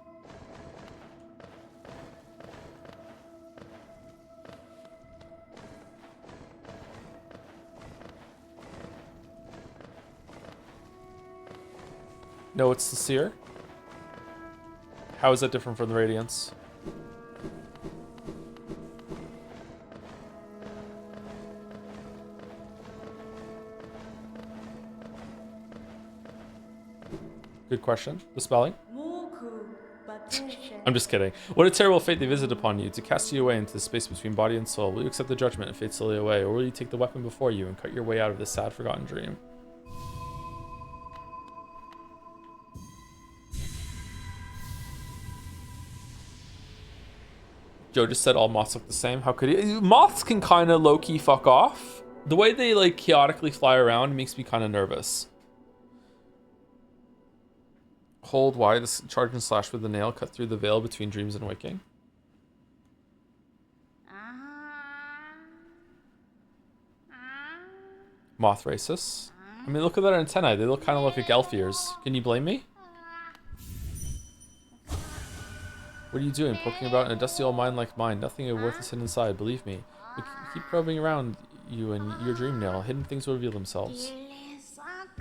No, it's the Seer. How is that different from the Radiance? Good question. The spelling? I'm just kidding. What a terrible fate they visit upon you, to cast you away into the space between body and soul. Will you accept the judgment and fade slowly away, or will you take the weapon before you and cut your way out of this sad, forgotten dream? Joe just said all moths look the same. How could he? Moths can kind of low-key fuck off. The way they like chaotically fly around makes me kind of nervous. Hold Y to charge and slash with the nail, cut through the veil between dreams and waking. Moth racists. I mean, look at their antennae. They look kind of like Elfiers. Can you blame me? What are you doing? Poking about in a dusty old mind like mine. Nothing of worth is hidden inside, believe me. We keep probing around you and your dream nail. Hidden things will reveal themselves.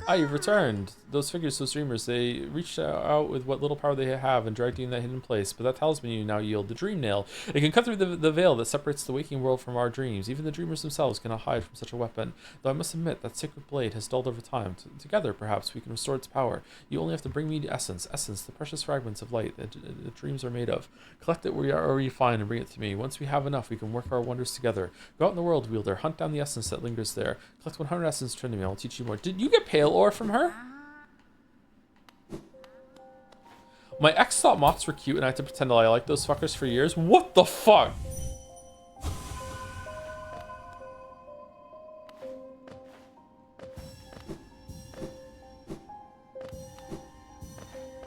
Ah, you've returned. Those figures, those dreamers, they reached out with what little power they have and dragged you in that hidden place. But that talisman you now yield, the dream nail. It can cut through the veil that separates the waking world from our dreams. Even the dreamers themselves cannot hide from such a weapon. Though I must admit, that sacred blade has dulled over time. Together, perhaps, we can restore its power. You only have to bring me the essence, the precious fragments of light that the dreams are made of. Collect it where you find and bring it to me. Once we have enough, we can work our wonders together. Go out in the world, wielder. Hunt down the essence that lingers there. Collect 100 essence, turn to me. I'll teach you more. Did you get pale ore from her? My ex thought moths were cute and I had to pretend that I liked those fuckers for years. What the fuck?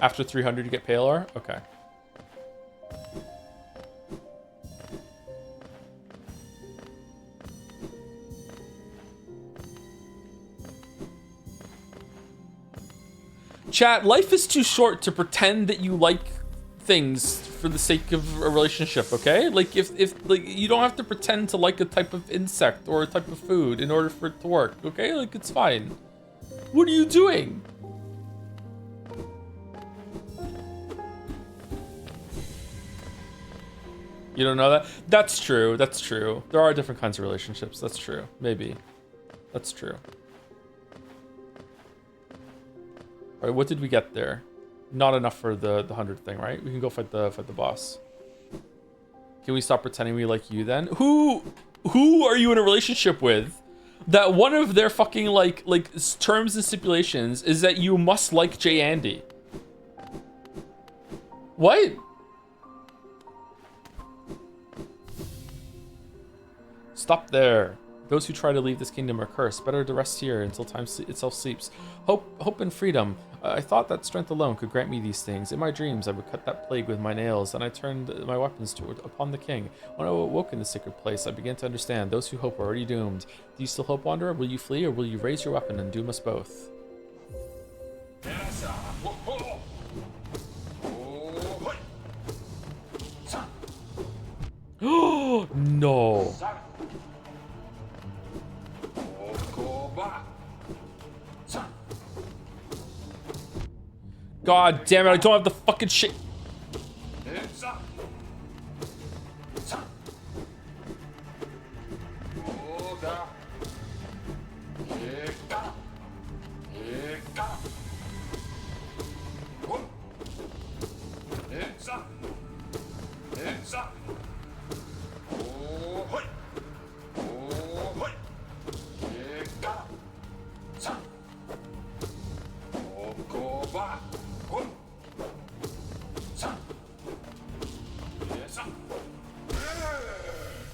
After 300 you get pale ore? Okay. Chat, life is too short to pretend that you like things for the sake of a relationship, okay? Like, if like, you don't have to pretend to like a type of insect or a type of food in order for it to work, okay? Like, it's fine. What are you doing? You don't know that? That's true, that's true. There are different kinds of relationships, that's true. Maybe. That's true. All right, what did we get there? Not enough for the 100 thing, right? We can go fight the boss. Can we stop pretending we like you then? Who are you in a relationship with? That one of their fucking like terms and stipulations is that you must like J Andy. What? Stop there. Those who try to leave this kingdom are cursed. Better to rest here until time itself sleeps. Hope and freedom. I thought that strength alone could grant me these things. In my dreams, I would cut that plague with my nails, and I turned my weapons upon the king. When I awoke in the sacred place, I began to understand. Those who hope are already doomed. Do you still hope, Wanderer? Will you flee, or will you raise your weapon and doom us both? Oh no. God damn it, I don't have the fucking shit.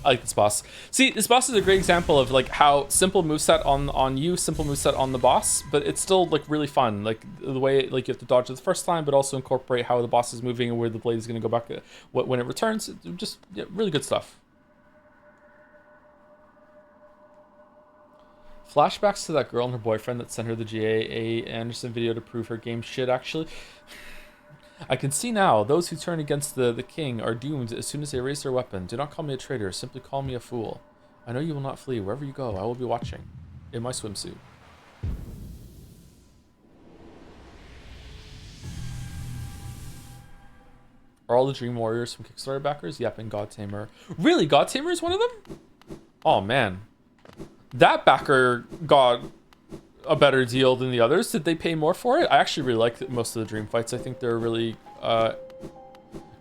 I like this boss. See, this boss is a great example of like how simple moveset on you, simple moveset on the boss, but it's still like really fun. Like the way like you have to dodge it the first time, but also incorporate how the boss is moving and where the blade is going to go back when it returns. Just really good stuff. Flashbacks to that girl and her boyfriend that sent her the GA Anderson video to prove her game shit, actually. I can see now, those who turn against the king are doomed as soon as they raise their weapon. Do not call me a traitor, simply call me a fool. I know you will not flee. Wherever you go, I will be watching. In my swimsuit. Are all the Dream Warriors from Kickstarter backers? Yep, and God Tamer. Really? God Tamer is one of them? Oh, man. That backer got a better deal than the others. Did they pay more for it? I actually really like most of the Dream fights. I think they're a really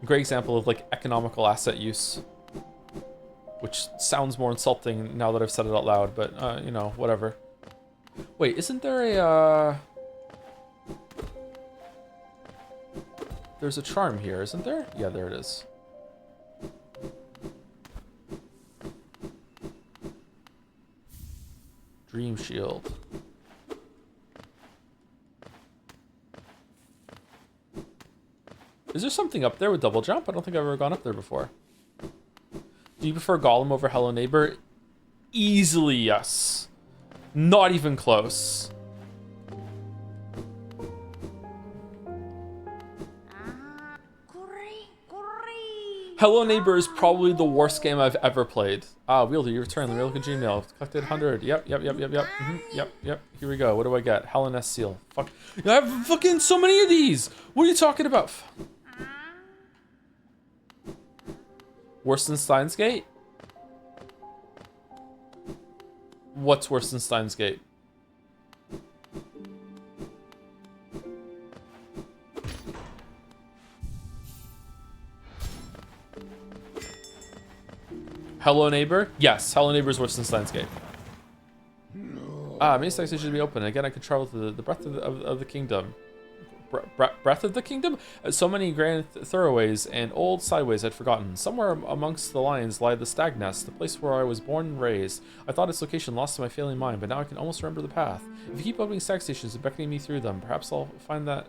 great example of like economical asset use, which sounds more insulting now that I've said it out loud, but you know, whatever. Wait, isn't there a there's a charm here, isn't there? Yeah, there it is. Dream Shield. Is there something up there with double jump? I don't think I've ever gone up there before. Do you prefer Gollum over Hello Neighbor? Easily, yes. Not even close. Hello Neighbor is probably the worst game I've ever played. Ah, Wielder, you return. The Real Dream Nail. Collected 100. Yep. Yep. Here we go. What do I get? Hell and S Seal. Fuck. I have fucking so many of these. What are you talking about? Worse than Steins Gate? What's worse than Steins Gate? Hello Neighbor? Yes, Hello Neighbor is worse than Steins Gate. Ah, many stations should be open. Again, I could travel to the breadth of the kingdom. Breadth of the kingdom? So many grand thoroughways and old sideways I'd forgotten. Somewhere amongst the lions lie the Stag Nest, the place where I was born and raised. I thought its location lost to my failing mind, but now I can almost remember the path. If you keep opening stag stations and beckoning me through them, perhaps I'll find that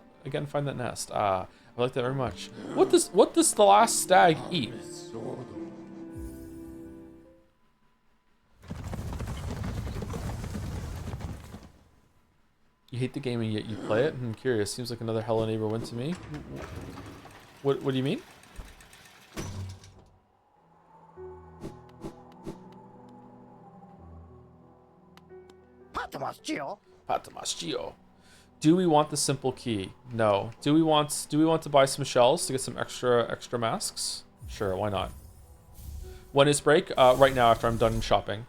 nest. Ah, I like that very much. What does the last stag eat? You hate the game and yet you play it? I'm curious. Seems like another Hello Neighbor win to me. What do you mean? Patamascio. Do we want the simple key? No. Do we want to buy some shells to get some extra masks? Sure, why not? When is break? Right now after I'm done shopping.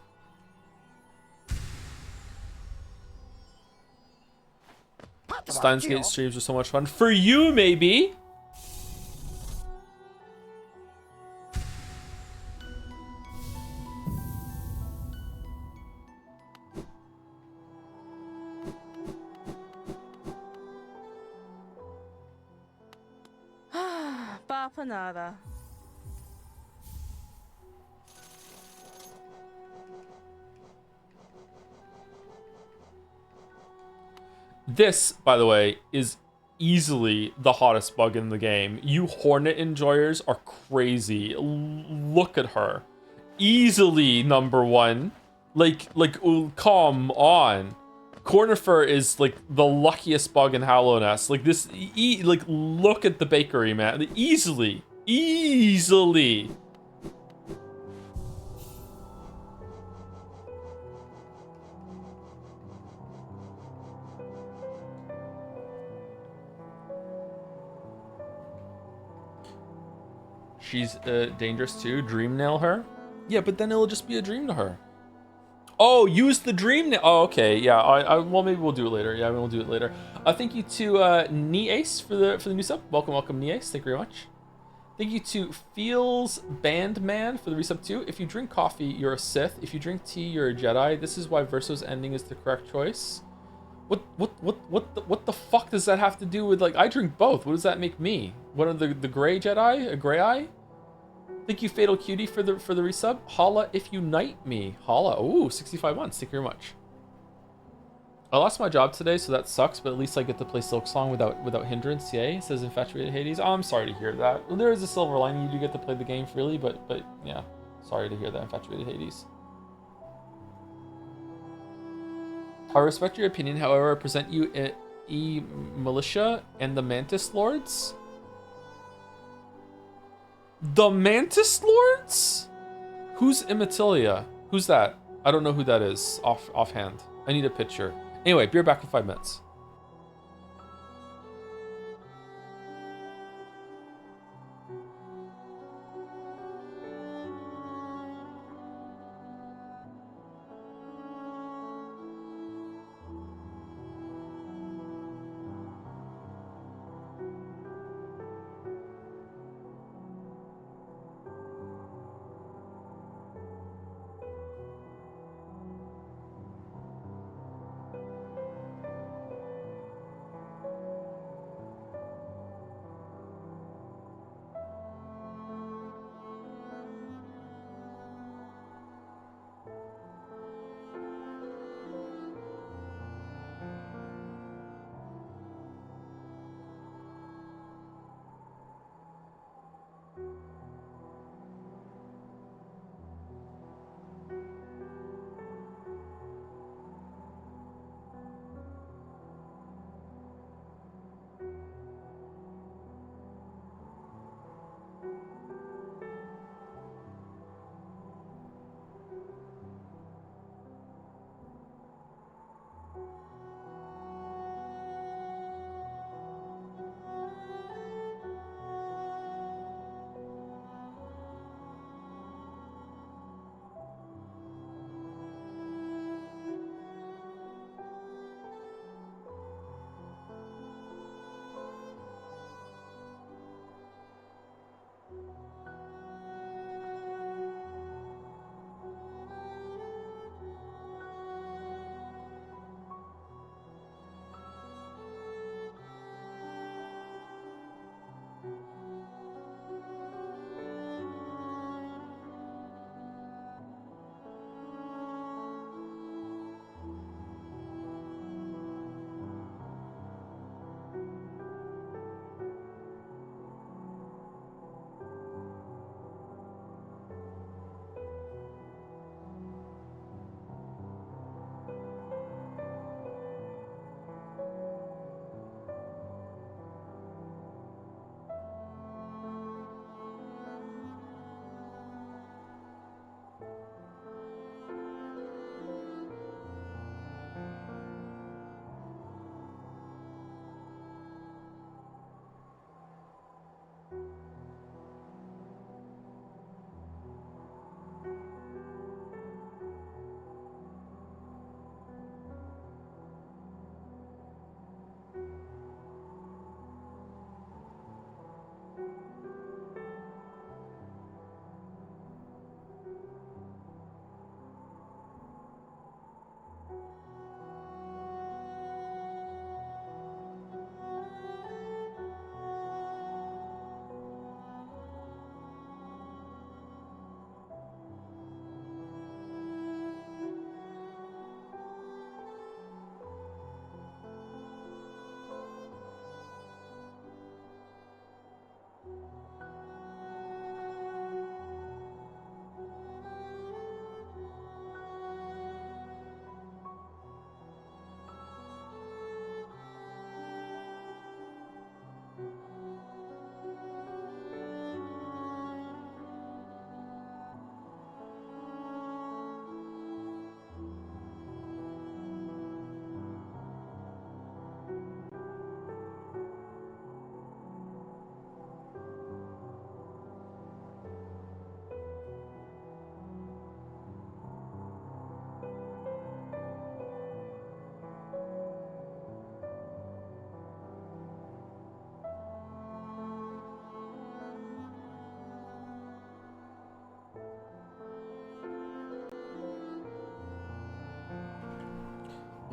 Steins Gate streams are so much fun. For you, maybe. Apanada. This, by the way, is easily the hottest bug in the game. You Hornet enjoyers are crazy. Look at her. Easily number one. Come on. Cornifer is like the luckiest bug in Hallownest. Like this, look at the bakery, man. Easily. Easily. She's dangerous too. Dream nail her. Yeah, but then it'll just be a dream to her. Oh, use the dream nail. Oh, okay. Yeah. Well, maybe we'll do it later. Yeah, we'll do it later. Thank you to Ace for the new sub. Welcome, Ace. Thank you very much. Thank you to Feels Bandman for the resub too. If you drink coffee, you're a Sith. If you drink tea, you're a Jedi. This is why Verso's ending is the correct choice. What the fuck does that have to do with, like, I drink both? What does that make me? One of the gray Jedi? A gray eye? Thank you, Fatal Cutie, for the resub. Holla if you knight me. Holla. Ooh, 65 months. Thank you very much. I lost my job today, so that sucks, but at least I get to play Silksong without hindrance. Yay, says Infatuated Hades. Oh, I'm sorry to hear that. Well, there is a silver lining. You do get to play the game freely, but yeah. Sorry to hear that, Infatuated Hades. I respect your opinion, however, I present you Militia and the Mantis Lords. The Mantis Lords? Who's Imatilia? Who's that? I don't know who that is offhand. I need a picture. Anyway, be back in 5 minutes.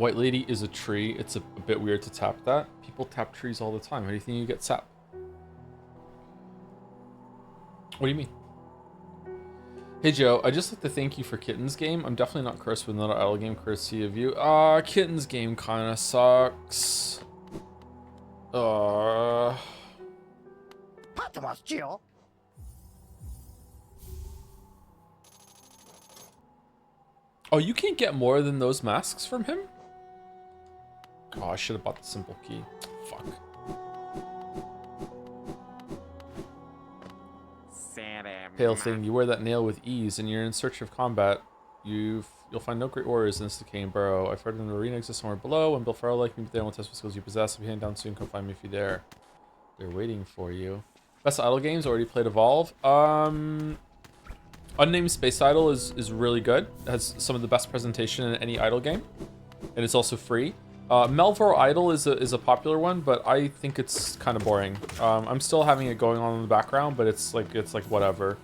White lady is a tree. It's a bit weird to tap that. People tap trees all the time. How do you think you get sap? What do you mean? Hey Joe, I just like to thank you for Kitten's game. I'm definitely not cursed with another idle game courtesy of you. Kitten's game kinda sucks. Oh, you can't get more than those masks from him? Oh, I should have bought the simple key. Fuck. Pale thing, you wear that nail with ease and you're in search of combat. You'll find no great warriors in this decaying burrow. I've heard an arena exists somewhere below, and Bill Farrell like me, but they won't test what skills you possess. I'll be heading down soon. Come find me if you dare. They're waiting for you. Best idle games, already played Evolve. Unnamed Space Idol is really good. It has some of the best presentation in any idle game. And it's also free. Melvor Idol is a popular one, but I think it's kind of boring. I'm still having it going on in the background, but it's like whatever.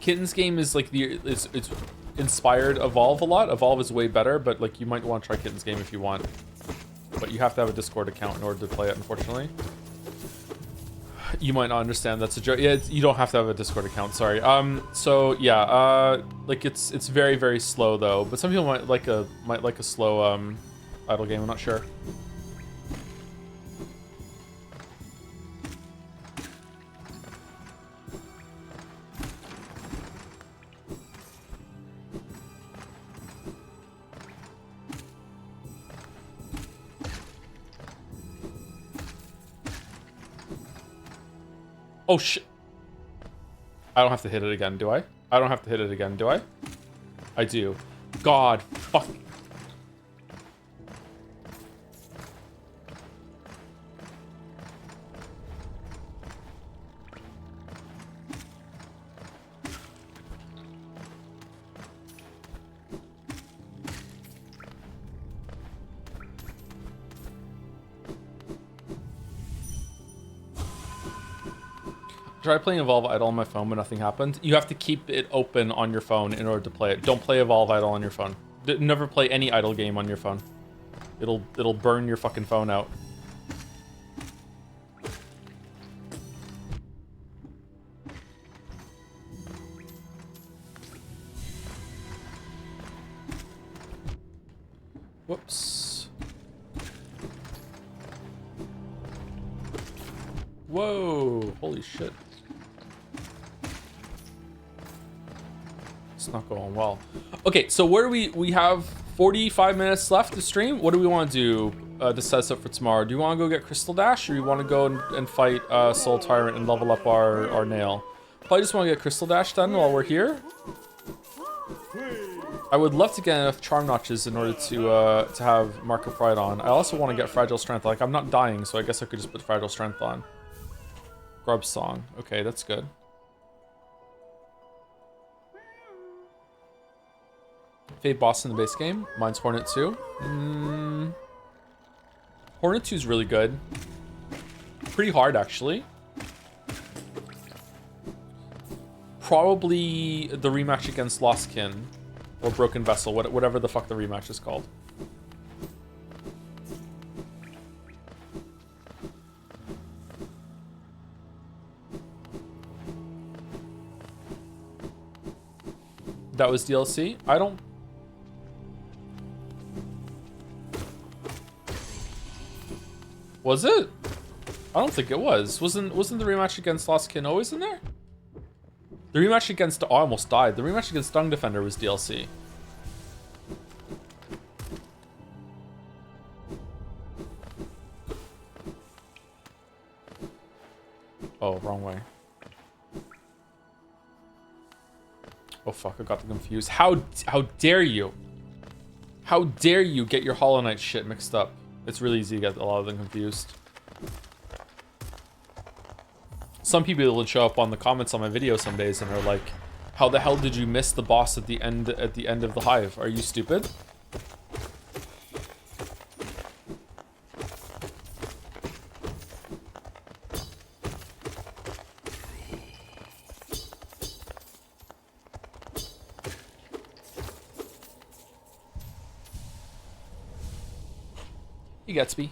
Kitten's game is like it's inspired Evolve a lot. Evolve is way better, but like you might want to try Kitten's game if you want. But you have to have a Discord account in order to play it, unfortunately. You might not understand that's a joke. Yeah, you don't have to have a Discord account, sorry. So yeah, like it's very, very slow though. But some people might like a slow idle game, I'm not sure. Oh shit. I don't have to hit it again, do I? I don't have to hit it again, do I? I do. God, fuck. Try playing Evolve Idol on my phone, but nothing happened. You have to keep it open on your phone in order to play it. Don't play Evolve Idol on your phone. Never play any idle game on your phone. It'll burn your fucking phone out. Whoops. Whoa, holy shit. It's not going well. Okay, so where do we have 45 minutes left to stream. What do we want to do to set us up for tomorrow? Do you want to go get Crystal Dash, or do you want to go and fight Soul Tyrant and level up our nail? Probably just want to get Crystal Dash done while we're here. I would love to get enough charm notches in order to have Mark of Pride on. I also want to get Fragile Strength. Like, I'm not dying, so I guess I could just put Fragile Strength on. Grub Song. Okay, that's good. Fade boss in the base game. Mine's Hornet 2. Hornet 2 is really good. Pretty hard, actually. Probably the rematch against Lost Kin. Or Broken Vessel, whatever the fuck the rematch is called. That was DLC? I don't... Was it? I don't think it was. Wasn't the rematch against Lost Kin always in there? The rematch against... Oh, I almost died. The rematch against Dung Defender was DLC. Oh, wrong way. Oh fuck, I got them confused. How dare you? How dare you get your Hollow Knight shit mixed up? It's really easy to get a lot of them confused. Some people will show up on the comments on my video some days and are like, how the hell did you miss the boss at the end of the hive? Are you stupid? He gets me.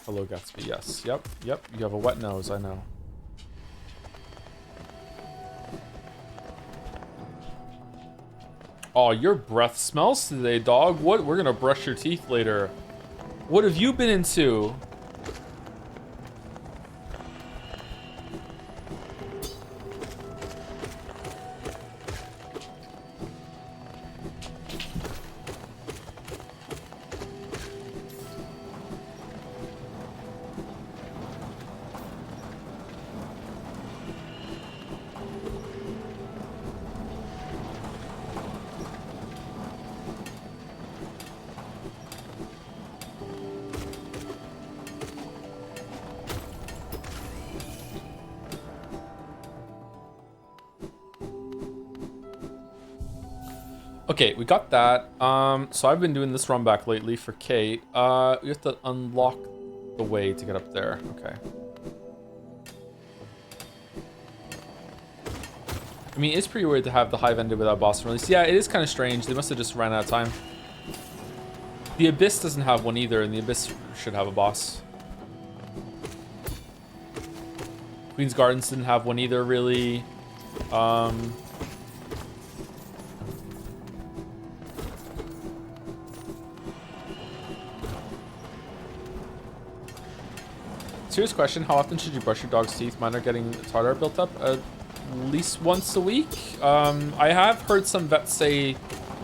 Hello, Gatsby. Yes. Yep. Yep. You have a wet nose. I know. Oh, your breath smells today, dog. What? We're gonna brush your teeth later. What have you been into? Okay, we got that. So I've been doing this run back lately for Kate. We have to unlock the way to get up there. Okay. I mean, it's pretty weird to have the hive ended without boss release. Yeah, it is kind of strange. They must have just ran out of time. The Abyss doesn't have one either, and the Abyss should have a boss. Queen's Gardens didn't have one either, really. Serious question, how often should you brush your dog's teeth? Mine are getting tartar built up at least once a week. I have heard some vets say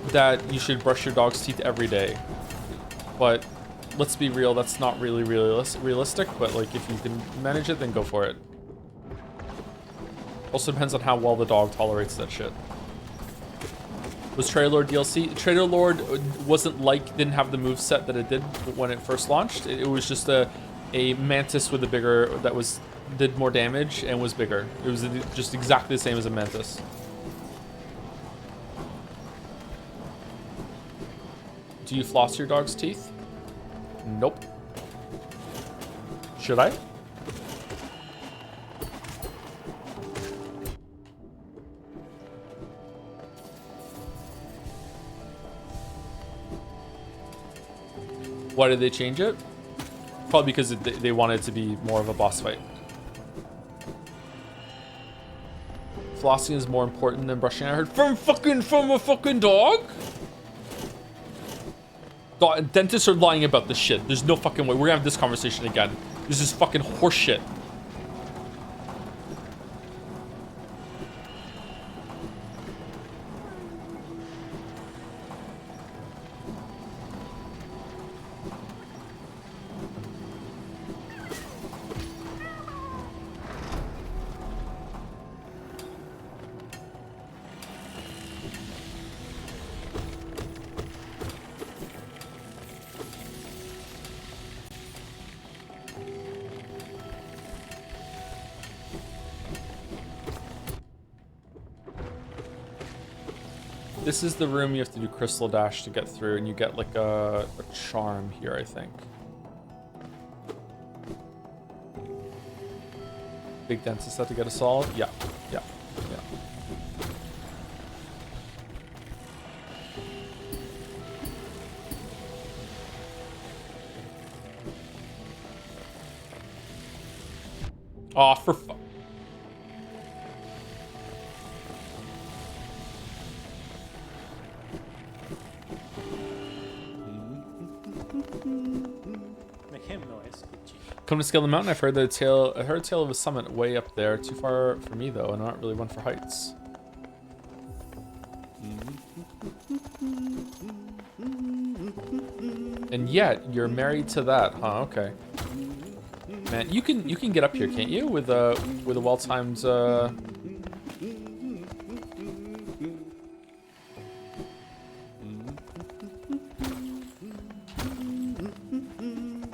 that you should brush your dog's teeth every day. But let's be real, that's not really realistic. But like, if you can manage it, then go for it. Also depends on how well the dog tolerates that shit. Was Trader Lord DLC? Trader Lord wasn't like, didn't have the moveset that it did when it first launched. It was just a mantis with a bigger, did more damage and was bigger. It was just exactly the same as a mantis. Do you floss your dog's teeth? Nope. Should I? Why did they change it? Probably because they wanted it to be more of a boss fight. Flossing is more important than brushing. I heard from a fucking dog. Dentists are lying about this shit. There's no fucking way. We're gonna have this conversation again. This is fucking horseshit. This is the room you have to do Crystal Dash to get through, and you get like a charm here, I think. Big dentist had to get a solid? Yeah, yeah, yeah. Aw, for fu- Make him noise. Come to scale the mountain. I've heard a tale of a summit way up there. Too far for me though, and not really one for heights. And yet you're married to that, huh? Okay. Man, you can get up here, can't you? With a well-timed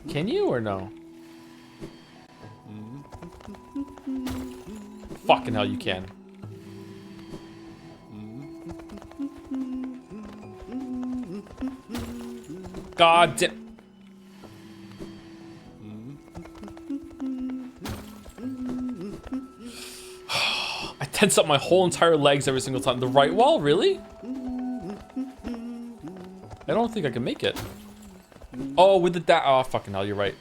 Can you or no? Fucking hell, you can. God damn. I tense up my whole entire legs every single time. The right wall, really? I don't think I can make it. Oh, with the oh, fucking hell, you're right.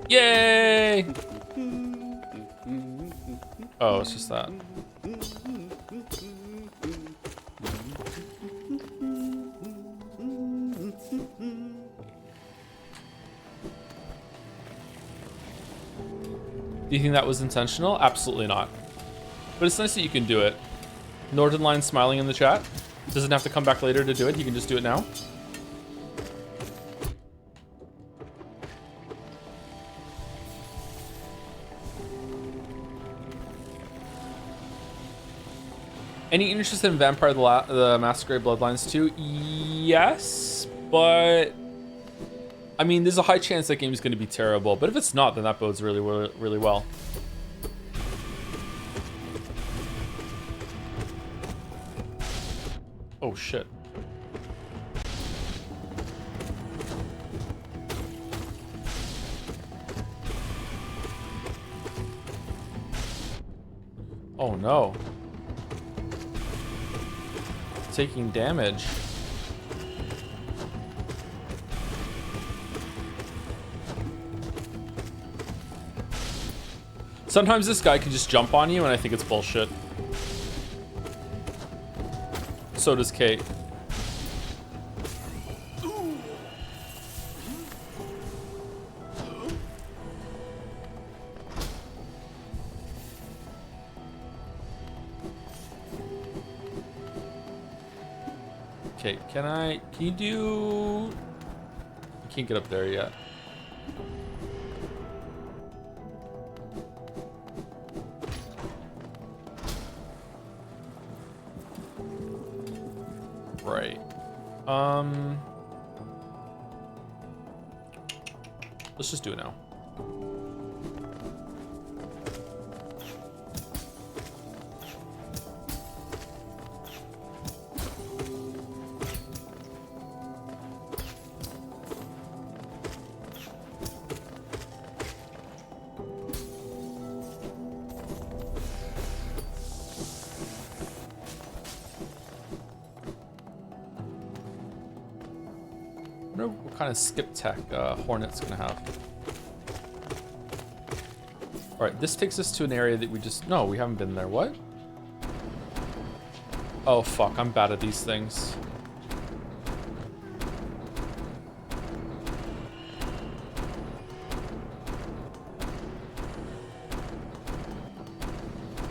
Yay! Oh, it's just that. Do you think that was intentional? Absolutely not. But it's nice that you can do it. Northern Line smiling in the chat. Doesn't have to come back later to do it. You can just do it now. Any interest in Vampire the Masquerade Bloodlines 2? Yes, but I mean, there's a high chance that game is going to be terrible. But if it's not, then that bodes really, really well. Oh shit. Oh no. Taking damage. Sometimes this guy can just jump on you and I think it's bullshit. So does Kate. Okay, can you do... I can't get up there yet. Right. Let's just do it now. I wonder what kind of skip tech Hornet's gonna have. Alright, this takes us to an area that we just... No, we haven't been there. What? Oh, fuck. I'm bad at these things.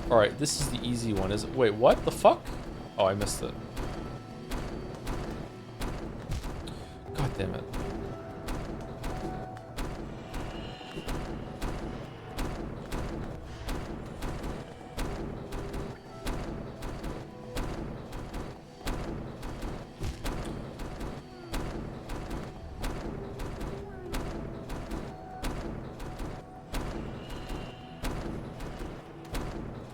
Alright, this is the easy one, is it? Wait, what the fuck? Oh, I missed it. God damn it.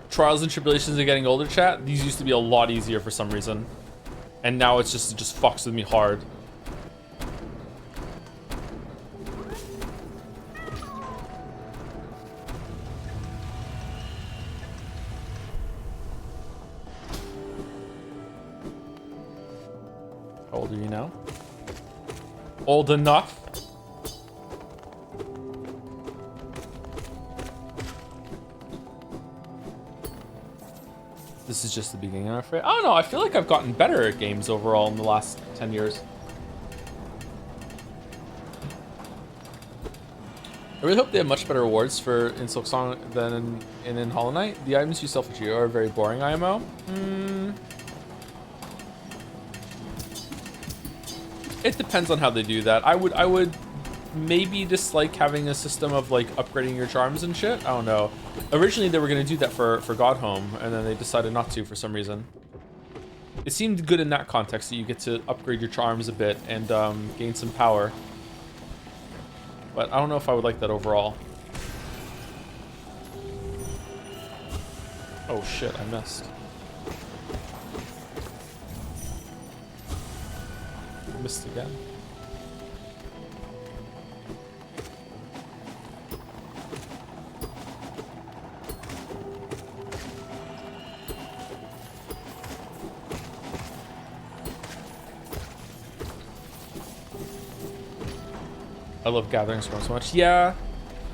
Trials and tribulations of getting older, chat. These used to be a lot easier for some reason. And now it's just, it just fucks with me hard. How old are you now? Old enough? This is just the beginning, I'm afraid. I don't know, I feel like I've gotten better at games overall in the last 10 years. I really hope they have much better rewards for in Silksong than in Hollow Knight. The items you sell for Geo are very boring IMO. It depends on how they do that. I would maybe dislike having a system of like upgrading your charms and shit. I don't know. Originally they were gonna do that for Godhome, and then they decided not to for some reason. It seemed good in that context that you get to upgrade your charms a bit and gain some power. But I don't know if I would like that overall. Oh shit, I missed. Missed again. I love Gathering Storm so much. Yeah.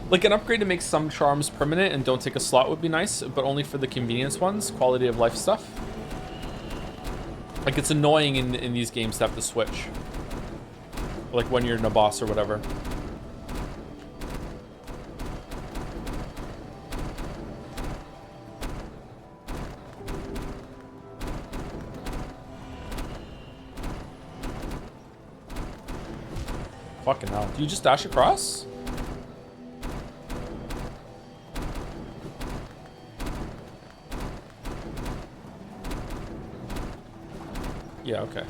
Like an upgrade to make some charms permanent and don't take a slot would be nice, but only for the convenience ones, quality of life stuff. Like it's annoying in these games to have to switch. Like when you're in a boss or whatever. Fucking hell. Do you just dash across? Yeah, okay.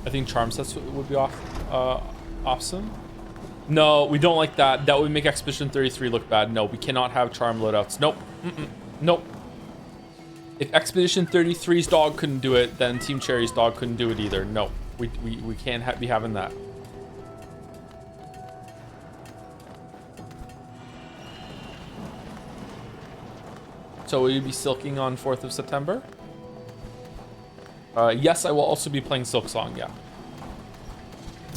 I think charm sets would be awesome. No, we don't like that. That would make Expedition 33 look bad. No, we cannot have charm loadouts. Nope. Nope. If Expedition 33's dog couldn't do it, then Team Cherry's dog couldn't do it either. No, we can't be having that. So will you be silking on 4th of September? Yes, I will also be playing Silksong, yeah.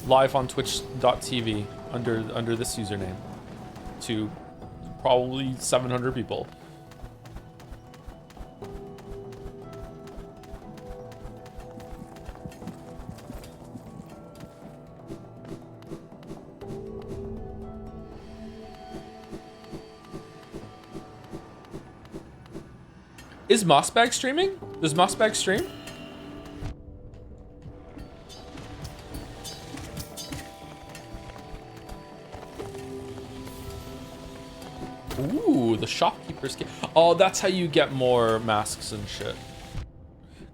Live on twitch.tv under this username to probably 700 people. Is Mossbag streaming? Does Mossbag stream? Ooh, the shopkeeper's kit. Oh, that's how you get more masks and shit.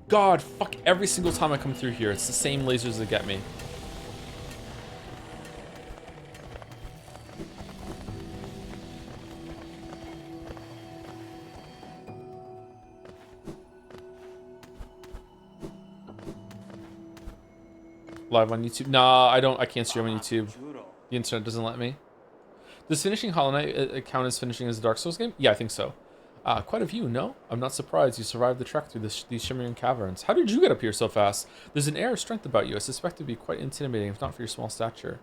God, fuck, every single time I come through here, it's the same lasers that get me. Live on YouTube? Nah, I can't stream on YouTube. The internet doesn't let me. Does finishing Hollow Knight count as finishing as a Dark Souls game? Yeah, I think so. Quite a view, no? I'm not surprised you survived the trek through these shimmering caverns. How did you get up here so fast? There's an air of strength about you. I suspect it'd be quite intimidating if not for your small stature.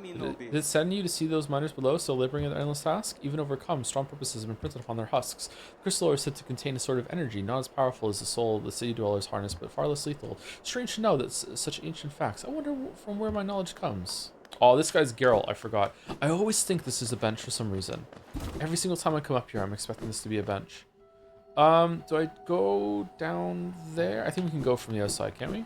Did it sadden you to see those miners below so laboring in their endless task? Even overcome, strong purposes have been printed upon their husks. The crystal ore is said to contain a sort of energy, not as powerful as the soul the city dwellers harness, but far less lethal. Strange to know that such ancient facts. I wonder from where my knowledge comes. Oh, this guy's Geralt, I forgot. I always think this is a bench for some reason. Every single time I come up here, I'm expecting this to be a bench. Do I go down there? I think we can go from the outside, can't we?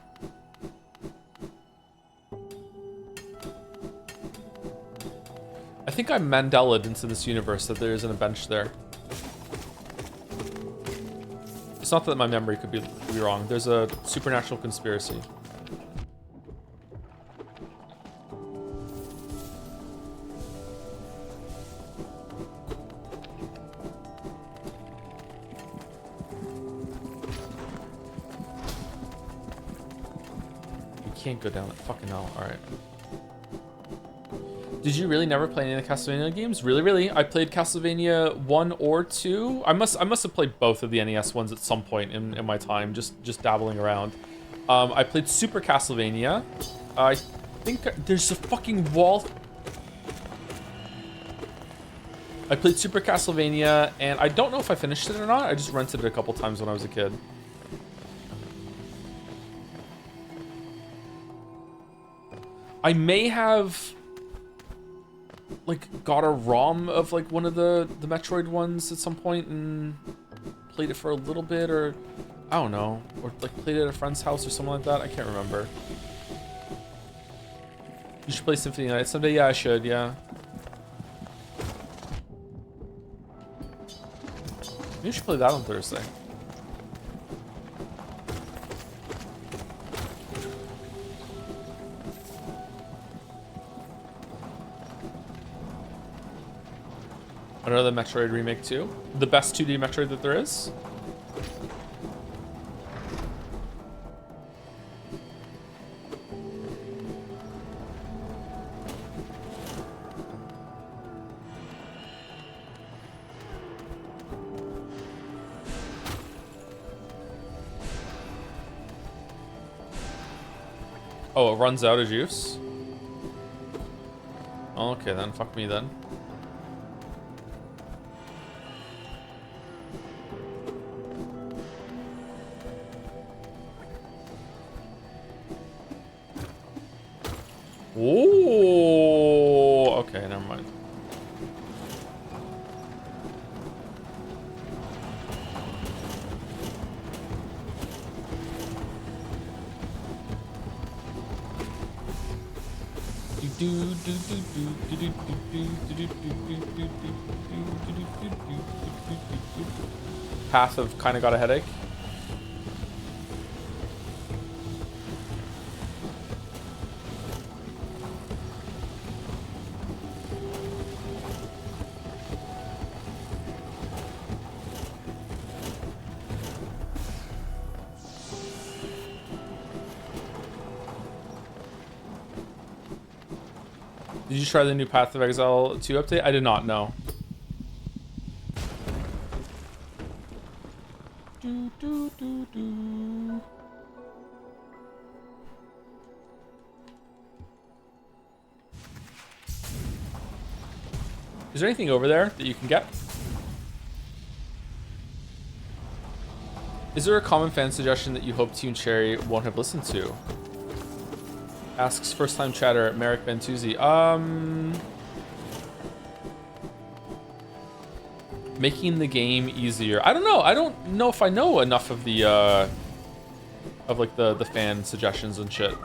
I think I'm Mandela'd into this universe that there isn't a bench there. It's not that my memory could be wrong. There's a supernatural conspiracy. You can't go down that fucking hell. All right. Did you really never play any of the Castlevania games? Really? I played Castlevania 1 or 2. I must have played both of the NES ones at some point in my time, just dabbling around. I played Super Castlevania. I think there's a fucking wall. I played Super Castlevania, and I don't know if I finished it or not. I just rented it a couple times when I was a kid. I may have like got a ROM of like one of the Metroid ones at some point and played it for a little bit, or I don't know, or like played it at a friend's house or something like that. I can't remember. You should play Symphony Night someday. Yeah, I should. Yeah. Maybe you should play that on Thursday. Another Metroid remake too. The best 2D Metroid that there is. Oh, it runs out of juice? Okay, then. Fuck me, then. Ooh. Okay, never mind. Path of kind of got a headache. Did you try the new Path of Exile 2 update? I did not know. Is there anything over there that you can get? Is there a common fan suggestion that you hope Team Cherry won't have listened to? Asks first time chatter Merrick Bentuzzi. Making the game easier. I don't know. I don't know if I know enough of the of like the fan suggestions and shit.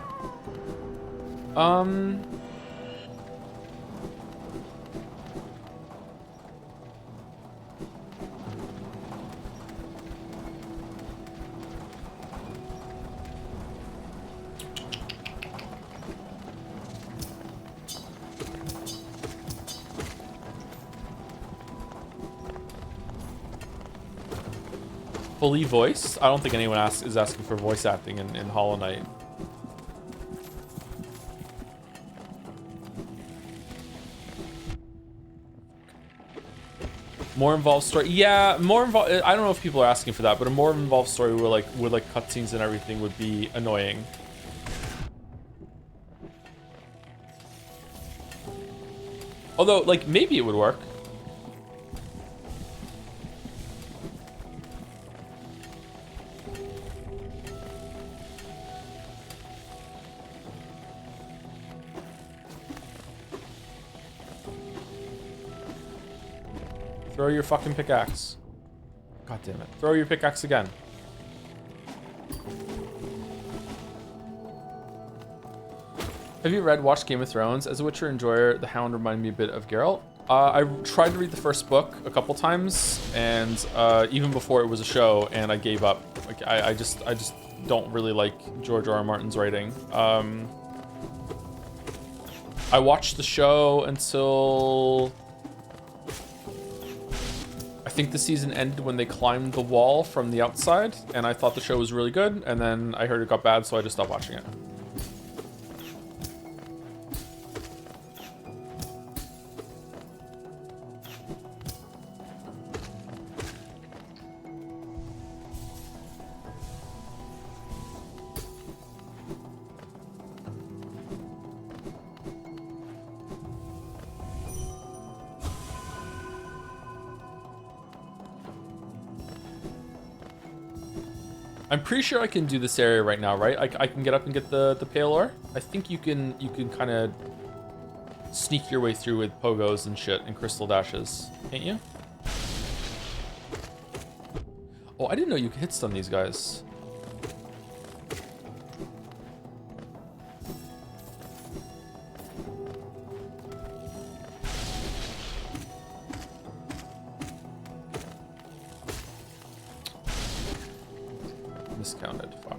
Fully voiced? I don't think anyone is asking for voice acting in Hollow Knight. More involved story. Yeah, more involved. I don't know if people are asking for that, but a more involved story where like with like cutscenes and everything would be annoying. Although, like, maybe it would work. Throw your fucking pickaxe. God damn it. Throw your pickaxe again. Have you watched Game of Thrones? As a Witcher enjoyer, The Hound reminded me a bit of Geralt. I tried to read the first book a couple times, and even before it was a show, and I gave up. Like I just don't really like George R. R. Martin's writing. I watched the show until I think the season ended when they climbed the wall from the outside, and I thought the show was really good, and then I heard it got bad, so I just stopped watching it. I'm pretty sure I can do this area right now, right? I can get up and get the pale ore. I think you can kind of sneak your way through with pogos and shit and crystal dashes, can't you? Oh, I didn't know you could hit stun these guys. Miscounted, fuck.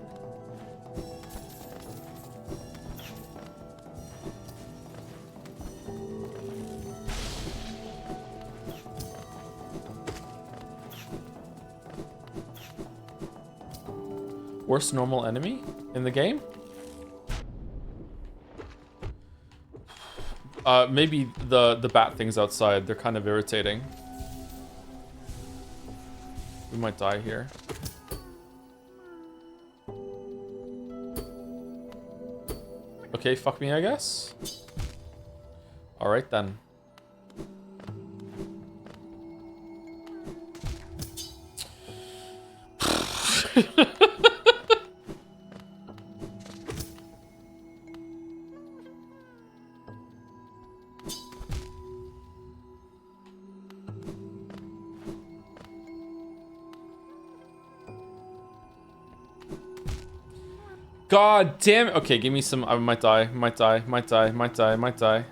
Worst normal enemy in the game? Maybe the bat things outside. They're kind of irritating. We might die here. Okay, fuck me, I guess. All right then. God damn it. Okay, give me some. I might die. Might die. Might die. Might die. Might die.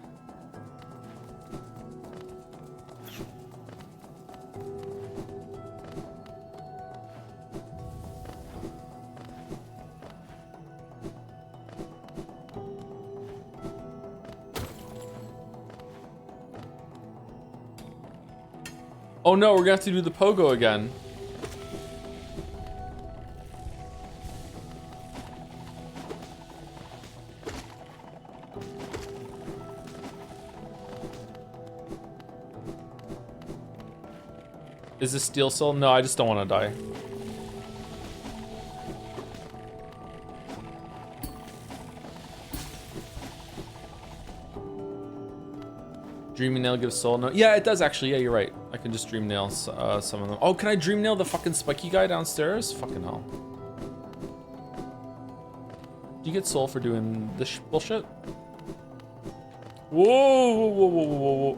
Oh no, we're gonna have to do the pogo again. Is this steel soul? No, I just don't want to die. Dreaming nail gives soul. No, yeah, it does actually. Yeah, you're right. I can just dream nail some of them. Oh, can I dream nail the fucking spiky guy downstairs? Fucking hell. Do you get soul for doing this bullshit? Whoa, whoa, whoa, whoa, whoa, whoa.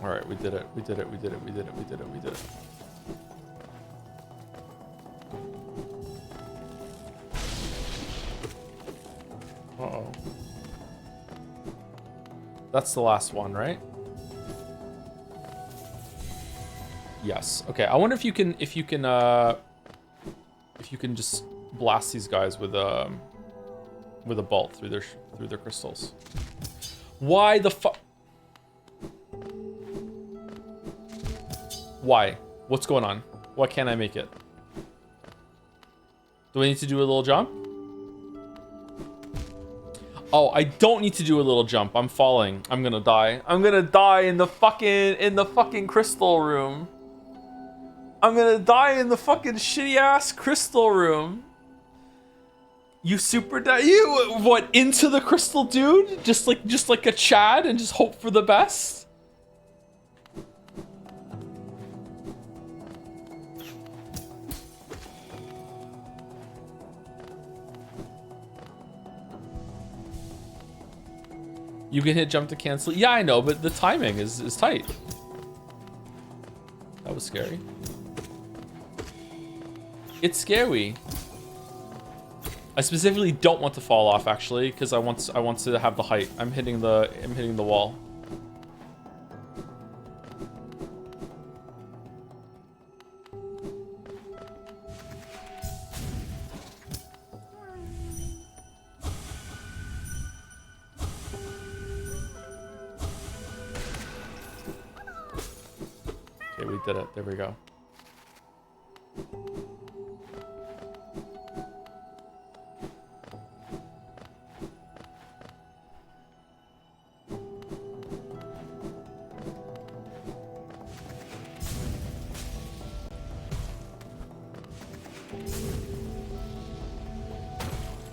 All right, we did it. We did it. We did it. We did it. We did it. We did it. Uh-oh. That's the last one, right? Yes. Okay. I wonder if you can just blast these guys with a bolt through their crystals. Why the fuck? Why? What's going on? Why can't I make it? Do I need to do a little jump? Oh, I don't need to do a little jump. I'm falling. I'm gonna die. I'm gonna die in the fucking crystal room. I'm gonna die in the fucking shitty ass crystal room. You super die. You what? Into the crystal, dude? Just like a Chad and just hope for the best. You can hit jump to cancel. Yeah, I know, but the timing is tight. That was scary. It's scary. I specifically don't want to fall off actually, because I want to have the height. I'm hitting the wall. Okay, we did it. There we go.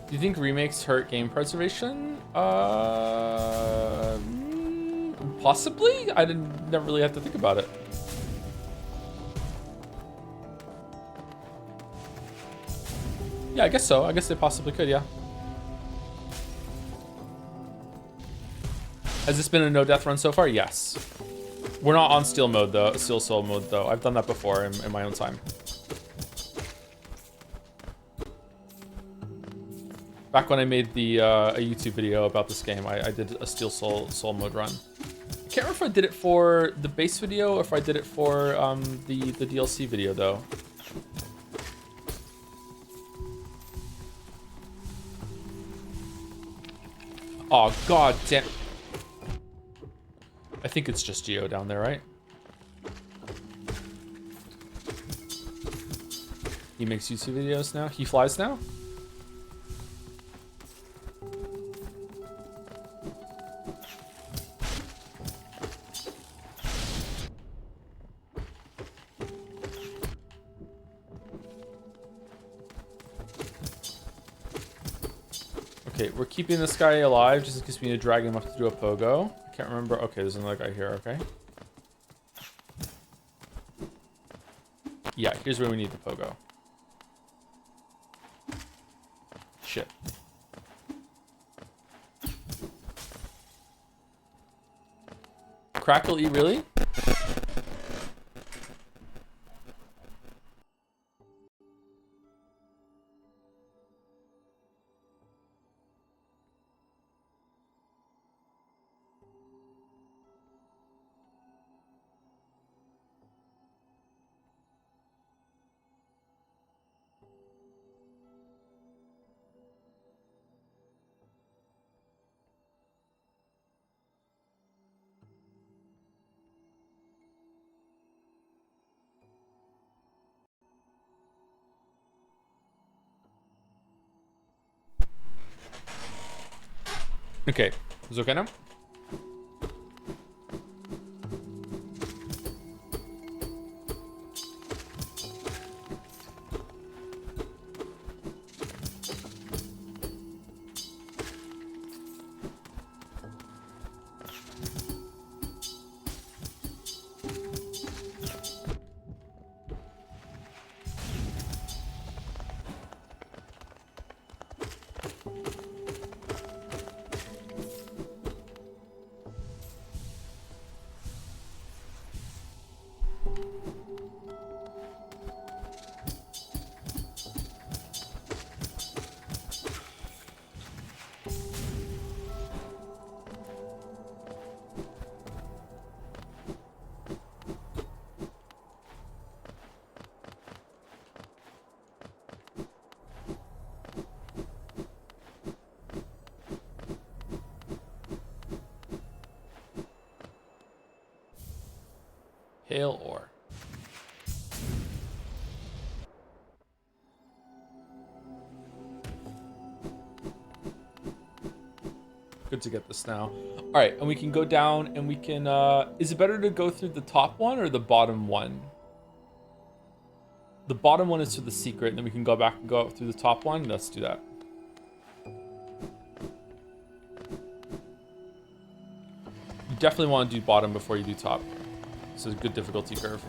Do you think remakes hurt game preservation? Possibly? I never really had to think about it. Yeah, I guess so. I guess they possibly could, yeah. Has this been a no death run so far? Yes. We're not on steel mode though, steel soul mode though. I've done that before in my own time. Back when I made the a YouTube video about this game, I did a steel soul mode run. can't remember if I did it for the base video or if I did it for the DLC video though. Oh god damn. I think it's just Geo down there, right? He makes YouTube videos now. He flies now. Okay, we're keeping this guy alive just in case we need to drag him up to do a pogo. I can't remember. Okay, there's another guy here. Okay. Yeah, here's where we need the pogo. Shit. Crackle E, really? Okay, is it okay now? Hail ore. Good to get this now. All right, and we can go down and we can, is it better to go through the top one or the bottom one? The bottom one is to the secret, and then we can go back and go up through the top one. Let's do that. You definitely want to do bottom before you do top. This is a good difficulty curve.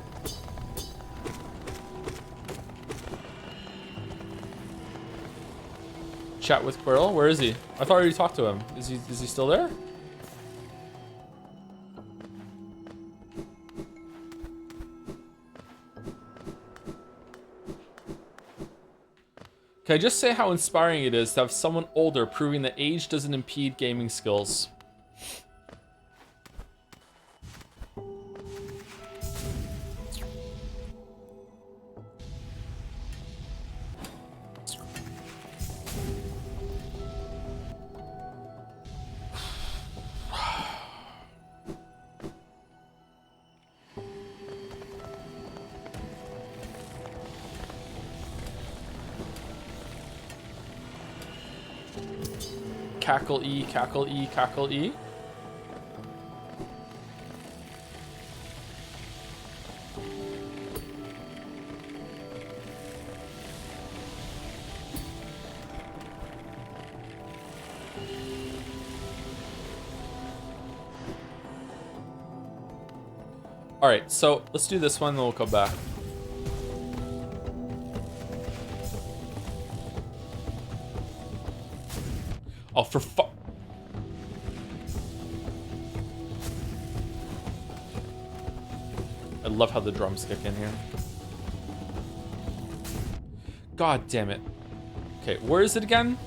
Chat with Quirrell. Where is he? I thought I already talked to him. Is he still there? Can I just say how inspiring it is to have someone older proving that age doesn't impede gaming skills? Cackle E, cackle E, cackle E. All right, so let's do this one, then we'll come back. Oh, for fuck. I love how the drums kick in here. God damn it. Okay, where is it again?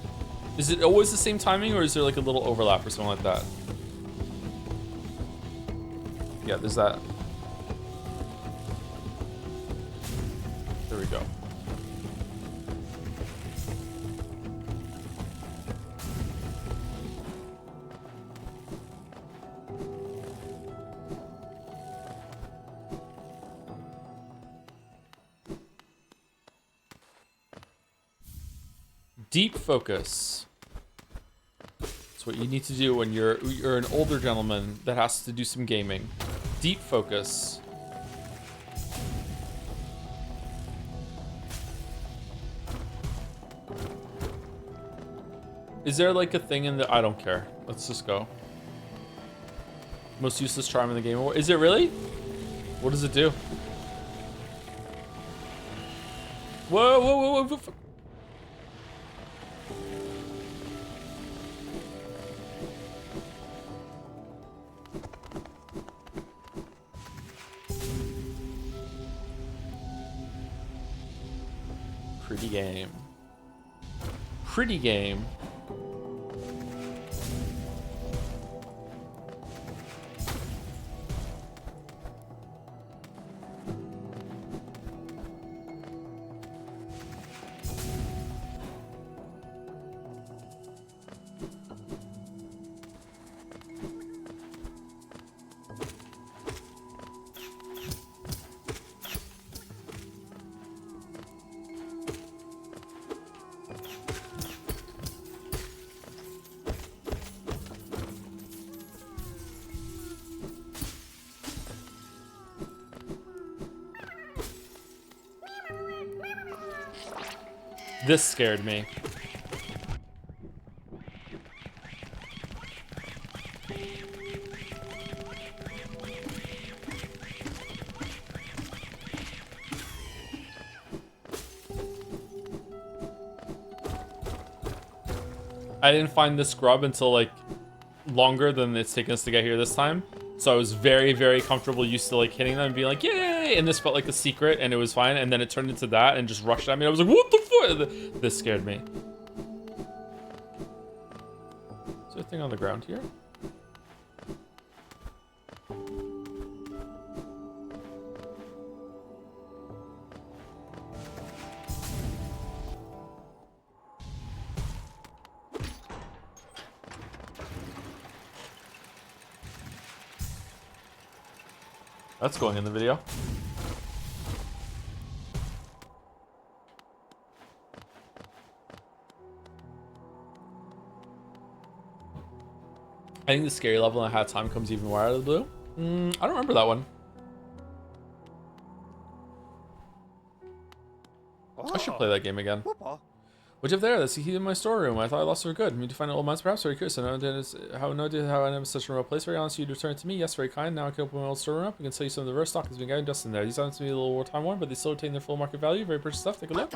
Is it always the same timing, or is there like a little overlap or something like that? Yeah, there's that. There we go. Deep focus. That's what you need to do when you're an older gentleman that has to do some gaming. Deep focus. Is there like a thing in the... I don't care. Let's just go. Most useless charm in the game. Is it really? What does it do? Whoa, whoa, whoa, whoa. Pretty game. Pretty game. This scared me. I didn't find this grub until like longer than it's taken us to get here this time. So I was very, very comfortable used to like hitting them and being like, yay! And this felt like a secret and it was fine. And then it turned into that and just rushed at me. I was like, what the fuck? This scared me. Is there a thing on the ground here? That's going in the video. I think the scary level in a hat time comes even more out of the blue. I don't remember that one. I should play that game again. What'd you have there? That's the key to my storeroom. I thought I lost it for good. Need to find old mines, perhaps. Very curious. I know how I am in such a remote place. Very honest, you return it to me. Yes, very kind. Now I can open my old storeroom up. I can sell you some of the reverse stock that's been getting dust in there. These items to be a little wartime worn, but they still retain their full market value. Very precious stuff. Take a look.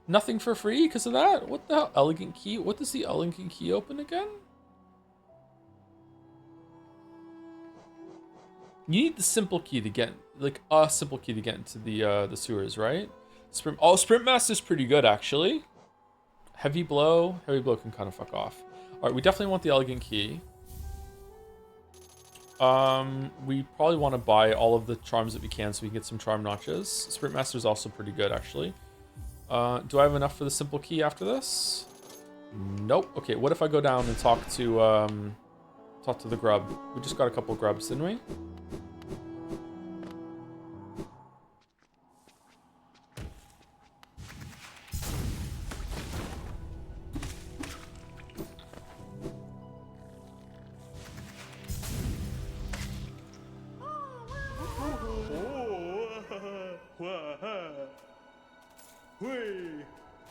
Nothing for free because of that. What the hell? Elegant key. What does the elegant key open again? You need the simple key to get, like a simple key to get into the sewers, right? Sprint Master's pretty good actually. Heavy blow can kind of fuck off. All right, we definitely want the elegant key. We probably want to buy all of the charms that we can so we can get some charm notches. Sprint Master's also pretty good actually. Do I have enough for the simple key after this? Nope. Okay, what if I go down and talk to the grub? We just got a couple grubs, didn't we?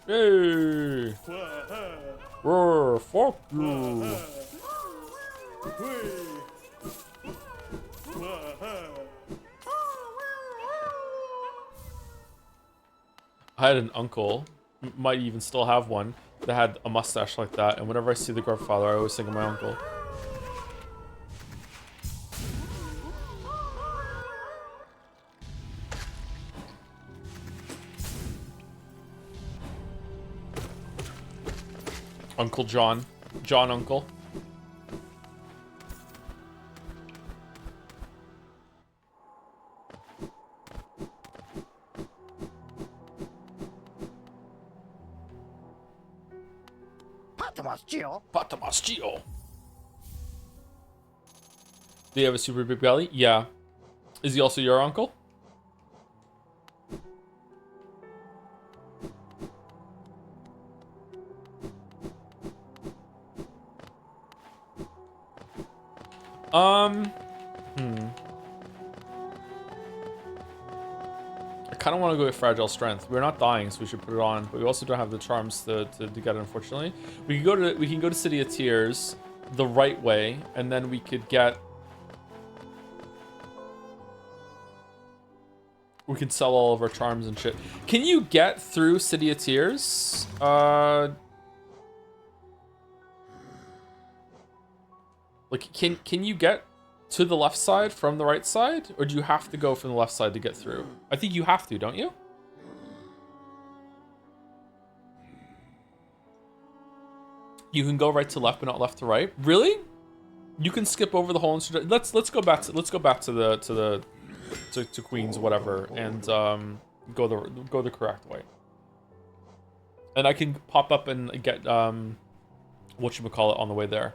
Hey! Roar, fuck you! I had an uncle, might even still have one, that had a mustache like that, and whenever I see the grandfather, I always think of my uncle. Uncle John. John Uncle. Patamascio. Do you have a super big belly? Yeah. Is he also your uncle? I kind of want to go with fragile strength. We're not dying, so we should put it on. But we also don't have the charms to get it, unfortunately. We can go to City of Tears the right way, and then we could get. We could sell all of our charms and shit. Can you get through City of Tears? Like, can you get to the left side from the right side? Or do you have to go from the left side to get through? I think you have to, don't you? You can go right to left, but not left to right. Really? You can skip over the whole instrument. Let's go back to Queens, whatever, and go the correct way. And I can pop up and get whatchamacallit on the way there.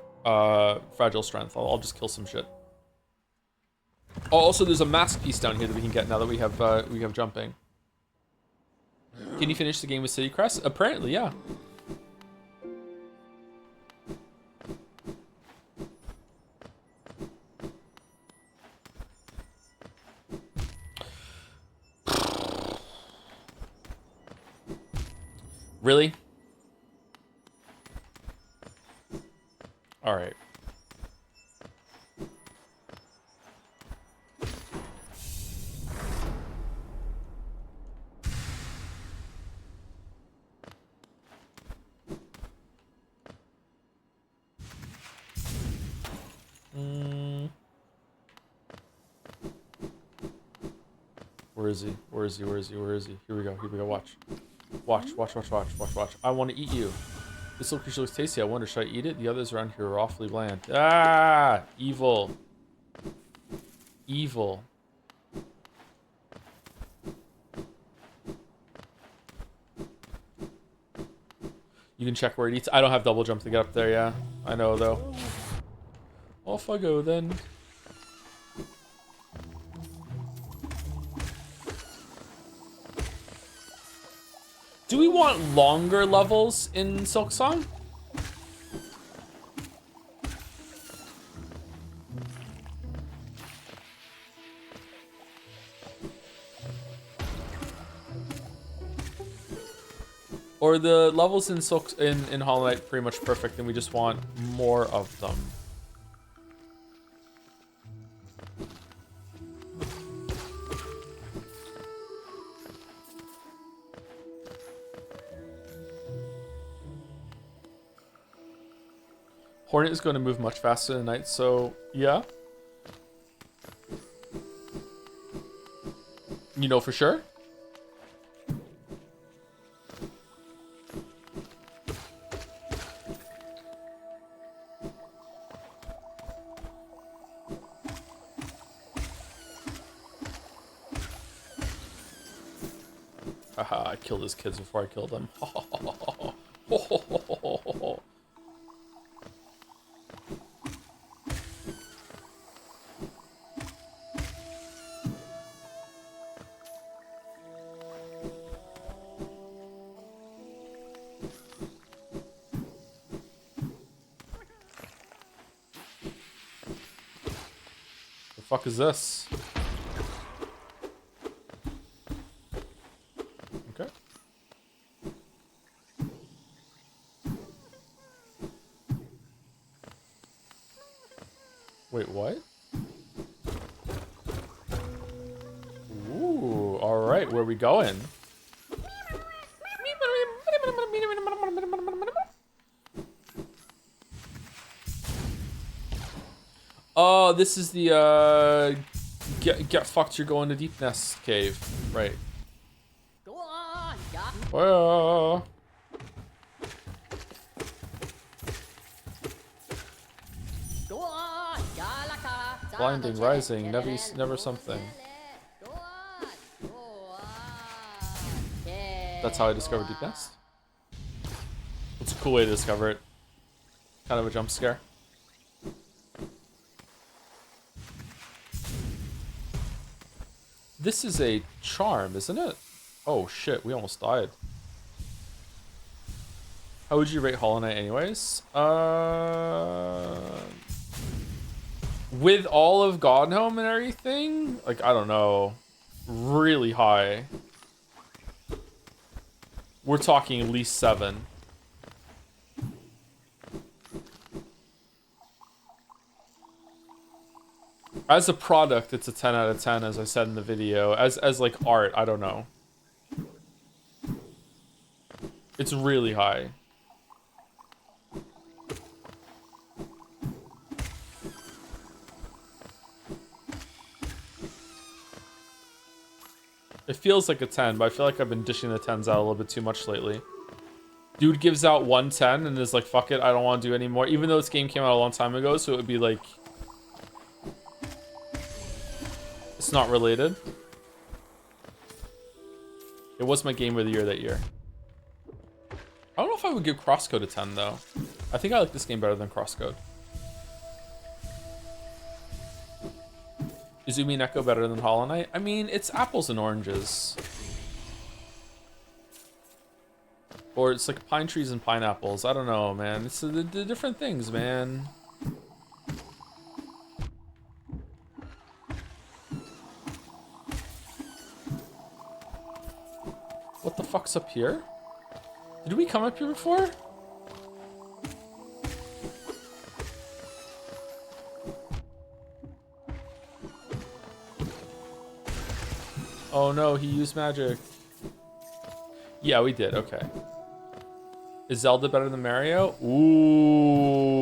Fragile strength. I'll just kill some shit. Oh, also there's a mask piece down here that we can get now that we have jumping. Can you finish the game with City Crest? Apparently, yeah. Really? All right. Where is he? Where is he? Where is he? Where is he? Here we go. Here we go. Watch. Watch. Watch. Watch. Watch. Watch. Watch. I want to eat you. This creature looks tasty. I wonder, should I eat it? The others around here are awfully bland. Ah! Evil. Evil. You can check where it eats. I don't have double jump to get up there, yeah. I know, though. Off I go, then. Do we want longer levels in Silksong? Or the levels in in Hollow Knight pretty much perfect and we just want more of them? Hornet is going to move much faster than Knight, so yeah. You know for sure? Haha, I killed his kids before I killed them. The fuck is this? Okay. Wait, what? Ooh, alright, where are we going? Oh, this is the, get fucked, you're going to Deep Nest Cave. Right. Go on, got Well. Go on, Galaka. Blinding, rising, never something. Go on, go on. That's how I discovered Deep Nest. It's a cool way to discover it. Kind of a jump scare. This is a charm, isn't it? Oh shit, we almost died. How would you rate Hollow Knight anyways? With all of Godhome and everything, like, I don't know, really high. We're talking at least 7. As a product, it's a 10 out of 10, as I said in the video. As like art, I don't know. It's really high. It feels like a 10, but I feel like I've been dishing the 10s out a little bit too much lately. Dude gives out 110 and is like, fuck it, I don't want to do anymore. Even though this game came out a long time ago, so it would be like... It's not related. It was my game of the year that year. I don't know if I would give Crosscode a 10, though. I think I like this game better than Crosscode. Izumi Neko better than Hollow Knight? I mean, it's apples and oranges. Or it's like pine trees and pineapples. I don't know, man. It's the different things, man. What the fuck's up here? Did we come up here before? Oh no, he used magic. Yeah, we did. Okay. Is Zelda better than Mario? Ooh.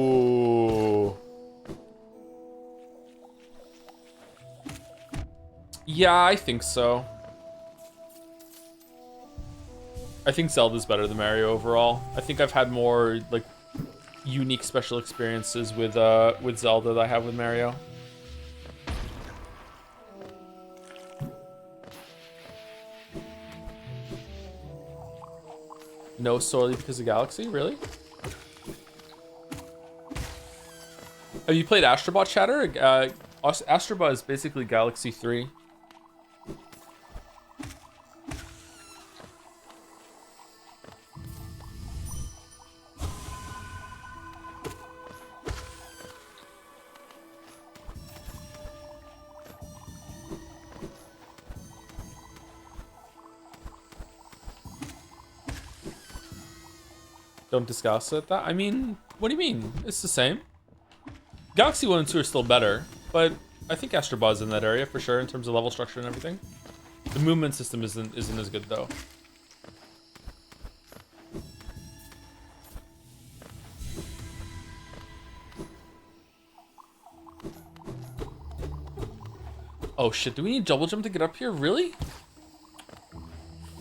Yeah, I think so. I think Zelda's better than Mario overall. I think I've had more like unique special experiences with Zelda than I have with Mario. No, solely because of Galaxy? Really? Have you played Astrobot Chatter? Astrobot is basically Galaxy 3. Don't discuss it. That I mean, what do you mean? It's the same. Galaxy 1 and 2 are still better, but I think Astrobot is in that area for sure in terms of level structure and everything. The movement system isn't as good though. Oh shit, do we need double jump to get up here? Really?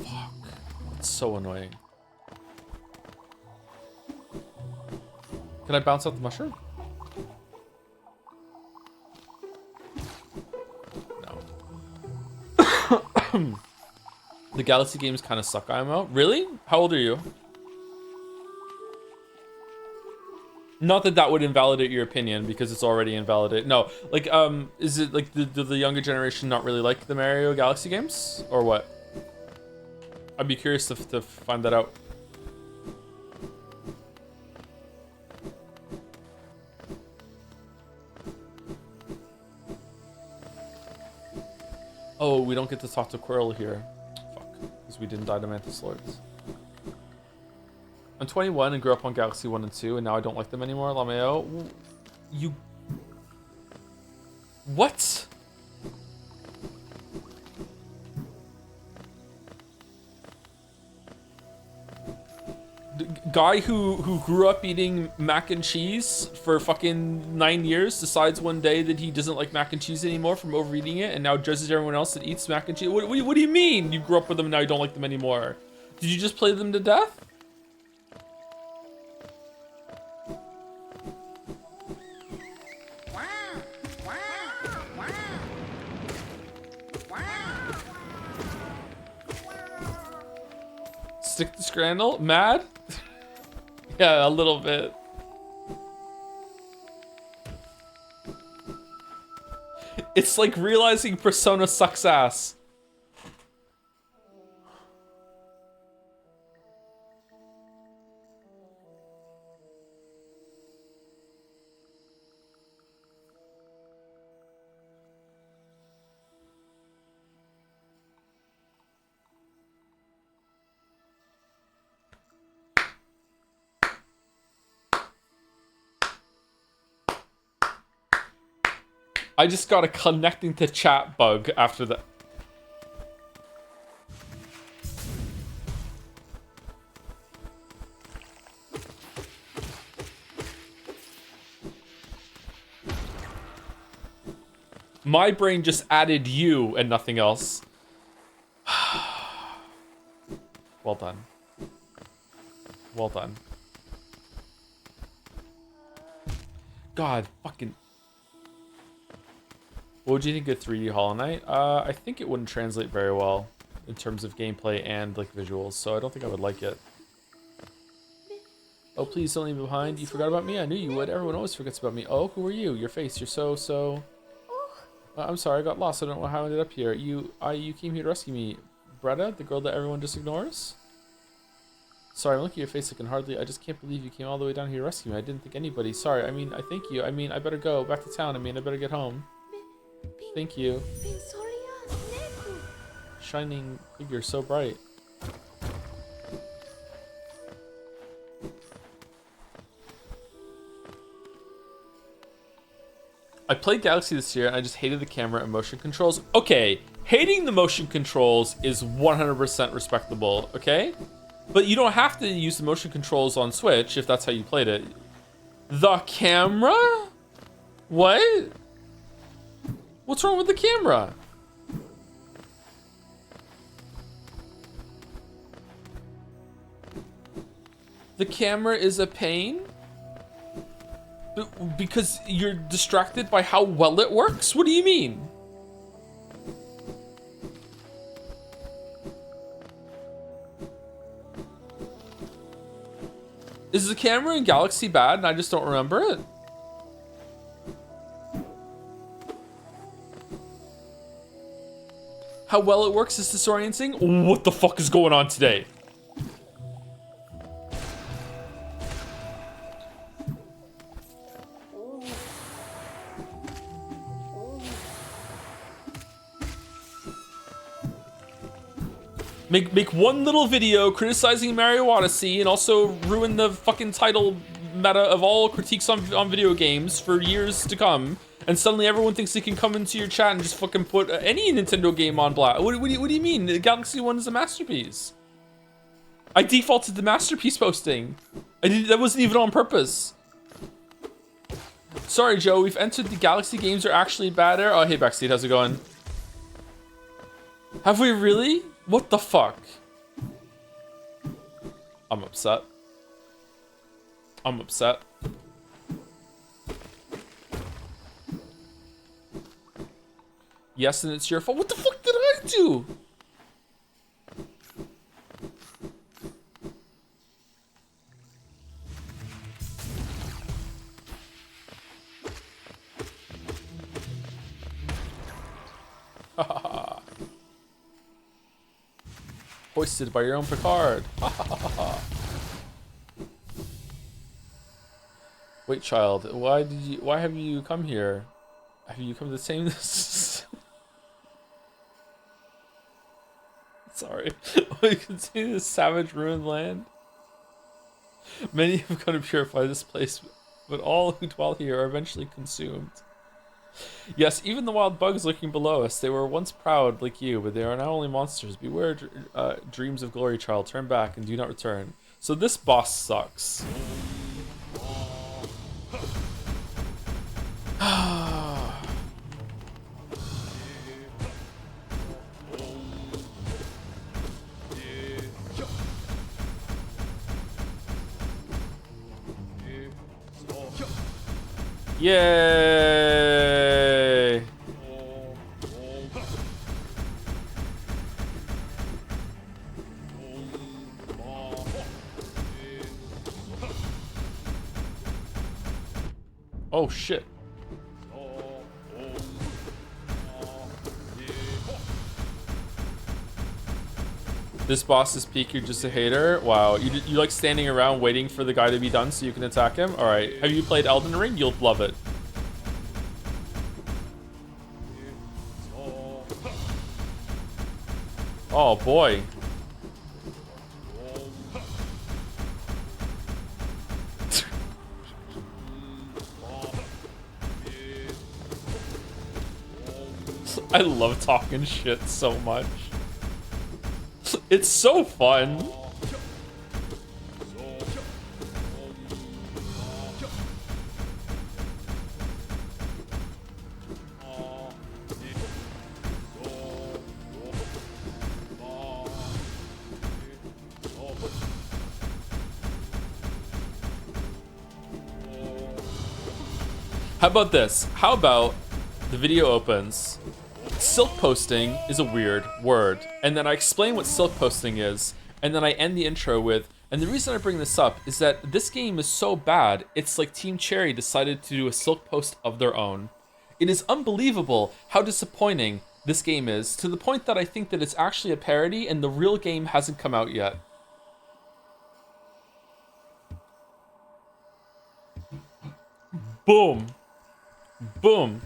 Fuck. That's so annoying. Can I bounce out the mushroom? No. The Galaxy games kind of suck, IMO. Really? How old are you? Not that that would invalidate your opinion, because it's already invalidated. No, like, is it like the younger generation not really like the Mario Galaxy games? Or what? I'd be curious to find that out. Oh, we don't get to talk to Quirrell here. Fuck, because we didn't die to Mantis Lords. I'm 21 and grew up on Galaxy 1 and 2, and now I don't like them anymore, Lameo. You... What? The guy who grew up eating mac and cheese for fucking 9 years decides one day that he doesn't like mac and cheese anymore from overeating it, and now judges everyone else that eats mac and cheese. What do you mean? You grew up with them and now you don't like them anymore? Did you just play them to death? Stick to Scrandle? Mad? Yeah, a little bit. It's like realizing Persona sucks ass. I just got a connecting to chat bug after that. My brain just added you and nothing else. Well done. Well done. God, fucking... What would you think of 3D Hollow Knight? I think it wouldn't translate very well in terms of gameplay and like visuals, so I don't think I would like it. Oh, please don't leave me behind. You forgot about me? I knew you would. Everyone always forgets about me. Oh, who are you? Your face. You're so... I'm sorry, I got lost. I don't know how I ended up here. You came here to rescue me. Bretta, the girl that everyone just ignores? Sorry, I'm looking at your face. I just can't believe you came all the way down here to rescue me. I didn't think anybody. Sorry, I mean, I thank you. I mean, I better go back to town. I mean, I better get home. Thank you. Shining figure, so bright. I played Galaxy this year and I just hated the camera and motion controls. Okay, hating the motion controls is 100% respectable, okay? But you don't have to use the motion controls on Switch if that's how you played it. The camera? What? What's wrong with the camera? The camera is a pain? Because you're distracted by how well it works? What do you mean? Is the camera in Galaxy bad and I just don't remember it? How well it works is disorienting? What the fuck is going on today? Make one little video criticizing Mario Odyssey and also ruin the fucking title meta of all critiques on video games for years to come. And suddenly everyone thinks they can come into your chat and just fucking put any Nintendo game on blast. What do you mean? The Galaxy 1 is a masterpiece. I defaulted to masterpiece posting. That wasn't even on purpose. Sorry, Joe. We've entered the Galaxy games are actually bad era. Oh, hey, Backseat. How's it going? Have we really? What the fuck? I'm upset. I'm upset. Yes, and it's your fault. What the fuck did I do? Hoisted by your own Picard. Wait, child. Why have you come here? Have you come to the same? Sorry. You can see this savage ruined land. Many have come to purify this place, but all who dwell here are eventually consumed. Yes, even the wild bugs lurking below us. They were once proud like you, but they are now only monsters. Beware, dreams of glory, child. Turn back and do not return. So this boss sucks. Yay! Oh shit. This boss is peak, you're just a hater. Wow, you like standing around waiting for the guy to be done so you can attack him? Alright, have you played Elden Ring? You'll love it. Oh boy. I love talking shit so much. It's so fun. How about this? How about the video opens, silk posting is a weird word, and then I explain what silk posting is, and then I end the intro with, and the reason I bring this up is that this game is so bad, it's like Team Cherry decided to do a silk post of their own. It is unbelievable how disappointing this game is, to the point that I think that it's actually a parody and the real game hasn't come out yet. Boom. Boom.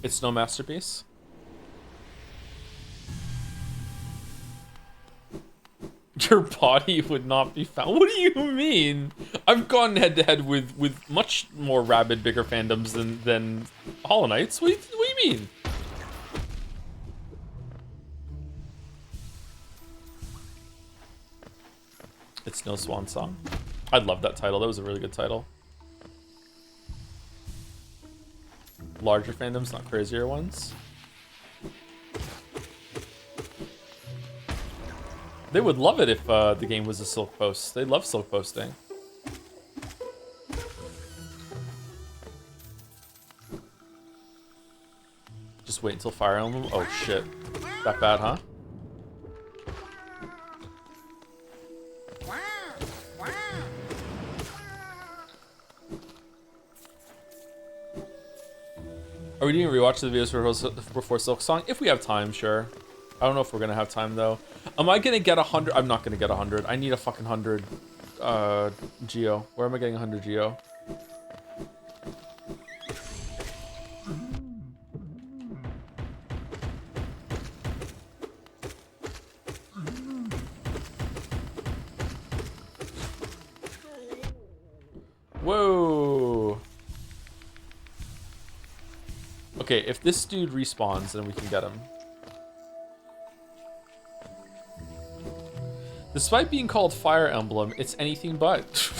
It's no masterpiece. Your body would not be found. What do you mean? I've gone head to head with much more rabid, bigger fandoms than Hollow Knights. What do you mean? It's no swan song. I love that title. That was a really good title. Larger fandoms, not crazier ones. They would love it if the game was a silk post. They love silk posting. Just wait until Fire Emblem. Oh shit. That bad, huh? Are we doing a rewatch of the videos before Silksong? If we have time, sure. I don't know if we're gonna have time though. Am I gonna get 100? I'm not gonna get 100. I need a fucking 100 Geo. Where am I getting 100 Geo? Whoa. Okay, if this dude respawns, then we can get him. Despite being called Fire Emblem, it's anything but.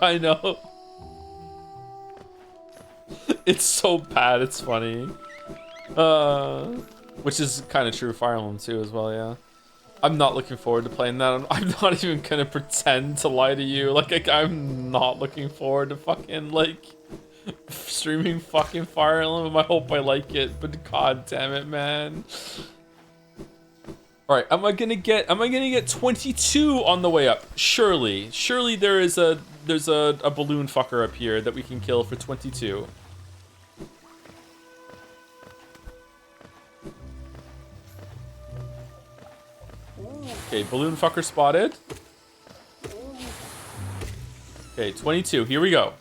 I know. It's so bad, it's funny. Which is kind of true of Fire Emblem too as well, yeah. I'm not looking forward to playing that. I'm not even gonna pretend to lie to you. Like I'm not looking forward to fucking, like, streaming fucking Fire Emblem. I hope I like it, but god damn it, man. Alright, am I gonna get 22 on the way up? Surely. Surely there's a balloon fucker up here that we can kill for 22. Okay, balloon fucker spotted. Okay, 22. Here we go.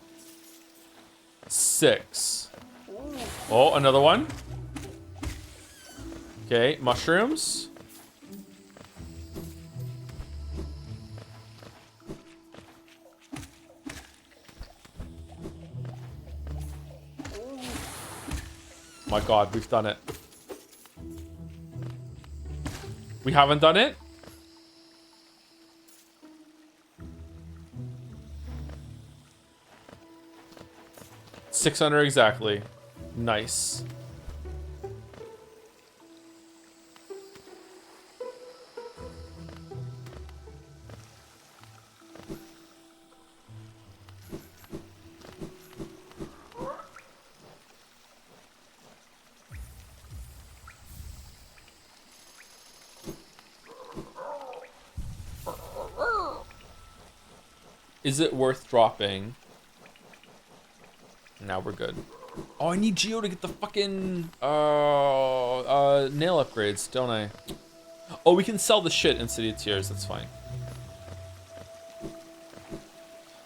6. Oh, another one. Okay, mushrooms. My god, we've done it. We haven't done it? $600 exactly. Nice. Is it worth dropping? Now we're good. Oh, I need Geo to get the fucking nail upgrades, don't I? Oh, we can sell the shit in City of Tears. That's fine.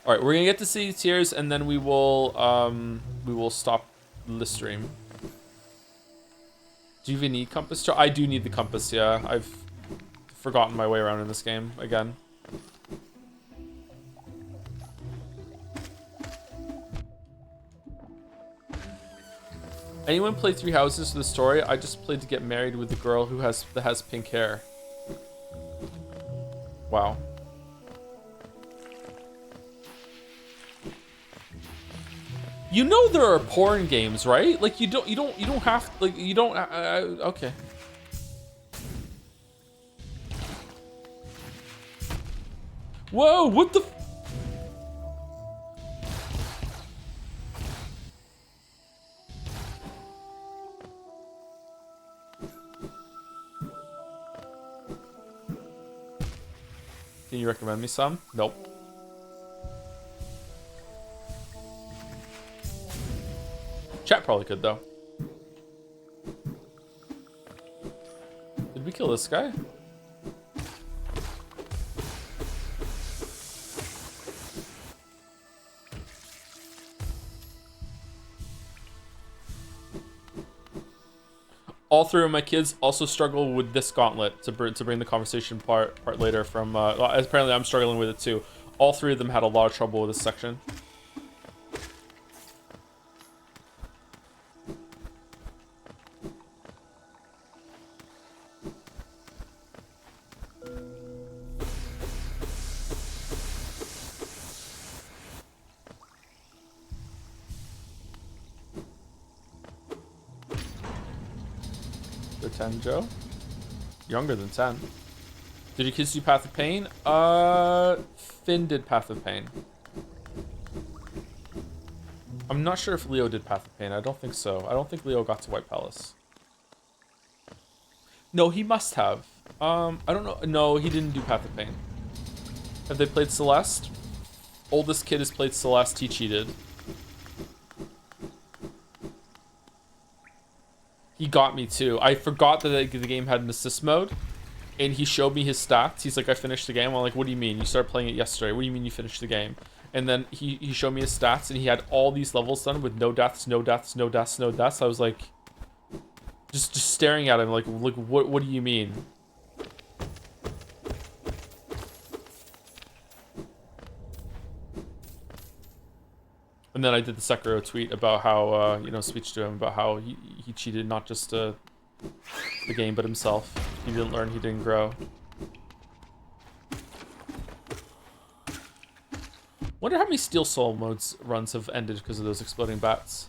All right, we're gonna get to City of Tears, and then we will stop the stream. Do you even need compass? I do need the compass. Yeah, I've forgotten my way around in this game again. Anyone play Three Houses for the story? I just played to get married with the girl who has pink hair. Wow. You know there are porn games, right? Like you don't have like you don't okay. Whoa, what the Can you recommend me some? Nope. Chat probably could, though. Did we kill this guy? All three of my kids also struggle with this gauntlet to bring the conversation part later from apparently I'm struggling with it too. All three of them had a lot of trouble with this section. They're 10, Joe? Younger than 10. Did your kids do Path of Pain? Finn did Path of Pain. I'm not sure if Leo did Path of Pain. I don't think so. I don't think Leo got to White Palace. No, he must have. I don't know. No, he didn't do Path of Pain. Have they played Celeste? Oldest kid has played Celeste. He cheated. He got me too. I forgot that the game had an assist mode, and he showed me his stats. He's like, I finished the game. I'm like, what do you mean? You started playing it yesterday. What do you mean you finished the game? And then he showed me his stats, and he had all these levels done with no deaths, no deaths, no deaths, no deaths. I was like, just staring at him like what do you mean? And then I did the Sekiro tweet about how, speech to him about how he cheated not just the game, but himself. He didn't learn, he didn't grow. Wonder how many Steel Soul modes runs have ended because of those exploding bats.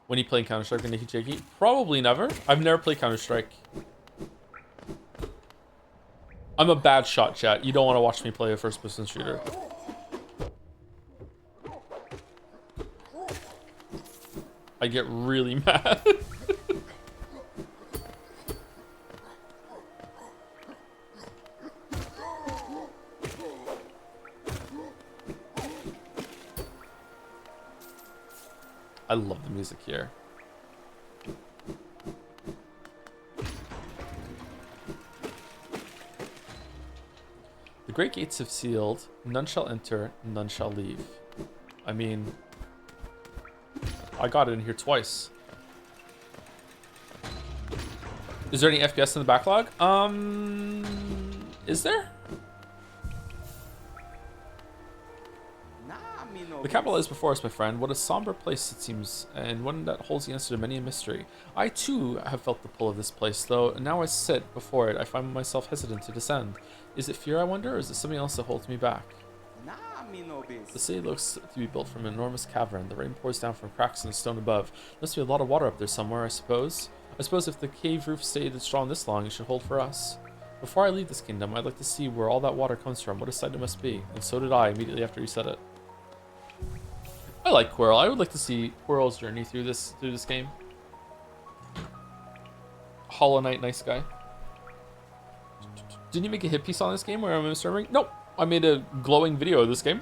When you play Counter-Strike and Nikki Jakey? Probably never. I've never played Counter-Strike. I'm a bad shot, chat. You don't want to watch me play a first-person shooter. I get really mad. I love the music here. The great gates have sealed. None shall enter, none shall leave. I mean, I got it in here twice. Is there any FPS in the backlog? Is there? The capital is before us, my friend. What a somber place it seems, and one that holds the answer to many a mystery. I, too, have felt the pull of this place, though now I sit before it, I find myself hesitant to descend. Is it fear, I wonder, or is it something else that holds me back? The city looks to be built from an enormous cavern. The rain pours down from cracks in the stone above. There must be a lot of water up there somewhere, I suppose. I suppose if the cave roof stayed strong this long, it should hold for us. Before I leave this kingdom, I'd like to see where all that water comes from, what a sight it must be. And so did I immediately after he said it. I like Quirrell. I would like to see Quirrell's journey through this game. Hollow Knight, nice guy. Didn't you make a hit piece on this game where I'm remembering? Nope. I made a glowing video of this game.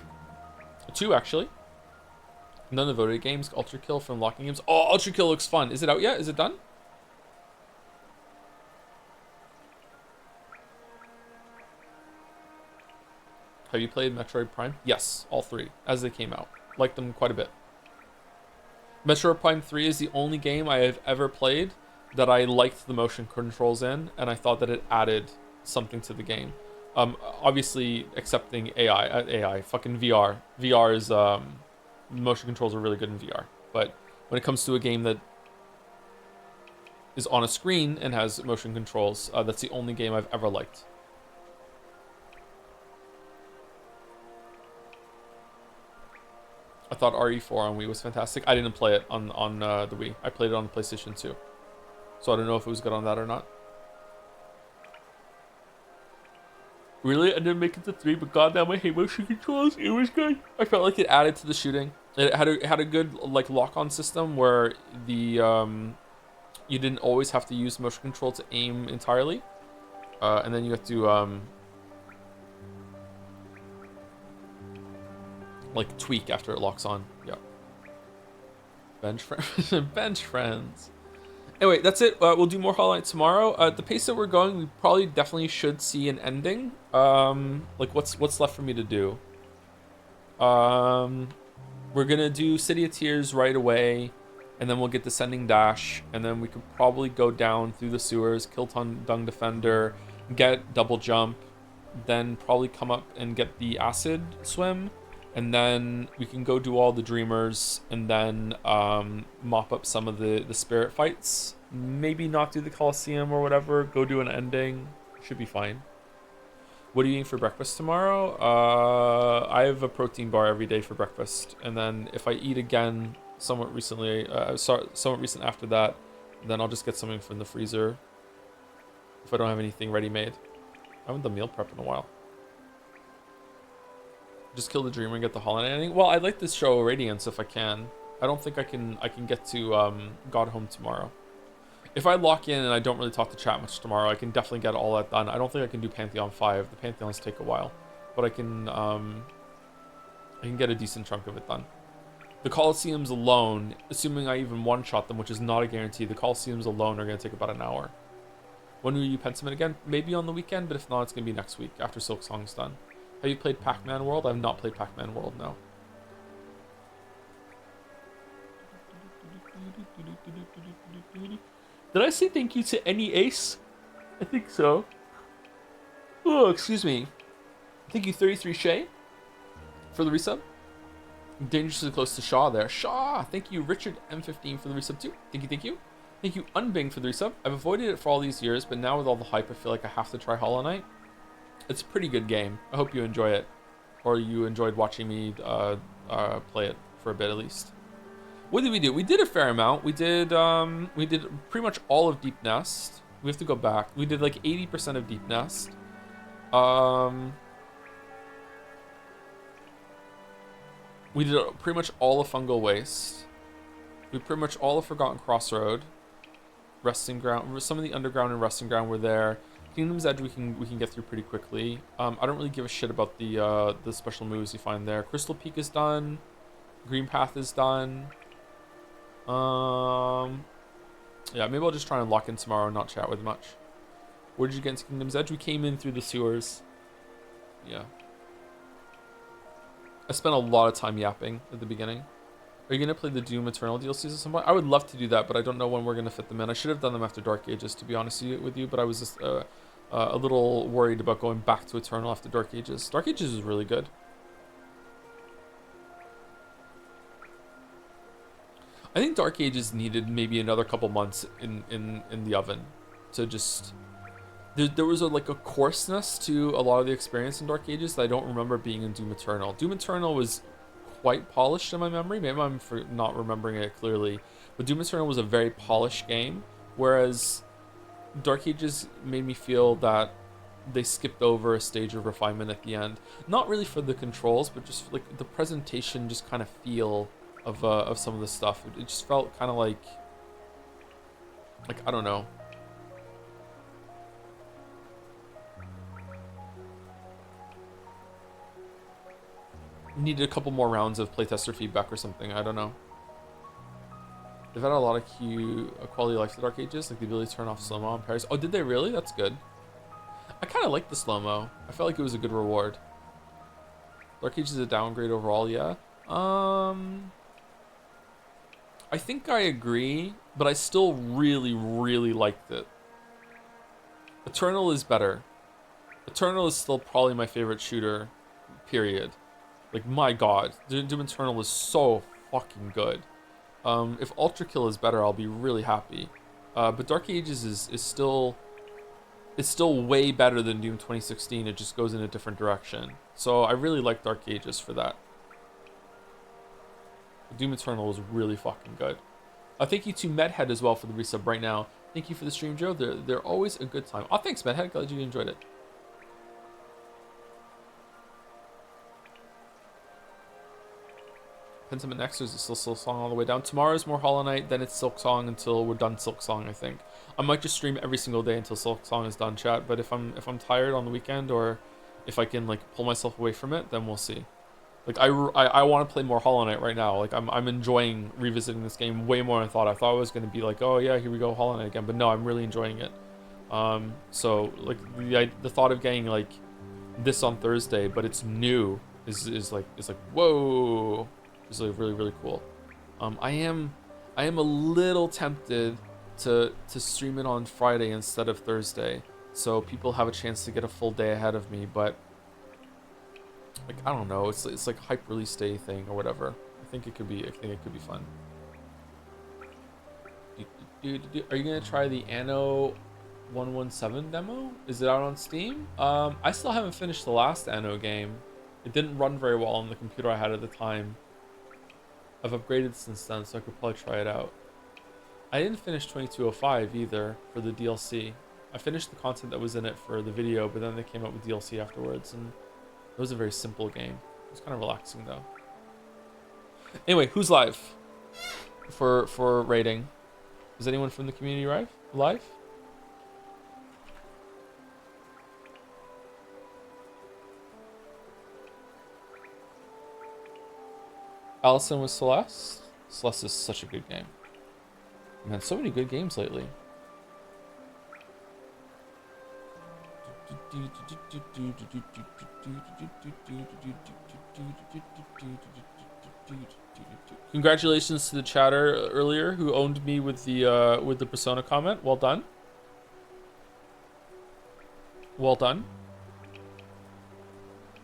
2 actually. None of the voted games. Ultra Kill from Locking Games. Oh, Ultra Kill looks fun. Is it out yet? Is it done? Have you played Metroid Prime? Yes, all 3 as they came out. Liked them quite a bit. Metroid Prime 3 is the only game I have ever played that I liked the motion controls in, and I thought that it added something to the game. Obviously, accepting fucking VR. VR is, motion controls are really good in VR. But when it comes to a game that is on a screen and has motion controls, that's the only game I've ever liked. I thought RE4 on Wii was fantastic. I didn't play it on the Wii. I played it on the PlayStation 2. So I don't know if it was good on that or not. Really? I didn't make it to 3, but goddamn, I hate motion controls. It was good. I felt like it added to the shooting. It had a good like lock-on system where the you didn't always have to use motion control to aim entirely, and then you have to like tweak after it locks on. Yeah. Bench friends. Bench friends. Anyway, that's it. We'll do more Hollow Knight tomorrow. At the pace that we're going, we probably definitely should see an ending. Like what's left for me to do? We're gonna do City of Tears right away, and then we'll get Descending Dash, and then we could probably go down through the sewers, kill Dung Defender, get Double Jump, then probably come up and get the Acid Swim, and then we can go do all the Dreamers, and then mop up some of the Spirit fights. Maybe not do the Coliseum or whatever, go do an ending. Should be fine. What are you eating for breakfast tomorrow? I have a protein bar every day for breakfast, and then if I eat again somewhat recent after that, then I'll just get something from the freezer if I don't have anything ready made. I haven't done meal prep in a while. Just kill the Dreamer and get the Hollow Knight ending. Well, I'd like to show Radiance if I can. I don't think I can get to God Home tomorrow. If I lock in and I don't really talk to chat much tomorrow, I can definitely get all that done. I don't think I can do Pantheon 5. The Pantheons take a while. But I can get a decent chunk of it done. The Coliseums alone, assuming I even one-shot them, which is not a guarantee, the Coliseums alone are going to take about an hour. When will you Pentiment again? Maybe on the weekend, but if not, it's going to be next week after Silksong's done. Have you played Pac-Man World? I have not played Pac-Man World, no. Did I say thank you to any ace? I think so. Oh, excuse me. Thank you, 33 Shay, for the resub. Dangerously close to Shaw there. Shaw! Thank you, Richard M15 for the resub too. Thank you, thank you. Thank you, Unbing for the resub. I've avoided it for all these years, but now with all the hype, I feel like I have to try Hollow Knight. It's a pretty good game. I hope you enjoy it. Or you enjoyed watching me play it for a bit at least. What did we do? We did a fair amount. We did pretty much all of Deep Nest. We have to go back. We did like 80% of Deep Nest. We did pretty much all of Fungal Waste. We pretty much all of Forgotten Crossroad. Resting Ground. Some of the Underground and Resting Ground were there. Kingdom's Edge we can get through pretty quickly. I don't really give a shit about the special moves you find there. Crystal Peak is done. Green Path is done. Yeah, maybe I'll just try and lock in tomorrow and not chat with much. Where did you get into Kingdom's Edge? We came in through the sewers. Yeah. I spent a lot of time yapping at the beginning. Are you going to play the Doom Eternal DLCs at some point? I would love to do that, but I don't know when we're going to fit them in. I should have done them after Dark Ages, to be honest with you, but I was just a little worried about going back to Eternal after Dark Ages. Dark Ages is really good. I think Dark Ages needed maybe another couple months in the oven to just... There was like a coarseness to a lot of the experience in Dark Ages that I don't remember being in Doom Eternal. Doom Eternal was quite polished in my memory. Maybe I'm not remembering it clearly. But Doom Eternal was a very polished game, whereas Dark Ages made me feel that they skipped over a stage of refinement at the end. Not really for the controls, but just like the presentation, just kind of feel of some of the stuff. It just felt kind of like I don't know. Needed a couple more rounds of playtester feedback or something. I don't know. They've had a lot of quality of life to Dark Ages, like the ability to turn off slow-mo in Paris. Oh, did they really? That's good. I kind of like the slow-mo. I felt like it was a good reward. Dark Ages is a downgrade overall, yeah. I think I agree, but I still really, really liked it. Eternal is better. Eternal is still probably my favorite shooter, period. Like, my god. Doom Eternal is so fucking good. If Ultra Kill is better, I'll be really happy. But Dark Ages is still... It's still way better than Doom 2016. It just goes in a different direction. So I really like Dark Ages for that. Doom Eternal is really fucking good. Thank you to Medhead as well for the resub right now. Thank you for the stream, Joe. They're always a good time. Oh, thanks, Medhead. Glad you enjoyed it. Pentiment Next is still Silksong all the way down. Tomorrow's more Hollow Knight, then it's Silksong until we're done Silksong, I think. I might just stream every single day until Silksong is done, chat. But if I'm tired on the weekend, or if I can like pull myself away from it, then we'll see. Like I want to play more Hollow Knight right now. Like I'm enjoying revisiting this game way more than I thought. I thought it was gonna be like, oh yeah, here we go, Hollow Knight again. But no, I'm really enjoying it. So like the thought of getting like this on Thursday, but it's new is like whoa. It's like really, really cool. I am a little tempted to stream it on Friday instead of Thursday, so people have a chance to get a full day ahead of me. But like I don't know, it's like hype release day thing or whatever. I think it could be fun. Are you gonna try the Anno 117 demo? Is it out on Steam? I still haven't finished the last Anno game. It didn't run very well on the computer I had at the time. I've upgraded since then, so I could probably try it out. I didn't finish 2205 either for the DLC. I finished the content that was in it for the video, but then they came out with DLC afterwards, and it was a very simple game. It was kind of relaxing though. Anyway, who's live for rating? Is anyone from the community live? Allison with Celeste. Celeste is such a good game. Man, so many good games lately. Congratulations to the chatter earlier who owned me with the Persona comment. Well done. Well done.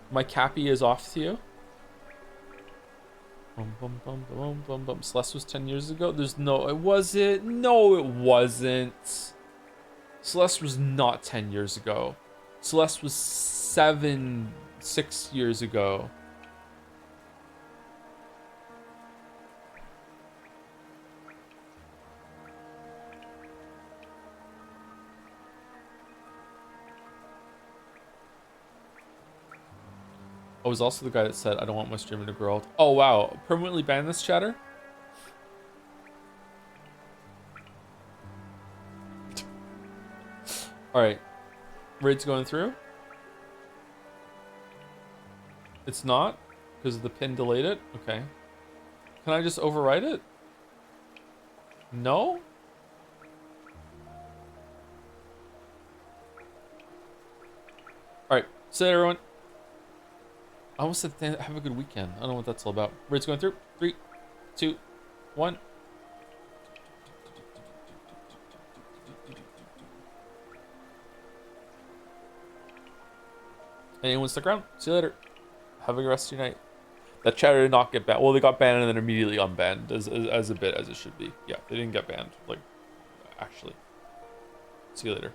My Cappy is off to you. Celeste was 10 years ago. Was it? No, it wasn't. Celeste was not 10 years ago. Celeste was 6 years ago. I was also the guy that said, I don't want my streamer to grow old. Oh, wow. Permanently ban this chatter? Alright. Raid's going through? It's not? Because the pin delayed it? Okay. Can I just overwrite it? No? Alright. See you, everyone. I almost said have a good weekend. I don't know what that's all about. Raid's going through. 3, 2, 1. Anyone stick around? See you later. Have a good rest of your night. That chatter did not get banned. Well, they got banned and then immediately unbanned as a bit as it should be. Yeah, they didn't get banned. Like, actually. See you later.